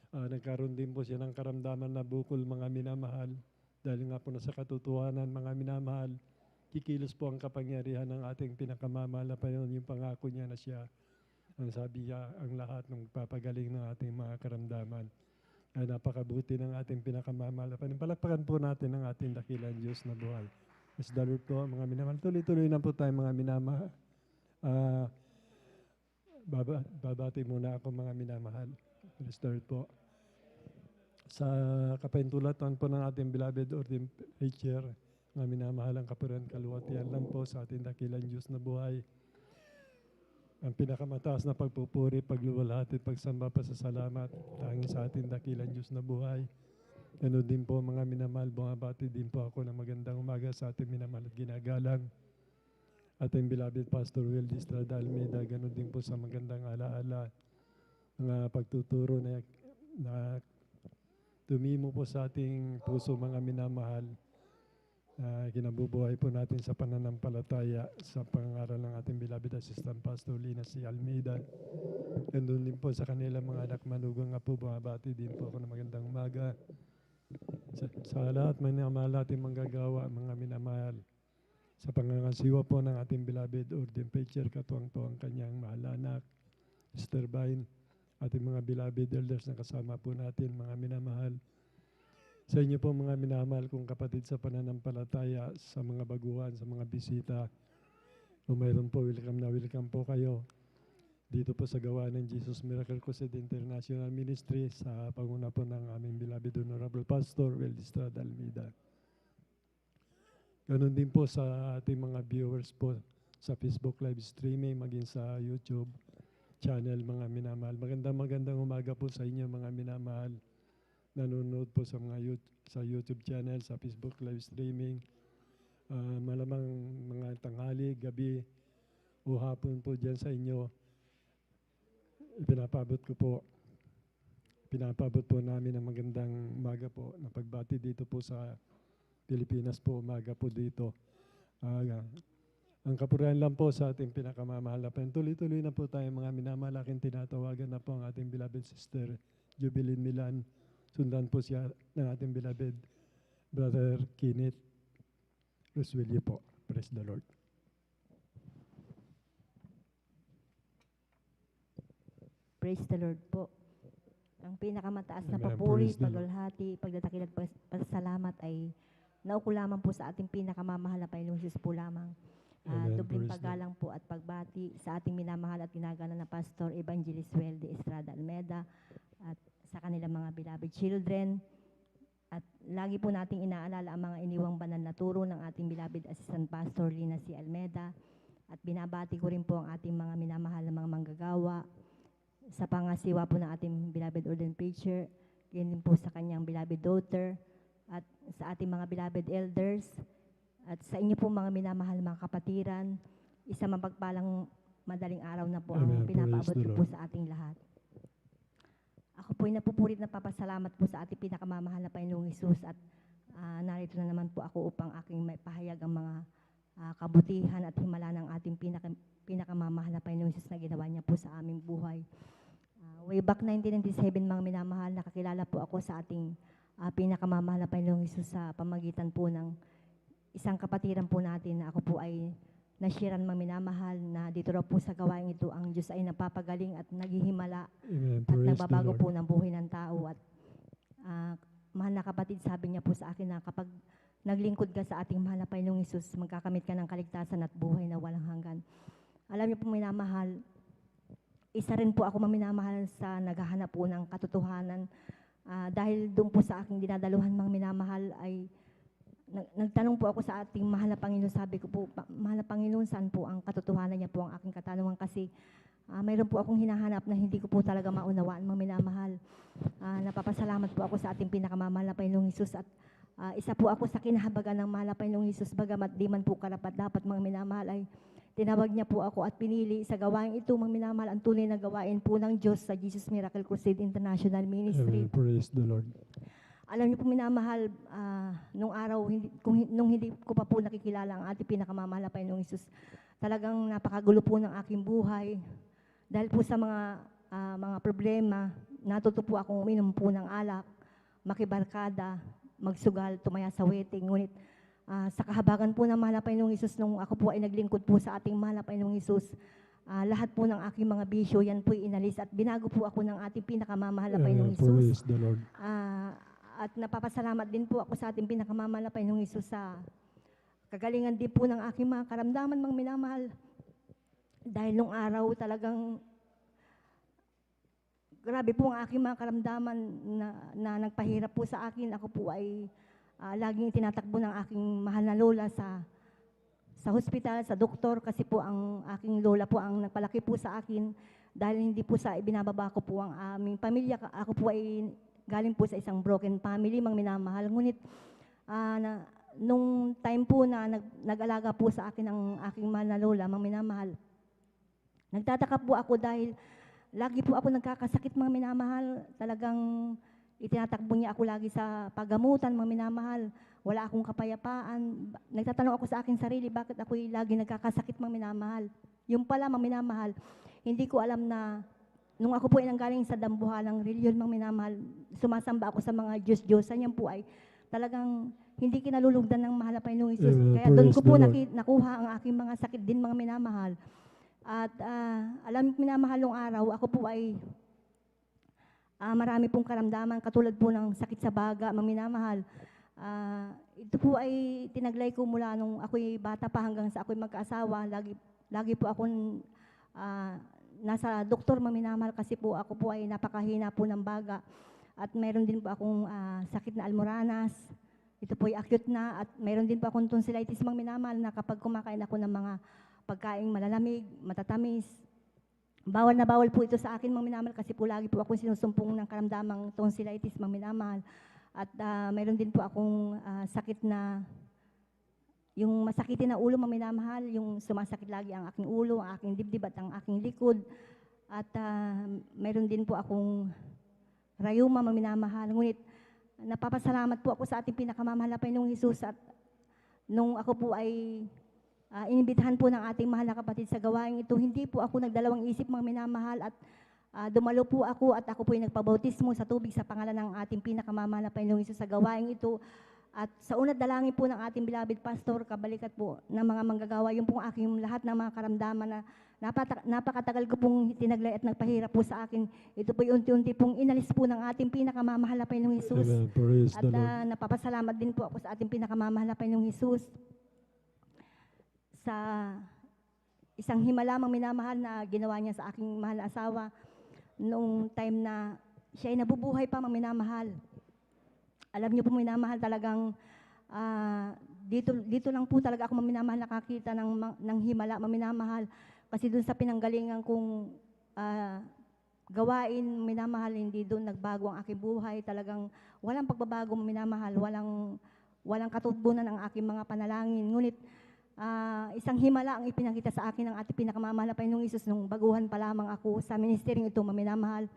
nagkaroon din po siya ng karamdaman na bukol, mga minamahal. Dahil nga po na sa katotohanan, mga minamahal, kikilos po ang kapangyarihan ng ating pinakamamahal na Panginoon, yung pangako niya na siya. Ang sabi niya, ang lahat ng papagaling ng ating mga karamdaman. Ay napakabuti ng ating pinakamamahal na Panginoon. Palakpakan po natin ang ating dakilang Diyos na buhay. Mas dalot po, mga minamahal. Tuloy-tuloy na po tayo, mga minamahal. Babati muna ako, mga minamahal. Let's start po. Sa kapahintulatan po ng ating beloved ordained preacher, mga minamahal, ang kapurihan, kaluwatian lang po sa ating dakilang Diyos na buhay. Ang pinakamataas na pagpupuri, pagluwalhati, pagsamba, pasasalamat, tanging sa ating dakilang Diyos na buhay. Ganun din po, mga minamahal, bumabati din po ako ng magandang umaga sa ating minamahal at ginagalang. Ating beloved Pastor Will Estrada Almeida, ganun din po sa magandang alaala, mga pagtuturo na tumimo po sa ating puso, mga minamahal. Kinabubuhay po natin sa pananampalataya sa pangaral ng ating beloved Assistant Pastor Lina C. Almeida. Gandun din po sa kanilang mga anak manugang nga po, bumabati din po ako ng magandang umaga. Sa lahat minamahal natin manggagawa, mga minamahal. Sa pangangasiwa po ng ating beloved ordained preacher, katuwang-tuwang kanyang mahal na anak, Sister Vine, ating mga beloved elders na kasama po natin, mga minamahal. Sa inyo po, mga minamahal kong kapatid sa pananampalataya, sa mga baguhan, sa mga bisita, kung mayroon po, welcome po kayo dito po sa gawa ng Jesus Miracle Crusade International Ministry sa panguna po ng aming beloved Honorable Pastor Will Estrada Almeida. Ganon din po sa ating mga viewers po sa Facebook live streaming, maging sa YouTube channel, mga minamahal. Magandang umaga po sa inyo, mga minamahal. Nanonood po sa mga sa YouTube channel, sa Facebook live streaming. Malamang mga tanghali, gabi, o hapon po dyan sa inyo. Pinapabot po namin ang magandang umaga po na pagbati dito po sa Pilipinas po, umaga po dito. Ang kapurihan lang po sa ating pinakamamahal na Panginoon. Tuloy-tuloy na po tayo, mga minamalaking tinatawagan na po ang ating beloved sister Jubilin Milan. Sundan po siya ng ating beloved Brother Kenneth Rosuelio po. Praise the Lord. Praise the Lord po. Ang pinakamataas na Amen. papuri, Praise the Lord. pagdulhati, pagdadakil at pasasalamat ay nauko lamang po sa ating pinakamamahal na Panginoong Diyos po lamang. Amen. Dubling Praise the paggalang po at pagbati sa ating minamahal at ginagana na Pastor Evangelist Welde Estrada Almeida at sa kanilang mga beloved children. At lagi po nating inaalala ang mga iniwang banal na turo ng ating beloved Assistant Pastor Lina C. Almeida. At binabati ko rin po ang ating mga minamahal na mga manggagawa sa pangasiwa po ng ating beloved ordained preacher, yan din po sa kanyang beloved daughter, at sa ating mga beloved elders, at sa inyo po mga minamahal mga kapatiran, isa mapagpalang madaling araw na po ang Amen. pinapaabot Praise the ko po Lord. sa ating lahat. Ako po ay napupurit na papasalamat po sa ating pinakamamahal na Panginoong Hesus at narito na naman po ako upang aking may pahayag ang mga kabutihan at himala ng ating pinakamamahal na Panginoong Hesus na ginawa niya po sa aming buhay. Way back 1997, mga minamahal, nakakilala po ako sa ating pinakamamahal na Panginoong Hesus sa pamagitan po ng isang kapatiran po natin na ako po ay nashiran, mga minamahal, na dito raw po sa gawain ito ang Diyos ay napapagaling at naghihimala Amen. at Praise the nagbabago Lord. po ng buhay ng tao. At mahal na kapatid, sabi niya po sa akin na kapag naglingkod ka sa ating mahal na Panginoong Hesus, magkakamit ka ng kaligtasan at buhay na walang hanggan. Alam niyo po, minamahal, isa rin po ako maminamahal sa naghahanap po ng katotohanan. Dahil doon po sa aking dinadaluhan, mga minamahal, ay nagtanong po ako sa ating mahal na Panginoon. Sabi ko po, mahal na Panginoon, saan po ang katotohanan niya po ang aking katanungan? Kasi mayroon po akong hinahanap na hindi ko po talaga maunawaan, mga minamahal. Napapasalamat po ako sa ating pinakamamahal na Panginoong Hesus at isa po ako sa kinahabagan ng mahal na Panginoong Hesus, bagamat di man po karapat dapat, mga minamahal, ay tinawag niya po ako at pinili sa gawain ito, mga minamahal, ang tunay na gawain po ng Diyos sa Jesus Miracle Crusade International Ministry. Amen. Praise the Lord. alam niyo po minamahal, nung araw, nung hindi ko pa po nakikilala ang ating pinakamamahal na Panginoong Hesus, talagang napakagulo po ng aking buhay. Dahil po sa mga problema, natuto po akong uminom po ng alak, makibarkada, magsugal, tumaya sa wedding. Ngunit sa kahabagan po ng mahal na Panginoong Hesus, nung ako po ay naglingkod po sa ating mahal na Panginoong Hesus, lahat po ng aking mga bisyo, yan po inalis at binago po ako ng ating pinakamamahal na Panginoong Hesus. Praise the Lord. At napapasalamat din po ako sa ating pinakamamahal na Panginoong Hesus sa kagalingan din po ng aking mga karamdaman, mga minamahal. Dahil nung araw talagang grabe po ang aking mga karamdaman na nagpahirap po sa akin. Ako po ay laging tinatakbo ng aking mahal na lola sa hospital, sa doktor, kasi po ang aking lola po ang nagpalaki po sa akin dahil hindi po sa ibinababa ko po ang aming pamilya. Ako po ay galing po sa isang broken family, mga minamahal. Ngunit nung time po na nag-alaga po sa akin ang aking mahal na lola, mga minamahal, nagtataka po ako dahil lagi po ako nagkakasakit, mga minamahal. Talagang itinatakbo niya ako lagi sa paggamutan, mga minamahal. Wala akong kapayapaan. Nagtatanong ako sa aking sarili, bakit ako lagi nagkakasakit, mga minamahal. Yung pala, mga minamahal, hindi ko alam na nung ako po ay nanggaling sa dambuhalang reliyon, mga minamahal, sumasamba ako sa mga Diyos-Diyosan, yan po ay talagang hindi kinalulugdan ng mahal na Panginoong Hesus. Kaya doon ko po nakuha ang aking mga sakit din, mga minamahal. At alam niyo, minamahal nung araw, ako po ay marami pong karamdaman, katulad po ng sakit sa baga, mga minamahal. Ito po ay tinaglay ko mula nung ako'y bata pa hanggang sa ako'y magkaasawa. Lagi po akong nasa doktor, mga minamahal, kasi po ako po ay napakahina po ng baga. At mayroon din po akong sakit na almoranas. Ito po ay acute na. At mayroon din po akong tonsillitis, mga minamahal, na kapag kumakain ako ng mga pagkaing malalamig, matatamis, bawal na bawal po ito sa akin, mga minamahal, kasi po lagi po akong sinusumpong ng karamdamang tonsillitis, mga minamahal. At mayroon din po akong sakit na yung masakitin na ulo, mga minamahal, yung sumasakit lagi ang aking ulo, ang aking dibdib at ang aking likod. At mayroon din po akong rayuma, mga minamahal. Ngunit napapasalamat po ako sa ating pinakamamahal na Panginoong Hesus. At nung ako po ay inibitahan po ng ating mahal na kapatid sa gawain ito, hindi po ako nagdalawang isip, mga minamahal, at dumalo po ako at ako po ay nagpabautismo sa tubig sa pangalan ng ating pinakamamahal na Panginoong Hesus sa gawain ito. At sa unat dalangin po ng ating beloved pastor, kabalikat po ng mga manggagawa, yung pong aking lahat ng mga karamdaman na napakatagal ko pong tinaglay at nagpahirap po sa akin. Ito po yung unti-unti pong inalis po ng ating pinakamamahal na Panginoong Hesus. At napapasalamat din po ako sa ating pinakamamahal na Panginoong Hesus sa isang himala, mga minamahal, na ginawa niya sa aking mahal na asawa noong time na siya ay nabubuhay pa, mga minamahal. Alam niyo po, minamahal, talagang dito lang po talaga ako, mga minamahal, nakakita ng himala, mga minamahal. Kasi doon sa pinanggalingan kong gawain, minamahal, hindi doon nagbago ang aking buhay. Talagang walang pagbabago, mga minamahal, walang katutunan ang aking mga panalangin. Ngunit isang himala ang ipinakita sa akin ng ating pinakamamahal na Panginoong Hesus nung baguhan pa lamang ako sa ministeryong ito, mga minamahal.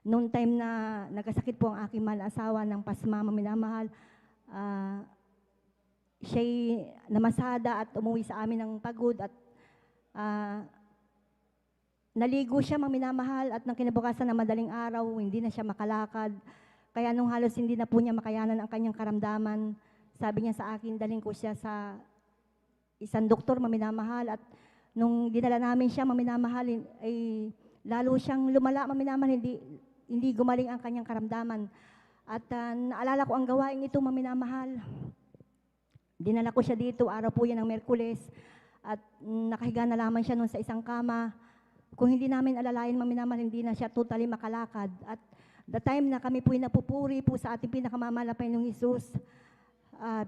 Noong time na nagkasakit po ang aking mahal na asawa ng pasma, mga minamahal, siya'y namasada at umuwi sa amin ng pagod at naligo siya, mga minamahal, at nang kinabukasan na madaling araw, hindi na siya makalakad. Kaya nung halos hindi na po niya makayanan ang kanyang karamdaman, sabi niya sa akin, daling ko siya sa isang doktor, mga minamahal, at nung dinala namin siya, mga minamahal, ay lalo siyang lumala, mga minamahal, hindi gumaling ang kanyang karamdaman. At naalala ko ang gawain ito, mga minamahal. Dinala ko siya dito, araw po yan ng Merkules, at nakahiga na lamang siya noon sa isang kama. Kung hindi namin alalayan, mga minamahal, hindi na siya totally makalakad. At the time na kami po'y napupuri po sa ating pinakamamahal na Panginoong Hesus,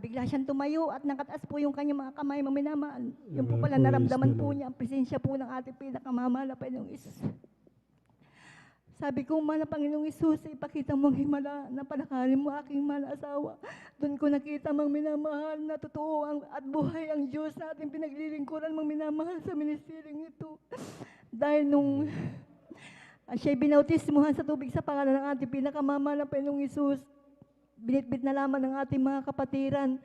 bigla siyang tumayo at nakataas po yung kanyang mga kamay, mga minamahal. Yung po pala naramdaman po niya ang presensya po ng ating pinakamamahal na Panginoong Hesus. Sabi ko, mahal na Panginoong Hesus, ipakita mo ang himala na palakarin mo aking mahal na asawa. Doon ko nakita, mga minamahal, na totoo at buhay ang Diyos na ating pinaglilingkuran, mga minamahal, sa ministeryong ito. Dahil siya'y binautismuhan sa tubig sa pangalan ng ating pinakamamahal na Panginoong Hesus, binitbit na lamang ng ating mga kapatiran.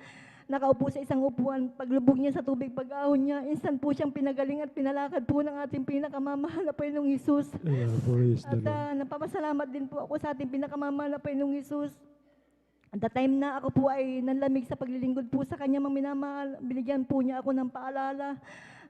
Nakaupo sa isang upuan, paglubog niya sa tubig, pag-ahon niya, instant po siyang pinagaling at pinalakad po ng ating pinakamamahal na Panginoong Hesus. Praise the At Lord. napapasalamat din po ako sa ating pinakamamahal na Panginoong Hesus. At the time na ako po ay nanlamig sa paglilingkod po sa Kanya, Mang minamahal, binigyan po niya ako ng paalala.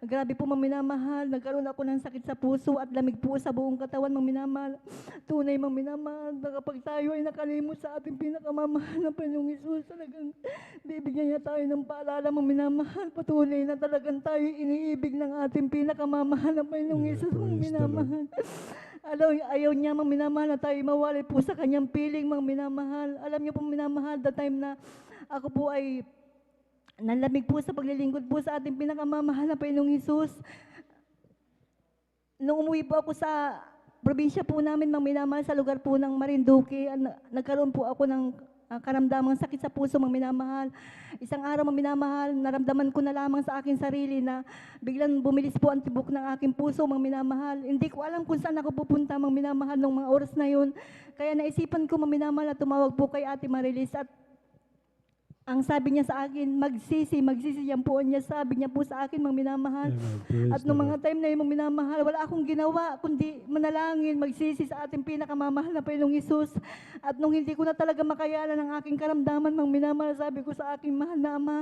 Grabe po, Mang minamahal, nagkaroon ako ng sakit sa puso at lamig po sa buong katawan, Mang minamahal. Tunay, Mang minamahal, na kapag tayo ay nakalimot sa ating pinakamamahal na Panginoong Hesus, talagang bibigyan niya tayo ng paalala, Mang minamahal. Patunay na talagang tayo iniibig ng ating pinakamamahal na Panginoong Hesus, Mang praise the Lord. minamahal. Ayaw niya, Mang minamahal, na tayo mawalay po sa kanyang piling, Mang minamahal. Alam niyo po, minamahal, the time na ako po ay nanlamig po sa paglilingkod po sa ating pinakamamahal na Panginoong Hesus. Nung umuwi po ako sa probinsya po namin, Mang minamahal, sa lugar po ng Marinduque, nagkaroon po ako ng karamdamang sakit sa puso, Mang minamahal. Isang araw, Mang minamahal, naramdaman ko na lamang sa aking sarili na biglang bumilis po ang tibok ng aking puso, Mang minamahal. Hindi ko alam kung saan ako pupunta, Mang minamahal, nung mga oras na yun. Kaya naisipan ko, Mang minamahal, na tumawag po kay Ate Marilis, at ang sabi niya sa akin, magsisi yan po niya, sabi niya po sa akin, Mang minamahal. Praise At the nung Lord. mga time na yun, Mang minamahal, wala akong ginawa kundi manalangin, magsisi sa ating pinakamamahal na Panginoong Hesus. At nung hindi ko na talaga makayanan ng aking karamdaman, Mang minamahal, sabi ko sa aking mahal na Ama,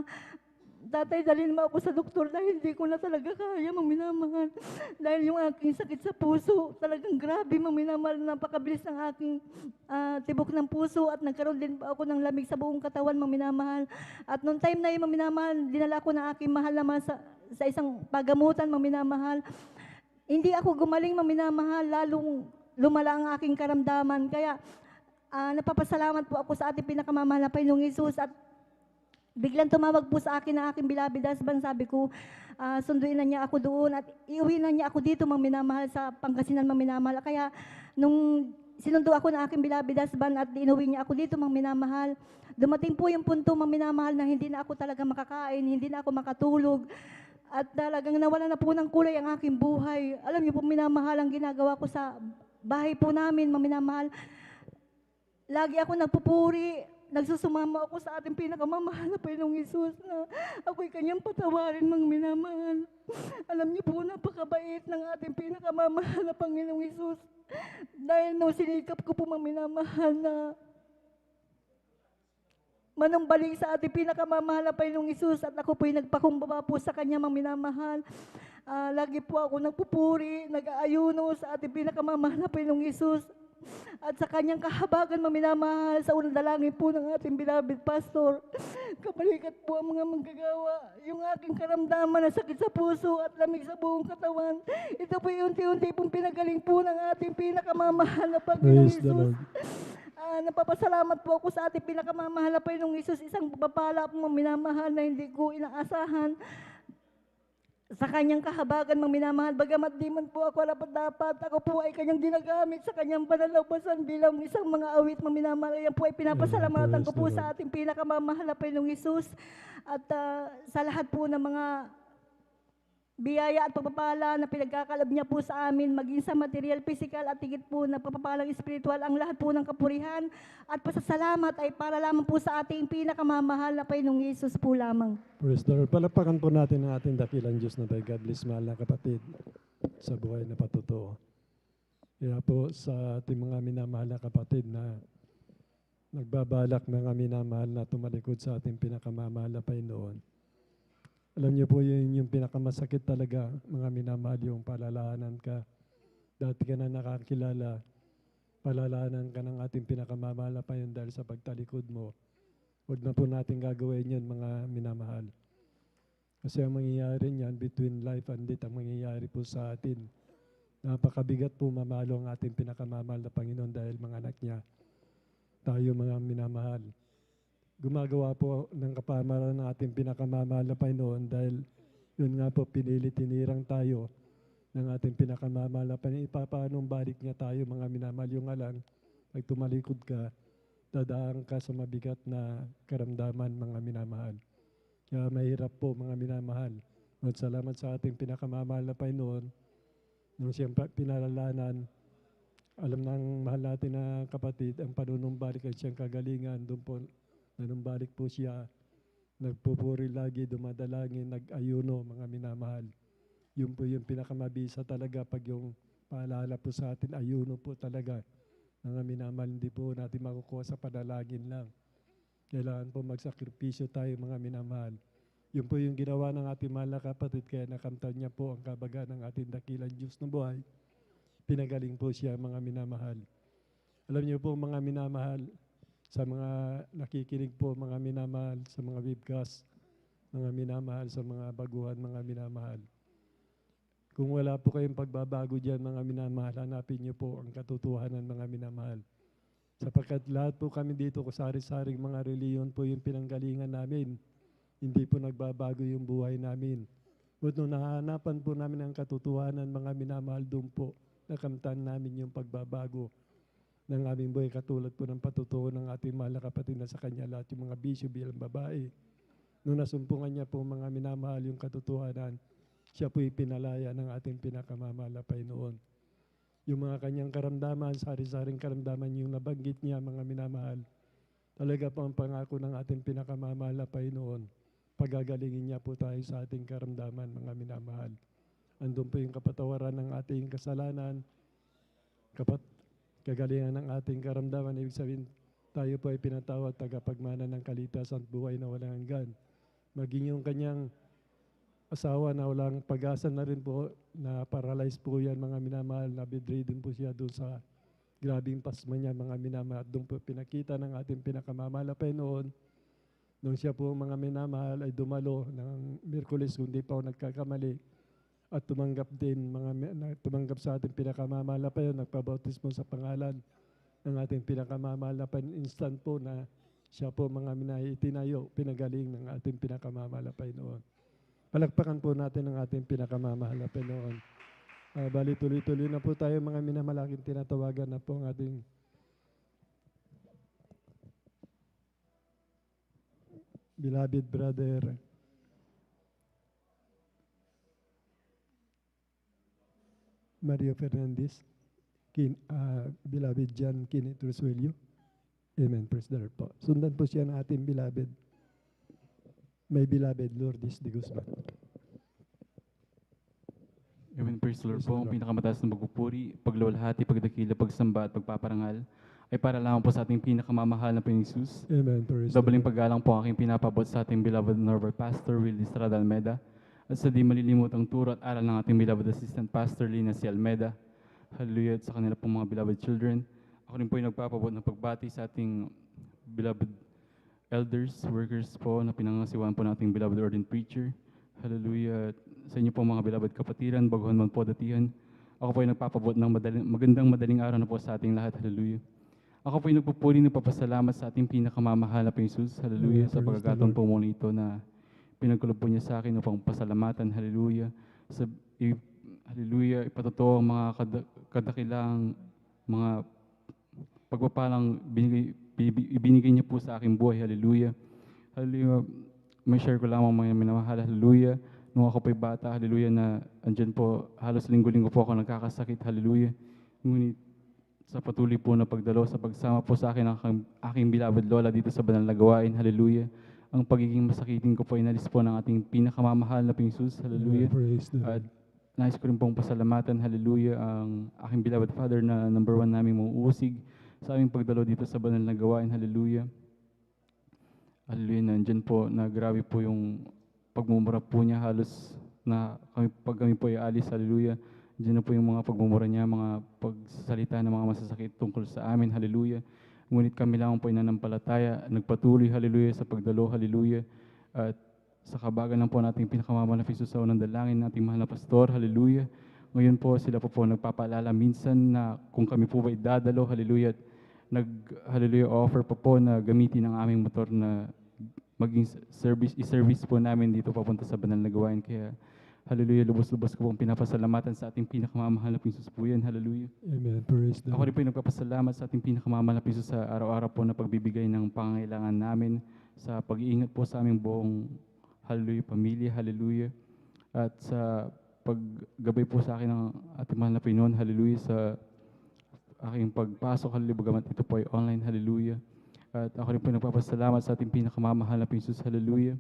Tatay, dalhin mo ako sa doktor dahil hindi ko na talaga kaya, Mang minamahal. Dahil yung aking sakit sa puso, talagang grabe, Mang minamahal, napakabilis ng aking tibok ng puso at nagkaroon din ako ng lamig sa buong katawan, Mang minamahal. At nung time na yun, Mang minamahal, dinala ko ng aking mahal na sa isang pagamutan, Mang minamahal. Hindi ako gumaling, Mang minamahal, lalong lumala ang aking karamdaman. Kaya napapasalamat po ako sa ating pinakamamahal na Panginoong Hesus. At biglang tumawag po sa akin ang aking beloved husband. Sabi ko, sunduin na niya ako doon at iuwi na niya ako dito, Mang minamahal, sa Pangasinan, Mang minamahal. Kaya nung sinundo ako ng aking beloved husband at inuwi niya ako dito, Mang minamahal, dumating po yung punto, Mang minamahal, na hindi na ako talaga makakain, hindi na ako makatulog. At talagang nawala na po ng kulay ang aking buhay. Alam niyo po, minamahal, ang ginagawa ko sa bahay po namin, Mang minamahal, lagi ako nagpupuri. Nagsusumama ako sa ating pinakamamahal na Panginoong Hesus na ako'y kanyang patawarin, Mang minamahal. Alam niyo po, napakabait ng ating pinakamamahal na Panginoong Hesus. Dahil nung sinikap ko po, Mang minamahal, na manumbalik sa ating pinakamamahal na Panginoong Hesus at ako po'y nagpakumbaba po sa kanya, Mang minamahal. Lagi po ako nagpupuri, nag-aayuno sa ating pinakamamahal na Panginoong Hesus. At sa kanyang kahabagan, Mang minamahal, sa unang dalangin po ng ating beloved pastor, kabalikat po ang mga manggagawa, yung aking karamdaman na sakit sa puso at lamig sa buong katawan. Ito po unti-unti pong pinagaling po ng ating pinakamamahal na Panginoong Praise the Hesus. Lord. Napapasalamat po ako sa ating pinakamamahal na Panginoong Hesus, isang papala po, Mang minamahal, na hindi ko inaasahan. Sa kanyang kahabagan, Mang minamahal, bagamat di man po ako dapat, ako po ay kanyang ginagamit sa kanyang pananabasan bilang isang mga awit, Mang minamahal. Yan po ay pinapasalamatan ko po sa ating pinakamamahal na Panginoong Hesus. At sa lahat po ng mga biyaya at pagpapala na pinagkakalab niya po sa amin, maging sa material, physical at higit po na papapalang spiritual, ang lahat po ng kapurihan at pasasalamat ay para lamang po sa ating pinakamamahal na Panginoong Hesus po lamang. Praise the Lord. Palapakan po natin ang ating dakilang Diyos na tayo. God bless, mahal na kapatid, sa buhay na patotoo. Kaya po sa ating mga minamahal na kapatid na nagbabalak, mga minamahal, na tumalikod sa ating pinakamamahal na Panginoon. Alam niyo po, yun yung pinakamasakit talaga, mga minamahal, yung palalahanan ka. Dati ka na nakakilala, palalahanan ka ng ating pinakamamahal na Panginoon dahil sa pagtalikod mo. Huwag na po natin gagawin yun, mga minamahal. Kasi ang mangyayari niyan, between life and death, ang mangyayari po sa atin. Napakabigat po mamalo ang ating pinakamamahal na Panginoon dahil mga anak niya. Tayo mga minamahal. Gumagawa po ng kapamaran ng ating pinakamamahal na Panginoon dahil yun nga po, tinirang tayo ng ating pinakamamahal na Panginoon. Paanong balik niya tayo, mga minamahal, yung alang, pag tumalikod ka, dadaan ka sa mabigat na karamdaman, mga minamahal. Kaya mahirap po, mga minamahal. At salamat sa ating pinakamamahal na Panginoon nung siyang pinalalanan Alam ng mahal natin na kapatid, ang panunumbalik at siyang kagalingan, doon po, nanumbalik po siya, nagpupuri lagi, dumadalangin, nag-ayuno, mga minamahal. Yun po yung pinakamabisa talaga pag yung paalala po sa atin, ayuno po talaga. Mga minamahal, hindi po natin makukuha sa panalangin lang. Kailangan po magsakripisyo tayo, mga minamahal. Yun po yung ginawa ng ating mahal na kapatid, kaya nakamtan niya po ang kabaga ng ating dakilang Diyos na buhay. Pinagaling po siya, mga minamahal. Alam niyo po, mga minamahal, sa mga nakikinig po, mga minamahal, sa mga webcast, mga minamahal, sa mga baguhan, mga minamahal. Kung wala po kayong pagbabago dyan, mga minamahal, hanapin niyo po ang katotohanan, mga minamahal. Sapagkat lahat po kami dito, kusari-saring mga reliyon po yung pinanggalingan namin. Hindi po nagbabago yung buhay namin. But nung nahahanapan po namin ang katotohanan, mga minamahal, doon po, nakamtan namin yung pagbabago ng aming buhay, katulad po ng patutuo ng ating mahal na kapatid na sa kanya lahat yung mga bisyo bilang babae. Nung nasumpungan niya po, mga minamahal, yung katotohanan, siya po ipinalaya ng ating pinakamamahal na Panginoon. Yung mga kanyang karamdaman, sari-saring karamdaman yung nabanggit niya, mga minamahal, talaga po ang pangako ng ating pinakamamahal na Panginoon. Pagagalingin niya po tayo sa ating karamdaman, mga minamahal. Andun po yung kapatawaran ng ating kasalanan, kagalingan ng ating karamdaman. Ibig sabihin, tayo po ay pinatawad, tagapagmana ng kalitasan at buhay na walang hanggan. Maging yung kanyang asawa na walang pag-asa na rin po, na paralyzed po yan, mga minamahal, na bedridden po siya doon sa grabing pasma niya, mga minamahal. Doon po pinakita ng ating pinakamamahal na Panginoon, nung siya po, mga minamahal, ay dumalo ng Miyerkules, kung di pa ako nagkakamali, at tumanggap din, tumanggap sa ating pinakamamahal na Panginoon, nagpabautismo sa pangalan ng ating pinakamamahal na Panginoon. Instant po na siya po, mga itinayo, pinagaling ng ating pinakamamahal na Panginoon. Palakpakan po natin ang ating pinakamamahal na Panginoon. Bali tuloy-tuloy na po tayo, mga minamalaking tinatawagan na po ang ating beloved brother Mario Fernandez, beloved John Kenneth Rosuelio. Amen. Praise the Lord po. Sundan po siya ng ating beloved, may beloved Lourdes de Guzman. Amen. Praise the Lord po. Ang pinakamataas na magpupuri, pagluwalhati, pagdakila, pagsamba at pagpaparangal ay para lamang po sa ating pinakamamahal na Panginoong Jesus. Amen. Praise Doubling paggalang po aking pinapabot sa ating beloved Norbert Pastor Will Estrada Almeda at sa di malilimutang turo at aral ng ating beloved Assistant Pastor Lina C. Almeda. Hallelujah. At sa kanila pong mga beloved children. Ako rin po yung nagpapabot ng pagbati sa ating beloved elders, workers po na pinangasiwan po nating beloved ordained preacher. Hallelujah. At sa inyo po mga beloved kapatiran, baguhan man po datihan. Ako po yung nagpapabot ng magandang madaling araw na po sa ating lahat. Hallelujah. Ako po yung nagpupuri ng papasalamat sa ating pinakamamahal na Jesus. Hallelujah. Sa pagkakataon po muna ito na pinagkulob po niya sa akin upang pasalamatan. Hallelujah. Hallelujah. Ipatotoo ang mga kadakilang mga pagpapalang ibinigay niya po sa aking buhay. Hallelujah. Hallelujah. May share ko lamang mga minamahal. Hallelujah. Nung ako po'y bata, hallelujah, na andyan po, halos linggo-linggo po ako nagkakasakit. Hallelujah. Ngunit sa patuloy po na pagdalo, sa pagsama po sa akin ang aking beloved lola dito sa Banal na Gawain. Hallelujah. Ang pagiging masakitin ko po ay nalis po ng ating pinakamamahal na Panginoon. Hallelujah. At nais ko rin pong pasalamatan, hallelujah, ang aking beloved father na number 1 naming muuusig sa aming pagdalo dito sa Banal na Gawain. Hallelujah. Hallelujah. Nandyan po na grabe po yung pagmumura po niya, halos na pag kami po ay alis. Hallelujah. Diyan na po yung mga pagmumura niya, mga pagsalita ng mga masasakit tungkol sa amin. Hallelujah. Ngunit kami lang po ay nanampalataya, nagpatuloy, hallelujah, sa pagdalo, hallelujah. At sa kabagan lang po nating pinakamamahal na Jesus sa unang dalangin, nating mahal na pastor, hallelujah. Ngayon po sila po nagpapaalala minsan na kung kami po ba idadalo, hallelujah, at hallelujah, offer po na gamitin ang aming motor na maging i-service po namin dito papunta sa Banal na Gawain. Kaya hallelujah, lubos-lubos ko pong pinapasalamatan sa ating pinakamamahal na Jesus po yan. Hallelujah. Amen. Praise the Ako rin po yung nagpapasalamat sa ating pinakamamahal na Jesus sa araw-araw po na pagbibigay ng pangangailangan namin, sa pag-iingat po sa aming buong hallelujah, pamilya, hallelujah. At sa paggabay po sa akin ng ating mahal na Panginoon, hallelujah, sa aking pagpasok, hallelujah, bagamat ito po ay online, hallelujah. At ako rin po nagpapasalamat sa ating pinakamamahal na Jesus, hallelujah,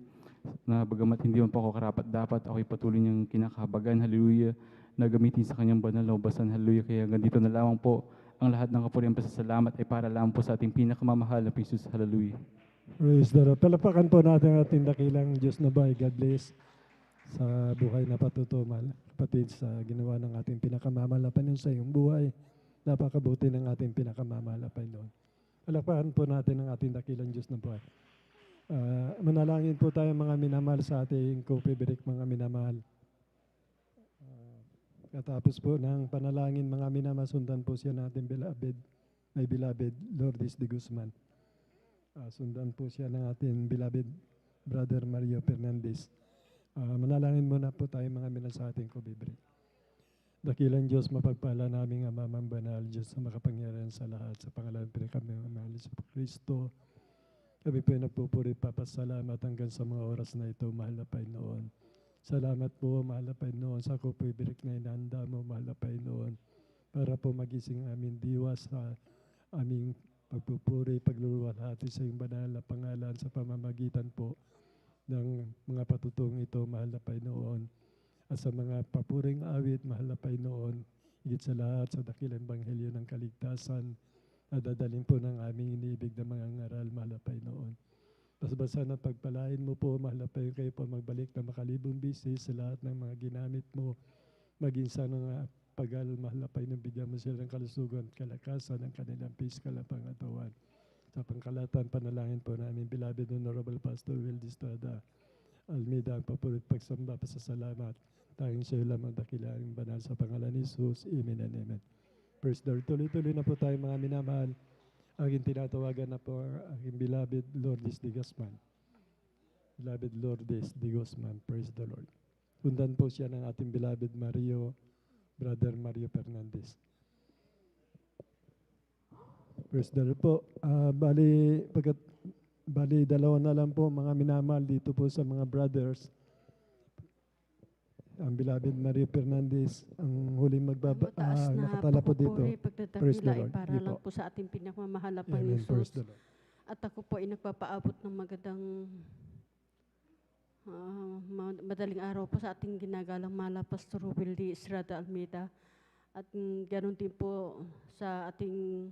na bagamat hindi man po ako karapat dapat, ako'y patuloy niyang kinakahabagan, hallelujah, na gamitin sa kanyang banal na ubasan, hallelujah. Kaya ganito na lamang po, ang lahat ng kapurihan pasasalamat ay para lamang po sa ating pinakamamahal na Jesus, hallelujah. Praise the Lord. Palapakan po natin ang ating dakilang Diyos na buhay. God bless sa buhay na patutumal. Kapatid, sa ginawa ng ating pinakamamahal na Panginoon sa iyong buhay, napakabuti ng ating pinakamamahal na Panginoon. Palapakan po natin ang ating dakilang Diyos na buhay. Manalangin po tayo mga minamahal sa ating co-fabric, mga minamahal. Katapos po ng panalangin, mga minamahal, sundan po siya natin beloved, my beloved Lourdes de Guzman. Sundan po siya ng ating beloved Brother Mario Fernandez. Manalangin muna po tayo mga minamahal sa ating co-fabric. Dakilang Diyos, mapagpala naming Amamang Banal, Diyos sa makapangyarihan sa lahat, sa pangalan ng pinakamamahal sa Kristo. Kami po ay nagpupuri, papasalamat hanggang sa mga oras na ito, mahal na Panginoon. Salamat po, mahal na Panginoon, sa kupibirik na inanda mo, mahal na Panginoon, para po magising aming diwa sa aming pagpupuri, pagluluwalhati sa iyong banal na pangalan sa pamamagitan po ng mga patutong ito, mahal na Panginoon. At sa mga papuring awit, mahal na Panginoon, higit sa lahat sa dakilang banghelyo ng kaligtasan, na dadalhin po ng aming iniibig na mga ngaral, mahal na Panginoon. Basbasa na pagpalain mo po, mahal na Panginoon, kayo po magbalik na makalibong bisis sa lahat ng mga ginamit mo, maging sa mga pagal, mahal na Panginoon, bigyan mo sila ng kalusugan at kalakasan ng kanilang piskal na pangatawan. Sa pangkalatan, panalangin po namin, beloved Honorable Pastor Will Distrada Almeida, ang papulit pagsamba, pasasalamat. Tanging siya lamang dakilang banal sa pangalan ni Jesus. Amen and amen. First door, tuloy-tuloy na po tayo mga minamahal. Aking tinatawagan na po aking beloved Lourdes de Guzman. Beloved Lourdes de Guzman, praise the Lord. Sundan po siya ng ating beloved Brother Mario Fernandez. Praise the Lord po. Bali, dalawa na lang po mga minamahal dito po sa mga brothers. Ang beloved Mario Fernandez, ang huling nakatala po dito. Praise the Lord. Para lang po sa ating pinakamamahal na Panginoon. At ako po ay nagpapaabot ng magandang madaling araw po sa ating ginagalang mahal na Pastor Wildy Estrada Almeida. At ganoon din po sa ating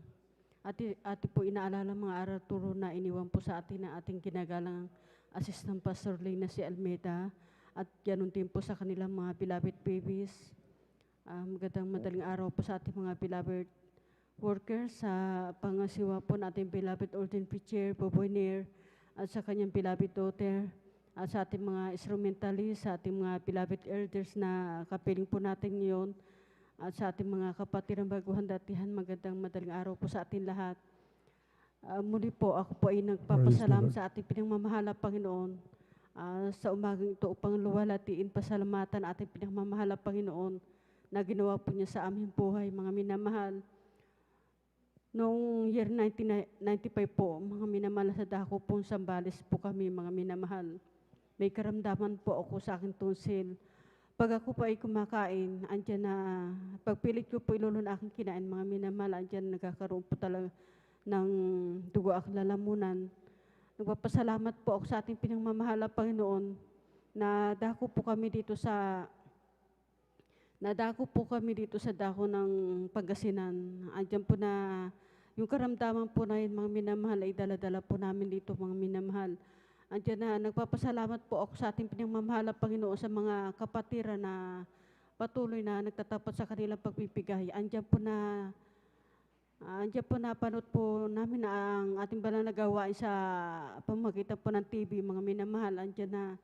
po inaalala mga aral turo na iniwan po sa atin ng ating ginagalang Assistant Pastor Lina C. Almeida. At ganoon din po sa kanilang mga beloved babies. Magandang madaling araw po sa ating mga beloved workers, sa pangasiwa po natin beloved Ordained Preacher, Boboy Nair, at sa kanyang beloved daughter, at sa ating mga instrumentalists, sa ating mga beloved elders na kapiling po natin ngayon, at sa ating mga kapatid ng baguhan datihan, magandang madaling araw po sa ating lahat. Muli po, ako po ay nagpapasalamat sa ating pinagmamahal na Panginoon. Sa umagang ito upang luwalhatiin pasalamatan ating pinagmamahal na Panginoon na ginawa po niya sa aming buhay, mga minamahal. Noong year 1995 po, mga minamahal, sa dako pong Sambales po kami, mga minamahal. May karamdaman po ako sa aking tonsil. Pag ako po ay kumakain, andyan na, pagpilit ko po ilulun aking kinain, mga minamahal, andyan nagkakaroon po talaga ng dugo at lalamunan. Nagpapasalamat po ako sa ating pinagmamahal na Panginoon na dako po kami dito sa dako ng Pangasinan. Andiyan po na yung karamdaman po na yun, mga minamahal, ay dala-dala po namin dito, mga minamahal. Andiyan na, nagpapasalamat po ako sa ating pinagmamahal na Panginoon sa mga kapatiran na patuloy na nagtatapat sa kanilang pagpipigay. Andiyan po napanood po namin na ang ating banal na gawain sa pamamagitan po ng TV, mga minamahal. Andiyan na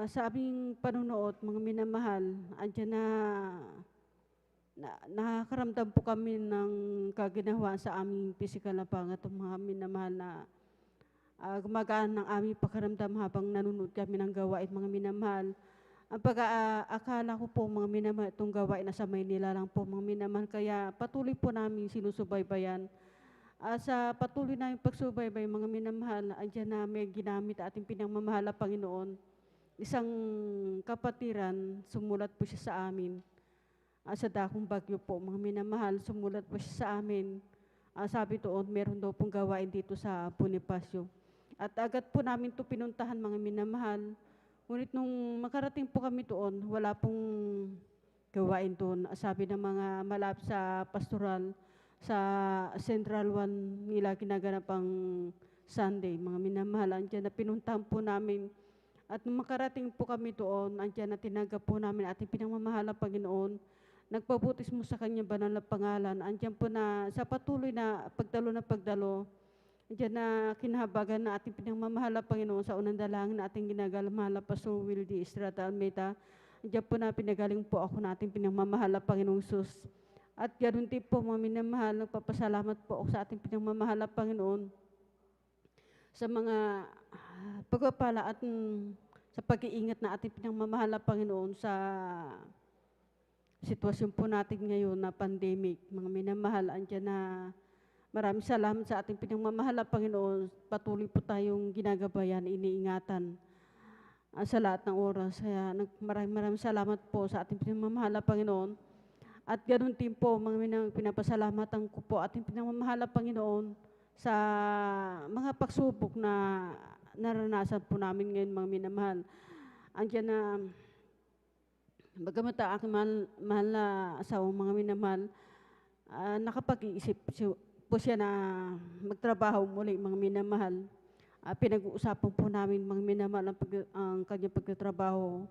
sa aming panunood, mga minamahal, andiyan na nakakaramdam po kami ng kaginahawaan sa aming pisikal na pangat, mga minamahal, na gumagaan ng aming pakaramdam habang nanonood kami ng gawain, mga minamahal. Ang pag-aakala ko po, mga minamahal, itong gawain na sa Maynila lang po, mga minamahal, kaya patuloy po namin sinusubaybayan. Sa patuloy namin pagsubaybay, mga minamahal, andyan na may ginamit ating pinagmamahal na Panginoon. Isang kapatiran, sumulat po siya sa amin. sa dakong bagyo po, mga minamahal, sumulat po siya sa amin. Sabi doon, meron daw pong gawain dito sa Bonifacio. At agad po namin to pinuntahan, mga minamahal. Ngunit nung makarating po kami doon, wala pong gawain doon. Sabi ng mga malapit sa pastoral, sa Central One nila ginaganap ang Sunday, mga minamahal. Andiyan na pinuntahan po namin. At nung makarating po kami doon, andiyan na tinanggap po namin ating pinagmamahal na Panginoon. Nagpabutis mo sa kanya banal na pangalan. Andiyan po na sa patuloy na pagdalo, andiyan na kinahabagan na ating pinagmamahal na Panginoon sa unang dalangin na ating ginagalamahal na Pastor Wildy Estrada Almeida. Andiyan po na pinagaling po ako na ating pinagmamahal na Panginoong Sus. At ganoon din po, mga minamahal, nagpapasalamat po ako sa ating pinagmamahal na Panginoon sa mga pagpapala at sa pag-iingat na ating pinagmamahal na Panginoon sa sitwasyon po natin ngayon na pandemic. Mga minamahal, andyan na maraming salamat sa ating pinagmamahal na Panginoon. Patuloy po tayong ginagabayan, iniingatan sa lahat ng oras. Kaya maraming salamat po sa ating pinagmamahal na Panginoon. At ganoon din po, mga pinapasalamatan ko po ating pinagmamahal na Panginoon sa mga pagsubok na naranasan po namin ngayon, mga minamahal. Andiyan na, bagamat ang aking mahal na asawang mga minamahal, nakapag-iisip po siya na magtrabaho muli, mga minamahal. Pinag-uusapan po namin, mga minamahal, ang kanyang pagtatrabaho.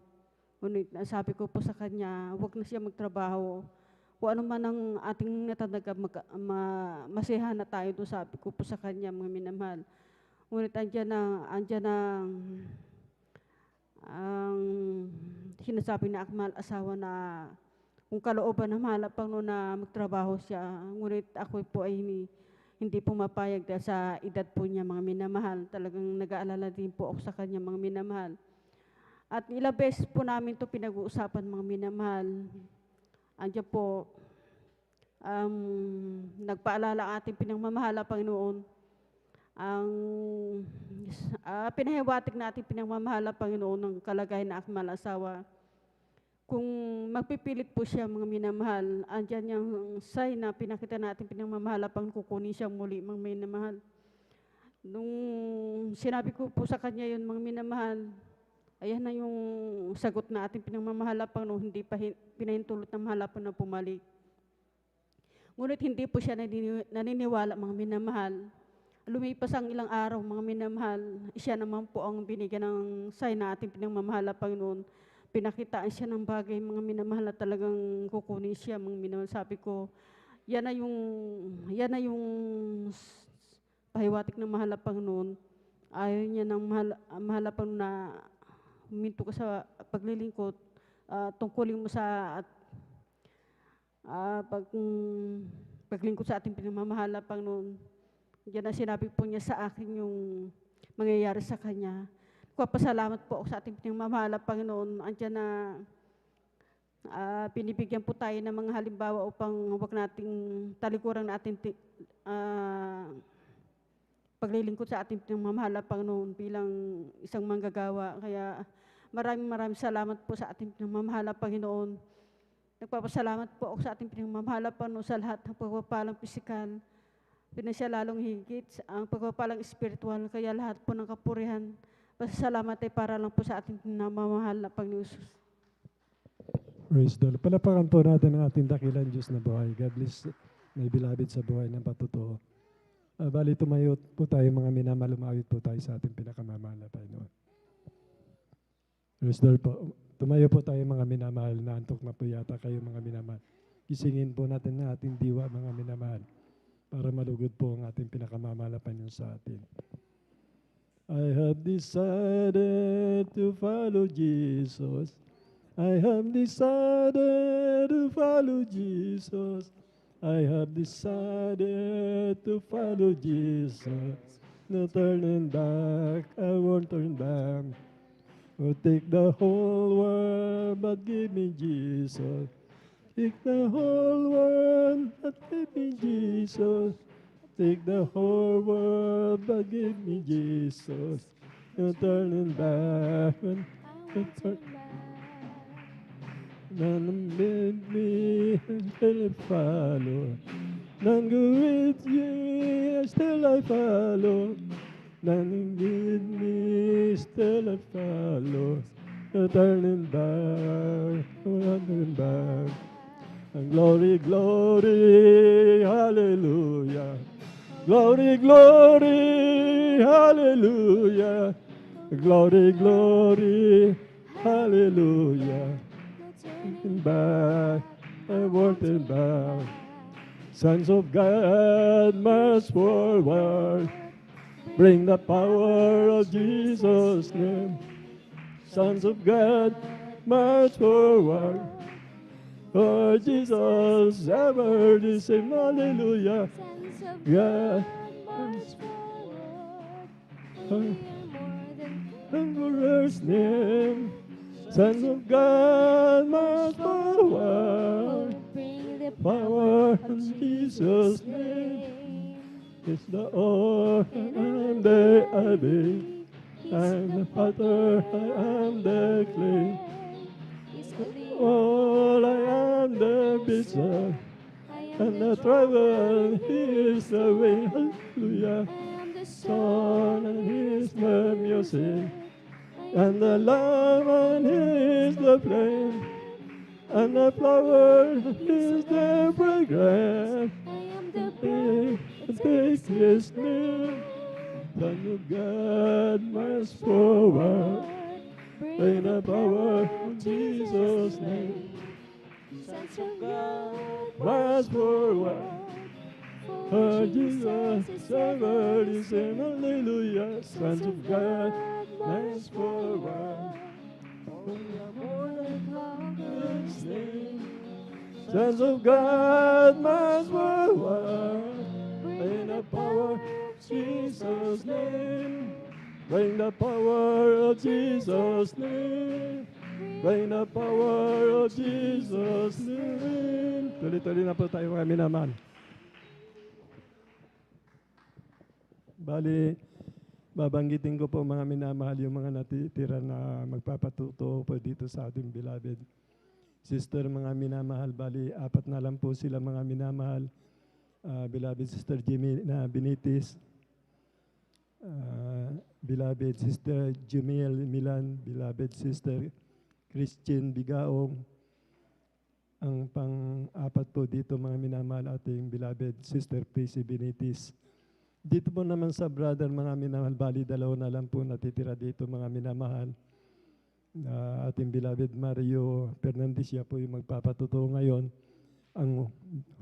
Ngunit sabi ko po sa kanya, huwag na siya magtrabaho. Kung ano man ang ating natanaga, masiyahan na tayo doon, sabi ko po sa kanya, mga minamahal. Ngunit andyan na ang sinasabi na aking mahal asawa na kung kalooban na mahal pang noon na magtrabaho siya. Ngunit ako po ay hindi po mapayag dahil sa edad po niya, mga minamahal. Talagang nag-aalala din po ako sa kanya, mga minamahal. At ilang beses po namin ito pinag-uusapan, mga minamahal. Andiyan po, nagpaalala ang ating pinagmamahal na Panginoon. Ang pinahiwatig natin pinagmamahal na Panginoon ng kalagayan na aking mahal asawa. Kung magpipilit po siya, mga minamahal, andyan yung sign na pinakita natin pinagmamahal na Panginoon, kukunin siya muli, mga minamahal. Nung sinabi ko po sa kanya yun, mga minamahal, ayan na yung sagot na ating pinagmamahal na Panginoon, hindi pa pinahintulot na mahal po na pumalik. Ngunit hindi po siya naniniwala, mga minamahal. Lumipas ang ilang araw, mga minamahal, siya naman po ang binigyan ng sign na ating pinagmamahal na Panginoon. Pinakitaan siya ng bagay, mga minamahal, na talagang kukunin siya, mga minamahal. Sabi ko, yan na yung pahiwatig ng mahal na Panginoon. Ayaw niya ng mahal na Panginoon na huminto ka sa paglilingkod, tungkulin mo sa paglingkod sa ating pinagmamahal na Panginoon. Diyan na sinabi po niya sa akin yung mangyayari sa kanya. Papasalamat po ako sa ating pinagmamahal na Panginoon. Andiyan na pinibigyan po tayo ng mga halimbawa upang huwag nating talikuran natin paglilingkod sa ating pinagmamahal na Panginoon bilang isang manggagawa. Kaya maraming salamat po sa ating pinagmamahal na Panginoon. Nagpapasalamat po ako sa ating pinagmamahal na Panginoon sa lahat ng pagpapalang pisikal. Pinasya lalong higit ang pagpapalang espiritual. Kaya lahat po ng kapurihan, pasasalamat ay para lang po sa ating pinagmamahal na Panginoon Jesus. Praise the Lord. Palapakan po natin ang ating dakilang Diyos na buhay. God bless, may bilabid sa buhay ng patutuo. Bali, tumayo po tayo, mga minamahal, lumawit po tayo sa ating pinakamamahal na Panginoon. Praise the Lord po. Tumayo po tayo, mga minamahal, na antok na po yata kayo, mga minamahal. Gisingin po natin ang ating diwa, mga minamahal, para malugod po ang ating pinakamamahal na Panginoon sa atin. I have decided to follow Jesus. I have decided to follow Jesus. I have decided to follow Jesus. No turning back, I won't turn back. Oh, take the whole world, but give me Jesus. Take the whole world, but give me Jesus. Take the whole world, but give me Jesus. No turning back. None with me, still I follow. None go with ye, still I follow. None with me, still I follow. No turning back, no turning back. And glory, glory, hallelujah. Glory, glory, hallelujah. Glory, glory, hallelujah. Turning back, I won't turn back. Sons of God, march forward. Bring the power of Jesus' name. Sons of God, march forward. For Jesus, ever the same, hallelujah. God, march forward. Emperor's name. Sons of God, march forward. Bring the Power of Jesus' name. It's the all, and the Abby. I'm the Father, I am the clay. All I am the bishop, and the travel, he is the way, hallelujah. Son, and he is the music, and the lamb, and he is the flame, and the flower is the fragrance. Take his name. Son of God, march forward. Bring the power of Jesus' name. Sons of God, march forward. For Jesus is ever the same. Hallelujah. Sons of God, march forward. Sons of God, march forward. Bring the power of Jesus' name. Bring the power of Jesus' name. Bring the power of Jesus' name. Tuloy-tuloy na po tayo kami naman. Bali, babanggitin ko po mga minamahal yung mga natitira na magpapatuto po dito sa ating beloved sister, mga minamahal. Bali, 4 na lang po sila mga minamahal. Beloved Sister Jimmy na Benitis, beloved Sister Jemiel Milan, beloved Sister Christine Bigaong. Ang pang-4 po dito mga minamahal, ating beloved Sister Prissy Benitis. Dito po naman sa brother mga minamahal, bali 2 na lang po natitira dito mga minamahal. Ating beloved Mario Fernandez, siya po yung magpapatuto ngayon. Ang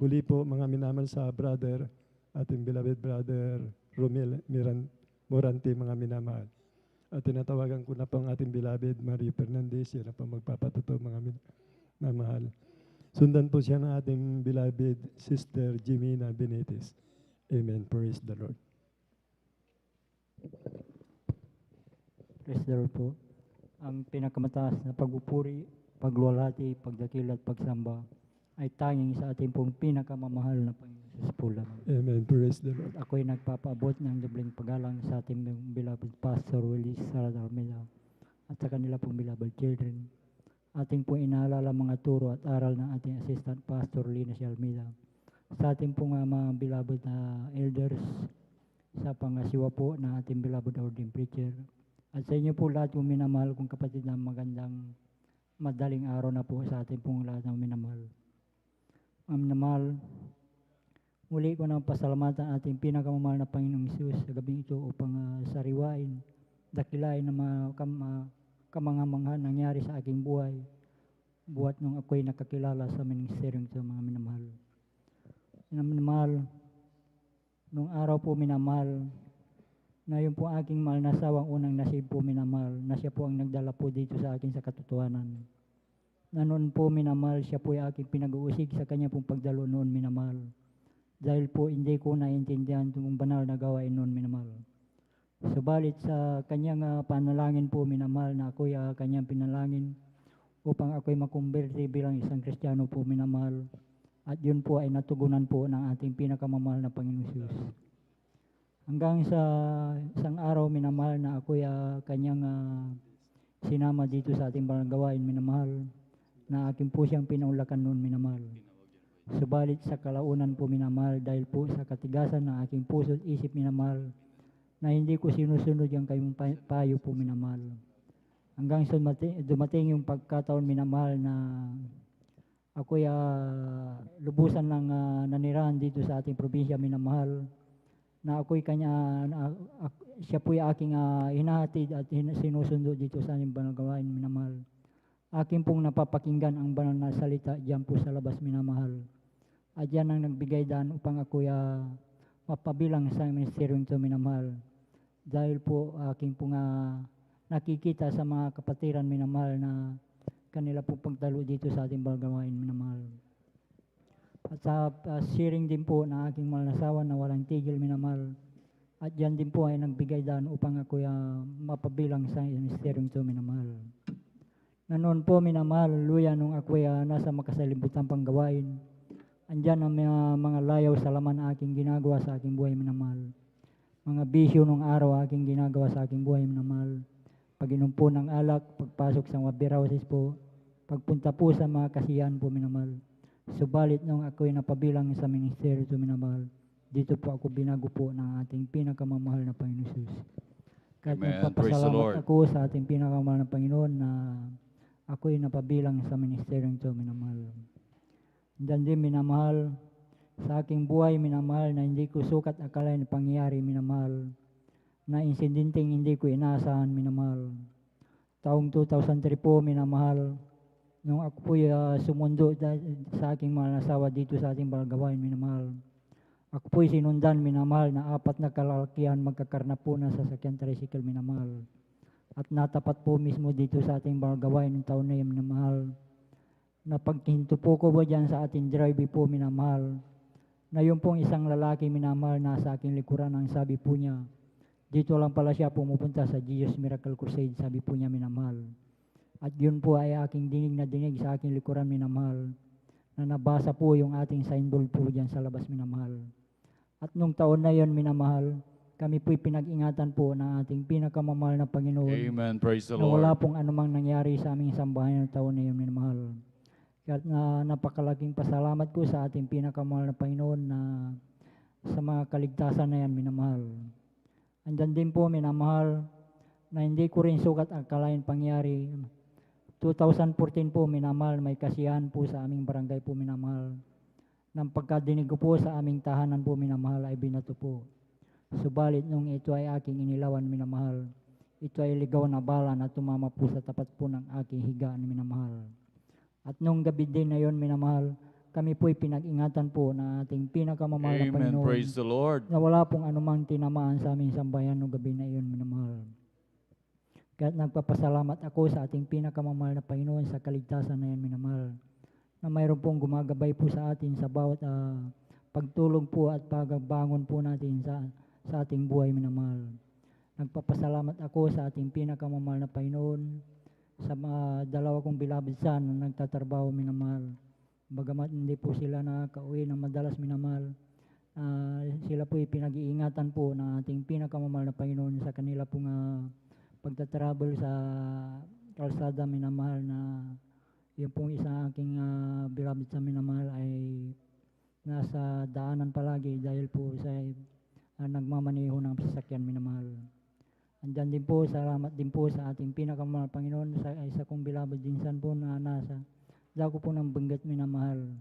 huli po mga minamahal sa brother, ating beloved brother Romel Morante mga minamahal. At tinatawagan ko na po ang ating beloved Mario Fernandez, siya na po magpapatuto mga minamahal. Sundan po siya ng ating beloved Sister Jimena Benitez. Amen. Praise the Lord. Praise the Lord po. Ang pinakamataas na pagpupuri, pagluwalhati, pagdakil at pagsamba ay tanging sa ating pong pinakamamahal na Panginoon Jesus po lamang. Amen. Praise the Lord. At ako'y nagpapaabot ng dobleng paggalang sa ating beloved Pastor Willie Sarada Almeida at sa kanila pong beloved children. Ating pong inaalala mga turo at aral ng ating Assistant Pastor Lina C. Almeida. Sa ating pong mga beloved na elders, sa pangasiwa po na ating beloved ordained preacher. At sa inyo po lahat yung minamahal kong kapatid na magandang madaling araw na po sa ating pong lahat ng minamahal. Ang minamahal, muli ko nang pasalamatan ating pinakamamahal na Panginoong Hesus sa gabing ito upang sariwain, dakilain na mga kamangha-mangha nangyari sa aking buhay, buhat nung ako'y nakakilala sa ministeryong ito mga minamahal. Minamahal, nung araw po minamahal, na yun po aking mahal na asawang unang nasib po minamahal, na siya po ang nagdala po dito sa akin sa katotohanan. Na noon po minamahal, siya po ay aking pinag-uusig sa kanya pong pagdalo noon minamahal. Dahil po hindi ko naintindihan itong banal na gawain noon minamahal. Subalit sa kanyang panalangin po minamahal, na ako'y kanyang pinalangin upang ako'y makumberte bilang isang Kristiyano po minamahal. At yun po ay natugunan po ng ating pinakamamahal na Panginoon Jesus. Hanggang sa isang araw minamahal na ako'y kanyang sinama dito sa ating baranggawain minamahal. na akin po siyang pinaulakan noon minamahal. Subalit sa kalaunan po minamahal dahil po sa katigasan ng aking puso at isip minamahal na hindi ko sinusunod yung kayong payo po minamahal. Hanggang sa dumating yung pagkataon minamahal na ako'y lubusan ng nanirahan dito sa ating probinsya minamahal, na ako'y siya po'y aking hinahatid at sinusundo dito sa aming banal gawain minamahal. Akin pong napapakinggan ang banal na salita diyan po sa labas minamahal. At yan ang nagbigay daan upang ako'y mapabilang sa ministeryong ito minamahal. Dahil po aking pong nakikita sa mga kapatiran minamahal na kanila po pagtalo dito sa ating banal gawain minamahal. At sa sharing din po na aking malnasawan na walang tigil minamahal. At yan din po ay nagbigay daan upang ako'y mapabilang sa ministeryong ito minamahal. Na noon po minamahal, luya nung ako'y nasa makasalimutan pang gawain. Andyan ang mga layaw sa laman aking ginagawa sa aking buhay minamahal. Mga bisyo nung araw aking ginagawa sa aking buhay minamahal. Pag-inom po ng alak, pagpasok sa mga beer houses po, pagpunta po sa mga kasiyahan po minamahal. Subalit nung ako'y napabilang sa ministeryo ito minamahal, dito po ako binago po ng ating pinakamamahal na Panginoon Jesus. Kahit nagpapasalamat ako sa ating pinakamamahal na Panginoon na ako'y napabilang sa ministeryo ito minamahal. Diyan din minamahal, sa aking buhay minamahal na hindi ko sukat akalain na pangyayari minamahal, na insidenteng hindi ko inaasahan minamahal. Taong 2003 po minamahal, nung ako po'y sumundo sa aking mahal na asawa dito sa ating banal gawain minamahal. Ako po'y sinundan minamahal na 4 na kalalakihan magkakarna po na sasakyan tricycle minamahal. At natapat po mismo dito sa ating banal gawain ng taon na yun minamahal. Na paghinto po ko ba dyan sa ating drive po minamahal, na yung pong isang lalaki minamahal na sa aking likuran, ang sabi po niya, dito lang pala siya pumupunta sa Jesus Miracle Crusade, sabi po niya minamahal. At yun po ay aking dinig na dinig sa aking likuran minamahal, na nabasa po yung ating signboard po dyan sa labas minamahal. At nung taon na yun minamahal, kami po'y pinag-ingatan po ng ating pinakamamahal na Panginoon. Amen. Praise the na Lord. wala pong anumang nangyari sa aming sambahayan ng taon na yun minamahal. Kaya napakalaking pasalamat ko sa ating pinakamahal na Panginoon na sa mga kaligtasan na yan minamahal. Andyan din po minamahal na hindi ko rin sukat akalain pangyari. 2014 po minamahal, may kasiyahan po sa aming barangay po minamahal. Nang pagkadinig ko po sa aming tahanan po minamahal ay binato po. Subalit nung ito ay aking inilawan minamahal, ito ay ligaw na bala na tumama po sa tapat po ng aking higaan minamahal. At nung gabi din na yon minamahal, kami po'y pinag-ingatan po na ating pinakamamahal na Amen. Panginoon. Praise the Lord. Na wala pong anumang tinamaan sa aming sambayan nung gabi na iyon minamahal. Kaya nagpapasalamat ako sa ating pinakamamahal na Panginoon sa kaligtasan na yan minamahal. Na mayroon pong gumagabay po sa atin sa bawat pagtulog po at pagbangon po natin sa ating buhay minamahal. Nagpapasalamat ako sa ating pinakamamahal na Panginoon sa mga dalawa kong beloved son na nagtatrabaho minamahal. Bagamat hindi po sila nakauwi ng madalas minamahal, sila po'y pinag-iingatan po ng ating pinakamamahal na Panginoon sa kanila pong pagtatravel sa kalsada minamahal, na yung pong isa aking beloved son minamahal ay nasa daanan palagi dahil po sa nagmamaneho ng sasakyan minamahal. Andyan din po, salamat din po sa ating pinakamamahal Panginoon sa isa kong beloved dinsan po na nasa dako po ng Benguet minamahal,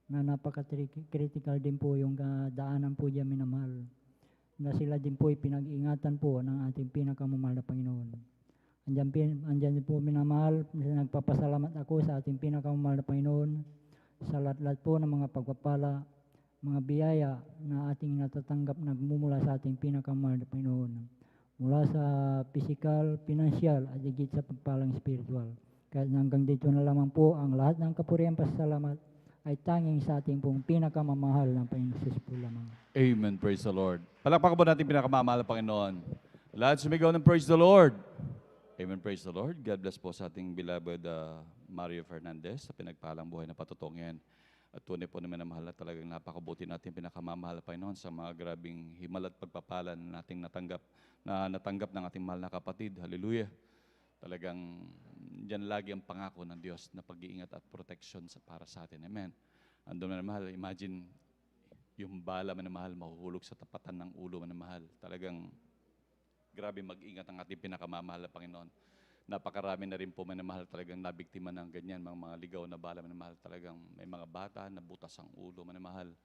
na napaka-critical din po yung daanan po diyan minamahal, na sila din po pinag-ingatan po ng ating pinakamamahal na Panginoon. Andyan din po minamahal, nagpapasalamat ako sa ating pinakamamahal na Panginoon sa lahat-lahat po ng mga pagpapala, mga biyaya na ating natatanggap nagmumula sa ating pinakamamahal na Panginoon. Mula sa physical, financial, at higit sa pagpalang spiritual. Kaya hanggang dito na lamang po ang lahat ng kapurihan pasasalamat ay tanging sa ating pong pinakamamahal ng Panginoon Jesus po lamang. Amen. Praise the Lord. Palakpakan po natin pinakamamahal na Panginoon. Lahat sumigaw ng praise the Lord. Amen. Praise the Lord. God bless po sa ating beloved Mario Fernandez sa pinagpalang buhay na patutungin. At tunay po naman na mahal na talagang napakabuti natin pinakamamahal na Panginoon sa mga grabing himala at pagpapalan na natanggap ng ating mahal na kapatid. Hallelujah. Talagang Diyan lagi ang pangako ng Diyos na pag-iingat at protection para sa atin. Amen. Andun na mahal, imagine yung bala manamahal mahuhulog sa tapatan ng ulo manamahal. Talagang grabe mag-ingat ang ating pinakamamahal na Panginoon. Napakarami na rin po manamahal talagang nabiktima ng ganyan, mga ligaw na bala manamahal. Talagang may mga bata na butas ang ulo manamahal.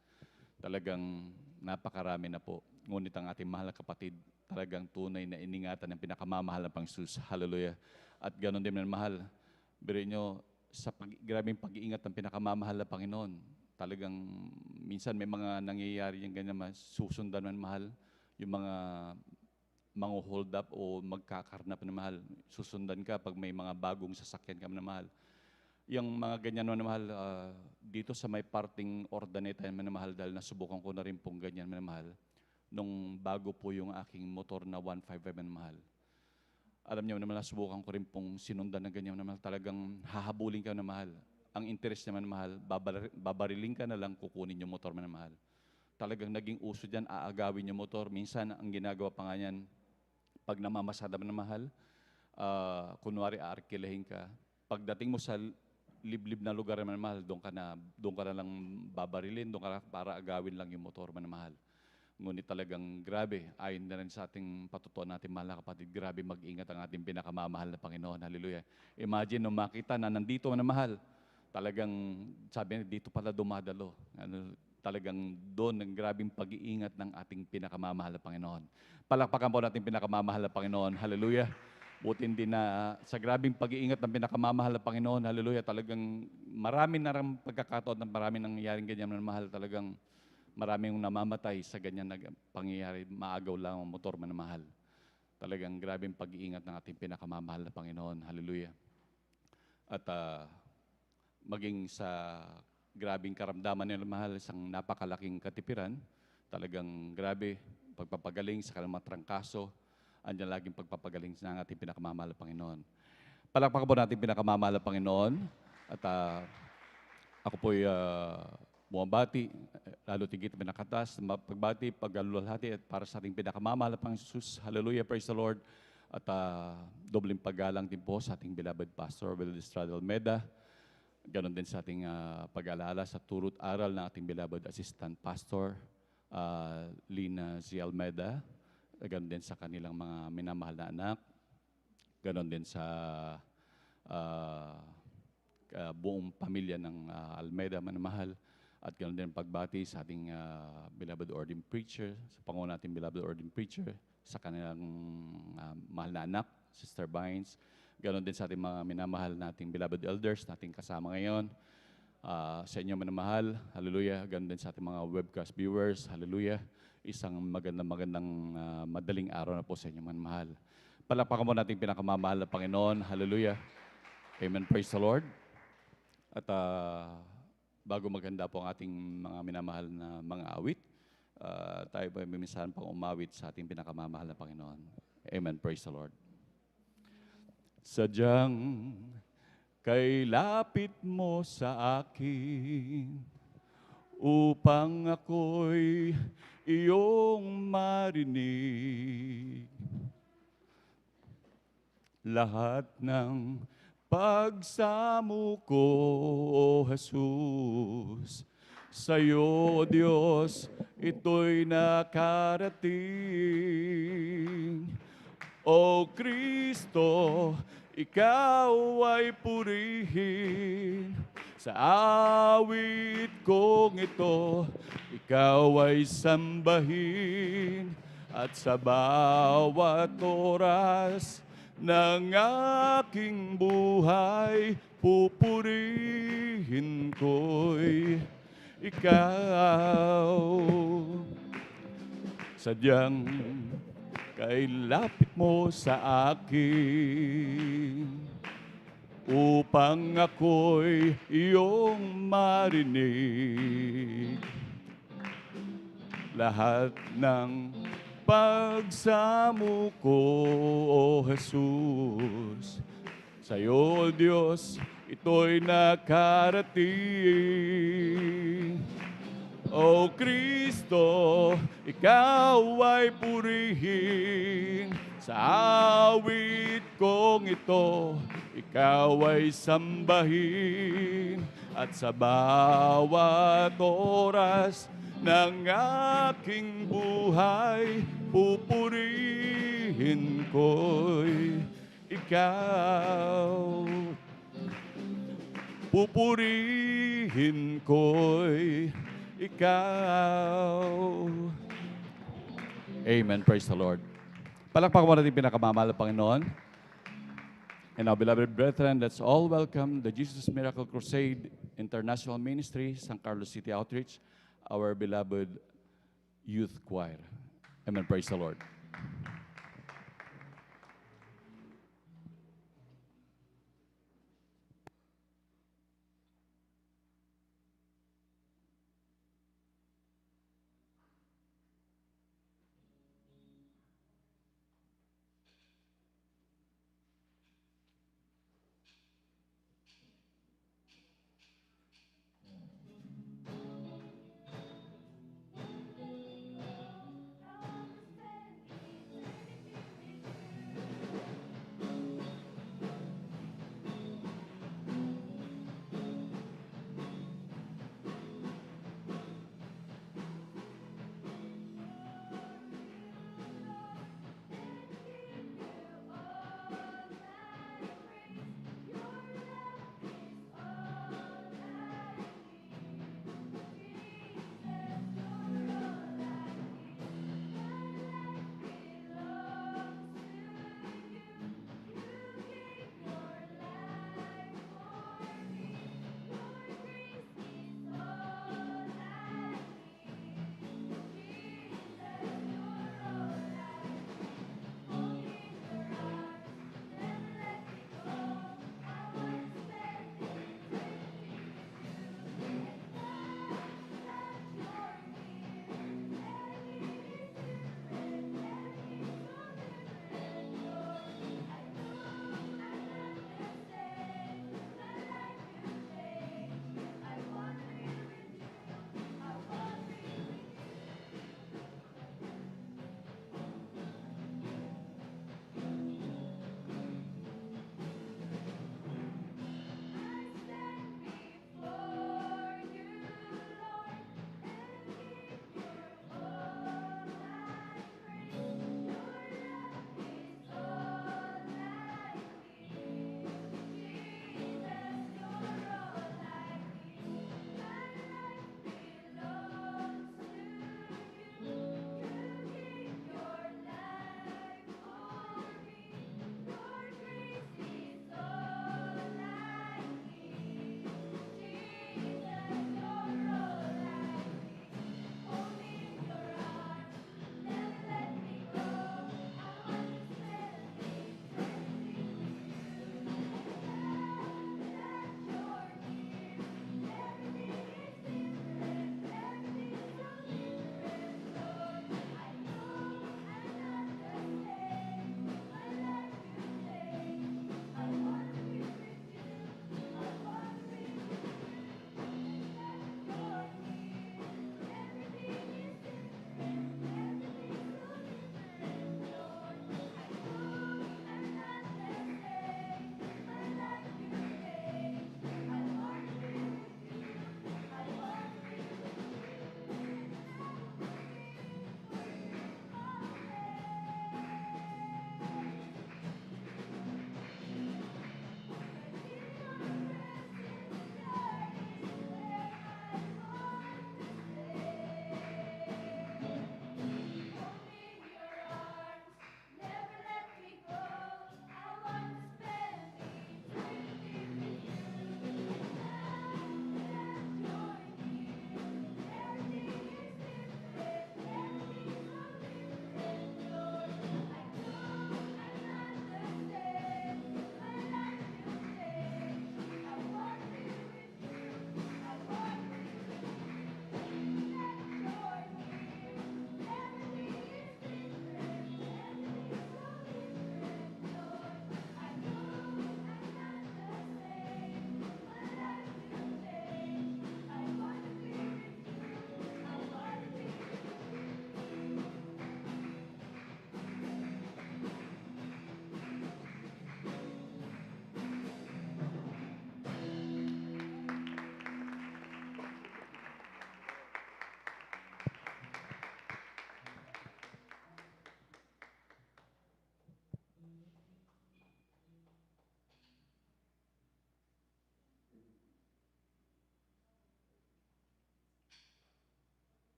Talagang napakarami na po. Ngunit ang ating mahal na kapatid, talagang tunay na iningatan ng pinakamamahal na Panginoon. Hallelujah. At ganoon din manamahal. Biruin nyo, sa grabing pag-iingat ng pinakamamahal na Panginoon, talagang minsan may mga nangyayari yung ganyan, susundan manamahal, yung mga hold up o magkakarnap na mahal. Susundan ka pag may mga bagong sasakyan ka na mahal. Yung mga ganyan na mahal, dito sa may parting Ordaneta na mahal, dahil nasubukan ko na rin pong ganyan na mahal, nung bago po yung aking motor na 155 na mahal. Alam niyo naman, nasubukan ko rin pong sinundan na ganyan na mahal. Talagang hahabulin ka na mahal. Ang interest naman mahal, babariling ka na lang, kukunin yung motor na mahal. Talagang naging uso dyan, aagawin yung motor. Minsan, ang ginagawa pa nga yan, pag namamasada na mahal, kunwari aarkilahin ka, pagdating mo sa liblib na lugar na mahal, doon ka na lang babarilin, doon ka na para agawin lang yung motor na mahal. Ngunit talagang grabe, ayon na rin sa ating patutuan natin, mahal na kapatid, grabe mag-ingat ang ating pinakamamahal na Panginoon. Hallelujah. Imagine nung makita na nandito na mahal, talagang sabi niya, dito pala dumadalo. Talagang doon ang grabing pag-iingat ng ating pinakamamahal na Panginoon. Palakpakan po natin pinakamamahal na Panginoon. Hallelujah. Butin din na sa grabing pag-iingat ng pinakamamahal na Panginoon. Hallelujah. Talagang marami na rin pagkakataon na marami nangyayaring ganyan na mahal. Talagang maraming namamatay sa ganyan na pangyayari. Maagaw lang ang motor na mahal. Talagang grabing pag-iingat ng ating pinakamamahal na Panginoon. Hallelujah. At maging sa grabing karamdaman nila mahal, isang napakalaking katipiran, talagang grabe, pagpapagaling sa kanilang trangkaso, andyan laging pagpapagaling ng ating pinakamamahal na Panginoon. Palakpakan po natin pinakamamahal na Panginoon, at ako po'y bumabati, lalo tigit pinakatas, pagbati, paglalulhati, at para sa ating pinakamamahal na Panginoon Jesus. Hallelujah, praise the Lord. At dobling paggalang din po sa ating beloved Pastor Will Estrada Almeida. Ganon din sa ating pag-alala sa turut aral ng ating beloved Assistant Pastor, Lina Z. Almeida. Ganon din sa kanilang mga minamahal na anak. Ganon din sa buong pamilya ng Almeida manamahal. At ganon din pagbati sa ating beloved ordained preacher, sa Panginoon nating beloved ordained preacher, sa kanilang mahal na anak, Sister Vines. Ganon din sa ating mga minamahal nating beloved elders, nating kasama ngayon. Sa inyo minamahal, hallelujah. Ganon din sa ating mga webcast viewers, hallelujah. Isang magandang madaling araw na po sa inyo minamahal. Palakpakan mo natin pinakamamahal na Panginoon, hallelujah. Amen, praise the Lord. At bago maghanda po ang ating mga minamahal na mga awit, tayo po ay mimisahan pang umawit sa ating pinakamamahal na Panginoon. Amen, praise the Lord. Sadyang kay lapit mo sa akin upang ako'y iyong marinig. Lahat ng pagsamo ko, O Jesus, sa'yo, Diyos, ito'y nakarating. O Kristo, ikaw ay purihin. Sa awit kong ito, ikaw ay sambahin. At sa bawat oras ng aking buhay, pupurihin ko'y ikaw. Sadyang kay lapit mo sa akin upang ako'y iyong marinig. Lahat ng pagsamo ko, O Jesus, sa'yo, Diyos, ito'y nakarating. O Kristo, ikaw ay purihin. Sa awit kong ito, ikaw ay sambahin, at sa bawat oras ng aking buhay, pupurihin ko'y ikaw. Pupurihin ko'y ikaw. Amen. Praise the Lord. Palakpakan mo natin pinakamamahal na Panginoon. And our beloved brethren, let's all welcome the Jesus Miracle Crusade International Ministry, San Carlos City Outreach, our beloved youth choir. Amen. Praise the Lord.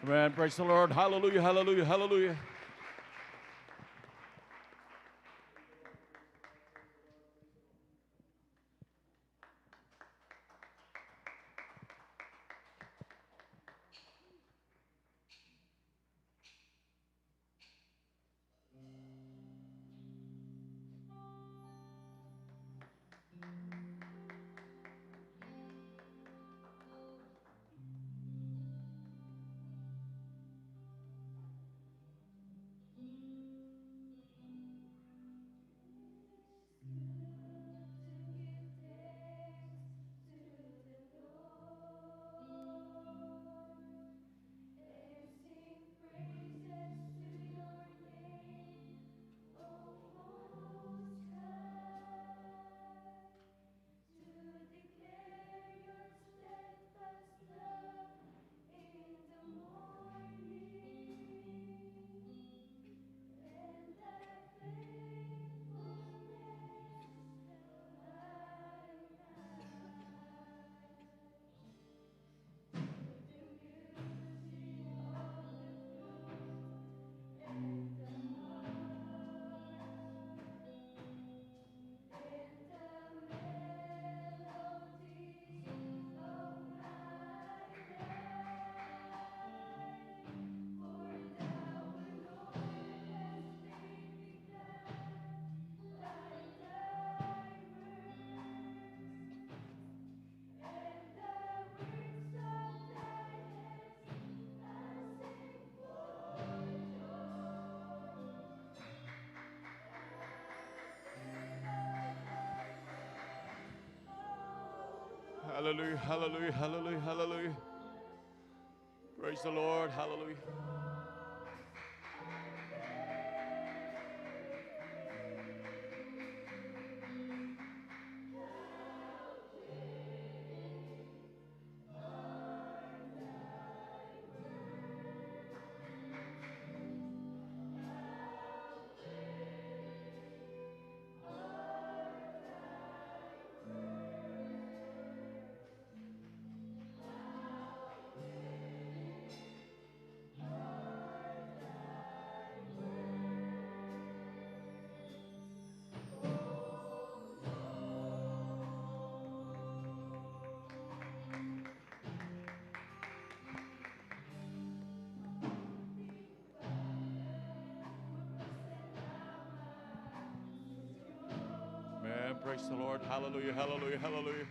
Amen. Praise the Lord. Hallelujah, hallelujah, hallelujah. Hallelujah, hallelujah, hallelujah, hallelujah. Praise the Lord, hallelujah. Amen. Praise the Lord. Hallelujah, hallelujah, hallelujah.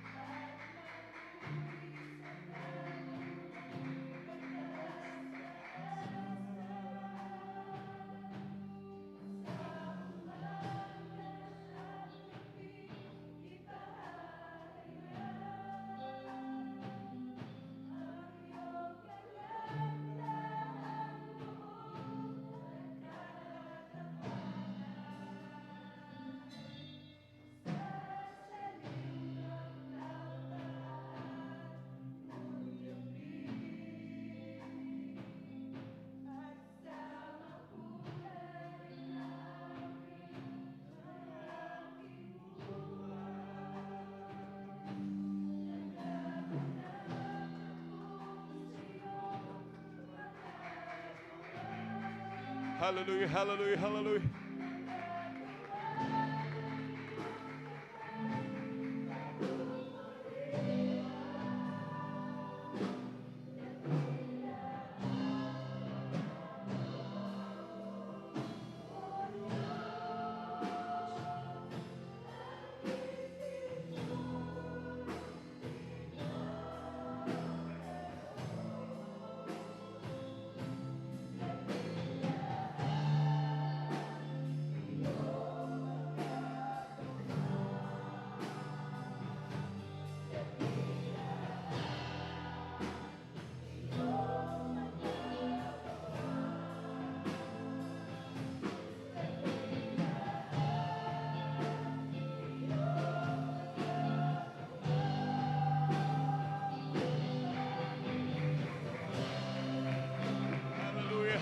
Hallelujah, hallelujah, hallelujah.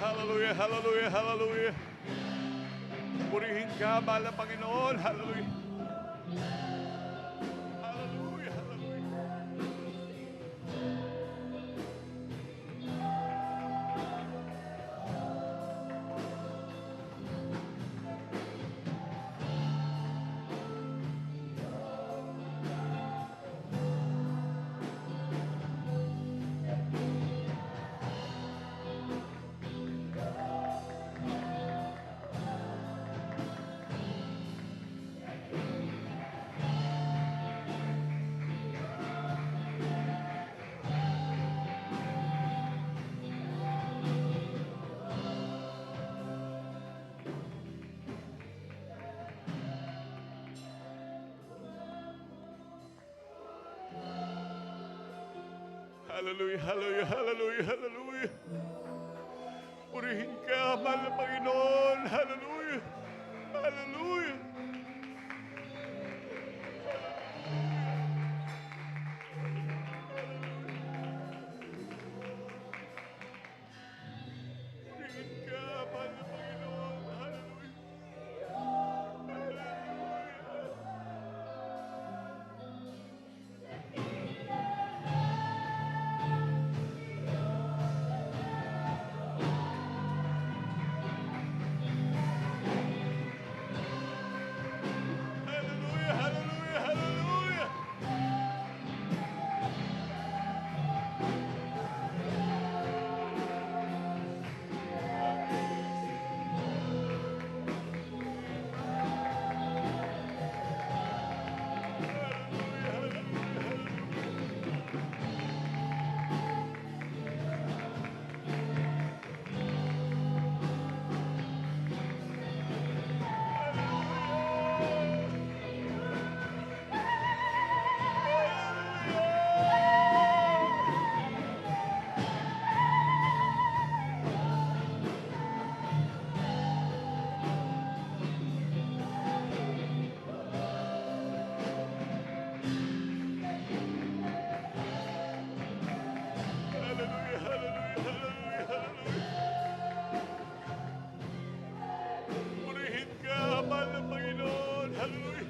Hallelujah, hallelujah, hallelujah. Purihin ka, mahal na Panginoon. Hallelujah. Hallelujah, hallelujah. Hallelujah, hallelujah, hallelujah, hallelujah. Purihin ka, mahal na Panginoon. Hallelujah, hallelujah. Purihin ka, mahal na Panginoon. Hallelujah. Hallelujah, hallelujah, hallelujah. Hallelujah, hallelujah, hallelujah, hallelujah. Purihin ka, mahal na Panginoon. Hallelujah.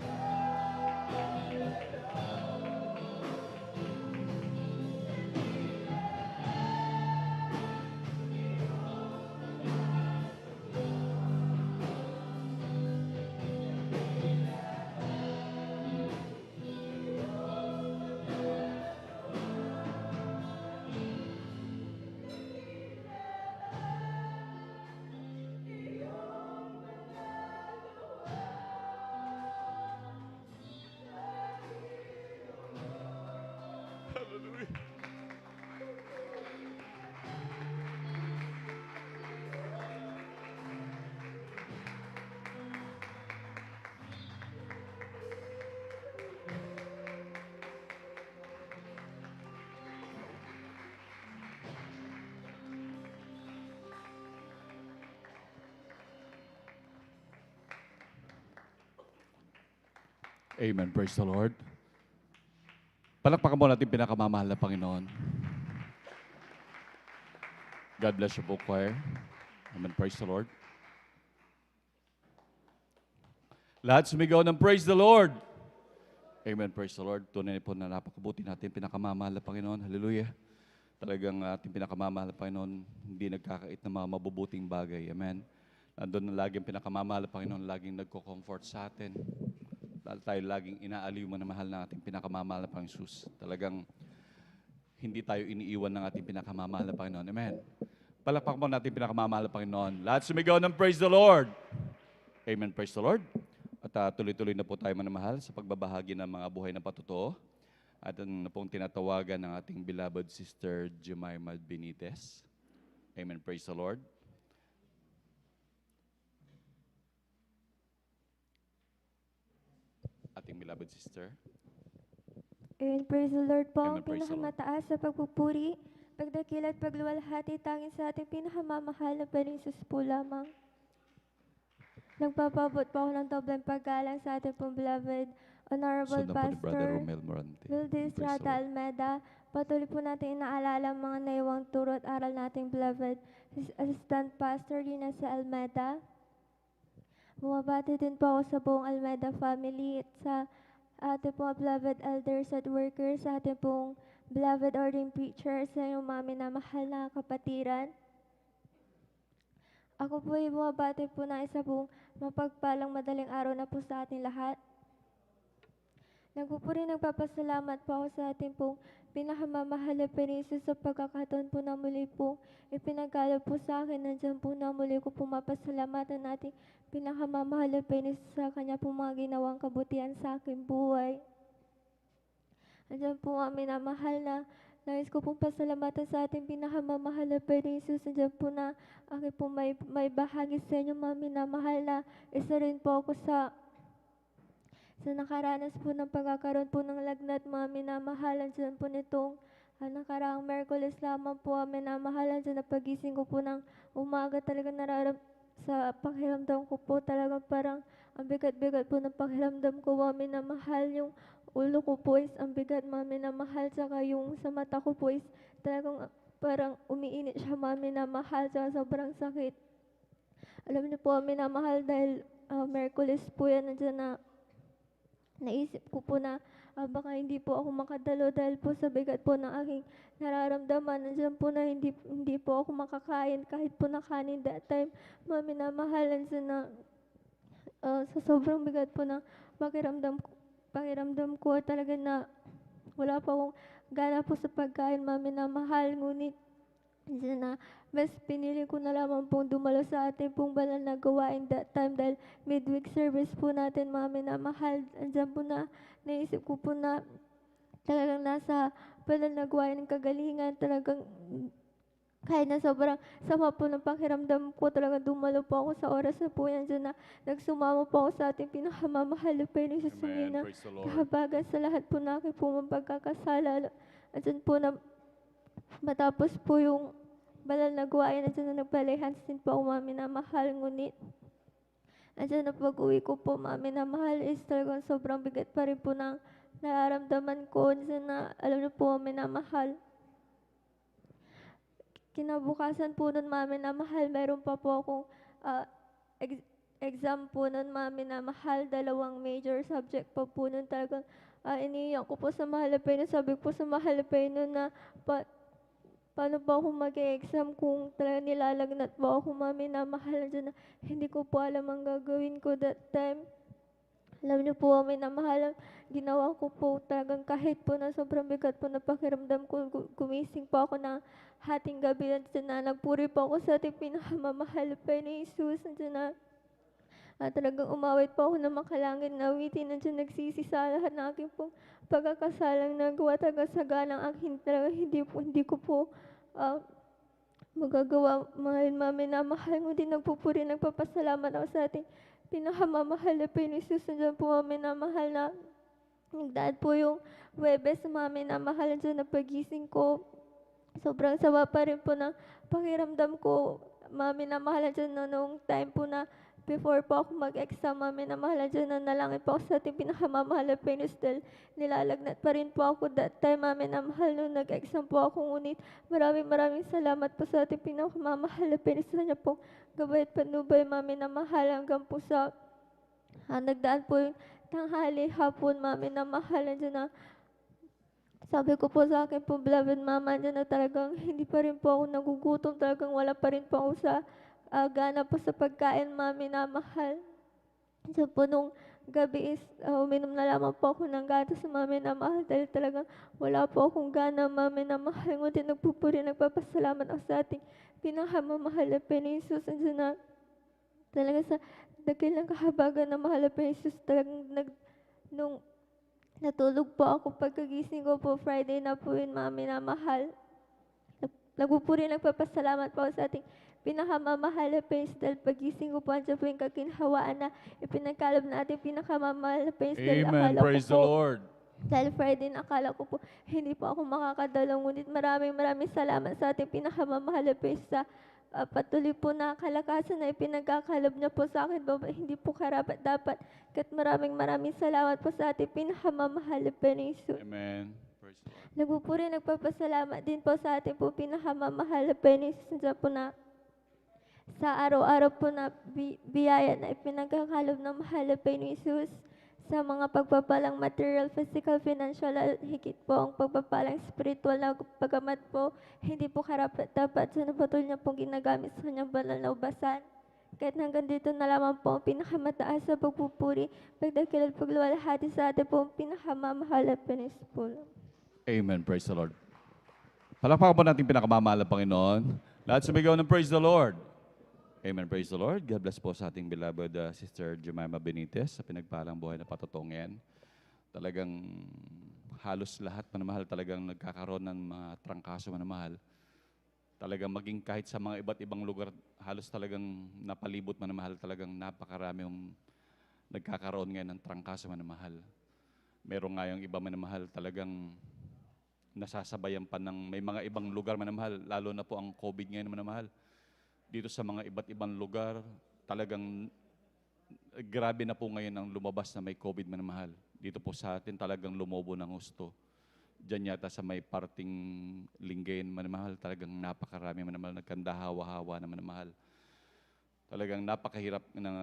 Hallelujah. Amen. Praise the Lord. Palakpakan mo natin pinakamamahal na Panginoon. God bless you, book choir. Amen. Praise the Lord. Lahat sumigaw ng praise the Lord. Amen. Praise the Lord. Tunay po na napakabuti natin pinakamamahal na Panginoon. Hallelujah. Talagang ating pinakamamahal na Panginoon, hindi nagkakait ng mga mabubuting bagay. Amen. Nandun na laging pinakamamahal na Panginoon, laging nagko-comfort sa atin. Dahil tayo laging inaaliw mo na mahal ng ating pinakamamahal na Panginoon Jesus. Talagang hindi tayo iniiwan ng ating pinakamamahal na Panginoon. Amen. Palakpak mo natin pinakamamahal na Panginoon. Lahat sumigaw ng praise the Lord. Amen. Praise the Lord. At tuloy-tuloy na po tayo manamahal sa pagbabahagi ng mga buhay na patutuo. At na pong tinatawagan ng ating beloved sister Jemima Benitez. Amen. Praise the Lord. Ating beloved sister. And praise the Lord po, ang Amen, praise the Lord. pinakamataas sa pagpupuri, pagdakila at pagluwalhati tanging sa ating pinakamamahal na Panginoon po lamang. Nagpapabot po ako ng dobleng paggalang sa ating pong beloved Honorable Sundan po ni Brother Pastor Romel Morante. Wildes Praise the Rada Lord. Almeda. Patuloy po natin inaalala ang mga naiwang turo at aral nating beloved Assistant Pastor Lina sa Almeda. Bumabati din po ako sa buong Almeda family at sa ating pong beloved elders at workers, sa ating pong beloved ordering preachers, sa inyong mga minamahal na kapatiran. Ako po ay bumabati po na isa pong mapagpalang madaling araw na po sa ating lahat. Nagpupuri, nagpapasalamat po ako sa ating pong pinakamamahal na Panginoon sa pagkakataon po na muli po ipinagkaloob po sa akin. Nandiyan po na muli ko pumapasalamatan natin pinakamamahal na Panginoon sa kanya po mga ginawang kabutihan sa aking buhay. Nandiyan po ang minamahal na nais ko pong pasalamatan sa ating pinakamamahal na Panginoon. Nandiyan po na aking po may bahagi sa inyo mga minamahal na isa rin po ako sa nakaranas po ng pagkakaroon po ng lagnat, mga minamahalan dyan po nitong nakaraang Merkulis lamang po minamahal. Dyan na pagising ko po ng umaga talaga sa pakiramdam ko po talaga parang ang bigat-bigat po ng pakiramdam ko, minamahal. Yung ulo ko po is ang bigat, minamahal. Tsaka yung sa mata ko po is talagang parang umiinit siya, minamahal. Tsaka sobrang sakit. Alam niyo po, minamahal, dahil Merkulis po yan, nandiyan na naisip ko po na baka hindi po ako makadalo dahil po sa bigat po ng aking nararamdaman. Nandiyan po na hindi po ako makakain kahit po na kanin that time. Minamahal, nandiyan na sa sobrang bigat po ng pakiramdam ko talaga na wala pa akong gana po sa pagkain, minamahal. Ngunit nandiyan na mas pinili ko na lamang pong dumalo sa ating pong banal na gawain that time dahil midweek service po natin, minamahal. Andiyan po na naisip ko po na talagang nasa banal na gawain ng kagalingan, talagang kahit na sobrang sama po ng pakiramdam ko, talagang dumalo po ako sa oras na po yan dyan na nagsumama po ako sa ating pinakamamahal na Panginoon na Praise the Lord. kahabagan sa lahat po na aking po mapagkakasala. Andiyan po na matapos po yung banal na gawain, nandiyan na nagpalay-hands din po ako, minamahal. Ngunit nandiyan na pag-uwi ko po, minamahal, is talagang sobrang bigat pa rin po ng nararamdaman ko. Nandiyan na, alam niyo po, minamahal. Kinabukasan po nun, minamahal, meron pa po akong exam po nun, minamahal. 2 major subject pa po nun. Talagang iniiyak ko po sa mahal na Panginoon. Sabi ko sa mahal na Panginoon na paano ba ako mag-exam kung talaga nilalagnat ba ako, minamahal. Dyan na hindi ko po alam ang gagawin ko that time. Alam niyo po, minamahal, ginawa ko po talagang kahit po na sobrang bigat po na pakiramdam ko, gumising po ako ng hating gabi. Dyan na nagpuri po ako sa ating pinakamamahal na Panginoon Jesus. Dyan na talagang umawit po ako ng makalangin na awitin. Nandiyan nagsisi sa lahat ng aking pong pagkakasalang nagawa, talaga sa ganang aking talaga hindi ko po magagawa. Minamahal mo din, nagpupuri, nagpapasalamat ako sa ating pinakamamahal na Panginoon Jesus. Nandiyan po, minamahal, na nagdaan po yung Webes, minamahal. Nandiyan na pagising ko, sobrang sama pa rin po ng pakiramdam ko, minamahal. Nandiyan na nung time po na before po ako mag-exam, minamahal, dyan na nalangin po ako sa ating pinakamamahal na Panginoon dahil nilalagnat pa rin po ako that time, minamahal, nung nag-exam po ako. Ngunit maraming salamat po sa ating pinakamamahal na Panginoon sa kanya pong gabay at panubay, minamahal, hanggang po sa nagdaan po yung tanghali, hapon, minamahal. Dyan na sabi ko po sa akin po, beloved mama, dyan na talagang hindi pa rin po ako nagugutom, talagang wala pa rin po ako sa gana po sa pagkain, minamahal. So po nung gabi is uminom na lamang po ako ng gatas, minamahal, dahil talagang wala po akong gana, minamahal. Ngunit nagpupuri, nagpapasalamat ako sa ating pinakamamahal na Panginoon Jesus. Andiyan na talaga sa dakilang kahabagan na mahal na Panginoon Jesus, talagang nung natulog po ako, pagkagising ko po, Friday na po yun, minamahal. Nagpupuri, nagpapasalamat po ako sa ating pinakamamahal na Panginoon dahil pagising ko po, andyan po yung kaginhawaan na ipinagkaloob na ating pinakamamahal na Panginoon. Dahil Amen. akala Praise ko the po, Lord. dahil Friday na akala ko po, hindi po ako makakadalaw. Ngunit maraming salamat sa ating pinakamamahal na Panginoon sa patuloy po na kalakasan na ipinagkakalob niya po sa akin, hindi po karapat dapat. Kat maraming salamat po sa ating pinakamamahal na Panginoon. Amen. Praise the Lord. Nagpupuri, nagpapasalamat din po sa ating po pinakamamahal na Panginoon. Diyan po na sa araw-araw po na biyaya na ipinagkakalob ng mahal na Panginoon Jesus, sa mga pagpapalang material, physical, financial, higit po ang pagpapalang spiritual na pagamat po hindi po karapat dapat sa napatuloy niya pong ginagamit sa kanyang banal na ubasan. Kahit hanggang dito na lamang po ang pinakamataas sa pagpupuri, pagdakil at pagluwalhati sa atin po ang pinakamamahal at pinispo. Amen. Praise the Lord. Palakpakan po natin pinakamamahal na Panginoon. Lahat sumigaw ng praise the Lord. Amen. Praise the Lord. God bless po sa ating beloved Sister Jemima Benitez sa pinagpalang buhay na patotong yan. Talagang halos lahat, manamahal, talagang nagkakaroon ng mga trangkaso, manamahal. Talagang maging kahit sa mga iba't ibang lugar, halos talagang napalibot, manamahal, talagang napakarami yung nagkakaroon ngayon ng trangkaso, manamahal. Meron nga yung iba, manamahal, talagang nasasabayan pa ng may mga ibang lugar manamahal, lalo na po ang COVID ngayon manamahal. Dito sa mga iba't ibang lugar, talagang grabe na po ngayon ang lumabas na may COVID manamahal. Dito po sa atin talagang lumobo ng husto. Diyan yata sa may parting Lingayen manamahal, talagang napakarami manamahal, nagkandahawa-hawa na manamahal. Talagang napakahirap ng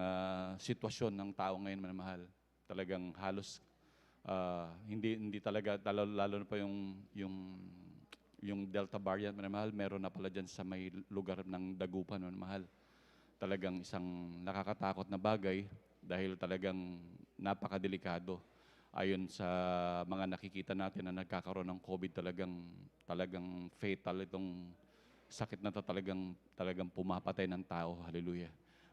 sitwasyon ng tao ngayon manamahal. Talagang halos hindi talaga lalo na pa yung Delta variant manamahal, meron na pala diyan sa may lugar ng Dagupan manamahal. Talagang isang nakakatakot na bagay dahil talagang napakadelikado. Ayon sa mga nakikita natin na nagkakaroon ng COVID, talagang fatal itong sakit na to, talagang pumapatay ng tao. Hallelujah.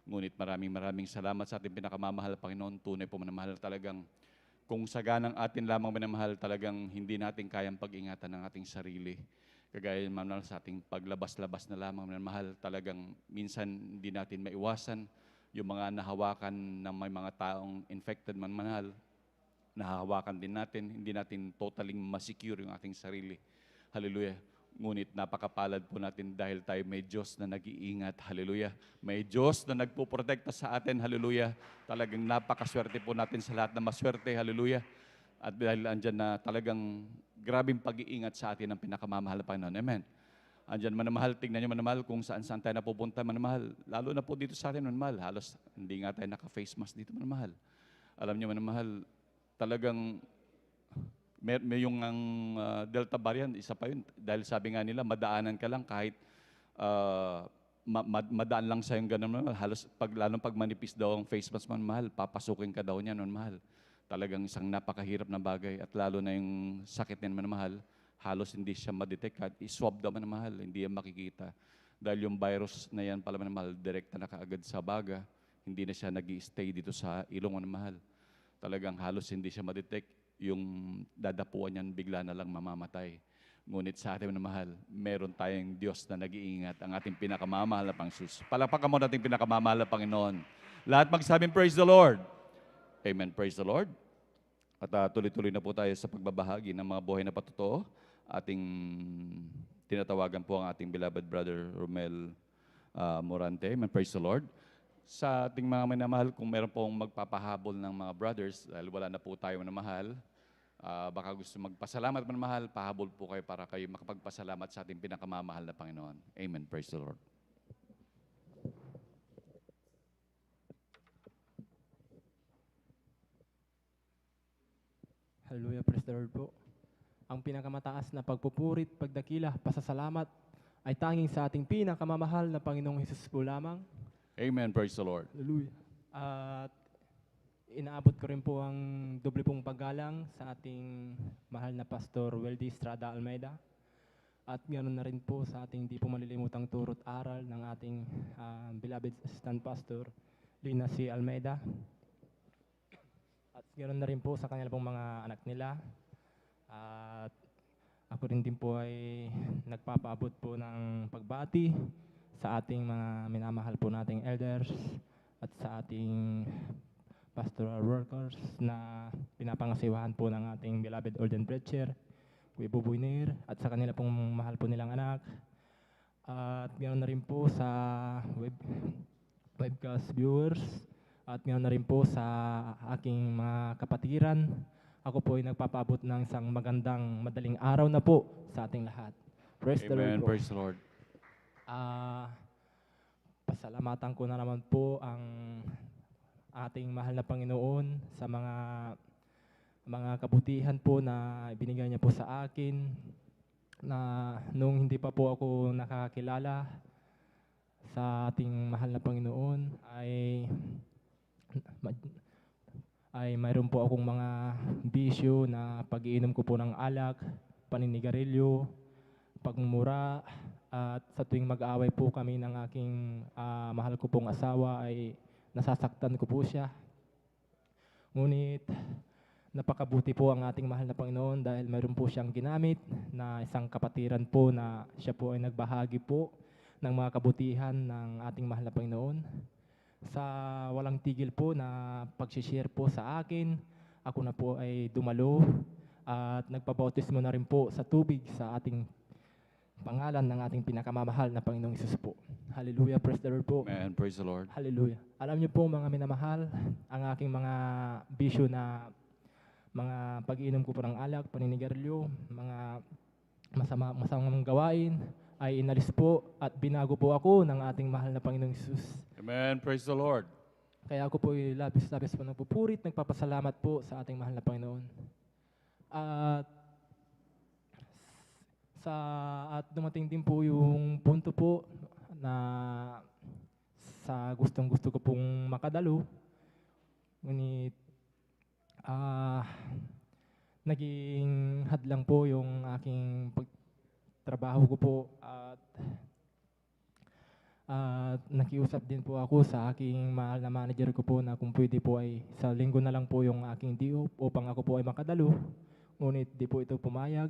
Ngunit maraming salamat sa ating pinakamamahal Panginoon. Tunay po manamahal, talagang kung saganang atin lamang minamahal, talagang hindi natin kayang pag-ingatan ng ating sarili. Kagaya manamahal sa ating paglabas-labas na lamang minamahal, talagang minsan hindi natin maiwasan yung mga nahawakan ng may mga taong infected manamahal. Nahahawakan din natin, hindi natin totally masecure yung ating sarili. Hallelujah. Ngunit napakapalad po natin dahil tayo may Diyos na nag-iingat. Hallelujah. May Diyos na nagpuprotekta sa atin. Hallelujah. Talagang napakaswerte po natin sa lahat na maswerte. Hallelujah. At dahil andyan na talagang grabing pag-iingat sa atin ng pinakamamahal na Panginoon. Amen. Andyan manamahal, tignan nyo manamahal kung saan-saan tayo napupunta manamahal. Lalo na po dito sa atin manamahal. Halos hindi nga tayo naka-face mask dito manamahal. Alam nyo manamahal, talagang may yung ang Delta variant, isa pa yun. Dahil sabi nga nila, madaanan ka lang kahit madaan lang sa yung ganun. Halos lalong pag manipis daw ang face mask man mahal, papasukin ka daw niya nun mahal. Talagang isang napakahirap na bagay at lalo na yung sakit niyan man mahal, halos hindi siya madetect. At i-swab daw man mahal, hindi yan makikita. Dahil yung virus na yan pala man mahal, direkta na kaagad sa baga, hindi na siya nag-i-stay dito sa ilong man mahal. Talagang halos hindi siya madetect, yung dadapuan niyan bigla na lang mamamatay. Ngunit sa atin na mahal, meron tayong Diyos na nag-iingat, ang ating pinakamamahal na Panginoon. Palakpakan mo natin pinakamamahal na Panginoon. Lahat magsabing praise the Lord. Amen, praise the Lord. At tuloy-tuloy na po tayo sa pagbabahagi ng mga buhay na patotoo. Ating tinatawagan po ang ating beloved brother Romel Morante. Amen, praise the Lord. Sa ating mga minamahal, kung meron pong magpapahabol ng mga brothers, dahil wala na po tayo minamahal, baka gusto magpasalamat minamahal, pahabol po kayo para kayo makapagpasalamat sa ating pinakamamahal na Panginoon. Amen. Praise the Lord. Hallelujah, praise the Lord po. Ang pinakamataas na pagpupurit, pagdakila, pasasalamat ay tanging sa ating pinakamamahal na Panginoong Hesus po lamang. Amen. Praise the Lord. Hallelujah. At inaabot ko rin po ang doble pong paggalang sa ating mahal na Pastor Weldy Estrada Almeida. At ganoon na rin po sa ating di po malilimutang turot aral ng ating beloved Assistant Pastor Lina C. Almeida. At ganoon na rin po sa kanila pong mga anak nila. At ako rin din po ay nagpapaabot po ng pagbati sa ating mga minamahal po nating elders at sa ating pastoral workers na pinapangasiwahan po ng ating beloved Olden Preacher, Kuya Buboy Nir, at sa kanila pong mahal po nilang anak. At ganoon na rin po sa webcast viewers at ganoon na rin po sa aking mga kapatiran. Ako po ay nagpapaabot ng isang magandang madaling araw na po sa ating lahat. Praise the Lord. Amen. Praise the Lord. Pasalamatan ko na naman po ang ating mahal na Panginoon sa mga kabutihan po na ibinigay niya po sa akin na nung hindi pa po ako nakakilala sa ating mahal na Panginoon ay mayroon po akong mga bisyo na pag-iinom ko po ng alak, paninigarilyo, pagmumura, at sa tuwing mag-away po kami ng aking mahal ko pong asawa ay nasasaktan ko po siya. Ngunit napakabuti po ang ating mahal na Panginoon dahil mayroon po siyang ginamit na isang kapatiran po na siya po ay nagbahagi po ng mga kabutihan ng ating mahal na Panginoon. Sa walang tigil po na pag-share po sa akin, ako na po ay dumalo at nagpabautismo na rin po sa tubig sa ating pangalan ng ating pinakamamahal na Panginoong Isus po. Hallelujah, praise the Lord po. Amen. Praise the Lord. Hallelujah. Alam niyo po mga minamahal, ang aking mga bisyo na mga pag-iinom ko po ng alak, paninigarilyo, mga masamang gawain ay inalis po at binago po ako ng ating mahal na Panginoong Isus. Amen. Praise the Lord. Kaya ako po ay labis-labis po nagpupurit, nagpapasalamat po sa ating mahal na Panginoon. At dumating din po yung punto po na sa gustong-gusto ko pong makadalo. Ngunit naging hadlang po yung aking pagtrabaho ko po at nakiusap din po ako sa aking mahal na manager ko po na kung pwede po ay sa linggo na lang po yung aking DO upang ako po ay makadalo. Ngunit di po ito pumayag.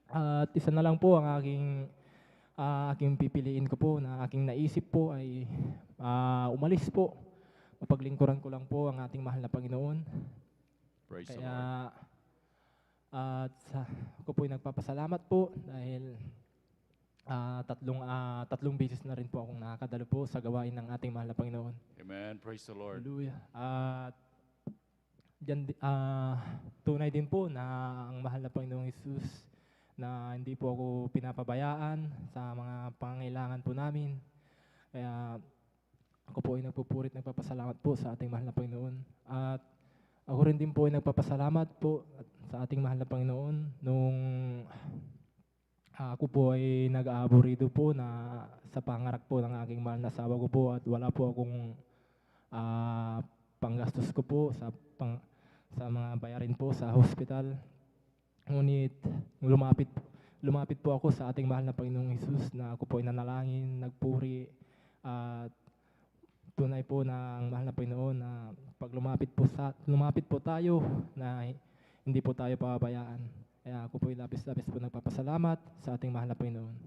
At isa na lang po ang aking pipiliin ko po na aking naisip po ay umalis po. Mapaglingkuran ko lang po ang ating mahal na Panginoon. Praise the Kaya ako po ay nagpapasalamat po dahil tatlong beses na rin po akong nakakadalo po sa gawain ng ating mahal na Panginoon. Amen. Praise the Lord. Hallelujah. At tunay din po na ang mahal na Panginoong Isus na hindi po ako pinapabayaan sa mga pangangailangan po namin. Kaya ako po ay nagpupurit, nagpapasalamat po sa ating mahal na Panginoon. At ako rin din po ay nagpapasalamat po sa ating mahal na Panginoon nung ako po ay nag-aaburido po na sa pangarak po ng aking mahal na asawa ko po at wala po akong panggastos ko po sa mga bayarin po sa hospital. Ngunit lumapit po ako sa ating mahal na Panginoong Hesus na ako po ay nanalangin, nagpuri at tunay po na ang mahal na Panginoon na pag lumapit po tayo na hindi po tayo pababayaan. Kaya ako po ay labis-labis po nagpapasalamat sa ating mahal na Panginoon.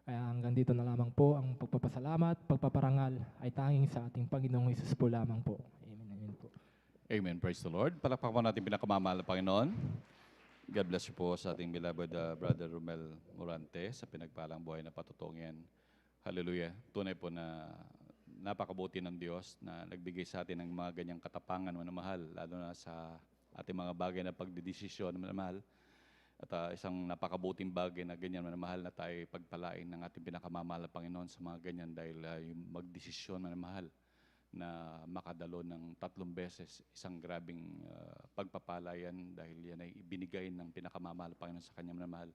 Kaya hanggang dito na lamang po ang pagpapasalamat, pagpaparangal ay tanging sa ating Panginoong Hesus po lamang po. Amen. Amen po. Amen. Praise the Lord. Palakpakan po natin pinakamamahal na Panginoon. God bless you po sa ating beloved Brother Romel Morante sa pinagpalang buhay na patutuong yan. Hallelujah. Tunay po na napakabuti ng Diyos na nagbigay sa atin ng mga ganyang katapangan na mahal, lalo na sa ating mga bagay na pagdidesisyon na mahal. At isang napakabuting bagay na ganyan na mahal na tayo pagpalain ng ating pinakamamahal na Panginoon sa mga ganyan dahil yung magdesisyon na mahal na makadalo ng 3 beses isang grabing pagpapalayan dahil yan ay ibinigay ng pinakamamahal na Panginoon sa kanyang minamahal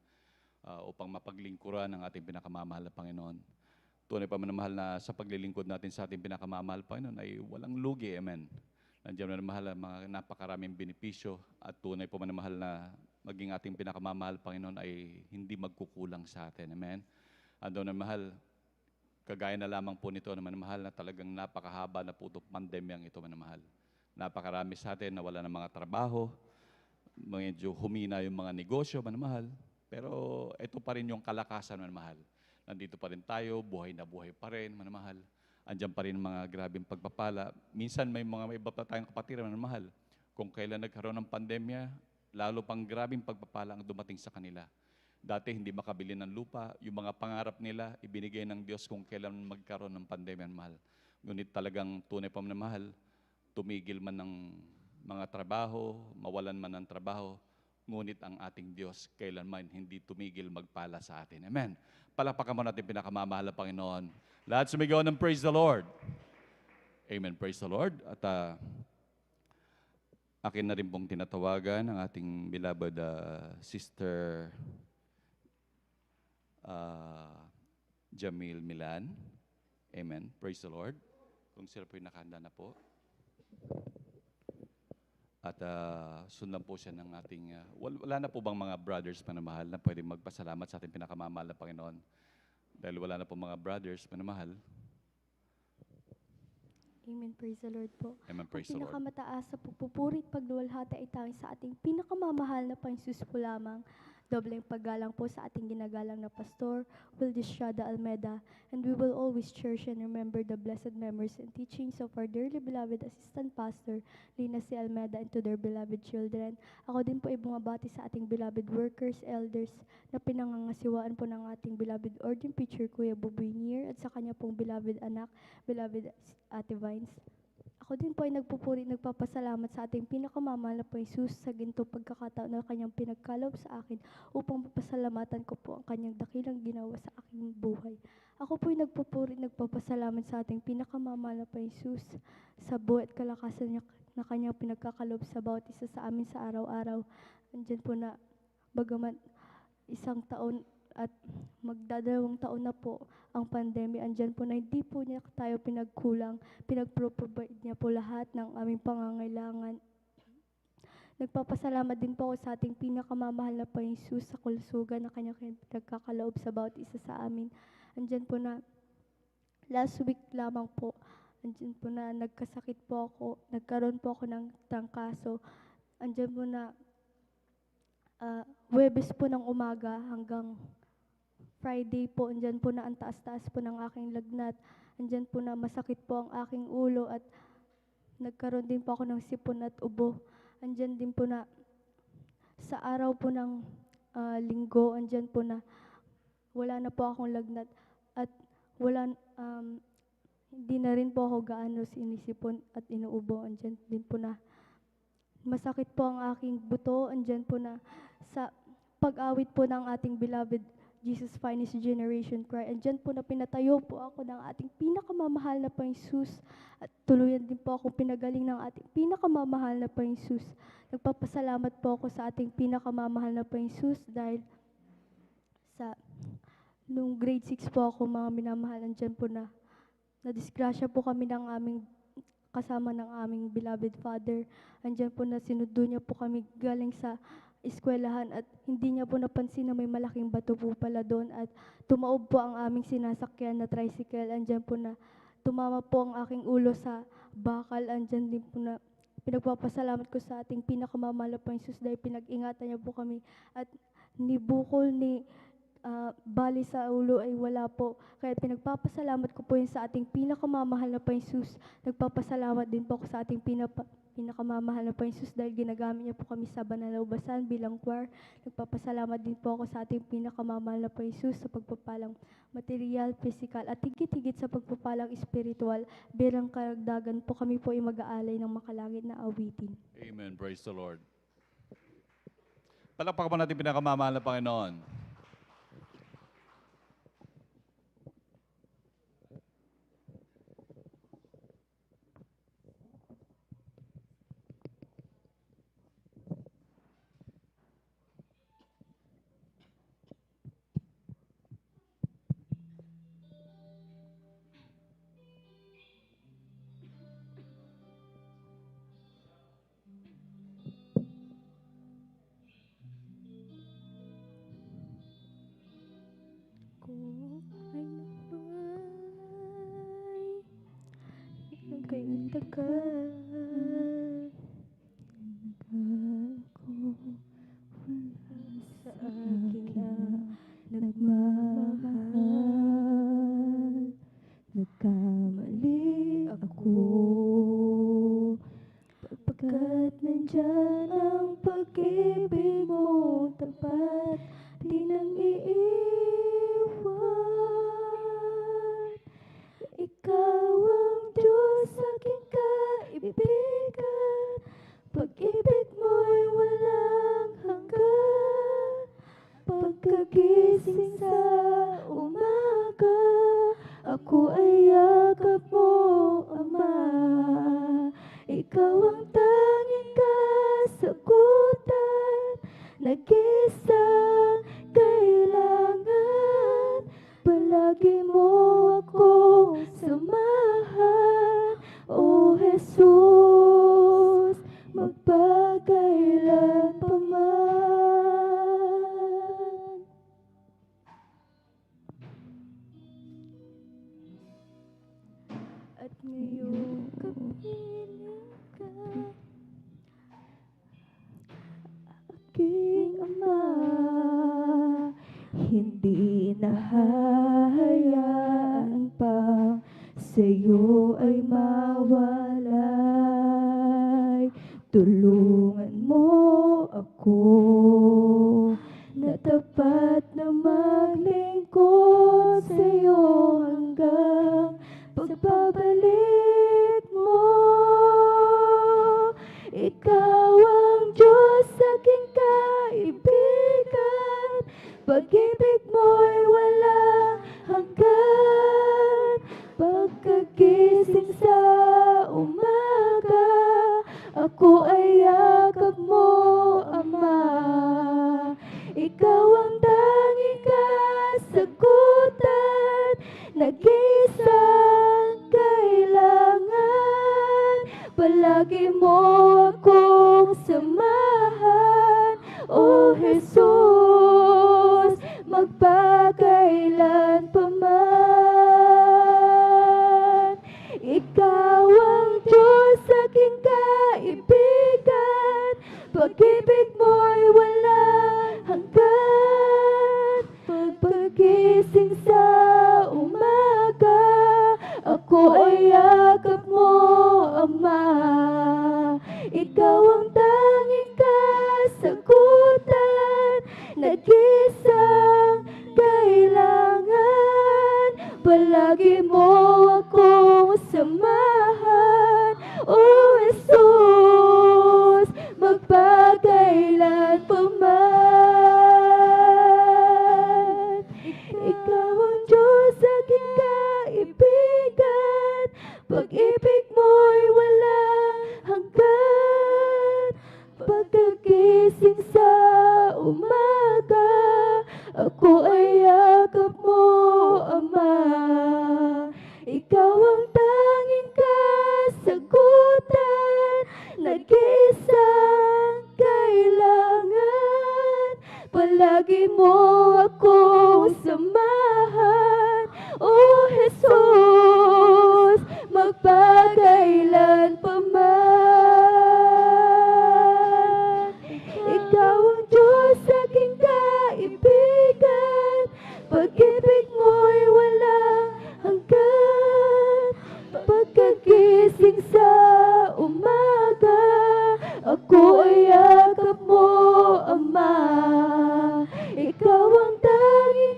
upang mapaglingkuran ng ating pinakamamahal na Panginoon. Tunay pa minamahal na sa paglilingkod natin sa ating pinakamamahal na Panginoon ay walang lugi, amen. Nandiyan minamahal ang mga napakaraming benepisyo at tunay pa minamahal na maging ating pinakamamahal na Panginoon ay hindi magkukulang sa atin, amen. Ando na mahal, kagaya na lamang po nito naman mahal na talagang napakahaba na po itong pandemyang ito naman mahal. Napakarami sa atin na wala ng mga trabaho, medyo humina yung mga negosyo man mahal, pero ito pa rin yung kalakasan man mahal. Nandito pa rin tayo, buhay na buhay pa rin man mahal. Andiyan pa rin mga grabing pagpapala. Minsan may iba pa tayong kapatid man mahal. Kung kailan nagkaroon ng pandemya, lalo pang grabing pagpapala ang dumating sa kanila. Dati hindi makabili ng lupa, yung mga pangarap nila, ibinigay ng Diyos kung kailan magkaroon ng pandemya mahal. Ngunit talagang tunay pa man mahal, tumigil man ng mga trabaho, mawalan man ng trabaho, ngunit ang ating Diyos kailanman hindi tumigil magpala sa atin. Amen. Palakpakan mo natin pinakamamahal na Panginoon. Lahat sumigaw ng praise the Lord. Amen. Praise the Lord. At akin na rin pong tinatawagan ang ating beloved sister Jamil Milan. Amen. Praise the Lord. Kung sila po yung nakahanda na po. At sundan po siya ng ating, wala na po bang mga brothers manamahal na pwedeng magpasalamat sa ating pinakamamahal na Panginoon? Dahil wala na po mga brothers manamahal. Amen. Praise the Lord po. Amen. Praise Ang the Lord. pinakamataas sa pagpupuri at pagluwalhati ay tanging sa ating pinakamamahal na Panginoon po lamang. Dobleng paggalang po sa ating ginagalang na Pastor Wildy Estrada Almeida, and we will always cherish and remember the blessed memories and teachings of our dearly beloved Assistant Pastor Lina C. Almeida and to their beloved children. Ako din po ay bumabati sa ating beloved workers, elders, na pinangangasiwaan po ng ating beloved Ordained Preacher Kuya Buboy Nier at sa kanya pong beloved anak, beloved Ate Vines. Ako din po ay nagpupuri, nagpapasalamat sa ating pinakamamahal na po Jesus sa ginto pagkakataon na kanyang pinagkaloob sa akin upang papasalamatan ko po ang kanyang dakilang ginawa sa aking buhay. Ako po ay nagpupuri, nagpapasalamat sa ating pinakamamahal na po Jesus sa buhay at kalakasan niya na kanyang pinagkakaloob sa bawat isa sa amin sa araw-araw. Andyan po na bagamat isang taon at magdadalawang taon na po ang pandemya, andyan po na hindi po niya tayo pinagkulang, pinag-provide niya po lahat ng aming pangangailangan. Nagpapasalamat din po ako sa ating pinakamamahal na Panginoon Jesus sa kalusugan na kanyang pinagkakaloob sa bawat isa sa amin. Andyan po na last week lamang po, andyan po na nagkasakit po ako, nagkaroon po ako ng trangkaso. Andyan po na Huwebes po ng umaga hanggang Friday po, andyan po na ang taas-taas po ng aking lagnat. Andyan po na masakit po ang aking ulo at nagkaroon din po ako ng sipon at ubo. Andyan din po na sa araw po ng linggo, andyan po na wala na po akong lagnat at hindi na rin po ako gaano sinisipon at inuubo. Andyan din po na masakit po ang aking buto. Andyan po na sa pag-awit po ng ating beloved Jesus Finest Generation Choir. Andyan po na pinatayo po ako ng ating pinakamamahal na Panginoon Jesus at tuluyan din po ako pinagaling ng ating pinakamamahal na Panginoon Jesus. Nagpapasalamat po ako sa ating pinakamamahal na Panginoon Jesus dahil nung grade 6 po ako mga minamahal, andyan po na nadisgrasya po kami ng aming kasama ng aming beloved Father. Andyan po na sinundo niya po kami galing sa eskwelahan at hindi niya po napansin na may malaking bato po pala doon at tumaob po ang aming sinasakyan na tricycle. Andyan po na tumama po ang aking ulo sa bakal. Andyan din po na pinagpapasalamat ko sa ating pinakamamahal na Panginoon Jesus dahil pinag-ingatan niya po kami at ni bukol ni bali sa ulo ay wala po. Kaya pinagpapasalamat ko po yun sa ating pinakamamahal na Panginoon Jesus. Nagpapasalamat din po ako sa ating pinakamamahal na Panginoon Jesus dahil ginagamit niya po kami sa banal na ubasan bilang choir. Nagpapasalamat din po ako sa ating pinakamamahal na Panginoon Jesus sa pagpapalang material, physical at higit-higit sa pagpapalang espiritual. Bilang karagdagan po kami po ay mag-aalay ng makalangit na awitin. Amen. Praise the Lord. Palakpakan po natin pinakamamahal na Panginoon. Kay tagal ko wala sa akin na nagmamahal. Nagkamali ako pagkat nandyan ang pag-ibig mo tapat, di nang iiwan. Ikaw ang Diyos, aking kaibigan. Pag-ibig mo'y walang hanggan. Pagkagising sa umaga, ako ay yakap mo, Ama. Ikaw ang tanging kasagutan, nag-isang kailangan. Palagi mo akong samahan, O Jesus, magpakailan pa man. At ngayong kapiling ka, aking Ama. hindi nahahayaan pa sa'yo ay mawalay. Tulungan mo ako na tapat na maglingkod sa'yo hanggang pagbabalik mo. Ikaw ang Diyos, aking kaibigan, pag-ibig mo'y walang hanggan. Pagkagising sa umaga, ako ay yakap mo, Ama. Ikaw ang tanging kasagutan, nag-iisang kailangan. Palagi mo akong samahan, O Jesus, magpakailan pa man. Ikaw ang Diyos, aking kaibigan, pag-ibig mo'y walang hanggan. Pagpagising sa umaga, ako ay yakap mo, Ama. Ikaw ang tanging kasagutan, nag-iisang kailangan. Palagi mo akong samahan, O Jesus, magpakailan pa man. Ikaw ang Diyos, aking kaibigan, pag-ibig mo'y walang hanggan. Pagkagising sa umaga, ako ay yakap mo, Ama. Ikaw ang tanging kasagutan, nag-iisang kailangan. Palagi mo akong samahan, O Jesus, magpakailan pa man. Ikaw ang Diyos, aking kaibigan, pag-ibig mo'y walang hanggan. Pagkagising sa umaga, ako ay yakap mo, Ama. Ikaw ang tanging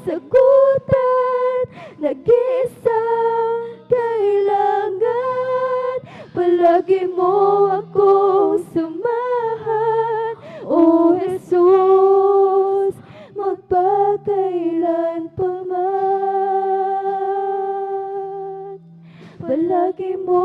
kasagutan, nag-iisang kailangan. Palagi mo akong samahan, O Jesus, magpakailan pa man. Palagi mo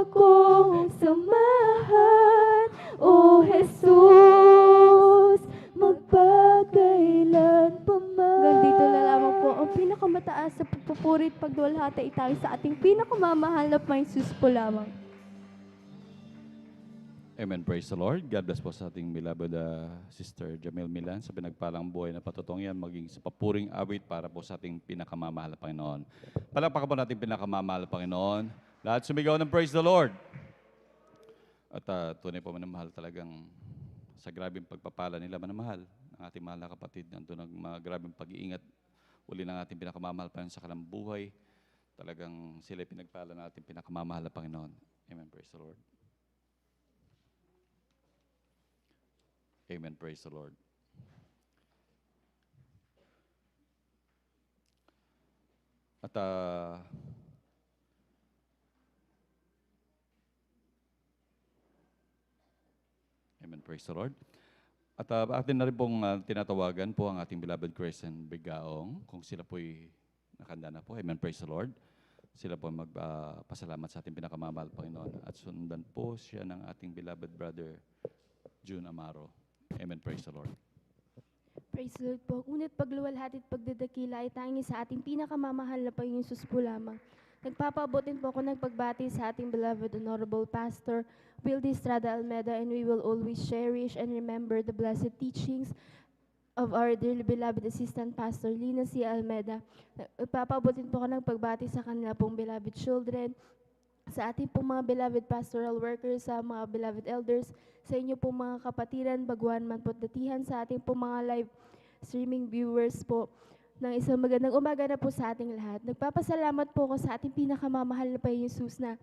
akong samahan, O Jesus, magpakailan pa man. Hanggang dito na lamang po ang pinakamataas sa pagpupuri at pagduwalhati itanggi sa ating pinakamamahal na Panginoon Jesus po lamang. Amen. Praise the Lord. God bless po sa ating beloved Sister Jamil Milan sa pinagpalang buhay na patutong yan, maging sa papuring awit para po sa ating pinakamamahal na Panginoon. Palakpakan po natin pinakamamahal na Panginoon. Lahat sumigaw ng praise the Lord. At tunay po manamahal talagang sa grabing pagpapala nila manamahal ng ating mahal na kapatid. Nandun ang mga grabing pag-iingat uli ng ating pinakamamahal pa sa kanilang buhay. Talagang sila pinagpala ng ating pinakamamahal na Panginoon. Amen. Praise the Lord. Amen. Praise the Lord. At amen. Praise the Lord. At atin na rin pong tinatawagan po ang ating beloved Crescent Bigaong kung sila po'y nakanda na po. Amen. Praise the Lord. Sila po magpasalamat sa ating pinakamamahal Panginoon. At sundan po siya ng ating beloved brother June Amaro. Amen. Praise the Lord. Praise the Lord po. Ngunit pagluwalhati at pagdadakila ay tanging sa ating pinakamamahal na Panginoon Jesus po lamang. Nagpapaabotin po ako ng pagbati sa ating beloved Honorable Pastor Wildy Estrada Almeda, and we will always cherish and remember the blessed teachings of our dearly beloved Assistant Pastor Lina C. Almeda. Nagpapaabotin po ako ng pagbati sa kanila pong beloved children, sa ating pong mga beloved pastoral workers, sa mga beloved elders, sa inyo pong mga kapatiran, baguhan man po datihan, sa ating pong mga live streaming viewers po ng isang magandang umaga na po sa ating lahat. Nagpapasalamat po ako sa ating pinakamamahal na Panginoong Jesus na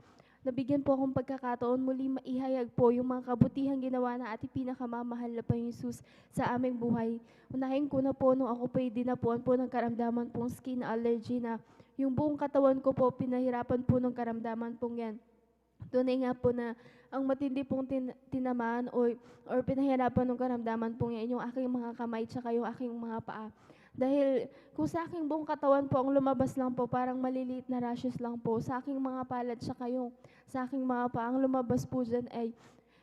nabigyan po akong pagkakataon muli maihayag po yung mga kabutihang ginawa na ating pinakamamahal na Panginoong Jesus sa aming buhay. Unahin ko na po nung ako po'y dinapuan po ng karamdaman pong skin allergy na yung buong katawan ko po pinahirapan po ng karamdaman pong yan. Tunay nga po na ang matindi pong tinamaan or pinahirapan ng karamdaman pong yan yung aking mga kamay tsaka yung aking mga paa. Dahil kung sa aking buong katawan po ang lumabas lang po, parang maliliit na rashes lang po. Sa aking mga palad tsaka yung sa aking mga paa, ang lumabas po dyan ay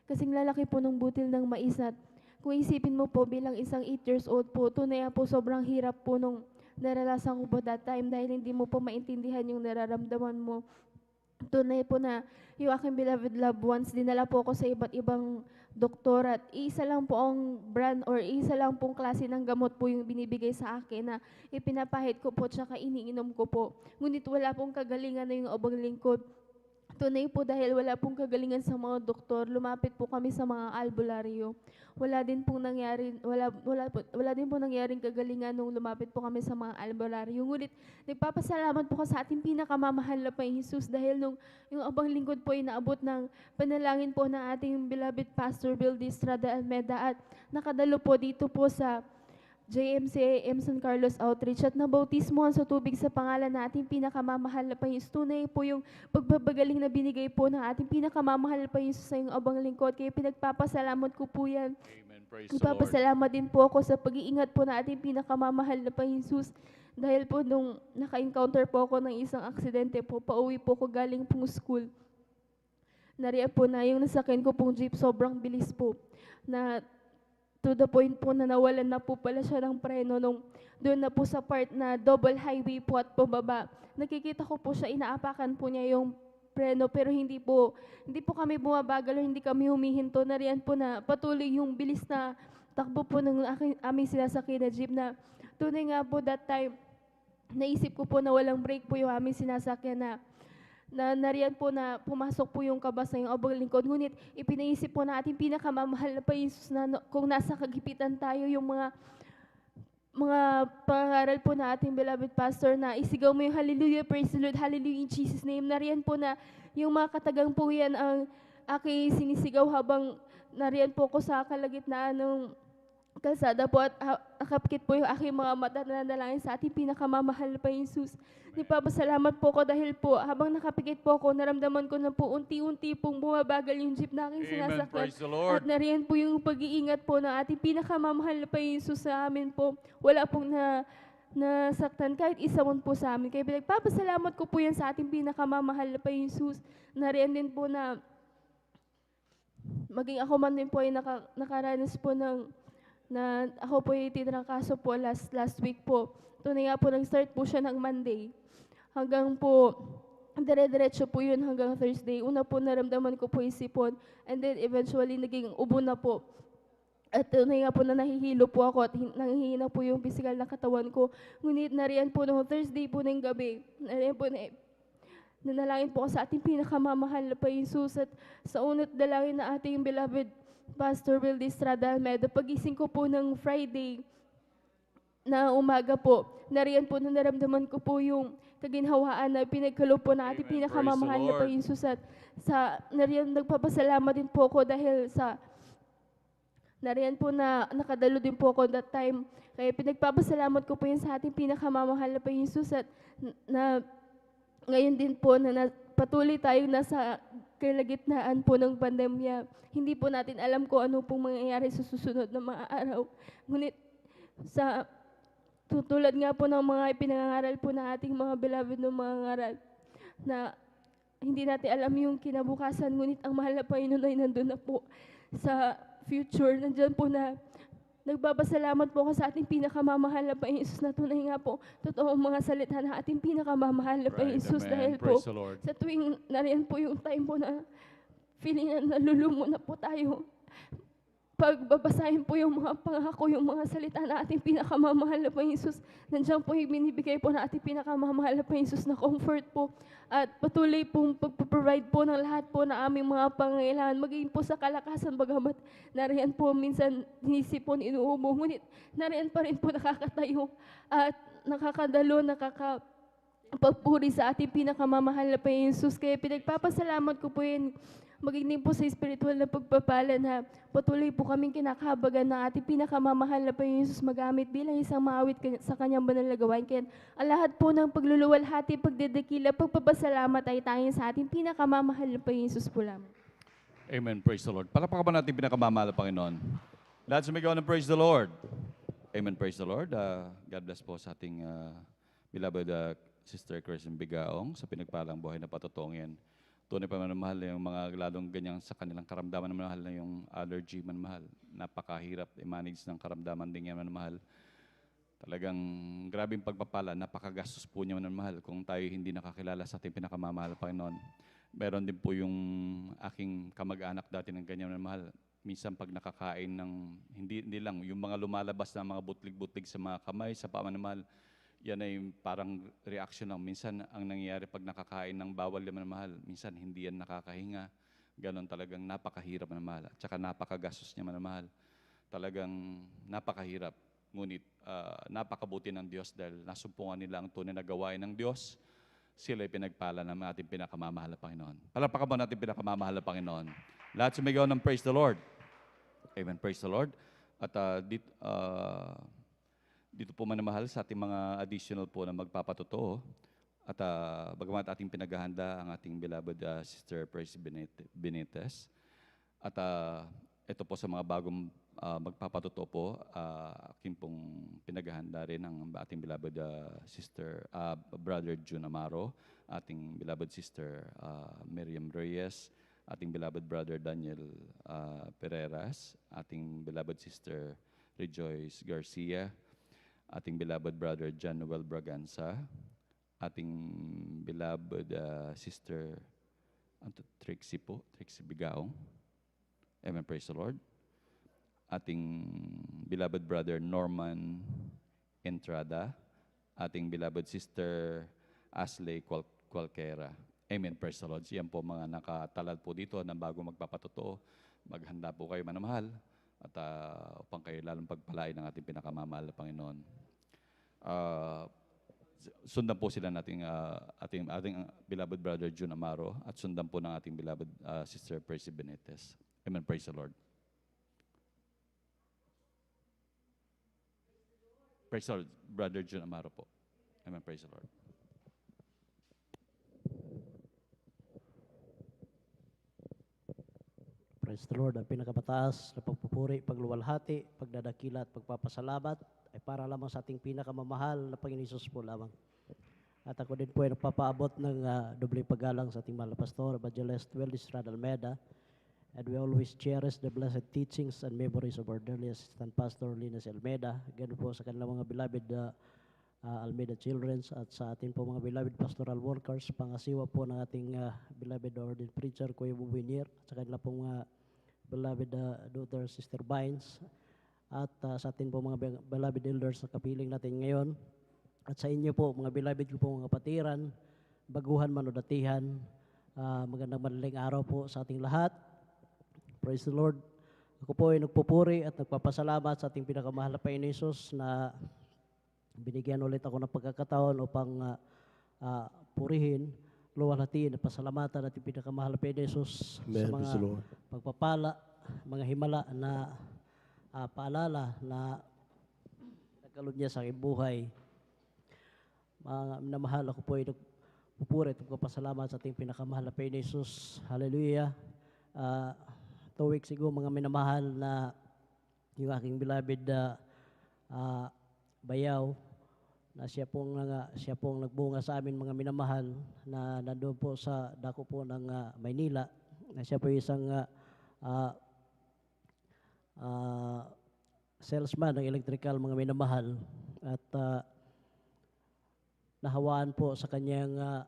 kasing lalaki po ng butil ng mais at kung isipin mo po bilang isang 8 years old po, tunay po sobrang hirap po nung naranasan ko po that time dahil hindi mo po maintindihan yung nararamdaman mo. Tunay po na yung aking beloved loved ones, dinala po ako sa iba't ibang doktor at isa lang po ang brand or isa lang pong klase ng gamot po yung binibigay sa akin na ipinapahid ko po tsaka iniinom ko po. Ngunit wala pong kagalingan na yung abang lingkod. Tunay po dahil wala pong kagalingan sa mga doktor, lumapit po kami sa mga albularyo. Wala din pong nangyaring kagalingan nung lumapit po kami sa mga albularyo. Ngunit nagpapasalamat po ko sa ating pinakamamahal na Panginoong Jesus dahil nung yung abang lingkod po ay naabot ng panalangin po ng ating beloved Pastor Bill D. Estrada Almeda at nakadalo po dito po sa JMCA San Carlos Outreach at nabautismohan sa tubig sa pangalan na ating pinakamamahal na Panginoon. Tunay po yung pagbabagaling na binigay po ng ating pinakamamahal na Panginoon sa iyong abang lingkod. Kaya pinagpapasalamat ko po yan. Amen. Praise the Lord. Nagpapasalamat din po ako sa pag-iingat po na ating pinakamamahal na Panginoon Jesus. Dahil po nung naka-encounter po ako ng isang aksidente po, pauwi po ko galing pong school. Nariyan po na yung nasakyan ko pong jeep, sobrang bilis po. Na to the point po na nawalan na po pala siya ng preno nung doon na po sa part na double highway po at pababa. Nakikita ko po siya, inaapakan po niya yung preno pero hindi po kami bumabagal o hindi kami humihinto. Nariyan po na patuloy yung bilis na takbo po ng aming sinasakyan na jeep na tunay nga po that time, naisip ko po na walang brake po yung aming sinasakyan na nariyan po na pumasok po yung kabas na yung abang lingkod. Ngunit ipinaisip po na ating pinakamamahal na Panginoon na kung nasa kagipitan tayo yung mga pangaral po na ating beloved pastor na isigaw mo yung hallelujah, praise the Lord, hallelujah in Jesus name. Nariyan po na yung mga katagang po yan ang aking sinisigaw habang nariyan po ko sa kalagitnaan ng kalsada po at nakapikit po yung aking mga mata na nanalangin sa ating pinakamamahal na Panginoon. Nagpapasalamat po ko dahil po habang nakapikit po ako, naramdaman ko na po unti-unti pong bumabagal yung jeep na aking sinasakyan. At nariyan po yung pag-iingat po ng ating pinakamamahal na Panginoon sa amin po. Wala pong nasaktan kahit isa man po sa amin. Kaya pinagpapasalamat ko po yan sa ating pinakamamahal na Panginoon. Nariyan din po na maging ako man din po ay nakaranas po ng na ako po yung tinrangkaso po last week po. Tunay nga po, nag-start po siya ng Monday. Hanggang po, dire-diretso po yun hanggang Thursday. Una po, naramdaman ko po yung sipon. And then eventually, naging ubo na po. At tunay nga po na nahihilo po ako at nanghihina po yung physical na katawan ko. Ngunit nariyan po noong Thursday po ng gabi. Nariyan po na nanalangin po ako sa ating pinakamamahal na Panginoon at sa unat dalangin na ating beloved Pastor Bill D. Estrada Almeda. Pagising ko po ng Friday na umaga po, nariyan po na naramdaman ko po yung kaginhawaan na pinagkalo po na ating pinakamamahal na Panginoon at nariyan nagpapasalamat din po ako dahil sa nariyan po na nakadalo din po ako that time. Kaya pinagpapasalamat ko po yun sa ating pinakamamahal na Panginoon at na ngayon din po na patuloy tayong nasa kalagitnaan po ng pandemya. Hindi po natin alam kung ano pong mangyayari sa susunod na mga araw. Ngunit sa tutulad nga po ng mga ipinangaral po na ating mga beloved ng mga ngaral na hindi natin alam yung kinabukasan, ngunit ang mahal na Panginoon ay nandun na po sa future. Nandiyan po na nagbabasalamat po ako sa ating pinakamamahal na Panginoon na tunay nga po, totoo mga salita na ating pinakamamahal na Panginoon dahil po sa tuwing nariyan po yung time po na feeling na nalulumo na po tayo. pagbabasahin po yung mga pangako, yung mga salita na ating pinakamamahal na Panginoon Jesus. Nandiyan po yung binibigay po na ating pinakamamahal na Panginoon Jesus na comfort po at patuloy pong pagpaprovide po ng lahat po na aming mga pangangailangan, maging po sa kalakasan, bagamat nariyan po minsan hinisipon, inuubo, ngunit nariyan pa rin po nakakatayo at nakakadalo, pagpuri sa ating pinakamamahal na Panginoon Jesus. Kaya pinagpapasalamat ko po yun, maging din po sa spiritual na pagpapala na patuloy po kaming kinakahabagan ng ating pinakamamahal na Panginoon Jesus magamit bilang isang maawit sa kanyang banal na gawain. Kaya ang lahat po ng pagluluwalhati, pagdedekila, pagpapasalamat ay tanging sa ating pinakamamahal na Panginoon Jesus po lamang. Amen. Praise the Lord. Palakpakan ba natin pinakamamahal na Panginoon? Lahat sumigaw ng praise the Lord. Amen. Praise the Lord. God bless po sa ating beloved Sister Kristen Bigaong sa pinagpalang buhay na patotoong yan. Tunay pa man mahal yung mga lalong ganyan sa kanilang karamdaman na mahal na yung allergy man mahal. Napakahirap i-manage ng karamdaman din yan man mahal. Talagang grabing pagpapala, napakagastos po niya man mahal kung tayo hindi nakakilala sa ating pinakamamahal Panginoon. Meron din po yung aking kamag-anak dati ng ganyan man mahal. Minsan pag nakakain ng, hindi lang, yung mga lumalabas na mga butlig-butlig sa mga kamay, sa paa man mahal, yan ay parang reaction lang. Minsan, ang nangyayari pag nakakain ng bawal naman na mahal, minsan hindi yan nakakahinga. Ganon talagang napakahirap na mahal. At saka napakagastos niya man na mahal. Talagang napakahirap. Ngunit napakabuti ng Diyos dahil nasumpungan nila ang tunay na gawain ng Diyos. Sila ay pinagpala ng ating pinakamamahal na Panginoon. Palakpakan ba natin pinakamamahal na Panginoon? Lahat sumigaw ng praise the Lord. Amen. Praise the Lord. At dito po manamahal sa ating mga additional po na magpapatotoo at bagamat ating pinaghahanda ang ating beloved Sister Praise Benitez at ito po sa mga bagong magpapatotoo po aking pong pinaghahanda rin ang ating beloved Brother June Amaro, ating beloved Sister Miriam Reyes, ating beloved Brother Daniel Pereras, ating beloved Sister Rejoice Garcia, ating beloved Brother John Noel Braganza, ating beloved Sister Trixie Bigaong. Amen, praise the Lord. Ating beloved Brother Norman Entrada, ating beloved Sister Asley Qualquera. Amen, praise the Lord. Yan po mga nakatalad po dito ng bago magpapatotoo. Maghanda po kayo manamahal at upang kayo lalong pagpalain ng ating pinakamamahal na Panginoon. Sundan po sila nating ating beloved Brother June Amaro at sundan po ng ating beloved Sister Percy Benitez. Amen. Praise the Lord. Praise the Lord, Brother June Amaro po. Amen. Praise the Lord. Praise the Lord. Ang pinakamataas na pagpupuri, pagluwalhati, pagdadakila at pagpapasalamat ay para lamang sa ating pinakamamahal na Panginoon Jesus po lamang. At ako din po ay nagpapaabot ng dobleng paggalang sa ating mahal na pastor, Evangelist Weldis Radalmeda. And we always cherish the blessed teachings and memories of our dearly assistant pastor, Linus Almeida. Ganun po sa kanilang mga beloved Almeida Children's at sa ating po mga beloved pastoral workers, pangasiwa po ng ating beloved ordained preacher, Kuya Bubinier, at sa kanila pong beloved daughter, Sister Vines, at sa atin po mga beloved elders na kapiling natin ngayon, at sa inyo po, mga beloved ko po mga kapatiran, baguhan man o datihan, magandang madaling araw po sa ating lahat. Praise the Lord. Ako po ay nagpupuri at nagpapasalamat sa ating pinakamahal na Panginoon Jesus na binigyan ulit ako ng pagkakataon upang purihin, luwalhatiin at pasalamatan ating pinakamahal na Panginoon Jesus sa mga pagpapala, mga himala na paalala na nagkaloob niya sa aking buhay. Mga minamahal, ako po ay nagpupuri at nagpapasalamat sa ating pinakamahal na Panginoon Jesus. Hallelujah. 2 weeks ago, mga minamahal, na yung aking beloved bayaw, na siya pong nagbunga sa amin, mga minamahal, na nandoon po sa dako po ng Maynila, na siya po isang salesman ng electrical, mga minamahal, at nahawaan po sa kanyang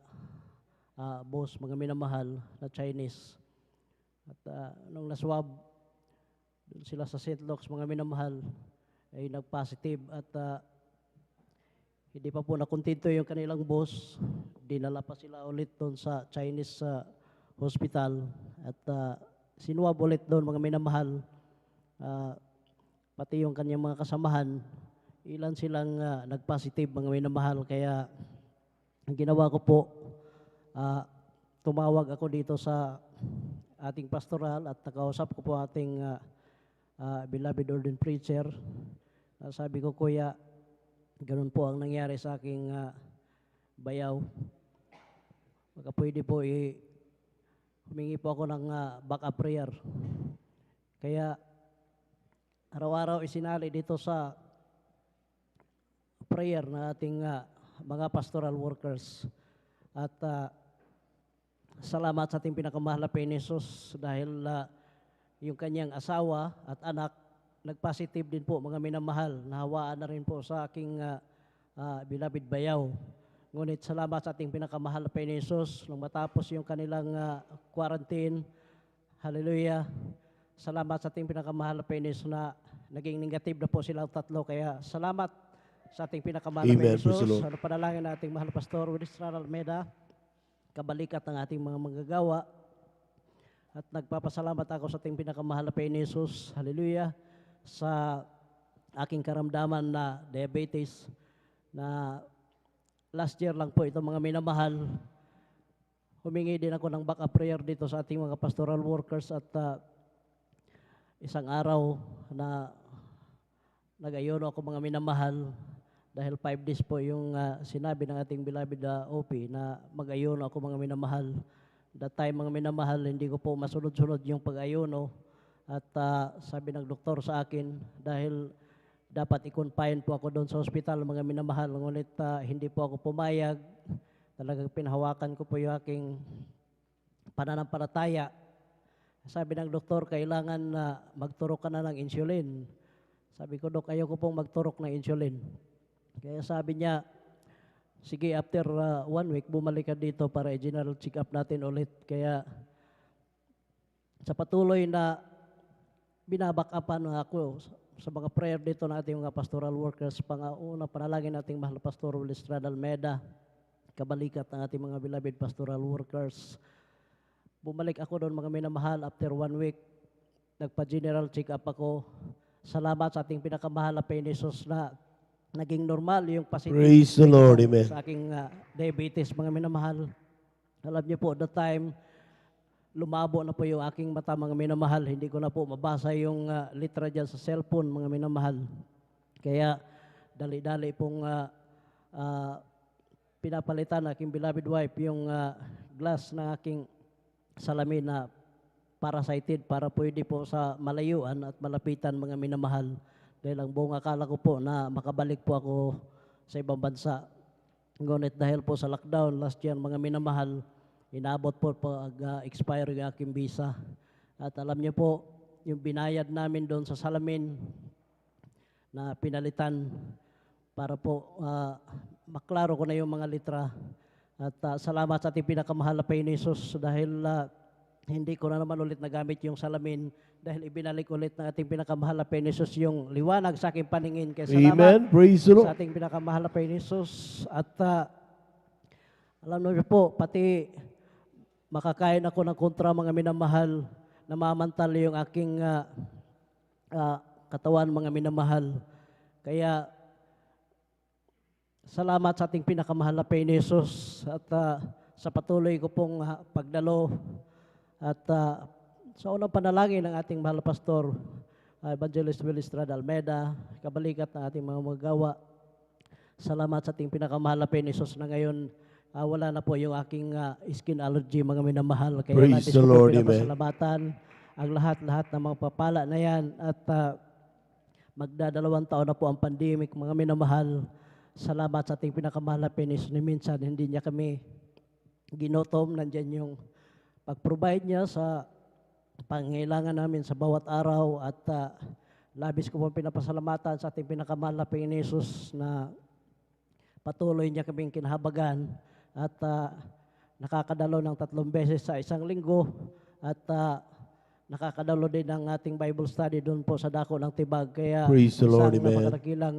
boss, mga minamahal, na Chinese. At nung naswab, Doon sila sa St. Luke's, mga minamahal, ay nag-positive at hindi pa po nakontento yung kanilang boss. Dinala pa sila ulit doon sa Chinese hospital at sinuwab ulit doon, mga minamahal. Pati yung kanyang mga kasamahan, ilan silang nag-positive, mga minamahal. Kaya ang ginawa ko po, tumawag ako dito sa ating pastoral at nakausap ko po ating beloved ordained preacher. Sabi ko, Kuya, ganun po ang nangyari sa aking bayaw. Baka pwede po humingi po ako ng backup prayer. Kaya araw-araw isinali dito sa prayer na ating mga pastoral workers. At salamat sa ating pinakamahal na Panginoon Jesus dahil yung kanyang asawa at anak nag-positive din po, mga minamahal. Nahawaan na rin po sa aking beloved bayaw. Ngunit salamat sa ating pinakamahal na Panginoon Jesus nung matapos yung kanilang quarantine. Hallelujah. Salamat sa ating pinakamahal na Panginoon Jesus na naging negative na po silang tatlo. Kaya salamat sa ating pinakamahal na Panginoon Jesus. Ano panalangin na ating mahal pastor Willis Radal Almeida, kabalikat ng ating mga manggagawa. At nagpapasalamat ako sa ating pinakamahal na Panginoon Jesus, hallelujah, sa aking karamdaman na diabetes na last year lang po ito, mga minamahal. Humingi din ako ng backup prayer dito sa ating mga pastoral workers at isang araw na nag-ayuno ako, mga minamahal, dahil 5 days po yung sinabi ng ating beloved OP na mag-ayuno ako, mga minamahal. That time, mga minamahal, hindi ko po masunod-sunod yung pag-ayuno. At sabi ng doktor sa akin, dahil dapat i-confine po ako doon sa hospital, mga minamahal. Ngunit hindi po ako pumayag. Talagang pinahawakan ko po yung aking pananampalataya. Sabi ng doktor, kailangan magturok ka na ng insulin. Sabi ko, Dok, ayoko pong magturok ng insulin. Kaya sabi niya, sige, after 1 week, bumalik ka dito para i-general check-up natin ulit. Kaya sa patuloy na binabackupan ako sa mga prayer dito ng ating mga pastoral workers, pang-una, panalangin nating mahal na Pastor Willis Radal Almeida, kabalikat ng ating mga beloved pastoral workers. Bumalik ako doon, mga minamahal, after 1 week, nagpa-general check-up ako. Salamat sa ating pinakamahal na Panginoon Jesus na naging normal yung positive. Praise the Lord, amen. Sa aking diabetes, mga minamahal. Alam niyo po, that time, lumabo na po yung aking mata, mga minamahal. Hindi ko na po mabasa yung litra dyan sa cellphone, mga minamahal. Kaya, dali-dali pong pinapalitan ng aking beloved wife yung glass ng aking salamin na parasited para pwede po sa malayuan at malapitan, mga minamahal. Dahil ang buong akala ko po na makabalik po ako sa ibang bansa. Ngunit dahil po sa lockdown last year, mga minamahal, inabot po pag-expire yung aking visa. At alam niyo po, yung binayad namin doon sa salamin na pinalitan para po maklaro ko na yung mga litra. At salamat sa ating pinakamahal na Panginoon Jesus dahil hindi ko na naman ulit nagamit yung salamin dahil ibinalik ulit ng ating pinakamahal na Panginoon Jesus yung liwanag sa aking paningin. Kaya salamat, amen. Praise the Lord. Sa ating pinakamahal na Panginoon Jesus. At alam niyo po, pati makakain ako ng kontra, mga minamahal, na mamantal yung aking katawan, mga minamahal. Kaya salamat sa ating pinakamahal na Panginoon Jesus at sa patuloy ko pong pagdalo at sa unang panalangin ng ating mahal na pastor, Evangelist Willis Radal Almeida, kabalikat ng ating mga magawa. Salamat sa ating pinakamahal na Panginoon Jesus na ngayon wala na po yung aking skin allergy, mga minamahal. Kaya praise the Lord, amen. Pinapasalamatan ang lahat-lahat ng mga papala na yan at magdadalawang taon na po ang pandemic, mga minamahal. Salamat sa ating pinakamahal na Panginoon Jesus na minsan hindi niya kami ginotom. Nandyan yung pag-provide niya sa pangailangan namin sa bawat araw at labis ko po pinapasalamatan sa ating pinakamahal na Panginoon Jesus na patuloy niya kaming kinahabagan at nakakadalo ng 3 beses sa isang linggo at nakakadalo din ng ating Bible study doon po sa dako ng Tibag. Kaya Praise the Lord, isang amen. napakadakilang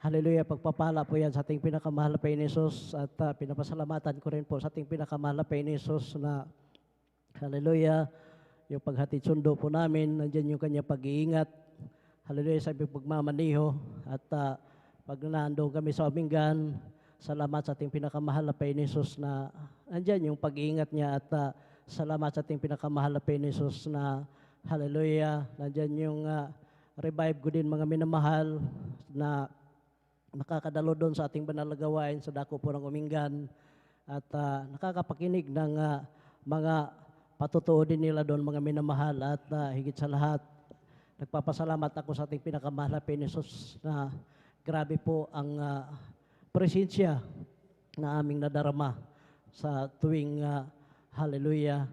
hallelujah, pagpapala po yan sa ating pinakamahal na Panginoon Jesus at pinapasalamatan ko rin po sa ating pinakamahal na Panginoon Jesus na hallelujah, yung paghatid sundo po namin, nandiyan yung kanya pag-iingat, hallelujah, sa aming pagmamaniho at pag nandun kami sa Omingan, salamat sa ating pinakamahal na Panginoon Jesus na nandiyan yung pag-iingat niya at salamat sa ating pinakamahal na Panginoon Jesus na hallelujah, nandiyan yung revive ko din mga minamahal na nakakadalo doon sa ating banal na gawain sa dako po ng Umingan at nakakapakinig ng mga patutuo din nila doon mga minamahal at higit sa lahat nagpapasalamat ako sa ating pinakamahal na Panginoon Jesus na grabe po ang presensya na aming nadarama sa tuwing hallelujah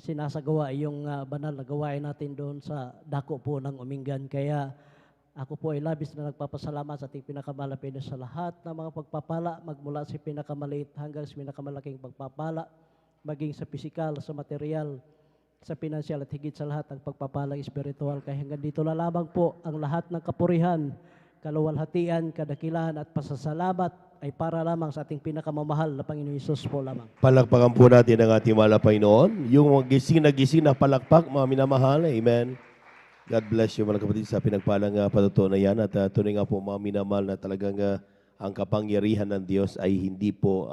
sinasagawa yung banal na gawain natin doon sa dako po ng Umingan. Kaya ako po ay labis na nagpapasalamat sa ating pinakamahal na Panginoon sa lahat ng mga pagpapala, magmula sa pinakamaliit hanggang sa pinakamalaking pagpapala, maging sa pisikal, sa material, sa pinansyal at higit sa lahat ang pagpapalang espiritual. Kaya hanggang dito na lamang po ang lahat ng kapurihan, kaluwalhatian, kadakilahan at pasasalamat ay para lamang sa ating pinakamamahal na Panginoon Hesus po lamang. Palakpakan po natin ang ating mahal na Panginoon. Yung gising na palakpak, mga minamahal. Amen. God bless you mga kapatid sa pinagpalang patutuo na yan. At tunay nga po mga minamahal na talagang ang kapangyarihan ng Diyos ay hindi po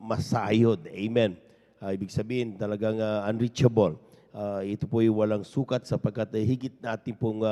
masayod. Amen. Ibig sabihin talagang unreachable. Ito po ay walang sukat sapagkat higit natin pong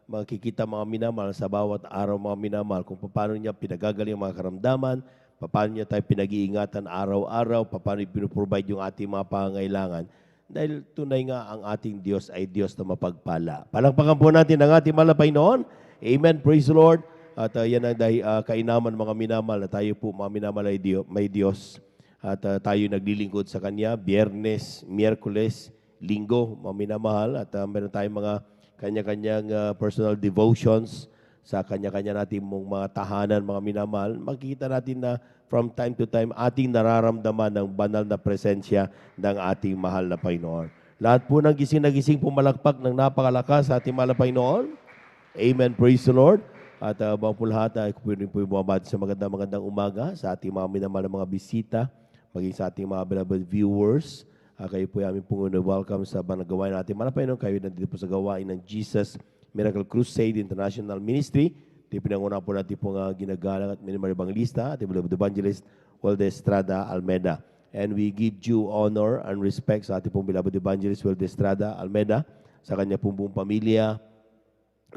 makikita mga minamahal sa bawat araw mga minamahal kung paano niya pinagagaling ang mga karamdaman, paano niya tayo pinag-iingatan araw-araw, paano pinuprovide yung ating mga pangangailangan. Dahil tunay nga ang ating Diyos ay Diyos na mapagpala. Palakpakan po natin ang ating mahal na Panginoon. Amen. Praise the Lord. At yan ang kainaman mga minamahal na tayo po mga minamahal ay may Diyos. At tayo naglilingkod sa Kanya, Biyernes, Miyerkules, Linggo, mga minamahal. At meron tayong mga kanya-kanyang personal devotions sa kanya-kanya natin mga tahanan, mga minamahal. Makikita natin na from time to time, ating nararamdaman ng banal na presensya ng ating mahal na Panginoon. Lahat po ng gising na gising pumalakpak ng napakalakas sa ating mahal na Panginoon. Amen. Praise the Lord. At bang po lahat, ako po rin po bumabati sa magandang umaga sa ating mga minamahal na mga bisita, maging sa ating mga beloved viewers. Kayo po aming pong welcome sa banal gawain natin. Mahal na Panginoon, kayo nandito po sa gawain ng Jesus Miracle Crusade International Ministry. Pinanguna po natin pong ginagalang at minimary evangelista at beloved evangelist Walde Estrada Almeida. And we give due honor and respect sa ating pong beloved evangelist Walde Estrada Almeida, sa kanya pong buong pamilya.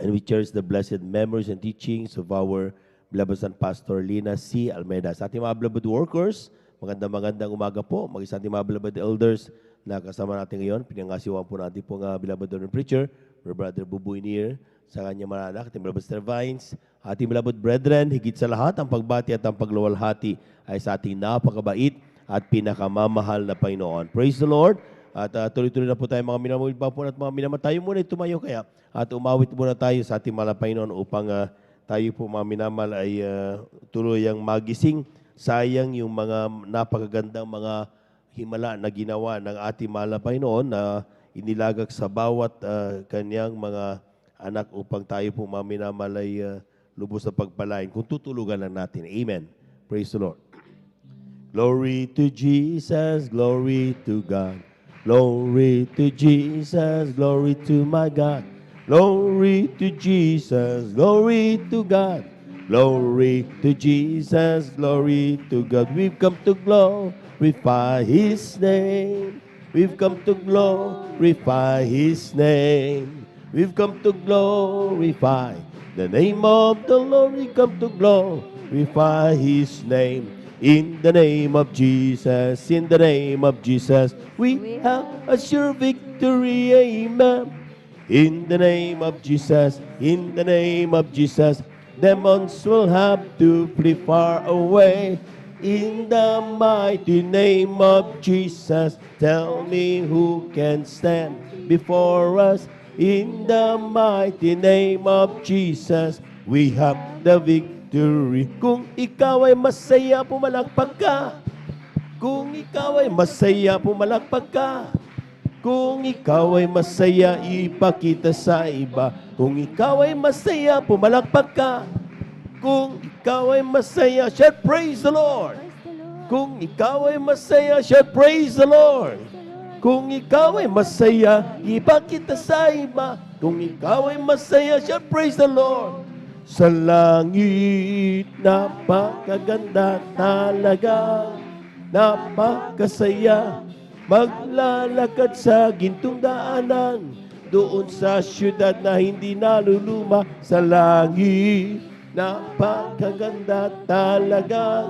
And we cherish the blessed memories and teachings of our beloved son Pastor Lina C. Almeida. Sa ating mga beloved workers, magandang umaga po. Maging sa ating mga beloved elders na kasama natin ngayon, pinangasiwan po natin pong beloved preacher, Brother Buboy Nier, sa kanyang mga anak, ating beloved Sister Vines, ating beloved brethren, higit sa lahat, ang pagbati at ang pagluwalhati ay sa ating napakabait at pinakamamahal na Panginoon. Praise the Lord! At tuloy-tuloy na po tayo mga minamahal po at mga minamahal. Tayo muna tumayo kaya at umawit muna tayo sa ating mahal na Panginoon upang tayo po mga minamahal ay tuluyang magising. Sayang yung mga napakagandang mga himala na ginawa ng ating mahal na Panginoon na inilagak sa bawat kanyang mga anak upang tayo po mga minamahal ay lubos na pagpalain kung tutulugan lang natin. Amen. Praise the Lord. Glory to Jesus, glory to God. Glory to Jesus, glory to my God. Glory to Jesus, glory to God. Glory to Jesus, glory to God. We've come to glorify His name. We've come to glorify His name. We've come to glorify the name of the Lord. We come to glorify His name. In the name of Jesus, in the name of Jesus, we have a sure victory. Amen. In the name of Jesus, in the name of Jesus, demons will have to flee far away. In the mighty name of Jesus, tell me who can stand before us. In the mighty name of Jesus, we have the victory. Kung ikaw ay masaya, pumalakpak ka. Kung ikaw ay masaya, pumalakpak ka. Kung ikaw ay masaya, ipakita sa iba. Kung ikaw ay masaya, pumalakpak ka. Kung ikaw ay masaya, shout praise the Lord. Kung ikaw ay masaya, shout praise the Lord. Kung ikaw ay masaya, ipakita sa iba. Kung ikaw ay masaya, shout praise the Lord. Sa langit, napakaganda talaga. Napakasaya. Maglalakad sa gintong daanan, doon sa syudad na hindi naluluma. Sa langit, napakaganda talaga,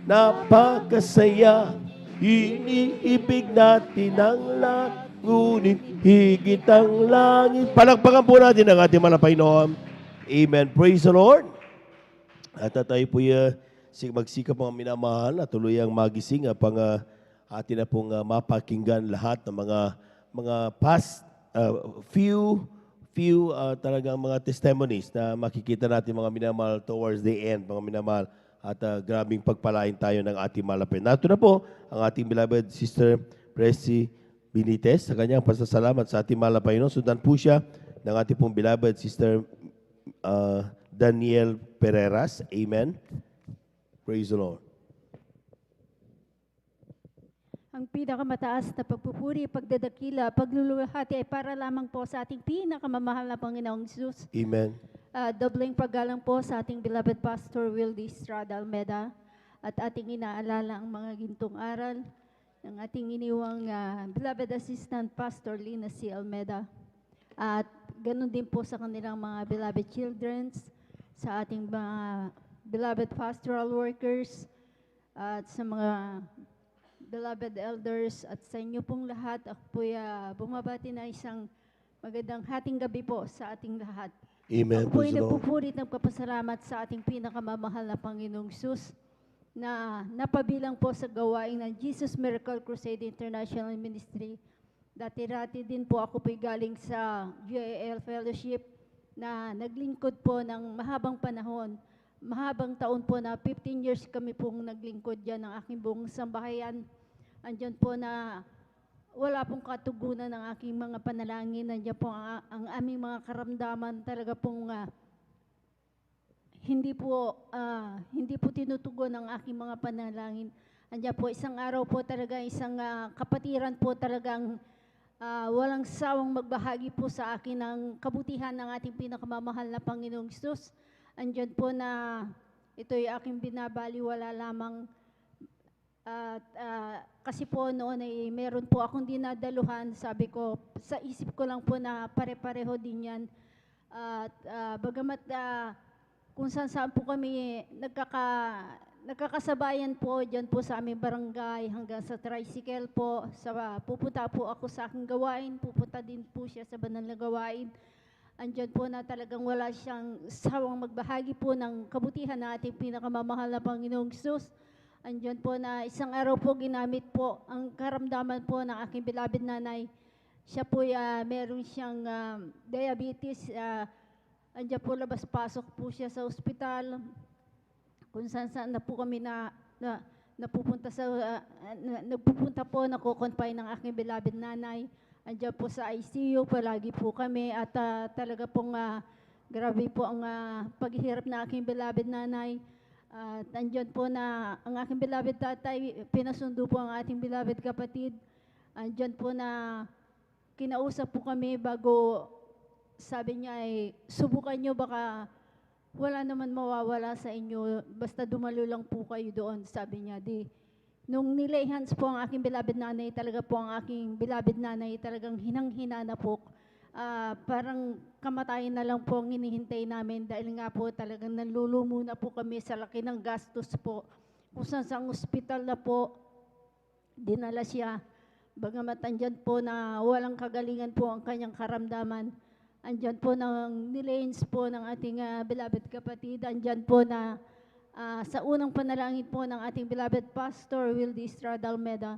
napakasaya. Iniibig natin ang lahat, ngunit higit ang langit. Palakpakan po natin ang ating malapay noon. Amen. Praise the Lord. At tayo po magsikap mga minamahal at tuluyang magising pang atin na pong mapakinggan lahat ng mga past few talagang mga testimonies na makikita natin mga minamahal towards the end, mga minamahal, at grabing pagpalain tayo ng ating malapit. Nato na po ang ating beloved Sister Presi Benitez sa kanyang pasasalamat sa ating malapay. Sundan po siya ng ating pong beloved Sister Daniel Pereras. Amen. Praise the Lord. Ang pinakamataas na pagpupuri, pagdadakila, pagluluwalhati ay para lamang po sa ating pinakamamahal na Panginoong Jesus. Amen. Dobling paggalang po sa ating beloved Pastor Wildy Estrada Almeda at ating inaalala ang mga gintong aral ng ating iniwang beloved Assistant Pastor Lina C. Almeda. At ganun din po sa kanilang mga beloved children, sa ating mga beloved pastoral workers, at sa mga beloved elders, at sa inyo pong lahat. Ako po'y bumabati na isang magandang hating gabi po sa ating lahat. Amen. Ako po'y nagpupurit ng papasalamat sa ating pinakamamahal na Panginoong Jesus na napabilang po sa gawain ng Jesus Miracle Crusade International Ministry. Dati-rati din po ako po'y galing sa GAL Fellowship na naglingkod po ng mahabang panahon. Mahabang taon po na 15 years kami pong naglingkod dyan ng aking buong sambahayan. Andyan po na wala pong katugunan ng aking mga panalangin. Andyan po ang aming mga karamdaman. Talaga pong hindi po tinutugon ang aking mga panalangin. Andyan po isang araw po talaga, isang kapatiran po talagang walang sawang magbahagi po sa akin ng kabutihan ng ating pinakamamahal na Panginoong Jesus. Andyan po na ito'y aking binabaliwala lamang. Kasi po noon ay meron po akong dinadaluhan, sabi ko, sa isip ko lang po na pare-pareho din yan. Bagamat kung saan po kami nagkakasabayan po dyan po sa aming barangay hanggang sa tricycle po. Pupunta po ako sa aking gawain, pupunta din po siya sa banal na gawain. Andyan po na talagang wala siyang sawang magbahagi po ng kabutihan na ating pinakamamahal na Panginoong Jesus. Andyan po na isang araw po ginamit po ang karamdaman po ng aking beloved nanay. Siya po meron siyang diabetes. Andyan po labas-pasok po siya sa ospital. Kung saan na po kami napupunta nagpupunta po, nakukonfine ng aking beloved nanay. Andyan po sa ICU, palagi po kami at talaga pong grabe po ang paghihirap na aking beloved nanay. Andyan po na ang aking beloved tatay, pinasundo po ang ating beloved kapatid. Andyan po na kinausap po kami bago, sabi niya ay subukan nyo, baka wala naman mawawala sa inyo, basta dumalo lang po kayo doon, sabi niya. Nung nilay hands po ang aking beloved nanay, talaga po ang aking beloved nanay talagang hinang-hina na po. Parang kamatayan na lang po ang hinihintay namin dahil nga po talagang nalulumo na po kami sa laki ng gastos po. Kung saan sa ospital na po, dinala siya. Bagamat andyan po na walang kagalingan po ang kanyang karamdaman. Andyan po ng nilains po ng ating beloved kapatid. Andyan po na sa unang panalangin po ng ating beloved Pastor Wildy Estrada Almeda,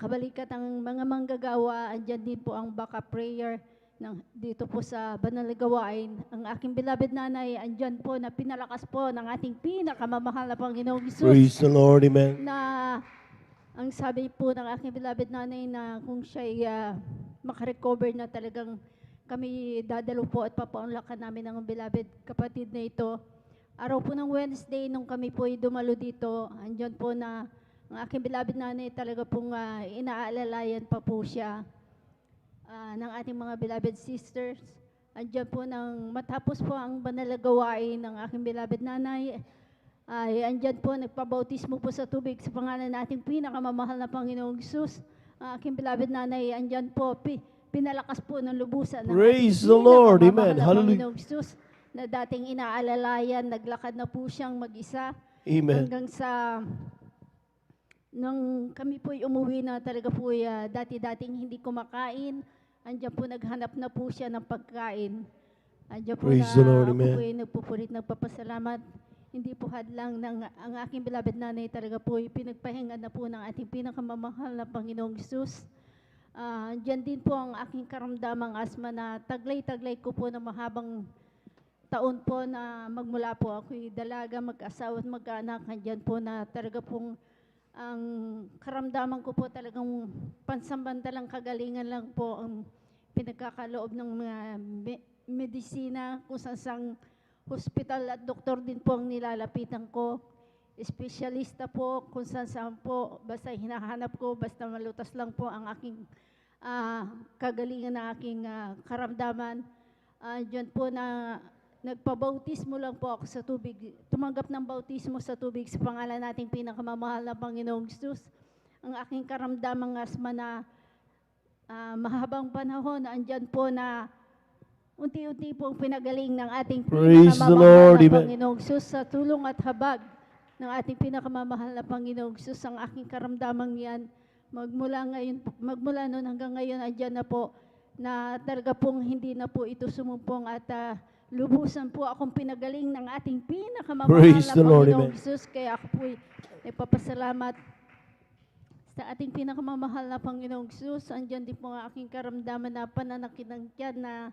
kabalikat ang mga manggagawa, andyan din po ang backup prayer dito po sa banal na gawain. Ang aking beloved nanay, andyan po na pinalakas po ng ating pinakamamahal na Panginoong Jesus. Praise the Lord, amen. Na ang sabi po ng aking beloved nanay na kung siya'y makarecover na talagang kami dadalo po at papaunlakan namin ng beloved kapatid na ito. Araw po ng Wednesday, nung kami po ay dumalo dito, andyan po na ang aking beloved nanay talaga pong inaalalayan pa po siya ng ating mga beloved sisters. Andyan po nang matapos po ang banal na gawain ng aking beloved nanay, ay andyan po nagpabautismo po sa tubig sa pangalan nating pinakamamahal na Panginoong Hesus. Ang aking beloved nanay, andyan po, pinalakas po ng lubusan ng Praise ating the Lord. pinakamamahal Amen. na Hallelujah. Panginoong Hesus, na dating inaalalayan, naglakad na po siyang mag-isa. Amen. Hanggang sa nung kami po'y umuwi na talaga po dati-dating hindi kumakain, andyan po naghanap na po siya ng pagkain. Andyan po Praise na the Lord, ako amen. po'y nagpupurit, nagpapasalamat. Hindi po hadlang ng ang aking beloved nanay talaga po'y pinagpahinga na po ng ating pinakamamahal na Panginoong Hesus. Andyan din po ang aking karamdamang asma na taglay-taglay ko po na mahabang taon po na magmula po ako'y dalaga, mag-asawa at mag-anak. Andyan po na talaga pong ang karamdaman ko po talagang pansambantalang kagalingan lang po ang pinagkakaloob ng mga medisina, kung saan hospital at doktor din po ang nilalapitan ko. Espesyalista po, kung saan po, basta hinahanap ko, basta malutas lang po ang aking kagalingan na aking karamdaman. Diyan po na nagpabautismo lang po ako sa tubig. Tumanggap ng bautismo sa tubig sa pangalan nating pinakamamahal na Panginoong Hesus. Ang aking karamdamang asma na mahabang panahon, andyan po na unti-unti pong pinagaling ng ating Praise the pinakamamahal Lord. na Amen. Panginoong Hesus sa tulong at habag ng ating pinakamamahal na Panginoong Hesus. Ang aking karamdamang yan, magmula noon hanggang ngayon, andyan na po na talaga pong hindi na po ito sumumpong at lubusan po akong pinagaling ng ating pinakamamahal Praise na the Lord. Panginoong Amen. Hesus. Kaya ako po'y nagpapasalamat sa ating pinakamamahal na Panginoong Hesus. Andyan din po ang aking karamdaman na pananakit ng tiyan na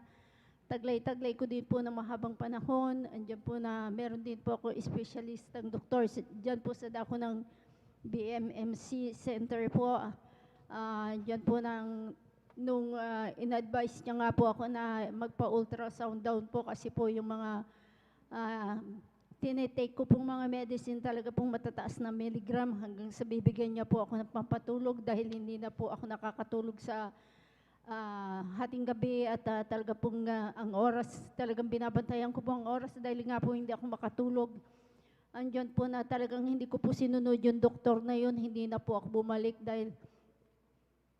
taglay-taglay ko din po ng mahabang panahon. Andyan po na meron din po ako espesyalistang doktor. Diyan po sa dako ng BMMC Center po. Diyan po nung in-advise niya nga po ako na magpa-ultrasound down po kasi po yung mga tinitake ko pong mga medicine talaga pong matataas na milligram hanggang sa bibigyan niya po ako ng pampatulog dahil hindi na po ako nakakatulog sa hating gabi at talaga pong ang oras, talagang binabantayan ko po ang oras dahil nga po hindi ako makatulog. Andyan po na talagang hindi ko po sinunod yung doktor na yun, hindi na po ako bumalik dahil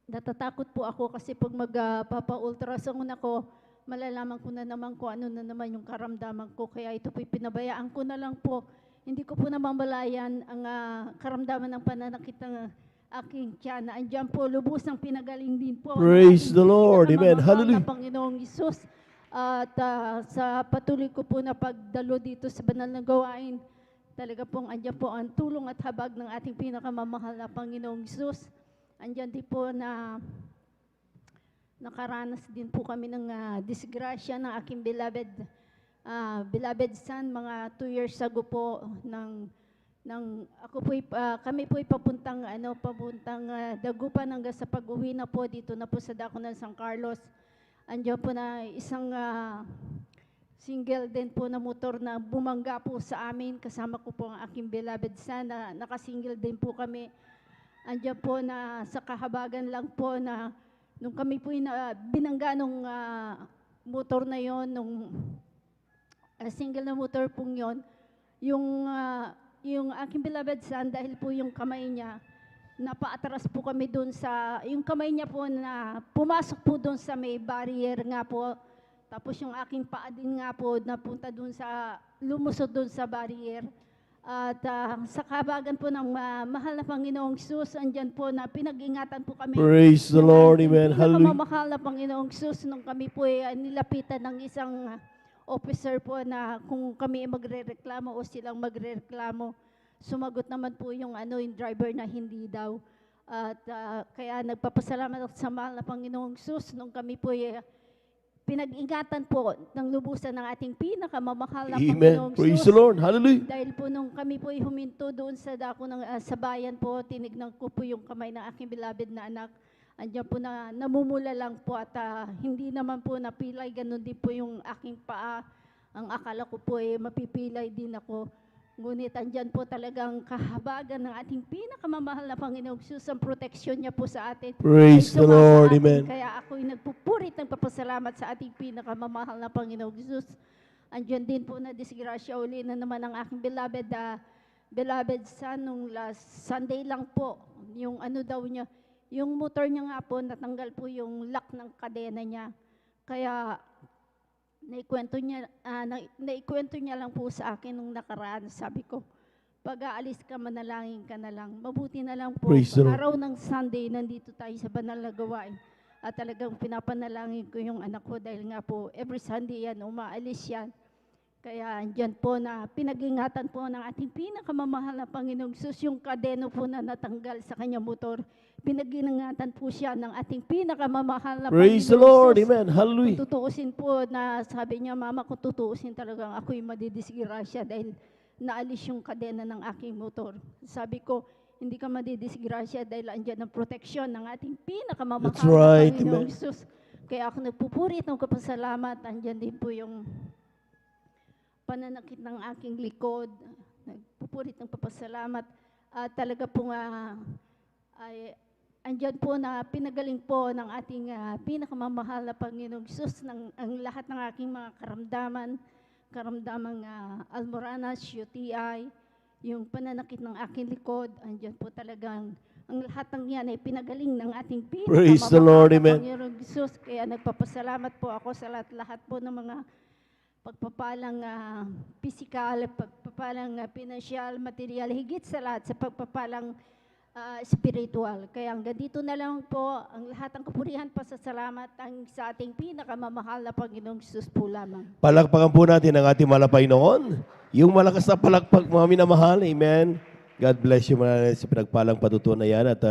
natatakot po ako kasi pag magpapa-ultrasound ako, malalaman ko na naman kung ano na naman yung karamdaman ko. Kaya ito po'y pinabayaan ko na lang po. Hindi ko po namamalayan ang karamdaman ng pananakit ng aking tiyan. Andyan po, lubusang pinagaling din po. Praise the Lord. Amen. Hallelujah. Hallelujah. Panginoong Hesus. At sa patuloy ko po na pagdalo dito sa banal na gawain, talaga pong andyan po ang tulong at habag ng ating pinakamamahal na Panginoong Hesus. Andyan din po na nakaranas din po kami ng disgrasya ng aking beloved son, mga 2 years ago po kami po'y papuntang Dagupan hanggang sa pag-uwi na po dito na po sa dako ng San Carlos. Andiyan po na isang single din po na motor na bumangga po sa amin. Kasama ko po ang aking beloved son na nakasingle din po kami. Andiyan po na sa kahabagan lang po na nung kami po binangga nung motor na yon, nung single na motor pong yon, yung aking beloved son, dahil po yung kamay niya, napaatras po kami doon yung kamay niya po na pumasok po doon sa may barrier nga po. Tapos yung aking paa din nga po, napunta doon lumusot doon sa barrier. At sa kahabagan po ng mahal na Panginoong Hesus, andyan po na pinag-ingatan po kami. Praise the Lord. Amen. Hallelujah. Pinakamamahal na Panginoong Hesus, nung kami po nilapitan ng isang officer po na kung kami magrereklamo o silang magrereklamo, sumagot naman po yung driver na hindi daw. At kaya nagpapasalamat ako sa mahal na Panginoong Hesus nung kami po pinag-ingatan po ng lubusan ng ating pinakamamahal na Amen. Panginoong Praise Sus. the Lord. Hallelujah. Dahil po nung kami po huminto doon sa dako ng sa bayan po, tinignan ko po yung kamay ng aking beloved na anak. Andiyan po na namumula lang po at hindi naman po napilay. Ganun din po yung aking paa. Ang akala ko po mapipilay din ako. Ngunit andyan po talagang kahabagan ng ating pinakamamahal na Panginoong Sus, ang proteksyon niya po sa atin. Praise Ay the sumasa Lord. atin. Amen. Kaya ako'y nagpupurit ng papasalamat sa ating pinakamamahal na Panginoong Sus. Andyan din po na disgrasya uli na naman ang aking beloved son nung last Sunday lang po. Yung ano daw niya, yung motor niya nga po, natanggal po yung lock ng kadena niya. Kaya naikwento niya lang po sa akin nung nakaraan. Sabi ko, pag-aalis ka, manalangin ka na lang. Mabuti na lang po, Praise the Lord. araw ng Sunday, nandito tayo sa banal na gawain. At talagang pinapanalangin ko yung anak ko dahil nga po, every Sunday yan, umaalis yan. Kaya andyan po na pinag-ingatan po ng ating pinakamamahal na Panginoong Sus, yung kadeno po na natanggal sa kanyang motor. Pinag-ingatan po siya ng ating pinakamamahal na Praise the Panginoong Lord. Sus. Amen. Hallelujah. Kung tutuusin po na sabi niya, Mama, kung tutuusin talagang ako'y madidisgrasya dahil naalis yung kadena ng aking motor. Sabi ko, hindi ka madidisgrasya dahil andyan ang proteksyon ng ating pinakamamahal That's right. na Panginoong Amen. Sus. Kaya ako nagpupurit ng kapasalamat. Andyan din po yung pananakit ng aking likod. Nagpupurit ng papasalamat. Talaga po nga ay andyan po na pinagaling po ng ating pinakamamahal na Panginoong Sus ng ang lahat ng aking mga karamdamang almoranas, UTI, yung pananakit ng aking likod, andyan po talagang ang lahat ng yan ay pinagaling ng ating Praise the pinakamamahal Lord. na Amen. Panginoong Sus. Kaya nagpapasalamat po ako sa lahat po ng mga pagpapalang physical, pagpapalang pinansyal, material, higit sa lahat sa pagpapalang spiritual. Kaya hanggang dito na lang po ang lahat ng kapurihan, pasasalamat ang sa ating pinakamamahal na Panginoong Sus po lamang. Palakpakan po natin ang ating malapay noon. Yung malakas na palakpak, mga minamahal. Amen. God bless you mga sa pinagpalang patutunan na yan. At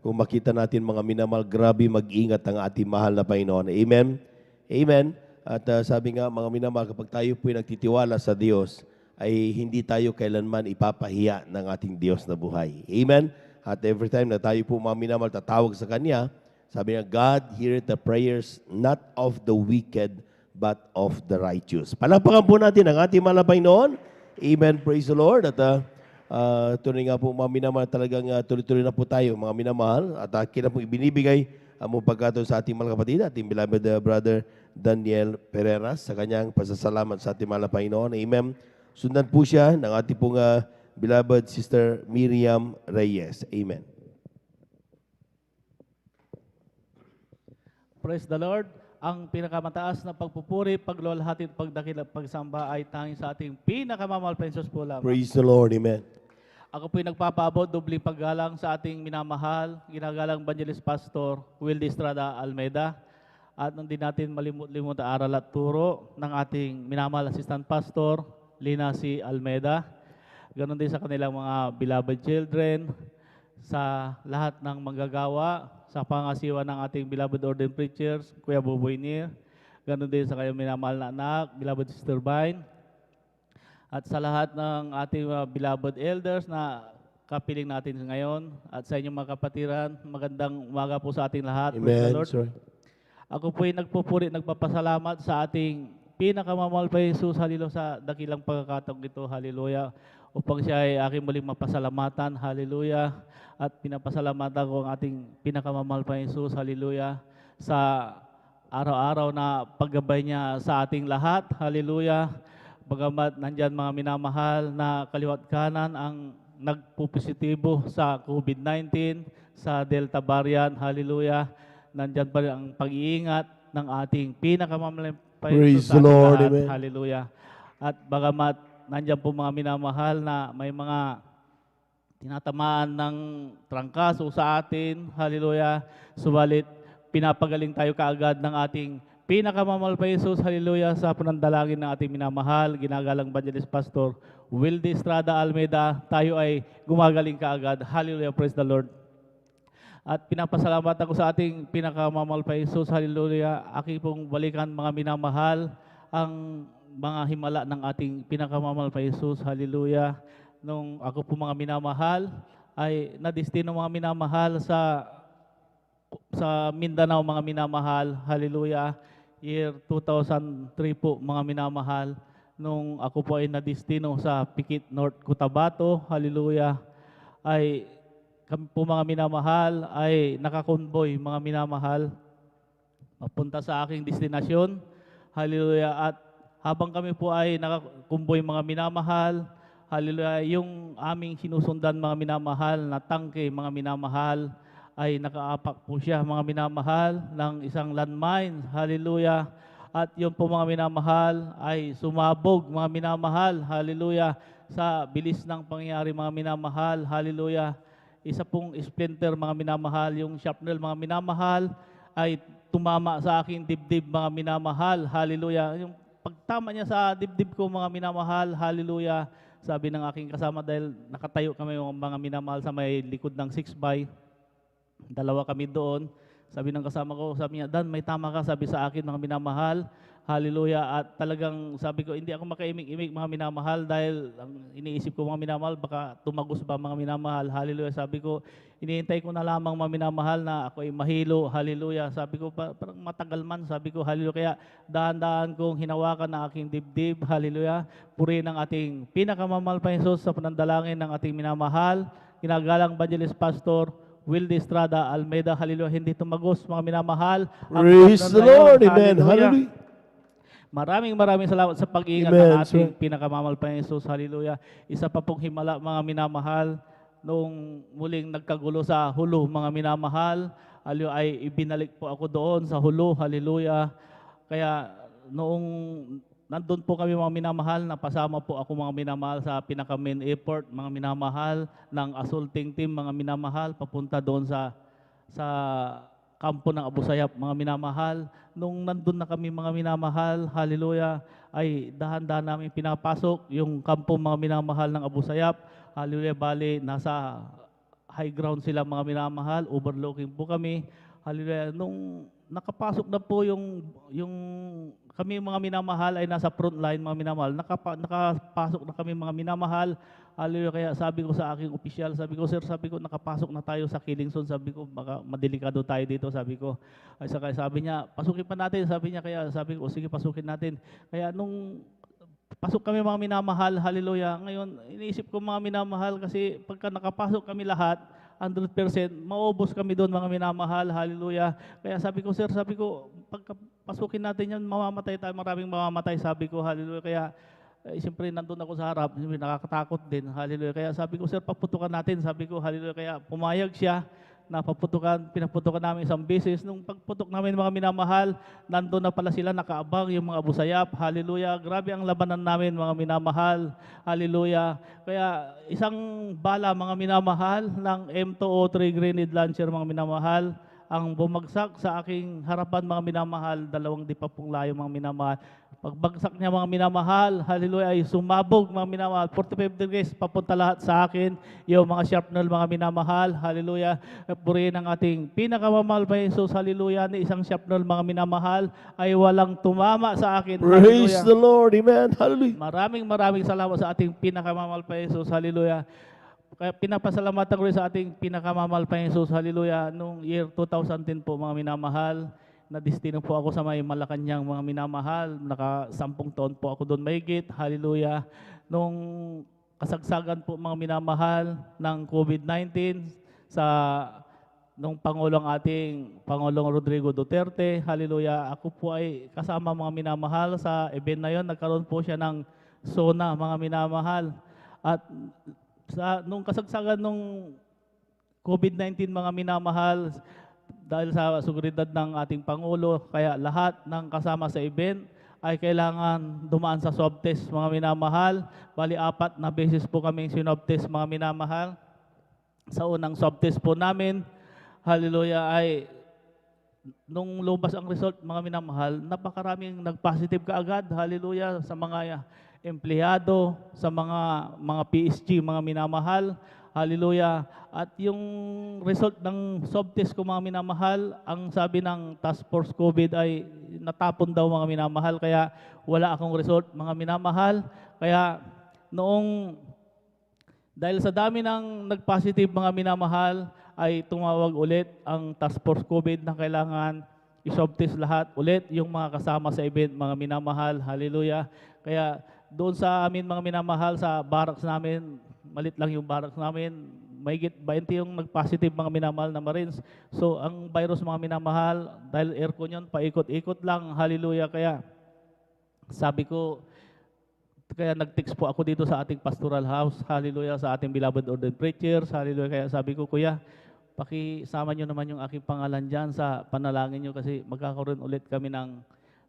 kung makita natin mga minamahal, grabe mag-ingat ang ating mahal na Panginoon. Amen. Amen. At sabi nga mga minamahal, kapag tayo po'y nagtitiwala sa Diyos, ay hindi tayo kailanman ipapahiya ng ating Diyos na buhay. Amen. At every time na tayo po mga minamahal tatawag sa Kanya, sabi niya, God heareth the prayers not of the wicked, but of the righteous. Palakpakan po natin ang ating malapay noon. Amen. Praise the Lord. At tuloy nga po mga minamahal, talagang tuloy-tuloy na po tayo mga minamahal. At akin na po ibinibigay ang mong pagkataon sa ating mga kapatid, ating beloved brother Daniel Pereras sa kanyang pasasalamat sa ating malapay noon. Amen. Sundan po siya ng ating pong beloved Sister Miriam Reyes. Amen. Praise the Lord. Ang pinakamataas na pagpupuri, paglulhati at pagdakil at pagsamba ay tanging sa ating pinakamamahal na Diyos po lamang. Praise the Lord. Amen. Ako po'y nagpapaabot, dubling paggalang sa ating minamahal, ginagalang Evangelist Pastor Wildy Estrada Almeida. At hindi natin malimut-limut ang aral at turo ng ating minamahal Assistant Pastor Lina C. Almeida. Ganon din sa kanilang mga beloved children, sa lahat ng manggagawa, sa pangasiwa ng ating beloved ordained preachers, Kuya Buboy Nir. Ganon din sa kanyang minamahal na anak, beloved Sister Vine. At sa lahat ng ating beloved elders na kapiling natin ngayon, at sa inyong mga kapatiran, magandang umaga po sa ating lahat. Praise the Amen. Lord. Sir. Ako po'y nagpupuri, nagpapasalamat sa ating pinakamamahal pa Jesus, hallelujah, sa dakilang pagkakataong ito, hallelujah, upang siya ay aking muling mapasalamatan, hallelujah, at pinapasalamatan ko ang ating pinakamamahal pa Jesus, hallelujah, sa araw-araw na paggabay niya sa ating lahat, hallelujah, bagamat nandyan mga minamahal na kaliwat kanan ang nagpupositibo sa COVID-19, sa Delta variant, hallelujah, nandyan pa rin ang pag-iingat ng ating pinakamamahal Praise sa the ating Lord. lahat. Amen. Hallelujah. At bagamat nandyan po mga minamahal na may mga tinatamaan ng trangkaso sa atin, hallelujah, subalit pinapagaling tayo kaagad ng ating pinakamamahal pa Jesus, hallelujah, sa panandalangin ng ating minamahal, ginagalang Evangelist Pastor Wildy Estrada Almeida, tayo ay gumagaling kaagad. Hallelujah, praise the Lord. At pinapasalamat ako sa ating pinakamamahal pa Jesus, hallelujah. Aking pong balikan mga minamahal, ang mga himala ng ating pinakamamahal pa Jesus, hallelujah. Nung ako po mga minamahal, ay nadestino mga minamahal sa Mindanao mga minamahal, hallelujah. Year 2003 po mga minamahal, nung ako po ay nadestino sa Pikit North Cotabato, hallelujah, ay kami po mga minamahal ay nakakonvoy mga minamahal papunta sa aking destinasyon. Hallelujah. At habang kami po ay nakakonvoy mga minamahal, hallelujah, yung aming sinusundan mga minamahal na tangke mga minamahal ay nakaapak po siya mga minamahal ng isang landmine. Hallelujah. At yung po mga minamahal ay sumabog mga minamahal. Hallelujah. Sa bilis ng pangyayari mga minamahal. Hallelujah. Isa pong splinter mga minamahal, yung shrapnel mga minamahal ay tumama sa aking dibdib mga minamahal. Hallelujah. Yung pagtama niya sa dibdib ko mga minamahal, hallelujah. Sabi ng aking kasama, dahil nakatayo kami mga minamahal sa may likod ng 6x, dalawa kami doon. Sabi ng kasama ko, sabi niya, Dan, may tama ka, sabi sa akin mga minamahal. Hallelujah. At talagang sabi ko, hindi ako makaimik-imik mga minamahal dahil ang iniisip ko mga minamahal, baka tumagos ba mga minamahal. Hallelujah. Sabi ko, iniintay ko na lamang mga minamahal na ako ay mahilo. Hallelujah. Sabi ko, parang matagal man. Sabi ko, hallelujah. Kaya dahan-dahan kong hinawakan na aking dibdib. Hallelujah. Purihin ang ating pinakamamahal pa Jesus sa panandalangin ng ating minamahal. Ginagalang Evangelist Pastor Wildy Estrada Almeida, hallelujah, hindi tumagos mga minamahal. Praise the Lord, amen, hallelujah. Maraming salamat sa pag-iingat ng ating pinakamamahal pa Jesus, hallelujah. Isa pa pong himala mga minamahal, nung muling nagkagulo sa Hulu mga minamahal, hallelujah, ay ibinalik po ako doon sa Hulu, hallelujah. Kaya noong nandun po kami mga minamahal, napasama po ako mga minamahal sa pinaka-main airport, mga minamahal ng assaulting team, mga minamahal, papunta doon sa kampo ng Abu Sayyaf, mga minamahal. Nung nandun na kami mga minamahal, hallelujah, ay dahan-dahan namin pinapasok yung kampo mga minamahal ng Abu Sayyaf. Hallelujah, bali, nasa high ground sila mga minamahal, overlooking po kami. Hallelujah, nung nakapasok na po yung kami mga minamahal ay nasa front line mga minamahal. Nakapasok na kami mga minamahal. Hallelujah. Kaya sabi ko sa aking opisyal, sabi ko, sir, sabi ko, nakapasok na tayo sa Kilingson. Sabi ko, baka madelikado tayo dito. Sabi ko, ay saka sabi niya, pasukin pa natin. Sabi niya, kaya sabi ko, sige, pasukin natin. Kaya nung pasok kami mga minamahal, hallelujah. Ngayon, iniisip ko mga minamahal kasi pagka nakapasok kami lahat, 100%, maubos kami doon mga minamahal, hallelujah. Kaya sabi ko, sir, sabi ko, pagpasukin natin yan, mamamatay tayo, maraming mamamatay, sabi ko, hallelujah. Kaya, siyempre, nandun ako sa harap, siyempre, nakakatakot din, hallelujah. Kaya sabi ko, sir, paputukan natin, sabi ko, hallelujah. Kaya pumayag siya, na pinaputukan namin isang beses. Nung pagputok namin mga minamahal, nandun na pala sila, nakaabang yung mga Abu Sayyaf, hallelujah. Grabe ang labanan namin mga minamahal, hallelujah. Kaya isang bala mga minamahal ng M203 grenade launcher mga minamahal, ang bumagsak sa aking harapan mga minamahal, 2 di pa pong layo mga minamahal. Pagbagsak niya mga minamahal, hallelujah, ay sumabog mga minamahal, 45 degrees, papunta lahat sa akin, yung mga shrapnel mga minamahal, hallelujah. Purihin ang ating pinakamamahal pa Jesus, hallelujah, ni isang shrapnel mga minamahal, ay walang tumama sa akin, praise hallelujah. the Lord, amen, hallelujah. Maraming salamat sa ating pinakamamahal pa Jesus, hallelujah. Kaya pinapasalamatan ko rin sa ating pinakamamahal pa Jesus, hallelujah, nung year 2010 po mga minamahal, na destino po ako sa may Malacanang mga minamahal, naka-10 taon po ako doon mahigit, hallelujah. Nung kasagsagan po mga minamahal ng COVID-19 nung ating Pangulong Rodrigo Duterte, hallelujah, ako po ay kasama mga minamahal sa event na yon, nagkaroon po siya ng SONA mga minamahal. At nung kasagsagan nung COVID-19 mga minamahal, dahil sa seguridad ng ating Pangulo, kaya lahat ng kasama sa event ay kailangan dumaan sa swab test mga minamahal. Bali 4 na beses po kaming swab test mga minamahal. Sa unang swab test po namin, hallelujah, ay nung lumabas ang result mga minamahal, napakaraming nag-positive kaagad, hallelujah, sa mga empleyado, sa mga PSG mga minamahal. Hallelujah. At yung result ng swab test ko mga minamahal, ang sabi ng Task Force COVID ay natapon daw mga minamahal, kaya wala akong result mga minamahal. Kaya noong, dahil sa dami ng nag-positive mga minamahal, ay tumawag ulit ang Task Force COVID na kailangan i-swab test lahat ulit yung mga kasama sa event mga minamahal. Hallelujah. Kaya doon sa amin mga minamahal, sa barracks namin, malit lang yung barracks namin, mahigit 20 yung nag-positive mga minamahal na Marines. So, ang virus mga minamahal, dahil aircon yun, paikot-ikot lang. Hallelujah. Kaya, sabi ko, kaya nag-text po ako dito sa ating pastoral house. Hallelujah. Sa ating beloved ordained preachers. Hallelujah. Kaya sabi ko, Kuya, pakisama nyo naman yung aking pangalan dyan sa panalangin nyo kasi magkakaroon ulit kami ng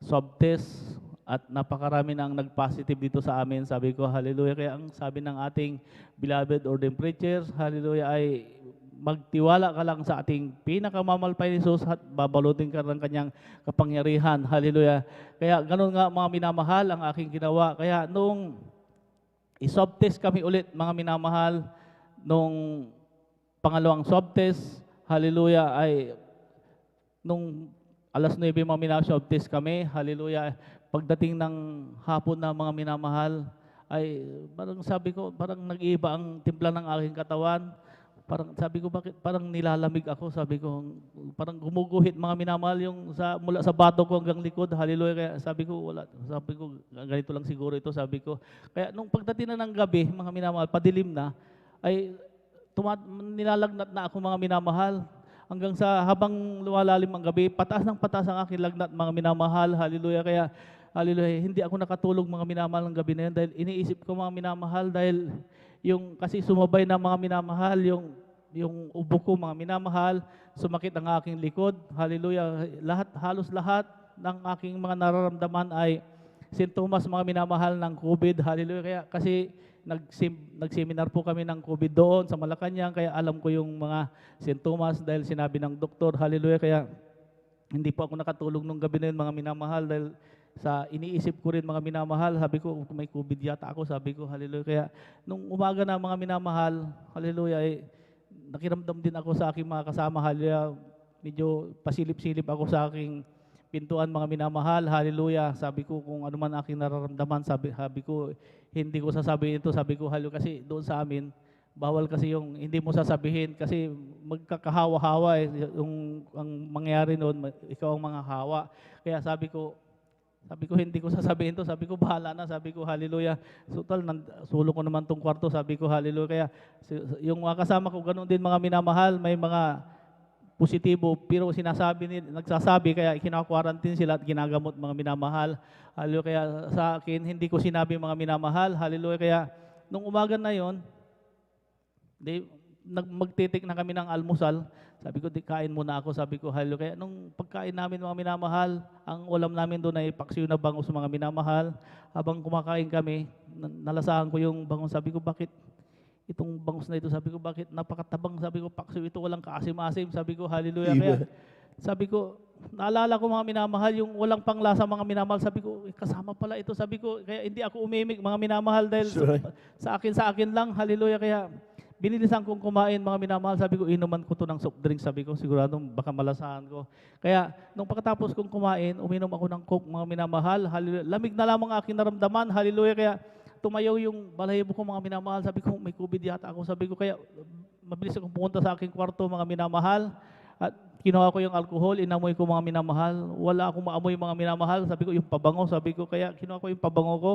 swab test. At napakarami nang nag-positive dito sa amin. Sabi ko, hallelujah. Kaya ang sabi ng ating beloved ordained preachers, hallelujah, ay magtiwala ka lang sa ating pinakamamalpay ni Jesus at babalutin ka ng kanyang kapangyarihan. Hallelujah. Kaya ganun nga mga minamahal ang aking ginawa. Kaya nung i-swab test kami ulit mga minamahal, nung pangalawang swab test, hallelujah, ay nung alas 9 mga minaswab test kami, hallelujah. Pagdating ng hapon na mga minamahal, ay parang sabi ko, parang nag-iiba ang timpla ng aking katawan. Parang sabi ko, bakit parang nilalamig ako? Sabi ko, parang gumuguhit mga minamahal yung mula sa bato ko hanggang likod. Hallelujah. Kaya sabi ko, wala. Sabi ko, ganito lang siguro ito. Sabi ko, kaya nung pagdating na ng gabi, mga minamahal, padilim na, ay nilalagnat na ako mga minamahal. Hanggang sa habang lumalalim ang gabi, pataas ng pataas ang aking lagnat mga minamahal. Hallelujah. Kaya hallelujah, hindi ako nakatulog mga minamahal ng gabi na yun dahil iniisip ko mga minamahal dahil yung kasi sumabay na mga minamahal, yung ubo ko mga minamahal, sumakit ang aking likod. Hallelujah. Halos lahat ng aking mga nararamdaman ay sintomas mga minamahal ng COVID. Hallelujah. Kaya kasi nag-seminar po kami ng COVID doon sa Malacanang, kaya alam ko yung mga sintomas dahil sinabi ng doktor. Hallelujah. Kaya hindi po ako nakatulog nung gabi na yun mga minamahal dahil sa iniisip ko rin mga minamahal, sabi ko may COVID yata ako, sabi ko hallelujah. Kaya nung umaga na mga minamahal, hallelujah, nakiramdam din ako sa aking mga kasama, hallelujah, medyo pasilip-silip ako sa aking pintuan mga minamahal, hallelujah. Sabi ko kung ano man aking nararamdaman, sabi ko hindi ko sasabihin ito, sabi ko hallelujah, kasi doon sa amin bawal kasi yung hindi mo sasabihin kasi magkakahawa-hawa yung ang mangyayari noon, ikaw ang mga hawa. Kaya sabi ko hindi ko sasabihin to, sabi ko bahala na, sabi ko hallelujah. Sulong ko naman tong kwarto, sabi ko hallelujah. Kaya yung mga kasama ko ganun din mga minamahal, may mga positibo pero nagsasabi kaya kina-quarantine sila at ginagamot mga minamahal. Hallelujah. Kaya sa akin hindi ko sinabi mga minamahal. Hallelujah. Kaya nung umaga na yon, magtitik na kami ng almusal. Sabi ko, kain muna ako. Sabi ko, hallelujah. Kaya nung pagkain namin mga minamahal, ang ulam namin doon ay paksiw na bangus mga minamahal. Habang kumakain kami, nalasahan ko yung bangus. Sabi ko, bakit itong bangus na ito? Sabi ko, bakit napakatabang? Sabi ko, paksiw ito, walang kaasim-asim. Sabi ko, hallelujah. Kaya sabi ko, naalala ko mga minamahal, yung walang panglasa mga minamahal. Sabi ko, kasama pala ito. Sabi ko, kaya hindi ako umimik mga minamahal dahil sa akin lang. Hallelujah. Kaya binilisan kong kumain mga minamahal. Sabi ko, inuman ko to ng soft drink. Sabi ko, siguradong baka malasahan ko. Kaya, nung pagkatapos kong kumain, uminom ako ng Coke mga minamahal. Hallelujah. Lamig na lamang aking naramdaman. Hallelujah. Kaya, tumayaw yung balahibo ko mga minamahal. Sabi ko, may COVID yata ako. Sabi ko, kaya mabilis akong pumunta sa aking kwarto mga minamahal. At kinuha ko yung alcohol, inamoy ko mga minamahal. Wala akong maamoy mga minamahal. Sabi ko, yung pabango. Sabi ko, kaya kinuha ko yung pabango ko.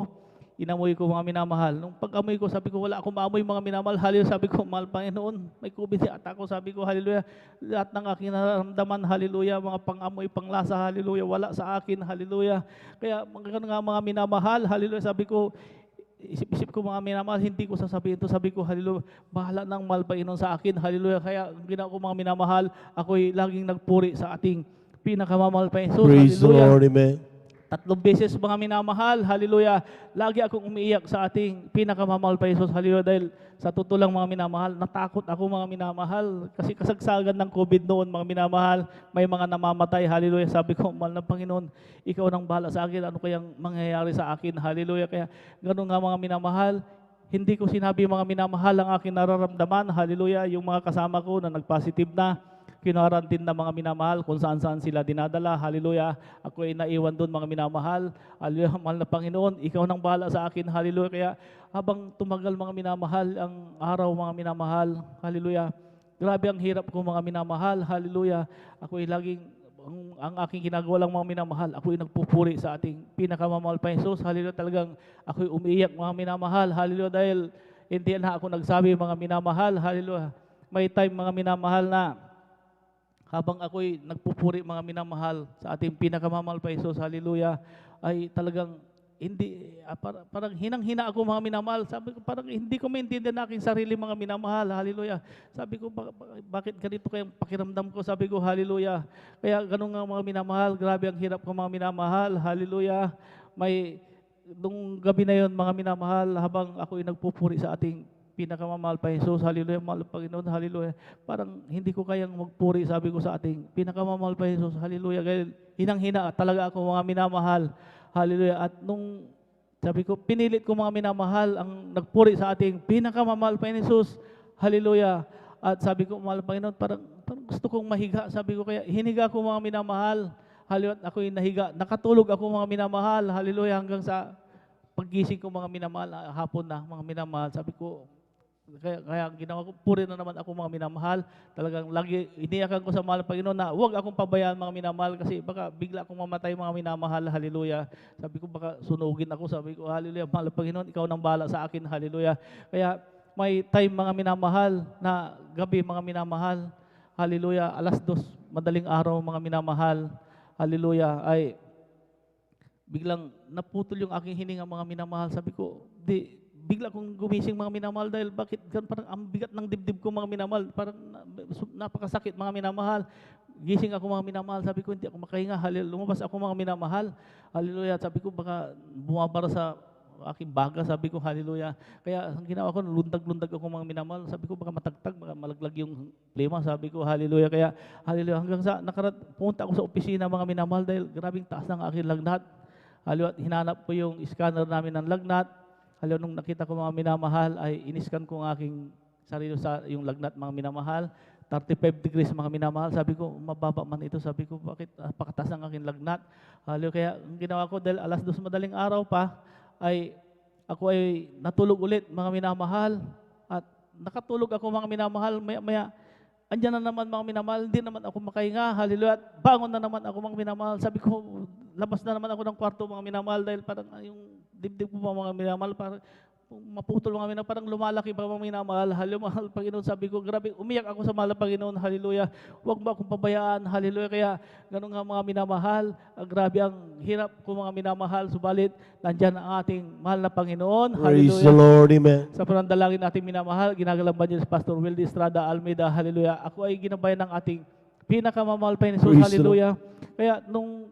Inamoy ko mga minamahal. Nung pag-amoy ko, sabi ko, wala akong maamoy mga minamahal. Hallelujah. Sabi ko, mahal Panginoon, may COVID yata ako. Sabi ko, hallelujah. Lahat ng aking nararamdaman, hallelujah. Mga pang-amoy, panglasa, hallelujah. Wala sa akin, hallelujah. Kaya mga minamahal, hallelujah. Sabi ko, isip-isip ko mga minamahal, hindi ko sasabihin ito. Sabi ko, hallelujah, bahala ng mahal Panginoon sa akin, hallelujah. Kaya ang ginawa ko mga minamahal, ako'y laging nagpuri sa ating pinakamamahal Panginoon. Praise the Lord, amen. 3 beses mga minamahal, hallelujah. Lagi akong umiiyak sa ating pinakamamahal pa Jesus, hallelujah. Dahil sa totoo lang mga minamahal, natakot ako mga minamahal. Kasi kasagsagan ng COVID noon mga minamahal, may mga namamatay, hallelujah. Sabi ko, mahal na Panginoon, ikaw nang bahala sa akin, ano kayang mangyayari sa akin, hallelujah. Kaya ganun nga mga minamahal, hindi ko sinabi mga minamahal ang aking nararamdaman. Hallelujah. Yung mga kasama ko na nag-positive na, kinuarantin na mga minamahal kung saan-saan sila dinadala. Hallelujah. Ako ay naiwan doon mga minamahal. Hallelujah. Mahal na Panginoon, ikaw nang bahala sa akin. Hallelujah. Kaya habang tumagal mga minamahal, ang araw mga minamahal. Hallelujah. Grabe ang hirap ko mga minamahal. Hallelujah. Ako ay laging, ang aking ginagawa lang mga minamahal, ako ay nagpupuri sa ating pinakamamahal pa Jesus. Hallelujah. Talagang ako ay umiiyak mga minamahal. Hallelujah. Dahil hindi na ako nagsabi mga minamahal. Hallelujah. May time mga minamahal na habang ako'y nagpupuri mga minamahal sa ating pinakamamahal pa Jesus, hallelujah, ay talagang hindi, parang hinang-hina ako mga minamahal. Sabi ko, parang hindi ko maintindihan na aking sarili mga minamahal, hallelujah. Sabi ko, bakit ganito kayang pakiramdam ko? Sabi ko, hallelujah. Kaya ganun nga mga minamahal, grabe ang hirap ko mga minamahal, hallelujah. Nung gabi na yon mga minamahal, habang ako'y nagpupuri sa ating pinakamamahal pa Jesus, hallelujah, mahal na Panginoon, hallelujah. Parang hindi ko kayang magpuri, sabi ko sa ating pinakamamahal pa Jesus, hallelujah. Kaya hinang-hina talaga ako mga minamahal, hallelujah. At nung sabi ko, pinilit ko mga minamahal ang nagpuri sa ating pinakamamahal pa Jesus, hallelujah. At sabi ko, mahal na Panginoon, parang gusto kong mahiga, sabi ko, kaya hiniga ko mga minamahal, hallelujah. At ako'y nahiga, nakatulog ako mga minamahal, hallelujah, hanggang sa paggising ko mga minamahal, hapon na mga minamahal, sabi ko, kaya ginawa ko, puri na naman ako mga minamahal. Talagang lagi iniyakan ko sa mahal na Panginoon na huwag akong pabayaan mga minamahal kasi baka bigla akong mamatay mga minamahal, hallelujah. Sabi ko baka sunugin ako, sabi ko hallelujah, mahal na Panginoon, ikaw nang bahala sa akin, hallelujah. Kaya may time mga minamahal na gabi mga minamahal, hallelujah, 2:00 madaling araw mga minamahal, hallelujah, ay biglang naputol yung aking hininga mga minamahal. Sabi ko, bigla kong gumising mga minamahal dahil bakit parang ang bigat ng dibdib ko mga minamahal, parang napakasakit mga minamahal. Gising ako mga minamahal, sabi ko hindi ako makahinga, hallelujah, lumabas ako mga minamahal, hallelujah. Sabi ko baka bumabara sa aking baga, sabi ko hallelujah. Kaya ang ginawa ko, lundag-lundag ako mga minamahal, sabi ko baka matagtag, baka malaglag yung plema, sabi ko hallelujah. Kaya hallelujah, hanggang sa punta ako sa opisina mga minamahal dahil grabing taas ng aking lagnat. Hallelujah, hinanap ko yung scanner namin ng lagnat. Hallelujah, nung nakita ko mga minamahal, ay iniskan ko ang aking sarili sa yung lagnat mga minamahal. 35 degrees mga minamahal. Sabi ko, mababa man ito. Sabi ko, bakit pakataas ang aking lagnat? Hallelujah, kaya ang ginawa ko dahil 2:00 madaling araw pa, ay ako ay natulog ulit mga minamahal. At nakatulog ako mga minamahal. Maya-maya, andyan na naman mga minamahal, hindi naman ako makahinga. Hallelujah, at bangon na naman ako mga minamahal. Sabi ko, labas na naman ako ng kwarto mga minamahal dahil parang yung dibdib ko mga minamahal, parang maputol mga minamahal, parang lumalaki pa mga minamahal. Hallelujah, mahal Panginoon. Sabi ko, grabe, umiyak ako sa mahal na Panginoon. Hallelujah, huwag mo akong pabayaan. Hallelujah, kaya ganun nga mga minamahal. Grabe ang hirap ko mga minamahal. Subalit, nandyan ang ating mahal na Panginoon. Praise the Lord, amen. Sa panandalangin nating minamahal, ginagalamban niya si Pastor Wildy Estrada Almeida. Hallelujah. Ako ay ginabayan ng ating pinakamamahal pa ni Jesus. Hallelujah. Kaya nung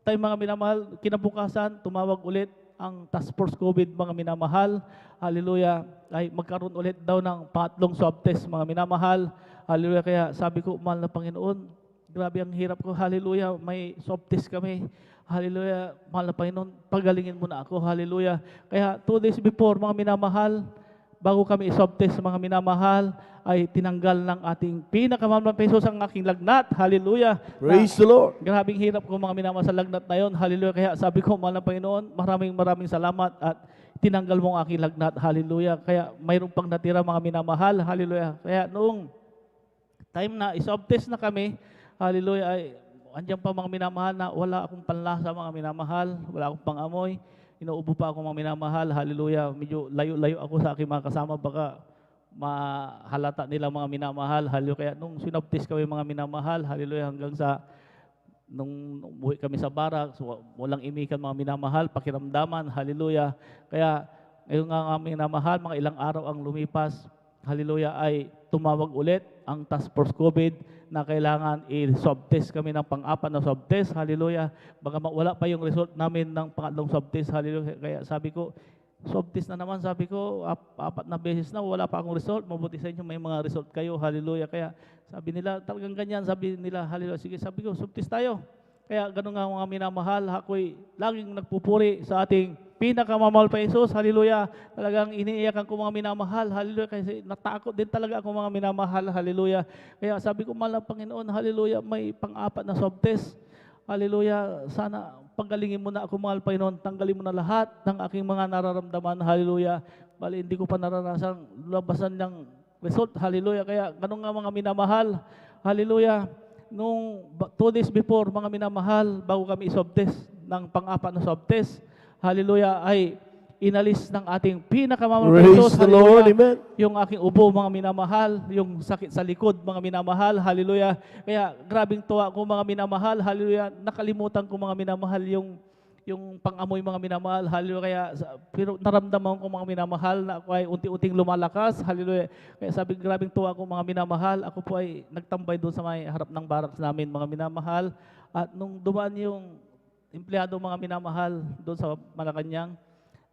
time mga minamahal, kinabukasan, tumawag ulit ang task force COVID mga minamahal. Hallelujah. Ay magkaroon ulit daw ng pangatlong swab test mga minamahal. Hallelujah. Kaya sabi ko, mahal na Panginoon, grabe ang hirap ko. Hallelujah. May swab test kami. Hallelujah. Mahal na Panginoon, pagalingin mo na ako. Hallelujah. Kaya 2 days before mga minamahal, bago kami i-swab test mga minamahal, ay tinanggal ng ating pinakamamahal na Jesus ang aking lagnat. Hallelujah. Praise the Lord. Grabing hirap ko mga minamahal sa lagnat na yon. Hallelujah. Kaya sabi ko, mahal na Panginoon, maraming salamat at tinanggal mo ang aking lagnat. Hallelujah. Kaya mayroon pang natira mga minamahal. Hallelujah. Kaya noong time na i-swab test na kami, hallelujah, ay andyan pa mga minamahal na wala akong panlasa mga minamahal, wala akong pangamoy. Inuubo pa ako mga minamahal. Hallelujah. Medyo layo-layo ako sa aking mga kasama, baka mahalata nila mga minamahal. Hallelujah. Kaya nung sinabtis kami mga minamahal, hallelujah, hanggang sa nung umuwi kami sa barak, so walang imikan mga minamahal, pakiramdaman, hallelujah. Kaya ngayon nga mga minamahal, mga ilang araw ang lumipas, hallelujah, ay tumawag ulit ang task force COVID na kailangan i-swab test kami ng pang-apat na swab test, hallelujah. Baka wala pa yung result namin ng pangatlong swab test, hallelujah. Kaya sabi ko, swab test na naman, sabi ko, 4 na beses na, wala pa akong result, mabuti sa inyo, may mga result kayo, hallelujah. Kaya sabi nila, talagang ganyan, sabi nila, hallelujah, sige, sabi ko, swab test tayo. Kaya ganun nga mga minamahal, ako'y laging nagpupuri sa ating pinakamamahal pa Jesus. Hallelujah. Talagang iniiyakan ko mga minamahal. Hallelujah. Kasi natakot din talaga ako mga minamahal. Hallelujah. Kaya sabi ko, mahal na Panginoon, hallelujah, may pang-apat na swab test. Hallelujah. Sana panggalingin mo na ako, mahal Panginoon. Tanggalin mo na lahat ng aking mga nararamdaman. Hallelujah. Bali, hindi ko pa naranasan labasan ng result. Hallelujah. Kaya ganun nga mga minamahal. Hallelujah. Nung 2 days before, mga minamahal, bago kami i-swab test ng pang-apat na swab test, hallelujah, ay inalis ng ating pinakamamahal na Jesus. Praise the Lord, amen. Yung aking ubo, mga minamahal, yung sakit sa likod, mga minamahal, hallelujah. Kaya grabing tuwa ko, mga minamahal, hallelujah. Nakalimutan ko, mga minamahal, yung pang-amoy, mga minamahal, hallelujah. Kaya, pero naramdaman ko, mga minamahal, na ako ay unti-unting lumalakas, hallelujah. Kaya sabi, grabing tuwa ko, mga minamahal, ako po ay nagtambay doon sa may harap ng barracks namin, mga minamahal. At nung dumaan yung empleyado, mga minamahal, doon sa Malacanang,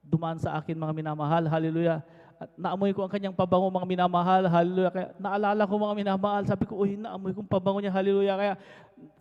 dumaan sa akin, mga minamahal, hallelujah. At naamoy ko ang kanyang pabango, mga minamahal, hallelujah. Kaya naalala ko, mga minamahal, sabi ko, uy, naamoy kong pabango niya, hallelujah. Kaya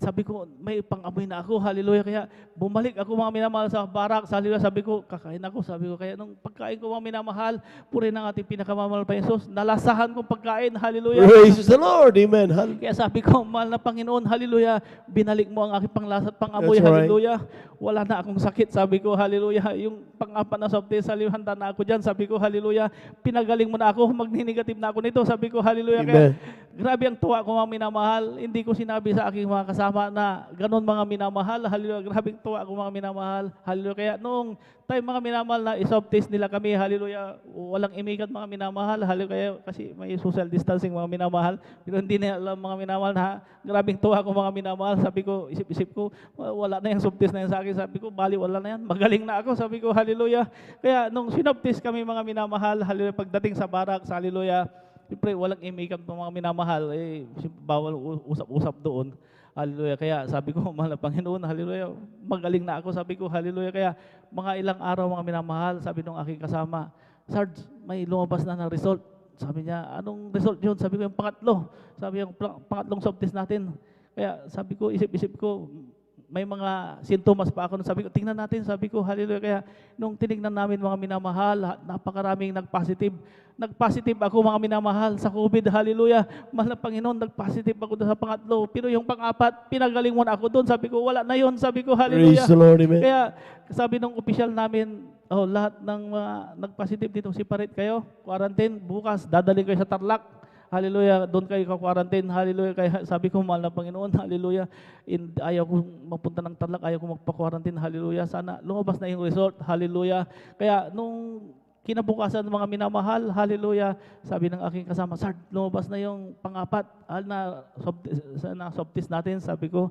sabi ko, may pang-amoy na ako, hallelujah. Kaya bumalik ako, mga minamahal, sa barracks, hallelujah. Sabi ko, kakain ako, sabi ko. Kaya nung pagkain ko, mga minamahal, puri ng ating pinakamamahal pa Jesus, nalasahan kong pagkain, hallelujah. Praise the Lord, amen. Kaya sabi ko, mahal na Panginoon, hallelujah, binalik mo ang aking panglasa at pang-amoy, That's right. hallelujah. Wala na akong sakit, sabi ko, hallelujah. Yung pang-apat na swab test, hallelujah, handa na ako dyan, sabi ko, hallelujah. Pinagaling mo na ako, magni-negative na ako nito, sabi ko, hallelujah. Kaya grabe ang tuwa ko, mga minamahal. Hindi ko sinabi sa aking mga kasama na ganun, mga minamahal, hallelujah. Grabe ang tuwa ko, mga minamahal, hallelujah. Kaya noong time, mga minamahal, na i-swab test nila kami, hallelujah, walang imikat, mga minamahal, hallelujah. Kasi may social distancing, mga minamahal. Pero hindi na alam, mga minamahal, na grabing tuwa ko, mga minamahal. Sabi ko, isip-isip ko, wala na yung swab test na yan sa akin. Sabi ko, bali, wala na yan. Magaling na ako. Sabi ko, hallelujah. Kaya nung swab test kami, mga minamahal, hallelujah, pagdating sa barracks, hallelujah, siyempre, walang imikat ng mga minamahal. Bawal usap-usap doon. Hallelujah. Kaya sabi ko, mahal na Panginoon, hallelujah, magaling na ako. Sabi ko, hallelujah. Kaya mga ilang araw, mga minamahal, sabi nung aking kasama, Sarge, may lumabas na ng result. Sabi niya, anong result yun? Sabi ko, yung pangatlo. Sabi yung pangatlong swab test natin. Kaya sabi ko, isip-isip ko, may mga sintomas pa ako. Sabi ko, tingnan natin. Sabi ko, hallelujah. Kaya nung tinignan namin, mga minamahal, napakaraming nag-positive. Nag-positive ako, mga minamahal, sa COVID. Hallelujah. Mahal na Panginoon, nag-positive ako doon sa pangatlo. Pero yung pang-apat, pinagaling mo na ako doon. Sabi ko, wala na yun. Sabi ko, hallelujah. Praise the Lord, amen. Kaya sabi ng opisyal namin, lahat ng mga nag-positive dito, separate kayo, quarantine, bukas, dadali kayo sa Tarlac. Hallelujah, doon kayo ka-quarantine. Hallelujah, kaya sabi ko, mahal na Panginoon, hallelujah. Ayaw ko mapunta ng Tarlac, ayaw ko magpa-quarantine. Hallelujah, sana lumabas na yung result. Hallelujah. Kaya nung kinabukasan ng mga minamahal, hallelujah, sabi ng aking kasama, Sir, lumabas na yung pang-apat na swab test natin. Sabi ko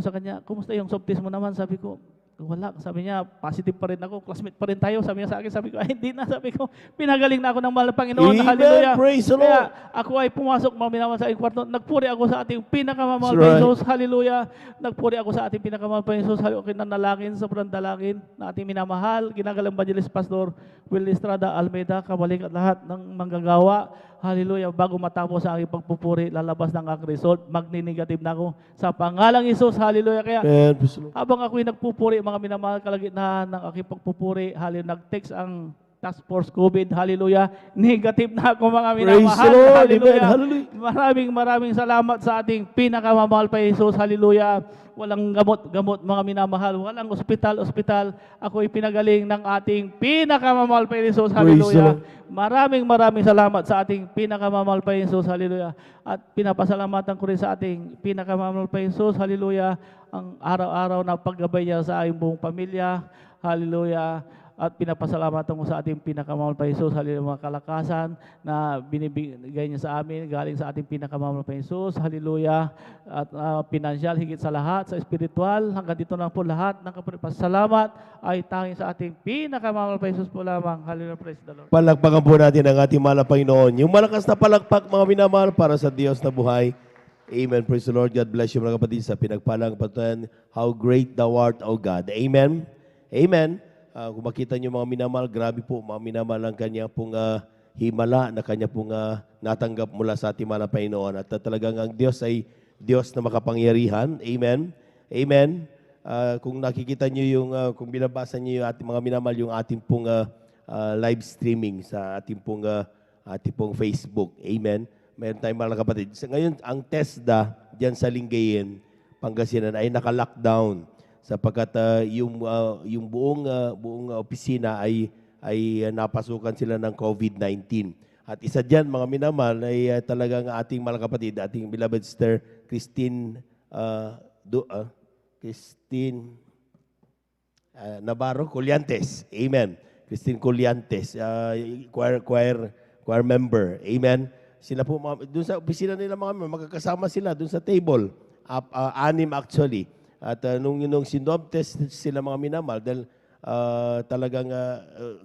sa kanya, kumusta yung swab test mo naman? Sabi ko, wala. Sabi niya, positive pa rin ako, classmate pa rin tayo. Sabi niya sa akin, sabi ko, ay hindi na. Sabi ko, pinagaling na ako ng mahal na Panginoon. Amen. Hallelujah. Praise the Lord. Kaya ako ay pumasok, mga minamahal, sa aking kwarto. Nagpuri ako sa ating pinakamamahal That's na right. Jesus. Hallelujah. Nagpuri ako sa ating pinakamamahal na Jesus. Hallelujah. Kinanalangin, sobrang dalangin na ating minamahal. Ginagalang Evangelist Pastor Will Estrada Almeida, kabalik at lahat ng manggagawa. Hallelujah. Bago matapos sa aking pagpupuri, lalabas ng aking result. Magni-negative na ako sa pangalang Jesus. Hallelujah. Kaya habang ako'y nagpupuri, mga minamahal, kalagitnaan ng aking pagpupuri, hallelujah, nag-text ang Task Force COVID, hallelujah, negative na ako, mga minamahal. Praise the Lord, hallelujah. amen, hallelujah. Maraming salamat sa ating pinakamamahal pa Jesus. Hallelujah. Walang gamot, mga minamahal. Walang ospital. Ako'y pinagaling ng ating pinakamamahal pa Jesus. Hallelujah. Maraming salamat sa ating pinakamamahal pa Jesus. Hallelujah. At pinapasalamatan ko rin sa ating pinakamamahal pa Jesus. Hallelujah. Ang araw-araw na paggabay niya sa aking buong pamilya. Hallelujah. At pinapasalamatan ko sa ating pinakamamahal pa Jesus, hallelujah, mga kalakasan na binibigay niya sa amin, galing sa ating pinakamamahal pa Jesus, hallelujah, at pinansyal, higit sa lahat, sa spiritual, hanggang dito na po lahat ng kapasalamat ay tanging sa ating pinakamamahal pa Jesus po lamang, hallelujah, praise the Lord. Palakpakan po natin ang ating mahal na Panginoon. Yung malakas na palakpak, mga minamahal, para sa Diyos na buhay. Amen. Praise the Lord. God bless you, mga kapatid, sa pinagpalang patuan. How great thou art, O God. Amen. Amen. Kung makita niyo, mga minamahal, grabe po, mga minamahal, ang kanya pong himala na kanya pong natanggap mula sa ating mahal na Panginoon. At talagang ang Diyos ay Diyos na makapangyarihan. Amen. Amen. Kung nakikita niyo yung, kung binabasa niyo yung ating mga minamahal, yung ating pong live streaming sa ating pong Facebook. Amen. Mayroon tayong mga kapatid. Ngayon, ang TESDA diyan sa Lingayen, Pangasinan ay naka-lockdown sapagkat yung buong opisina ay napasukan sila ng COVID-19. At isa diyan, mga minamahal, ay talagang ating mga kapatid, ating beloved sister Christine Navarro Colliantes. Amen. Christine Colliantes, choir member. Amen. Sila po, doon sa opisina nila magkakasama sila doon sa table. 6 actually. At nung sinom test sila mga minamahal, dahil talagang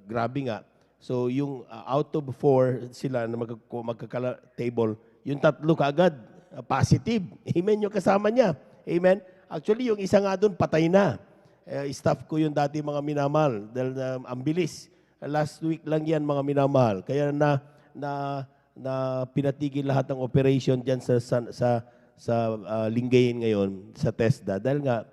grabe nga. So yung out of 4 sila na magkaka-table, yung 3 kaagad positive. Amen, yung kasama niya. Amen. Actually, yung isa nga doon patay na. Staff ko yung dati mga minamahal dahil ang bilis. Last week lang yan mga minamahal. Kaya na pinatigil lahat ng operation diyan sa Lingayen ngayon sa TESDA dahil nga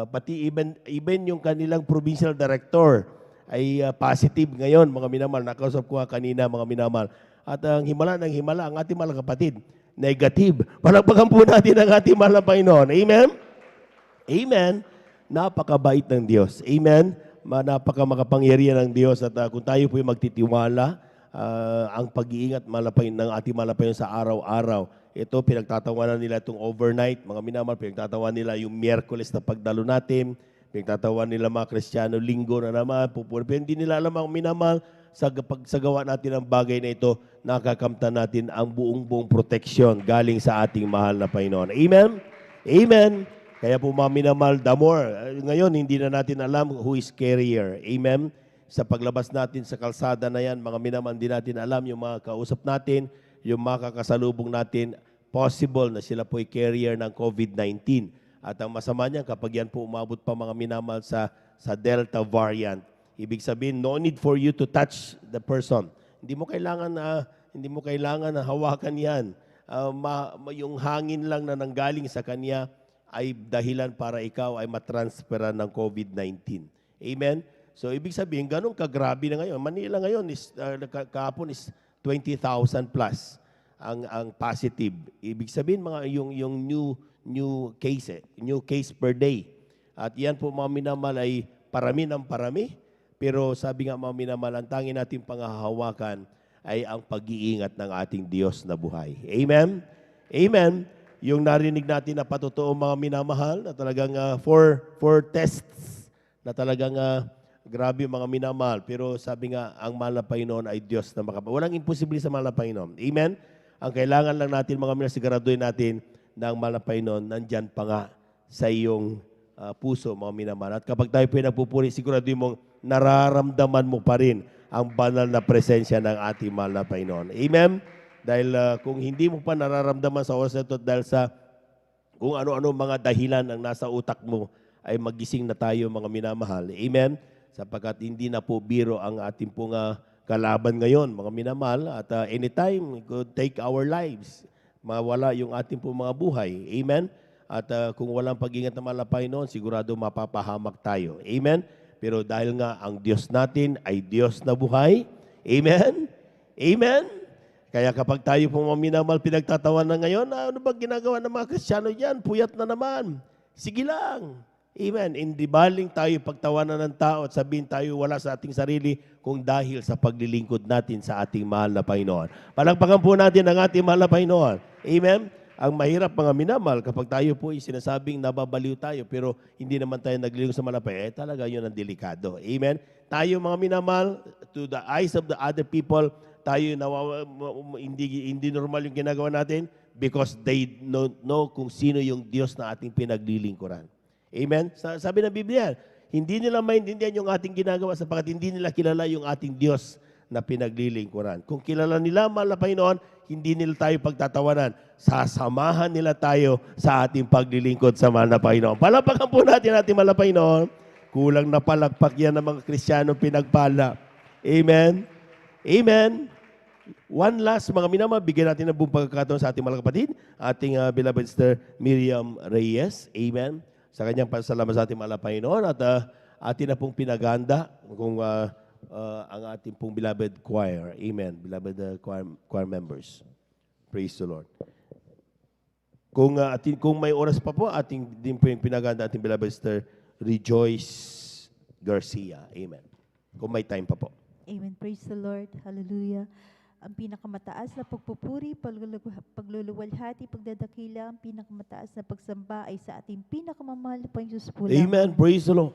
pati even yung kanilang provincial director ay positive ngayon mga minamahal. Nakausap ko kanina mga minamahal. At ang himala ng himala ang ating mga kapatid, negative. Palakpakan po natin ang ating mahal na Panginoon. Amen? Amen. Napakabait ng Diyos. Amen. Napakamakapangyarihan ng Diyos at kung tayo po yung magtitiwala, ang pag-iingat ng ating malapayon sa araw-araw. Ito, pinagtatawanan nila itong overnight. Mga minamahal, pinagtatawanan nila yung Miyerkules na pagdalo natin. Pinagtatawanan nila mga Kristiyano, linggo na naman. Pero hindi nila alam ang minamahal, sa pagsagawa natin ang bagay na ito, nakakamtan natin ang buong proteksyon galing sa ating mahal na Panginoon. Amen? Amen. Kaya po mga minamahal, the more. Ngayon, hindi na natin alam who is carrier. Amen? Sa paglabas natin sa kalsada na yan, mga minamahal, hindi natin alam yung mga kausap natin, yung mga kakasalubong natin, possible na sila po ay carrier ng COVID-19. At ang masama niyan, kapag yan po umabot pa mga minamahal sa Delta variant, ibig sabihin, no need for you to touch the person. Hindi mo kailangan na hawakan yan. Yung hangin lang na nanggaling sa kanya ay dahilan para ikaw ay matransferan ng COVID-19. Amen? So, ibig sabihin, ganun kagrabe na ngayon. Manila ngayon, kahapon is 20,000 plus ang positive. Ibig sabihin, yung new case per day. At yan po mga minamahal ay parami ng parami. Pero sabi nga mga minamahal, ang tanging natin panghahawakan ay ang pag-iingat ng ating Diyos na buhay. Amen? Amen? Yung narinig natin na patotoo mga minamahal, na talagang for tests, na talagang grabe mga minamahal. Pero sabi nga, ang mahal na Panginoon ay Diyos na walang imposible sa mahal na Panginoon. Amen? Ang kailangan lang natin mga minamahal, siguraduhin natin na ang mahal na Panginoon nandyan pa nga sa iyong puso mga minamahal. At kapag tayo po nagpupuri, siguraduhin mong nararamdaman mo pa rin ang banal na presensya ng ating mahal na Panginoon. Amen? Dahil kung hindi mo pa nararamdaman sa oras na ito dahil sa kung ano-ano mga dahilan ang nasa utak mo, ay magising na tayo mga minamahal. Amen? Sapagkat hindi na po biro ang ating pong kalaban ngayon, mga minamahal. At anytime, it could take our lives. Mawala yung ating pong mga buhay. Amen? At kung walang pag-ingat ng mahal na Panginoon, sigurado mapapahamak tayo. Amen? Pero dahil nga ang Diyos natin ay Diyos na buhay. Amen? Amen? Kaya kapag tayo po mga minamahal pinagtatawan na ngayon, ano ba ginagawa ng mga Kristiyano dyan? Puyat na naman. Sige lang. Amen. Hindi baling tayo pagtawanan ng tao at sabihin tayo wala sa ating sarili kung dahil sa paglilingkod natin sa ating mahal na Panginoon. Palakpakan po natin ang ating mahal na Panginoon. Amen? Ang mahirap mga minamahal, kapag tayo po sinasabing nababaliw tayo, pero hindi naman tayo naglilingkod sa malapay, talaga yun ang delikado. Amen? Tayo mga minamahal, to the eyes of the other people, tayo hindi normal yung ginagawa natin because they know kung sino yung Diyos na ating pinaglilingkuran. Amen? Sabi ng Biblia, hindi nila maintindihan yung ating ginagawa sapagkat hindi nila kilala yung ating Diyos na pinaglilingkuran. Kung kilala nila mahal na Panginoon, hindi nila tayo pagtatawanan. Sasamahan nila tayo sa ating paglilingkod sa mahal na Panginoon. Palakpakan po natin ating mahal na Panginoon. Kulang na palakpak yan ng mga Kristiyano pinagpala. Amen? Amen? One last, mga minamahal, bigyan natin ng buong pagkakataon sa ating mga kapatid, ating beloved sister Miriam Reyes. Amen? sa kanyang pasalamat sa ating mahal na Panginoon at atin na pong pinaganda kung ang ating pong beloved choir. Amen. Beloved choir members. Praise the Lord. Kung may oras pa po, ating din po yung pinaganda ating beloved sister Rejoice Garcia. Amen. Kung may time pa po. Amen. Praise the Lord. Hallelujah. Ang pinakamataas na pagpupuri, pagluluwalhati, pagdadakila, ang pinakamataas na pagsamba ay sa ating pinakamamahal na Panginoon po lamang. Amen. Praise the Lord.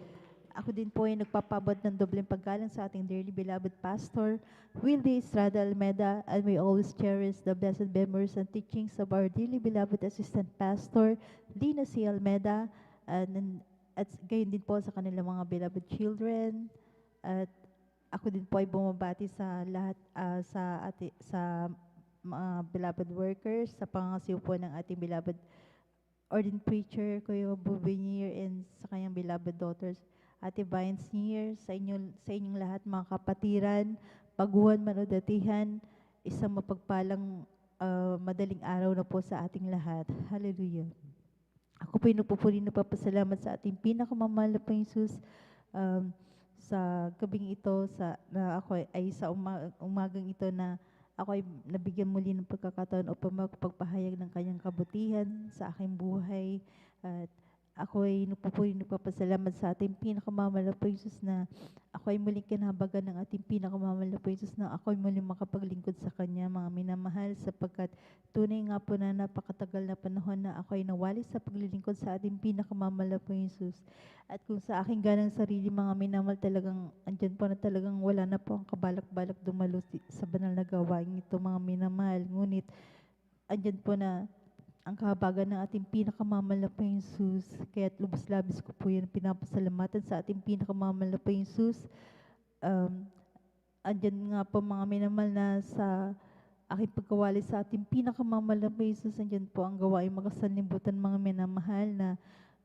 Ako din po ay nagpapabot ng dobleng paggalang sa ating dearly beloved pastor, Wildy Estrada Almeda, and we always cherish the blessed memories and teachings of our dearly beloved assistant pastor, Lina C. Almeda, at gayon din po sa kanilang mga beloved children. At ako din po ay bumabati sa lahat sa mga beloved workers, sa pangasiw po ng ating beloved ordained preacher, Kuya Bubinier, and sa kanyang beloved daughters, Ate Vines Nier, sa inyong lahat mga kapatiran, baguhan, manudatihan, isang mapagpalang madaling araw na po sa ating lahat. Hallelujah. Ako po ay nagpupuri na papasalamat sa ating pinakamamahal na Panginoon Jesus sa gabing ito, na ako ay sa umagang ito na ako ay nabigyan muli ng pagkakataon upang magpagpahayag ng kanyang kabutihan sa aking buhay. At ako ay nagpapasalamat sa ating pinakamamahal na Jesus na ako ay muling kinahabagan ng ating pinakamamahal na Jesus na ako ay muling makapaglingkod sa Kanya, mga minamahal, sapagkat tunay nga po na napakatagal na panahon na ako ay nawali sa paglilingkod sa ating pinakamamahal na Jesus. At kung sa aking ganang sarili, mga minamahal, talagang andyan po na talagang wala na po ang kabalak-balak dumalo sa banal na gawain ito, mga minamahal. Ngunit andyan po na ang kahabagan ng ating pinakamamahal na Panginoon Jesus. Kaya't lubos-labis ko po yan pinapasalamatan sa ating pinakamamahal na Panginoon Jesus. Andyan nga po mga minamahal na sa aking pagkawali sa ating pinakamamahal na Panginoon Jesus. Andyan po ang gawain makasanlibutan, mga minamahal, na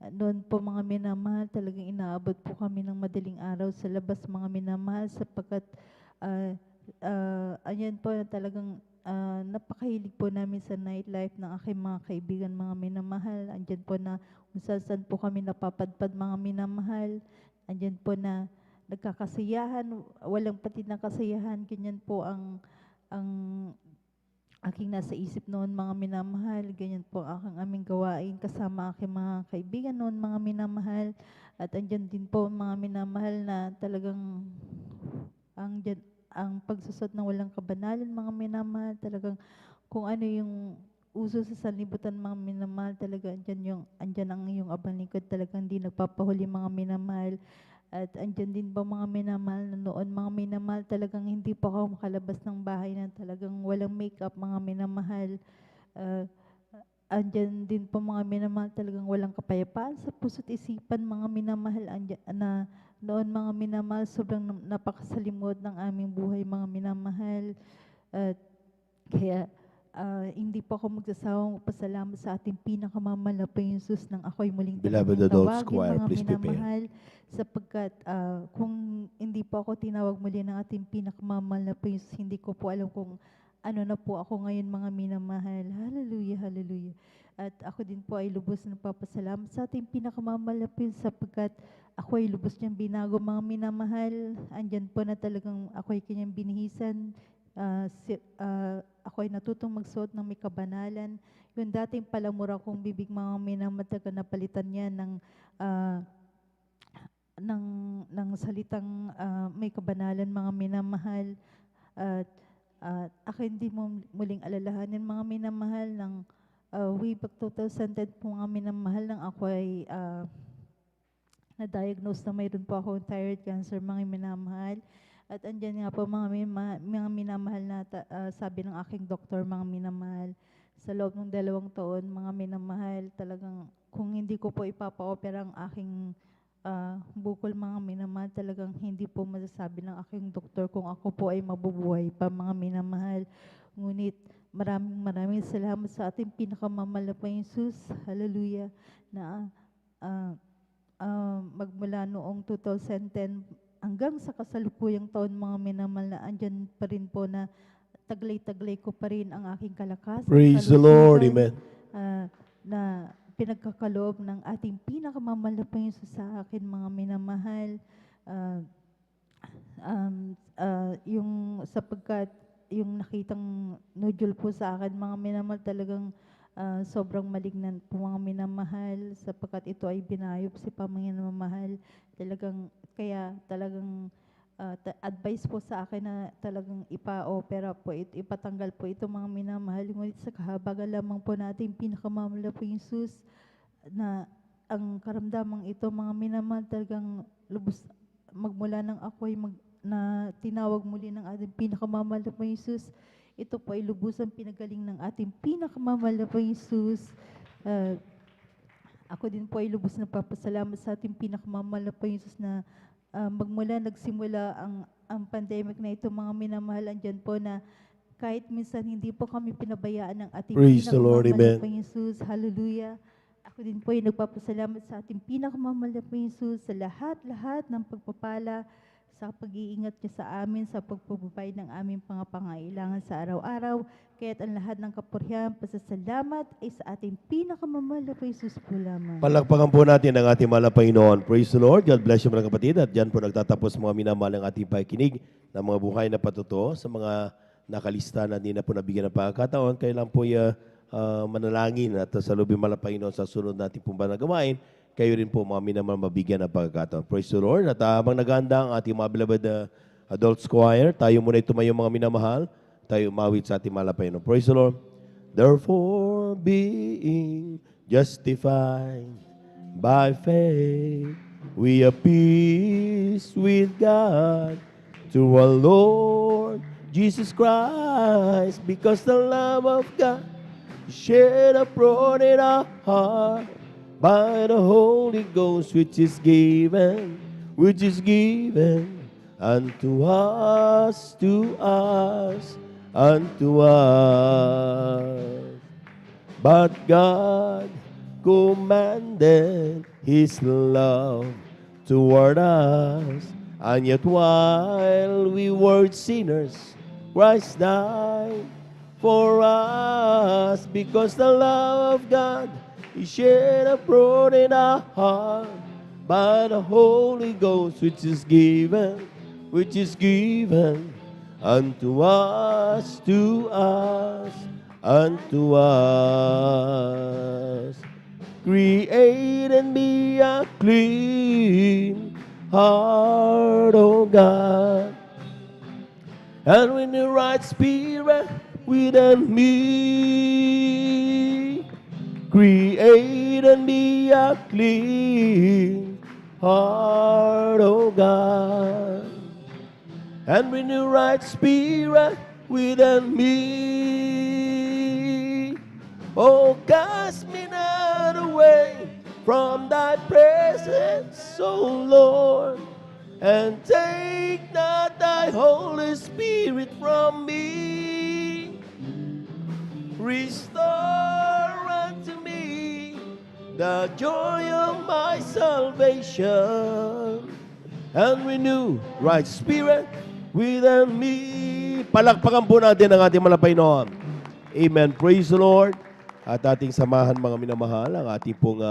noon po mga minamahal, talagang inaabot po kami ng madaling araw sa labas, mga minamahal, sapagkat andyan po na talagang napakahilig po namin sa nightlife ng aking mga kaibigan, mga minamahal. Andyan po na kung saan po kami napapadpad, mga minamahal. Andyan po na nagkakasayahan, walang pati ng kasayahan. Ganyan po ang aking nasa isip noon, mga minamahal. Ganyan po ang aming gawain kasama aking mga kaibigan noon, mga minamahal. At andyan din po mga minamahal na talagang ang pagsusot ng walang kabanalan, mga minamahal, talagang kung ano yung uso sa sanlibutan, mga minamahal, talaga andyan ang iyong abang lingkod, talagang hindi nagpapahuli, mga minamahal. At andyan din ba mga minamahal na noon, mga minamahal, talagang hindi pa ako makalabas ng bahay na talagang walang makeup, mga minamahal. Andyan din po mga minamahal, talagang walang kapayapaan sa puso't isipan, mga minamahal, na noon, mga minamahal, sobrang napakasalimod ng aming buhay, mga minamahal. Kaya hindi po ako magsasawang pasalamat sa ating pinakamamahal na Panginoon Jesus nang ako'y muling Beloved adults choir, mga please prepare. minamahal, sapagkat kung hindi po ako tinawag muli ng ating pinakamamahal na Panginoon Jesus, hindi ko po alam kung ano na po ako ngayon, mga minamahal. Hallelujah, hallelujah. At ako din po ay lubos na papasalamat sa ating pinakamamahal na Panginoon, sapagkat ako ay lubos niyang binago, mga minamahal. Andyan po na talagang ako ay kanyang binihisan. Ako ay natutong magsuot ng may kabanalan. Yung dating palamura kong bibig, mga minamahal, napalitan niya ng salitang may kabanalan, mga minamahal. At akin din mo muling alalahanin, mga minamahal, ng way back 2010 po, mga minamahal, nang ako ay na-diagnose na mayroon po ako thyroid cancer, mga minamahal. At andyan nga po mga minamahal na sabi ng aking doktor, mga minamahal, sa loob ng 2 taon, mga minamahal, talagang kung hindi ko po ipapa-opera ang aking bukol, mga minamahal, talagang hindi po masasabi ng aking doktor kung ako po ay mabubuhay pa, mga minamahal. Ngunit maraming salamat sa ating pinakamamahal na Panginoon Jesus. Hallelujah. Na magmula noong 2010 hanggang sa kasalukuyang taon, mga minamahal, na andyan pa rin po na taglay-taglay ko pa rin ang aking kalakasan. Praise the Lord, amen. Na pinagkakaloob ng ating pinakamamahal na Panginoon sa akin, mga minamahal. Yung sapagkat yung nakitang nodule po sa akin, mga minamahal, talagang sobrang malignan po, mga minamahal, sapagkat ito ay binayopsi pa, mga minamahal. Talagang advice po sa akin na talagang ipa-opera po, ipatanggal po ito, mga minamahal. Ngunit sa kahabagan lamang po natin, pinakamamahal na po Jesus, na ang karamdamang ito, mga minamahal, talagang lubos magmula ng ako'y na tinawag muli ng ating pinakamamahal na po Jesus. Ito po ay lubusang pinagaling ng ating pinakamamahal na po Jesus. Ako din po ay lubos na papasalamat sa ating pinakamamahal na po Jesus na nagsimula ang pandemic na ito, mga minamahal, andyan po na kahit minsan hindi po kami pinabayaan ng ating Praise the Lord, pinakamamahal na amen. po Jesus. Hallelujah. Ako din po ay nagpapasalamat sa ating pinakamamahal na po Jesus sa lahat-lahat ng pagpapala, sa pag-iingat niya sa amin, sa pagpapabay ng aming pangangailangan sa araw-araw. Kaya't ang lahat ng kapurihan, pasasalamat ay sa ating pinakamamahal na po Jesus po lamang. Palakpakan po natin ang ating mahal na Panginoon. Praise the Lord. God bless you mga kapatid. At dyan po nagtatapos mga minamahal ang ating pakikinig ng mga buhay na patuto sa mga nakalista na hindi na po nabigyan ng pagkakataon. Kailan po manalangin at sa lubing mahal na Panginoon sa sunod natin pong gawain. Kayo rin po mga minamahal mabigyan ng pagkakataon. Praise the Lord. At habang naganda ang ating mga beloved adults choir, tayo muna tumayo mga minamahal. Tayo umawit sa ating mahal na Panginoon. Praise the Lord. Therefore, being justified by faith, we have peace with God through our Lord Jesus Christ, because the love of God shed abroad in our heart by the Holy Ghost, which is given unto us, unto us. But God commanded His love toward us, and yet while we were sinners, Christ died for us, because the love of God is shed abroad in our heart by the Holy Ghost, which is given unto us, unto us. Create in me a clean heart, O God, and with the right spirit within me. Create in me a clean heart, O God, and renew right spirit within me. Oh, cast me not away from thy presence, O Lord, and take not thy Holy Spirit from me. Restore unto me the joy of my salvation, and renew right spirit within me. Palakpakan po natin ang ating malapay noon. Amen. Praise the Lord. At ating samahan mga minamahal, ang ating pong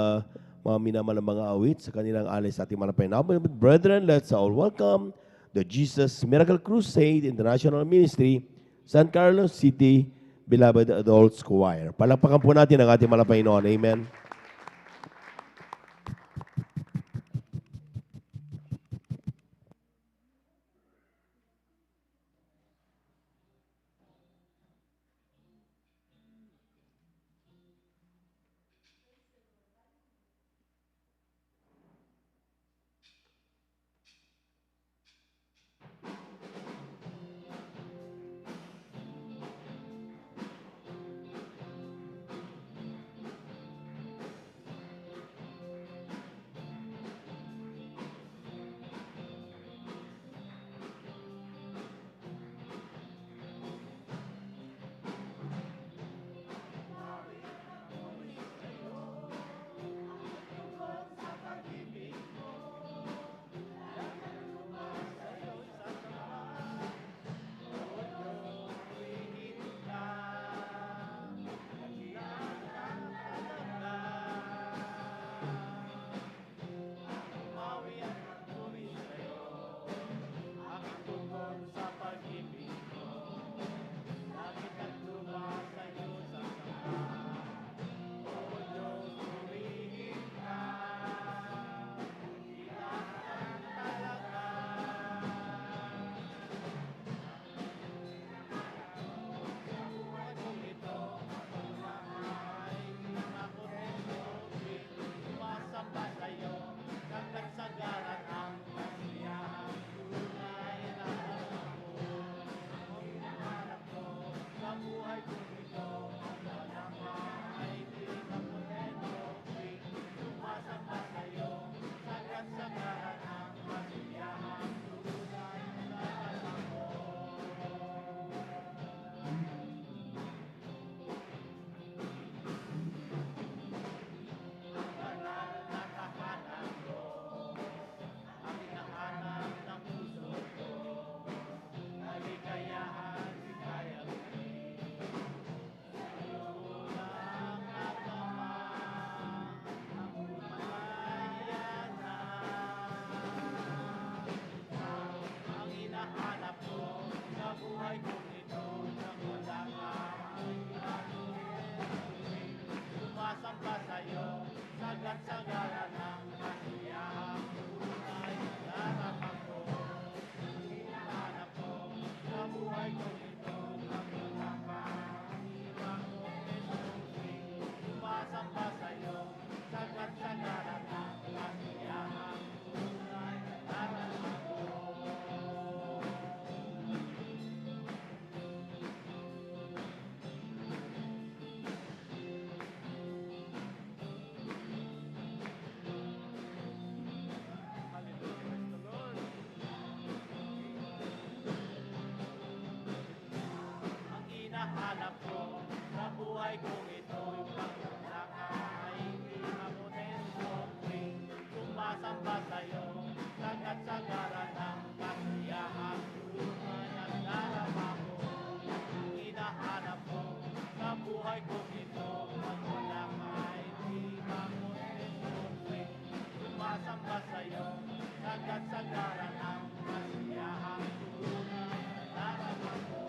mga minamahal na mga awit sa kanilang alis sa ating malapay na. Brethren, let's all welcome the Jesus Miracle Crusade International Ministry, San Carlos City, Beloved Adults Choir. Palakpakan po natin ang ating malapay noon. Amen. buhay kong ito, ang walang maaiting ang kontento, sumasamba sa'yo, sagat sa karanang masiyahang tunay na alam ko. Ang banal na tahanan ko, ang hinahanap ng puso ko, kaligayahan, ligayang sa'yo lang at Ama, ang umayan na. Ang hinahanap ko sa buhay kong ito, nang wala ka ay sumasamba sa'yo, sagat sa ngalan ng kasiyahang tunay na darama ko. Ang hinahanap ko sa buhay kong ito, nang wala ka sumasamba sa'yo, sagat sa ngalan ng kasiyahang tunay na darama ko. Ang hinahanap ko sa buhay kong ito, yung pagkakakain, amunin sopring, sumasamba sa'yo, sagat sa garanang kasiyahang tunay ang darama ko. Ang hinahanap ko sa buhay kong ito, at wala kahit amunin sopring, sumasamba sa'yo, sagat sa garanang kasiyahang tunay ang darama ko.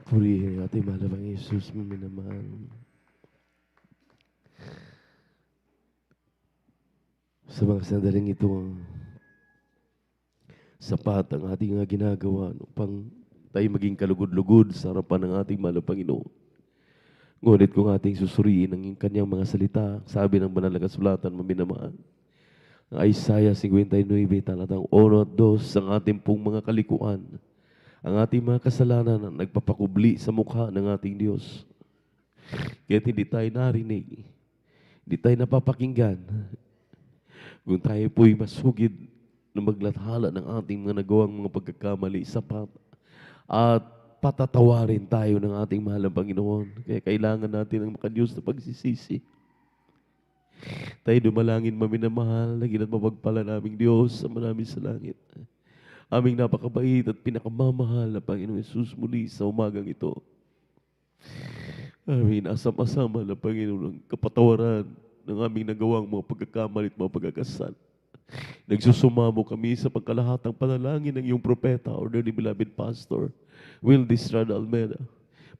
Purihin ang ating mahal na Panginoong Jesus, minamahal. Sa mga sandaling ito, sapat ang ating ginagawa upang tayo maging kalugod-lugod sa harapan ng ating mahal na Panginoon. Ngunit kung ating susuriin ang kanyang mga salita, sabi ng banal na kasulatan, maminamahal, ang Isaiah 59, talatang 1 at 2, ang ating pong mga kalikuan, ang ating mga kasalanan ang nagpapakubli sa mukha ng ating Diyos. Kaya hindi tayo narinig, hindi tayo napapakinggan. Kung tayo po'y masugid na maglathala ng ating mga nagawang mga pagkakamali, sapat at patatawarin tayo ng ating mahal na Panginoon. Kaya kailangan natin ang makadiyos na pagsisisi. Tayo dumalangin, maminamahal, naging at mapagpala naming Diyos sa namin sa langit. Aming napakabait at pinakamamahal na Panginoong Jesus, muli sa umagang ito. Amin, asam-asama na Panginoon ang kapatawaran ng aming nagawang mga pagkakamali at mga pagkakasal. Nagsusumamo kami sa pagkalahatang panalangin ng iyong propeta, or dearly beloved Pastor Wildy Estrada Almeida.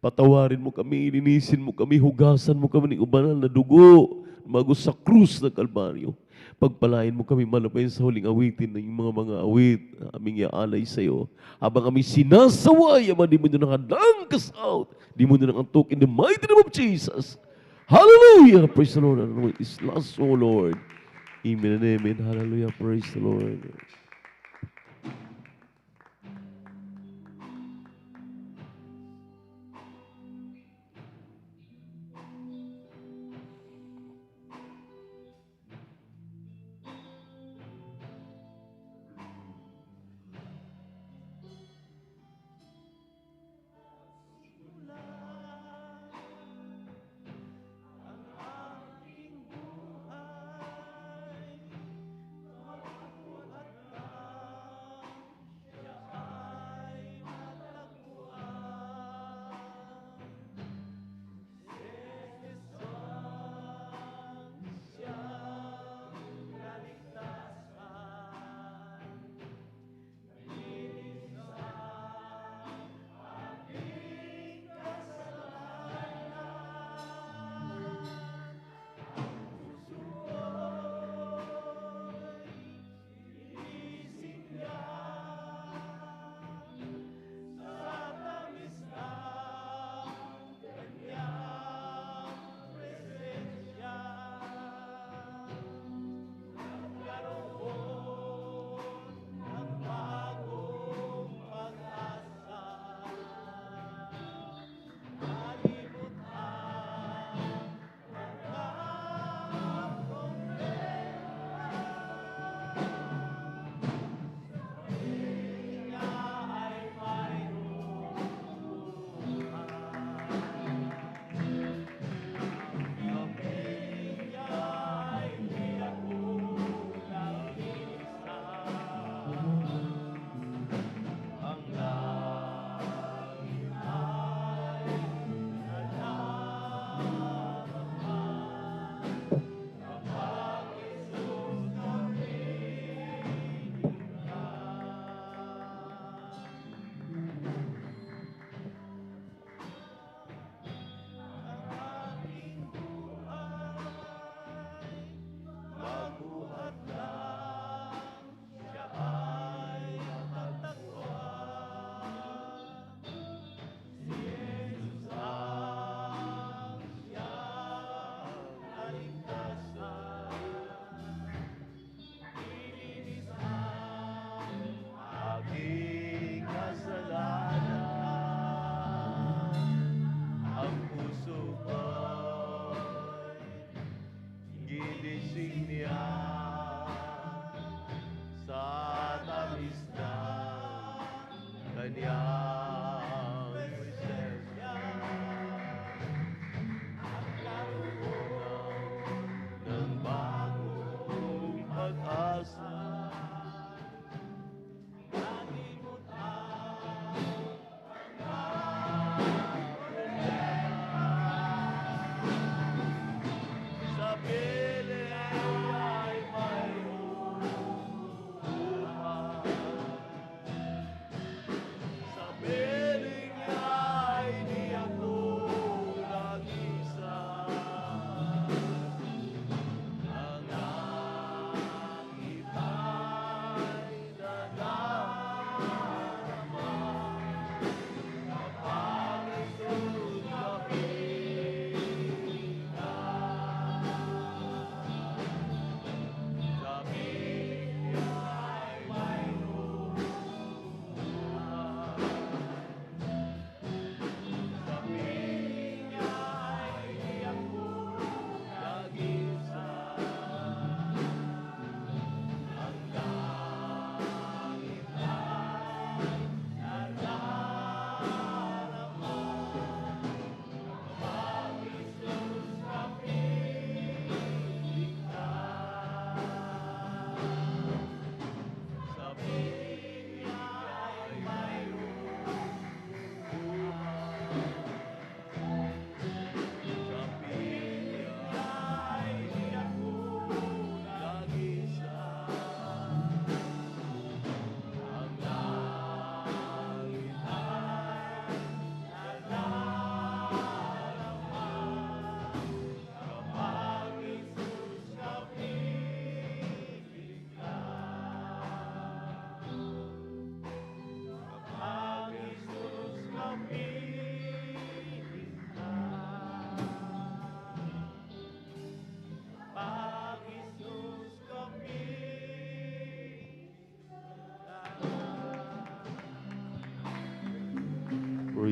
Patawarin mo kami, linisin mo kami, hugasan mo kami ng ubanal na dugo, mago sa krus ng Kalbaryo. Pagpalain mo kami malapay sa huling awitin ng mga awit na aming iaalay sa iyo. Habang kami sinasaway, ama, di mo nyo nakadang out. Di mo nyo antok in the mighty name of Jesus. Hallelujah! Praise the Lord. Hallelujah. It's last, O Lord. Amen and amen. Hallelujah. Praise the Lord.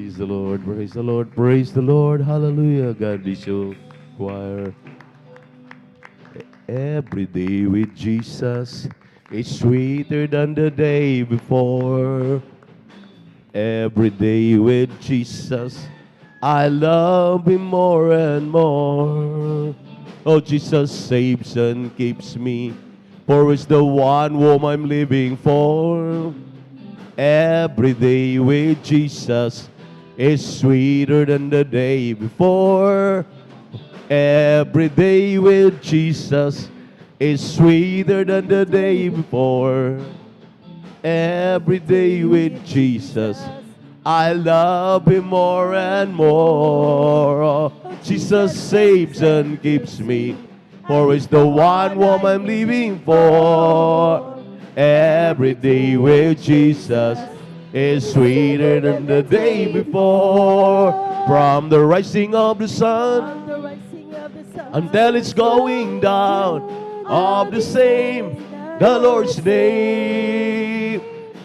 Praise the Lord, praise the Lord, praise the Lord. Hallelujah. God bless you, choir. Every day with Jesus is sweeter than the day before. Every day with Jesus, I love Him more and more. Oh, Jesus saves and keeps me, for it's the one whom I'm living for. Every day with Jesus is sweeter than the day before. Every day with Jesus is sweeter than the day before. Every day with Jesus, I love Him more and more. Oh, Jesus saves and keeps me, for it's the one whom I'm living for. Every day with Jesus is sweeter than the day before. From the rising of the sun until it's going down of the same, the Lord's name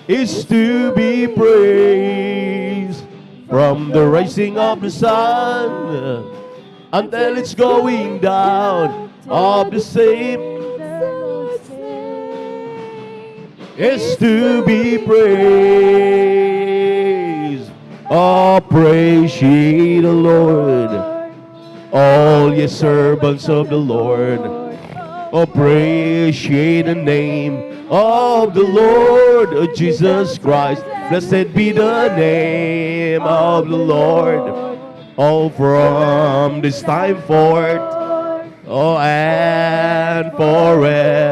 is to be praised. From the rising of the sun until it's going down of the same is to be praised. Oh, praise ye the Lord, all ye servants of the Lord. Oh, praise ye the name of the Lord, oh, Jesus Christ. Blessed be the name of the Lord. Oh, from this time forth, oh, and forevermore.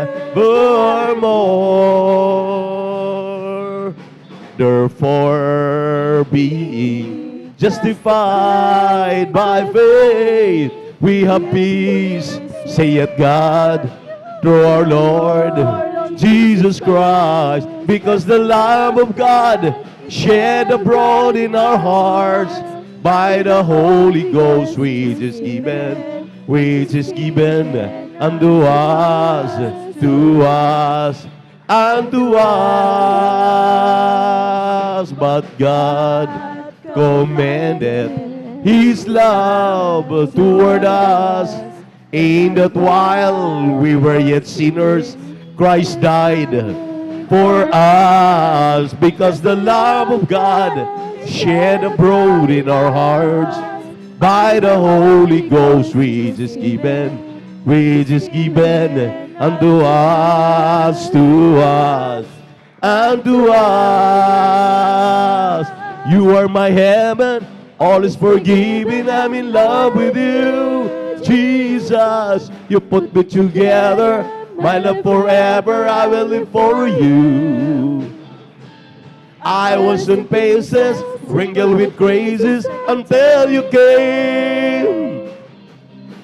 Therefore, being justified by faith, we have peace, saith God, through our Lord Jesus Christ. Because the love of God shed abroad in our hearts by the Holy Ghost, which is given unto us, to us, unto us. But God commended His love toward us, in that while we were yet sinners, Christ died for us. Because the love of God shed abroad in our hearts by the Holy Ghost, which is given unto us, to us, unto us. You are my heaven, all is forgiven, I'm in love with you, Jesus. You put me together, my love forever, I will live for you. I was in paces, wrinkled with crazes, until you came.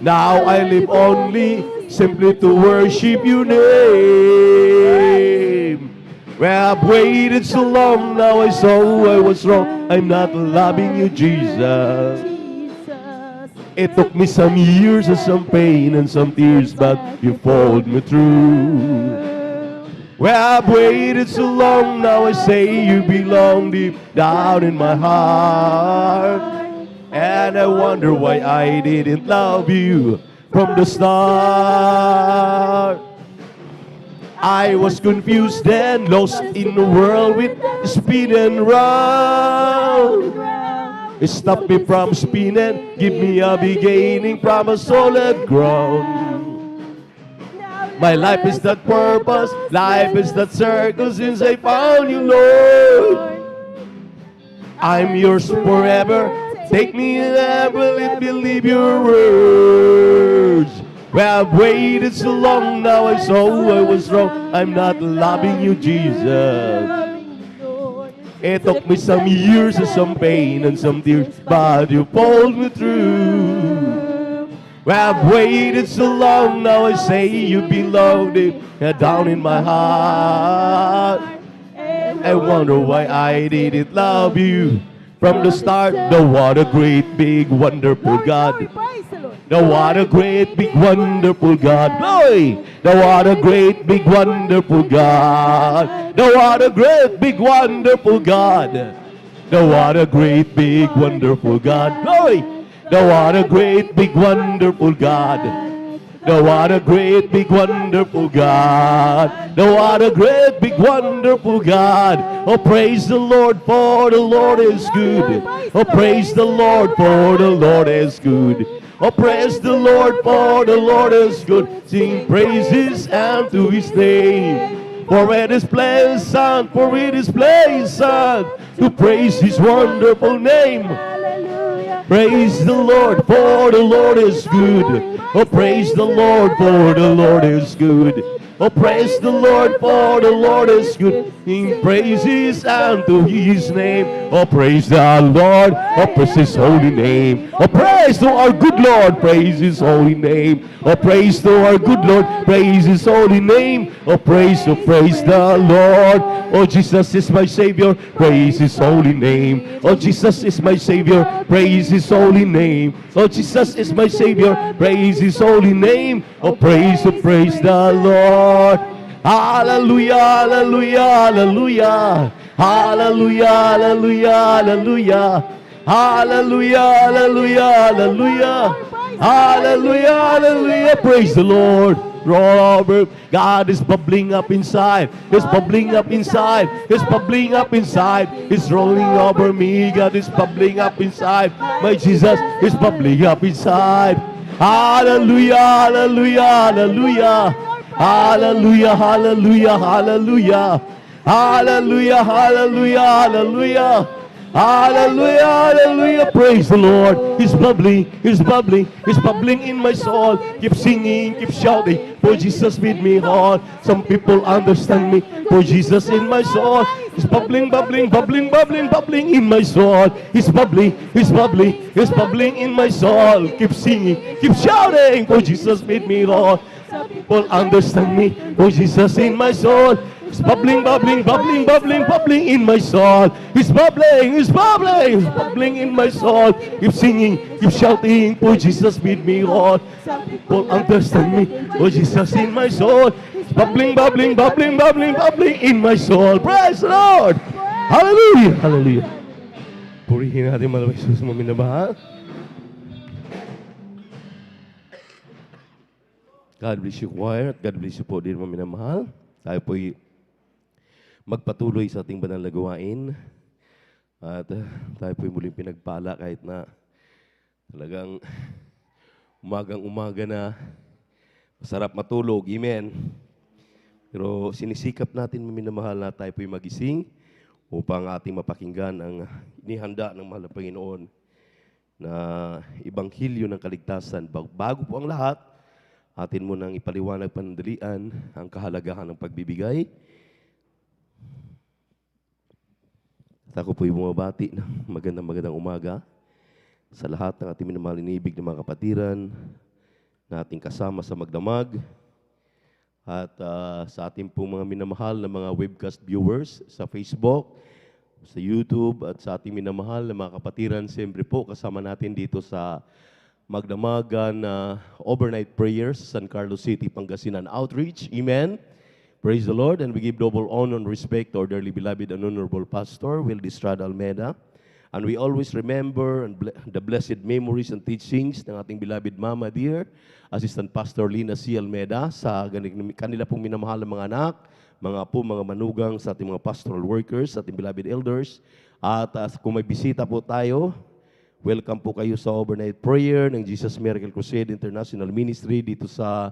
Now I live only simply to worship your name. Well, I've waited so long, now I saw I was wrong. I'm not loving you, Jesus. It took me some years and some pain and some tears, but you pulled me through. Well, I've waited so long, now I say you belong deep down in my heart. And I wonder why I didn't love you from the start. I was confused and lost in the world with spinning round. Stop me from spinning, give me a beginning from a solid ground. My life is that purpose, life is that circle since I found you, Lord. I'm yours forever, take me and I will believe your words. Well, I've waited so long, now I saw I was wrong. I'm not loving you, Jesus. It took me some years and some pain and some tears, but you pulled me through. Well, I've waited so long, now I say you belong deep down in my heart. I wonder why I didn't love you from the start. No, what a great, big, wonderful God. No, what a great, big, wonderful God. Glory! No, what a great, big, wonderful God. No, what a great, big, wonderful God. Thou art a great, big, wonderful God. Glory! Thou art a great, big, wonderful God. Thou art a great, big, wonderful God. Thou art a great, big, wonderful God. Oh, praise the Lord, for the Lord is good. Oh, praise the Lord, for the Lord is good. Oh, praise the Lord, for the Lord is good. Sing praises unto his name. For it is pleasant, to praise his wonderful name. Praise the Lord, for the Lord is good. Oh, praise the Lord, for the Lord is good. Oh, praise the Lord, for the Lord is good. Sing praises unto his name. Oh, praise the Lord. Oh, praise his holy name. Oh, praise to our good Lord. Praise his holy name. Oh, praise to our good Lord. Praise his holy name. Oh, praise the Lord. Oh, Jesus is my Savior. Praise his holy name. Oh, Jesus is my Savior. Praise his holy name. Oh, Jesus is my Savior. Praise his holy name. Oh, praise the Lord. Hallelujah, hallelujah, hallelujah. Hallelujah, hallelujah, hallelujah. Hallelujah, hallelujah, hallelujah. Hallelujah, hallelujah. Praise the Lord. Robert, God is bubbling up inside. It's bubbling up inside. It's bubbling up inside. It's rolling over me. God is bubbling up inside. My Jesus is bubbling up inside. Hallelujah, hallelujah, hallelujah. Hallelujah, hallelujah, hallelujah. Hallelujah, hallelujah, hallelujah. Hallelujah, hallelujah. Praise the Lord. He's bubbling, he's bubbling, he's bubbling in my soul. Keep singing, keep shouting. For Jesus made me whole. Some people understand me. For Jesus in my soul. He's bubbling, bubbling, bubbling, bubbling, bubbling in my soul. He's bubbling, he's bubbling, he's bubbling in my soul. Keep singing, keep shouting. For Jesus made me whole. Some people understand me. For Jesus in my soul. It's bubbling, bubbling, bubbling, bubbling, bubbling in my soul. It's bubbling, it's bubbling, it's bubbling in my soul. Keep singing, keep shouting, for Jesus made me whole. People understand me, for Jesus in my soul. It's bubbling, bubbling, bubbling, bubbling, bubbling in my soul. Praise the Lord! Hallelujah! Hallelujah! Purihin natin mga Jesus mo minamahal. God bless you, choir, at God bless you po din mga minamahal. Tayo po'y magpatuloy sa ating banal na gawain. At tayo po'y muling pinagpala kahit na talagang umagang-umaga na masarap matulog. Amen. Pero sinisikap natin, minamahal, na tayo po'y magising upang ating mapakinggan ang inihanda ng mahal na Panginoon na Ibanghilyo ng Kaligtasan. Bago po ang lahat, atin mo nang ipaliwanag panandalian ang kahalagahan ng pagbibigay. At ako po'y bumabati ng magandang umaga sa lahat ng ating minamahal inibig ng mga kapatiran na ating kasama sa magdamag at sa ating pong mga minamahal na mga webcast viewers sa Facebook, sa YouTube at sa ating minamahal na mga kapatiran, siyempre po kasama natin dito sa magdamagan overnight prayers sa San Carlos City, Pangasinan Outreach. Amen. Praise the Lord, and we give double honor and respect to our dearly beloved and honorable pastor, Wildy Estrada Almeida. And we always remember the blessed memories and teachings ng ating beloved Mama dear, Assistant Pastor Lina C. Almeida, sa kanila pong minamahal ng mga anak, mga po, mga manugang sa ating mga pastoral workers, sa ating beloved elders. At kung may bisita po tayo, welcome po kayo sa overnight prayer ng Jesus Miracle Crusade International Ministry dito sa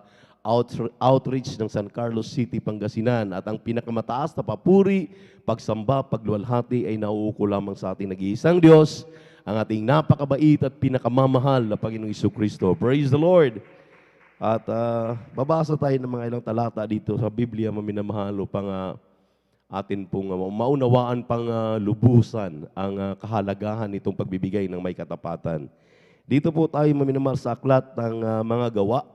outreach ng San Carlos City, Pangasinan. At ang pinakamataas na papuri, pagsamba, pagluwalhati ay nauuko lamang sa ating nag-iisang Diyos, ang ating napakabait at pinakamamahal na Panginoong Jesucristo. Praise the Lord! At babasa tayo ng mga ilang talata dito sa Biblia, maminamahal, upang atin pong maunawaan pang lubusan ang kahalagahan nitong pagbibigay ng may katapatan. Dito po tayo maminamahal sa aklat ng mga gawa,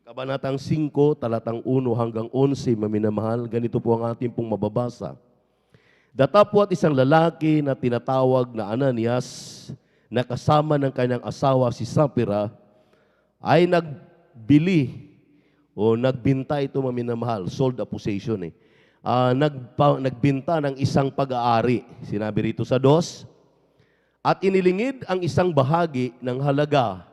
Kabanatang 5, talatang 1 hanggang 11, maminamahal, ganito po ang ating pong mababasa. Datapwat isang lalaki na tinatawag na Ananias, na kasama ng kanyang asawa si Sapphira, ay nagbili o nagbinta ito, maminamahal, sold a possession nagbinta ng isang pag-aari. Sinabi rito sa 2, at inilingid ang isang bahagi ng halaga.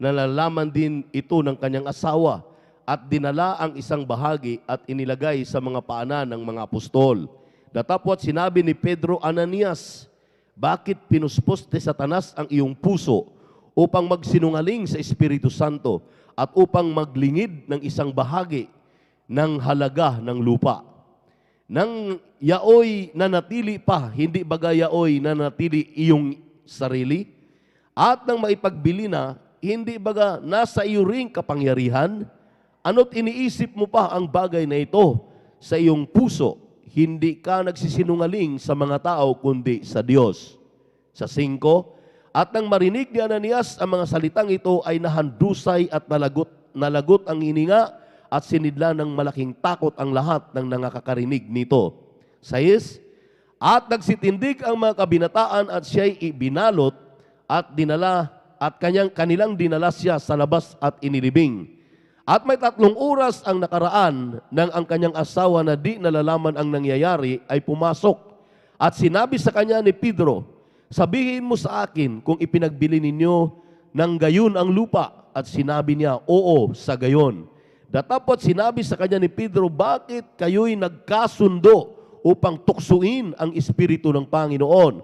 Nalalaman din ito ng kanyang asawa at dinala ang isang bahagi at inilagay sa mga paanan ng mga apostol. Datapwat sinabi ni Pedro, Ananias, bakit pinuspos ni Satanas ang iyong puso upang magsinungaling sa Espiritu Santo at upang maglingid ng isang bahagi ng halaga ng lupa? Nang yaoy nanatili pa, hindi baga yaoy nanatili iyong sarili? At nang maipagbili na, hindi baga nasa iyo ring kapangyarihan? Ano't iniisip mo pa ang bagay na ito sa iyong puso? Hindi ka nagsisinungaling sa mga tao, kundi sa Diyos. Sa 5, at nang marinig ni Ananias ang mga salitang ito, ay nahandusay at nalagot ang hininga at sinidla ng malaking takot ang lahat ng nakakarinig nito. 6, at nagsitindig ang mga kabinataan at siya'y ibinalot at dinala at kanilang dinala siya sa labas at inilibing. At may 3 oras ang nakaraan nang ang kanyang asawa na di nalalaman ang nangyayari ay pumasok at sinabi sa kanya ni Pedro, sabihin mo sa akin kung ipinagbili ninyo ng gayon ang lupa. At sinabi niya, oo, sa gayon. Datapot sinabi sa kanya ni Pedro, bakit kayo'y nagkasundo upang tuksuin ang Espiritu ng Panginoon?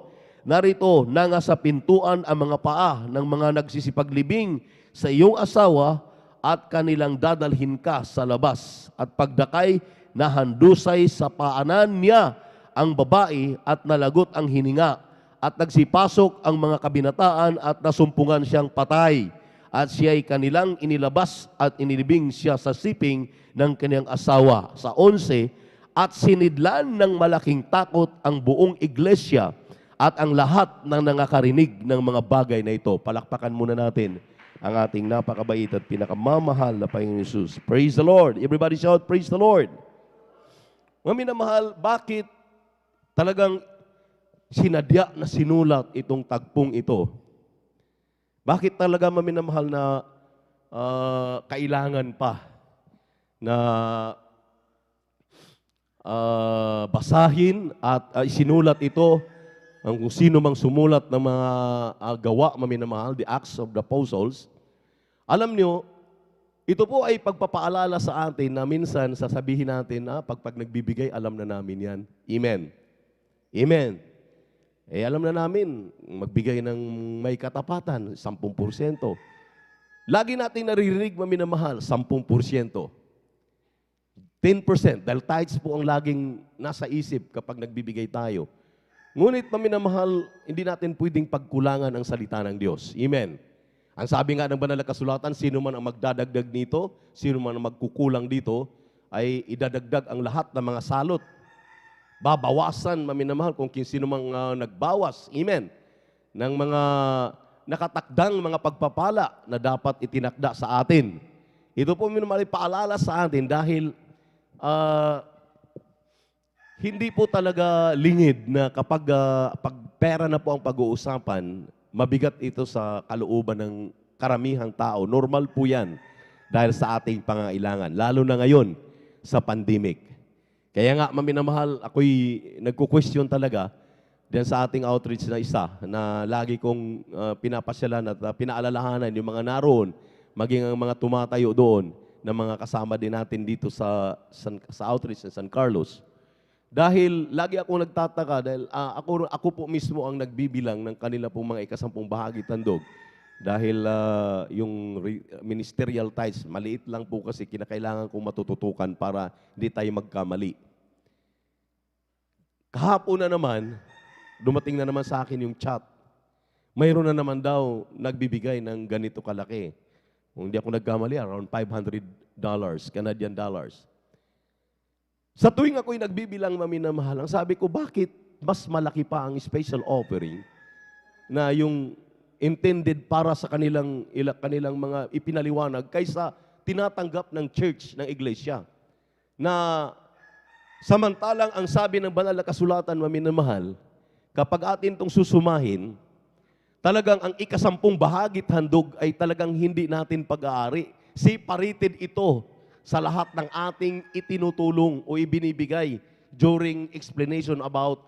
Narito, nasa pintuan ang mga paa ng mga nagsisipaglibing sa iyong asawa at kanilang dadalhin ka sa labas. At pagdakay, nahandusay sa paanan niya ang babae at nalagot ang hininga. At nagsipasok ang mga kabinataan at nasumpungan siyang patay. At siya'y kanilang inilabas at inilibing siya sa siping ng kanyang asawa. Sa 11, at sinidlan ng malaking takot ang buong iglesia at ang lahat ng nakakarinig ng mga bagay na ito. Palakpakan muna natin ang ating napakabait at pinakamamahal na Panginoon Jesus. Praise the Lord. Everybody shout, praise the Lord. Mga minamahal, bakit talagang sinadya na sinulat itong tagpong ito? Bakit talaga maminamahal na kailangan pa na basahin at isinulat ito ang kung sino mang sumulat ng mga gawa maminamahal, the Acts of the Apostles? Alam nyo, ito po ay pagpapaalala sa atin na minsan sasabihin natin, pag nagbibigay, alam na namin yan. Amen. Amen. Alam na namin, magbigay ng may katapatan, 10%. Lagi natin naririnig, maminamahal, 10%. 10%. Dahil tithes po ang laging nasa isip kapag nagbibigay tayo. Ngunit, maminamahal, hindi natin pwedeng pagkulangan ang salita ng Diyos. Amen. Ang sabi nga ng banal na kasulatan, sino man ang magdadagdag nito, sino man ang magkukulang dito, ay idadagdag ang lahat ng mga salot. Babawasan, maminamahal, kung sino mang nagbawas, amen, ng mga nakatakdang mga pagpapala na dapat itinakda sa atin. Ito po, minamahal, paalala sa atin dahil hindi po talaga lingid na kapag pag pera na po ang pag-uusapan, mabigat ito sa kalooban ng karamihang tao. Normal po yan dahil sa ating pangailangan, lalo na ngayon sa pandemic. Kaya nga, maminamahal, ako'y nagko-question talaga diyan sa ating outreach na isa na lagi kong pinapasyalan at pinaalalahanan yung mga naroon, maging ang mga tumatayo doon na mga kasama din natin dito sa outreach sa San Carlos. Dahil lagi akong nagtataka dahil ako po mismo ang nagbibilang ng kanila pong mga ikasampung bahagi tandog. Dahil yung ministerial tithes, maliit lang po kasi kinakailangan kong matututukan para hindi tayo magkamali. Kahapon na naman, dumating na naman sa akin yung chat. Mayroon na naman daw nagbibigay ng ganito kalaki. Kung hindi ako nagkamali, around $500, Canadian dollars. Sa tuwing ako'y nagbibilang, maminamahal, ang sabi ko, bakit mas malaki pa ang special offering na yung intended para sa kanilang mga ipinaliwanag kaysa tinatanggap ng church, ng iglesia. Na samantalang ang sabi ng banal na kasulatan, maminamahal, kapag atin itong susumahin, talagang ang ikasampung bahagit handog ay talagang hindi natin pag-aari. Separated ito sa lahat ng ating itinutulong o ibinibigay during explanation about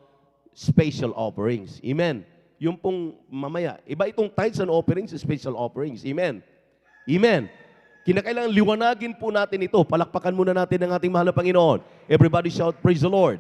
special offerings. Amen. Yung pong mamaya, iba itong tithes and offerings, special offerings. Amen. Amen. Kinakailangan liwanagin po natin ito. Palakpakan muna natin ang ating mahal na Panginoon. Everybody shout, praise the Lord.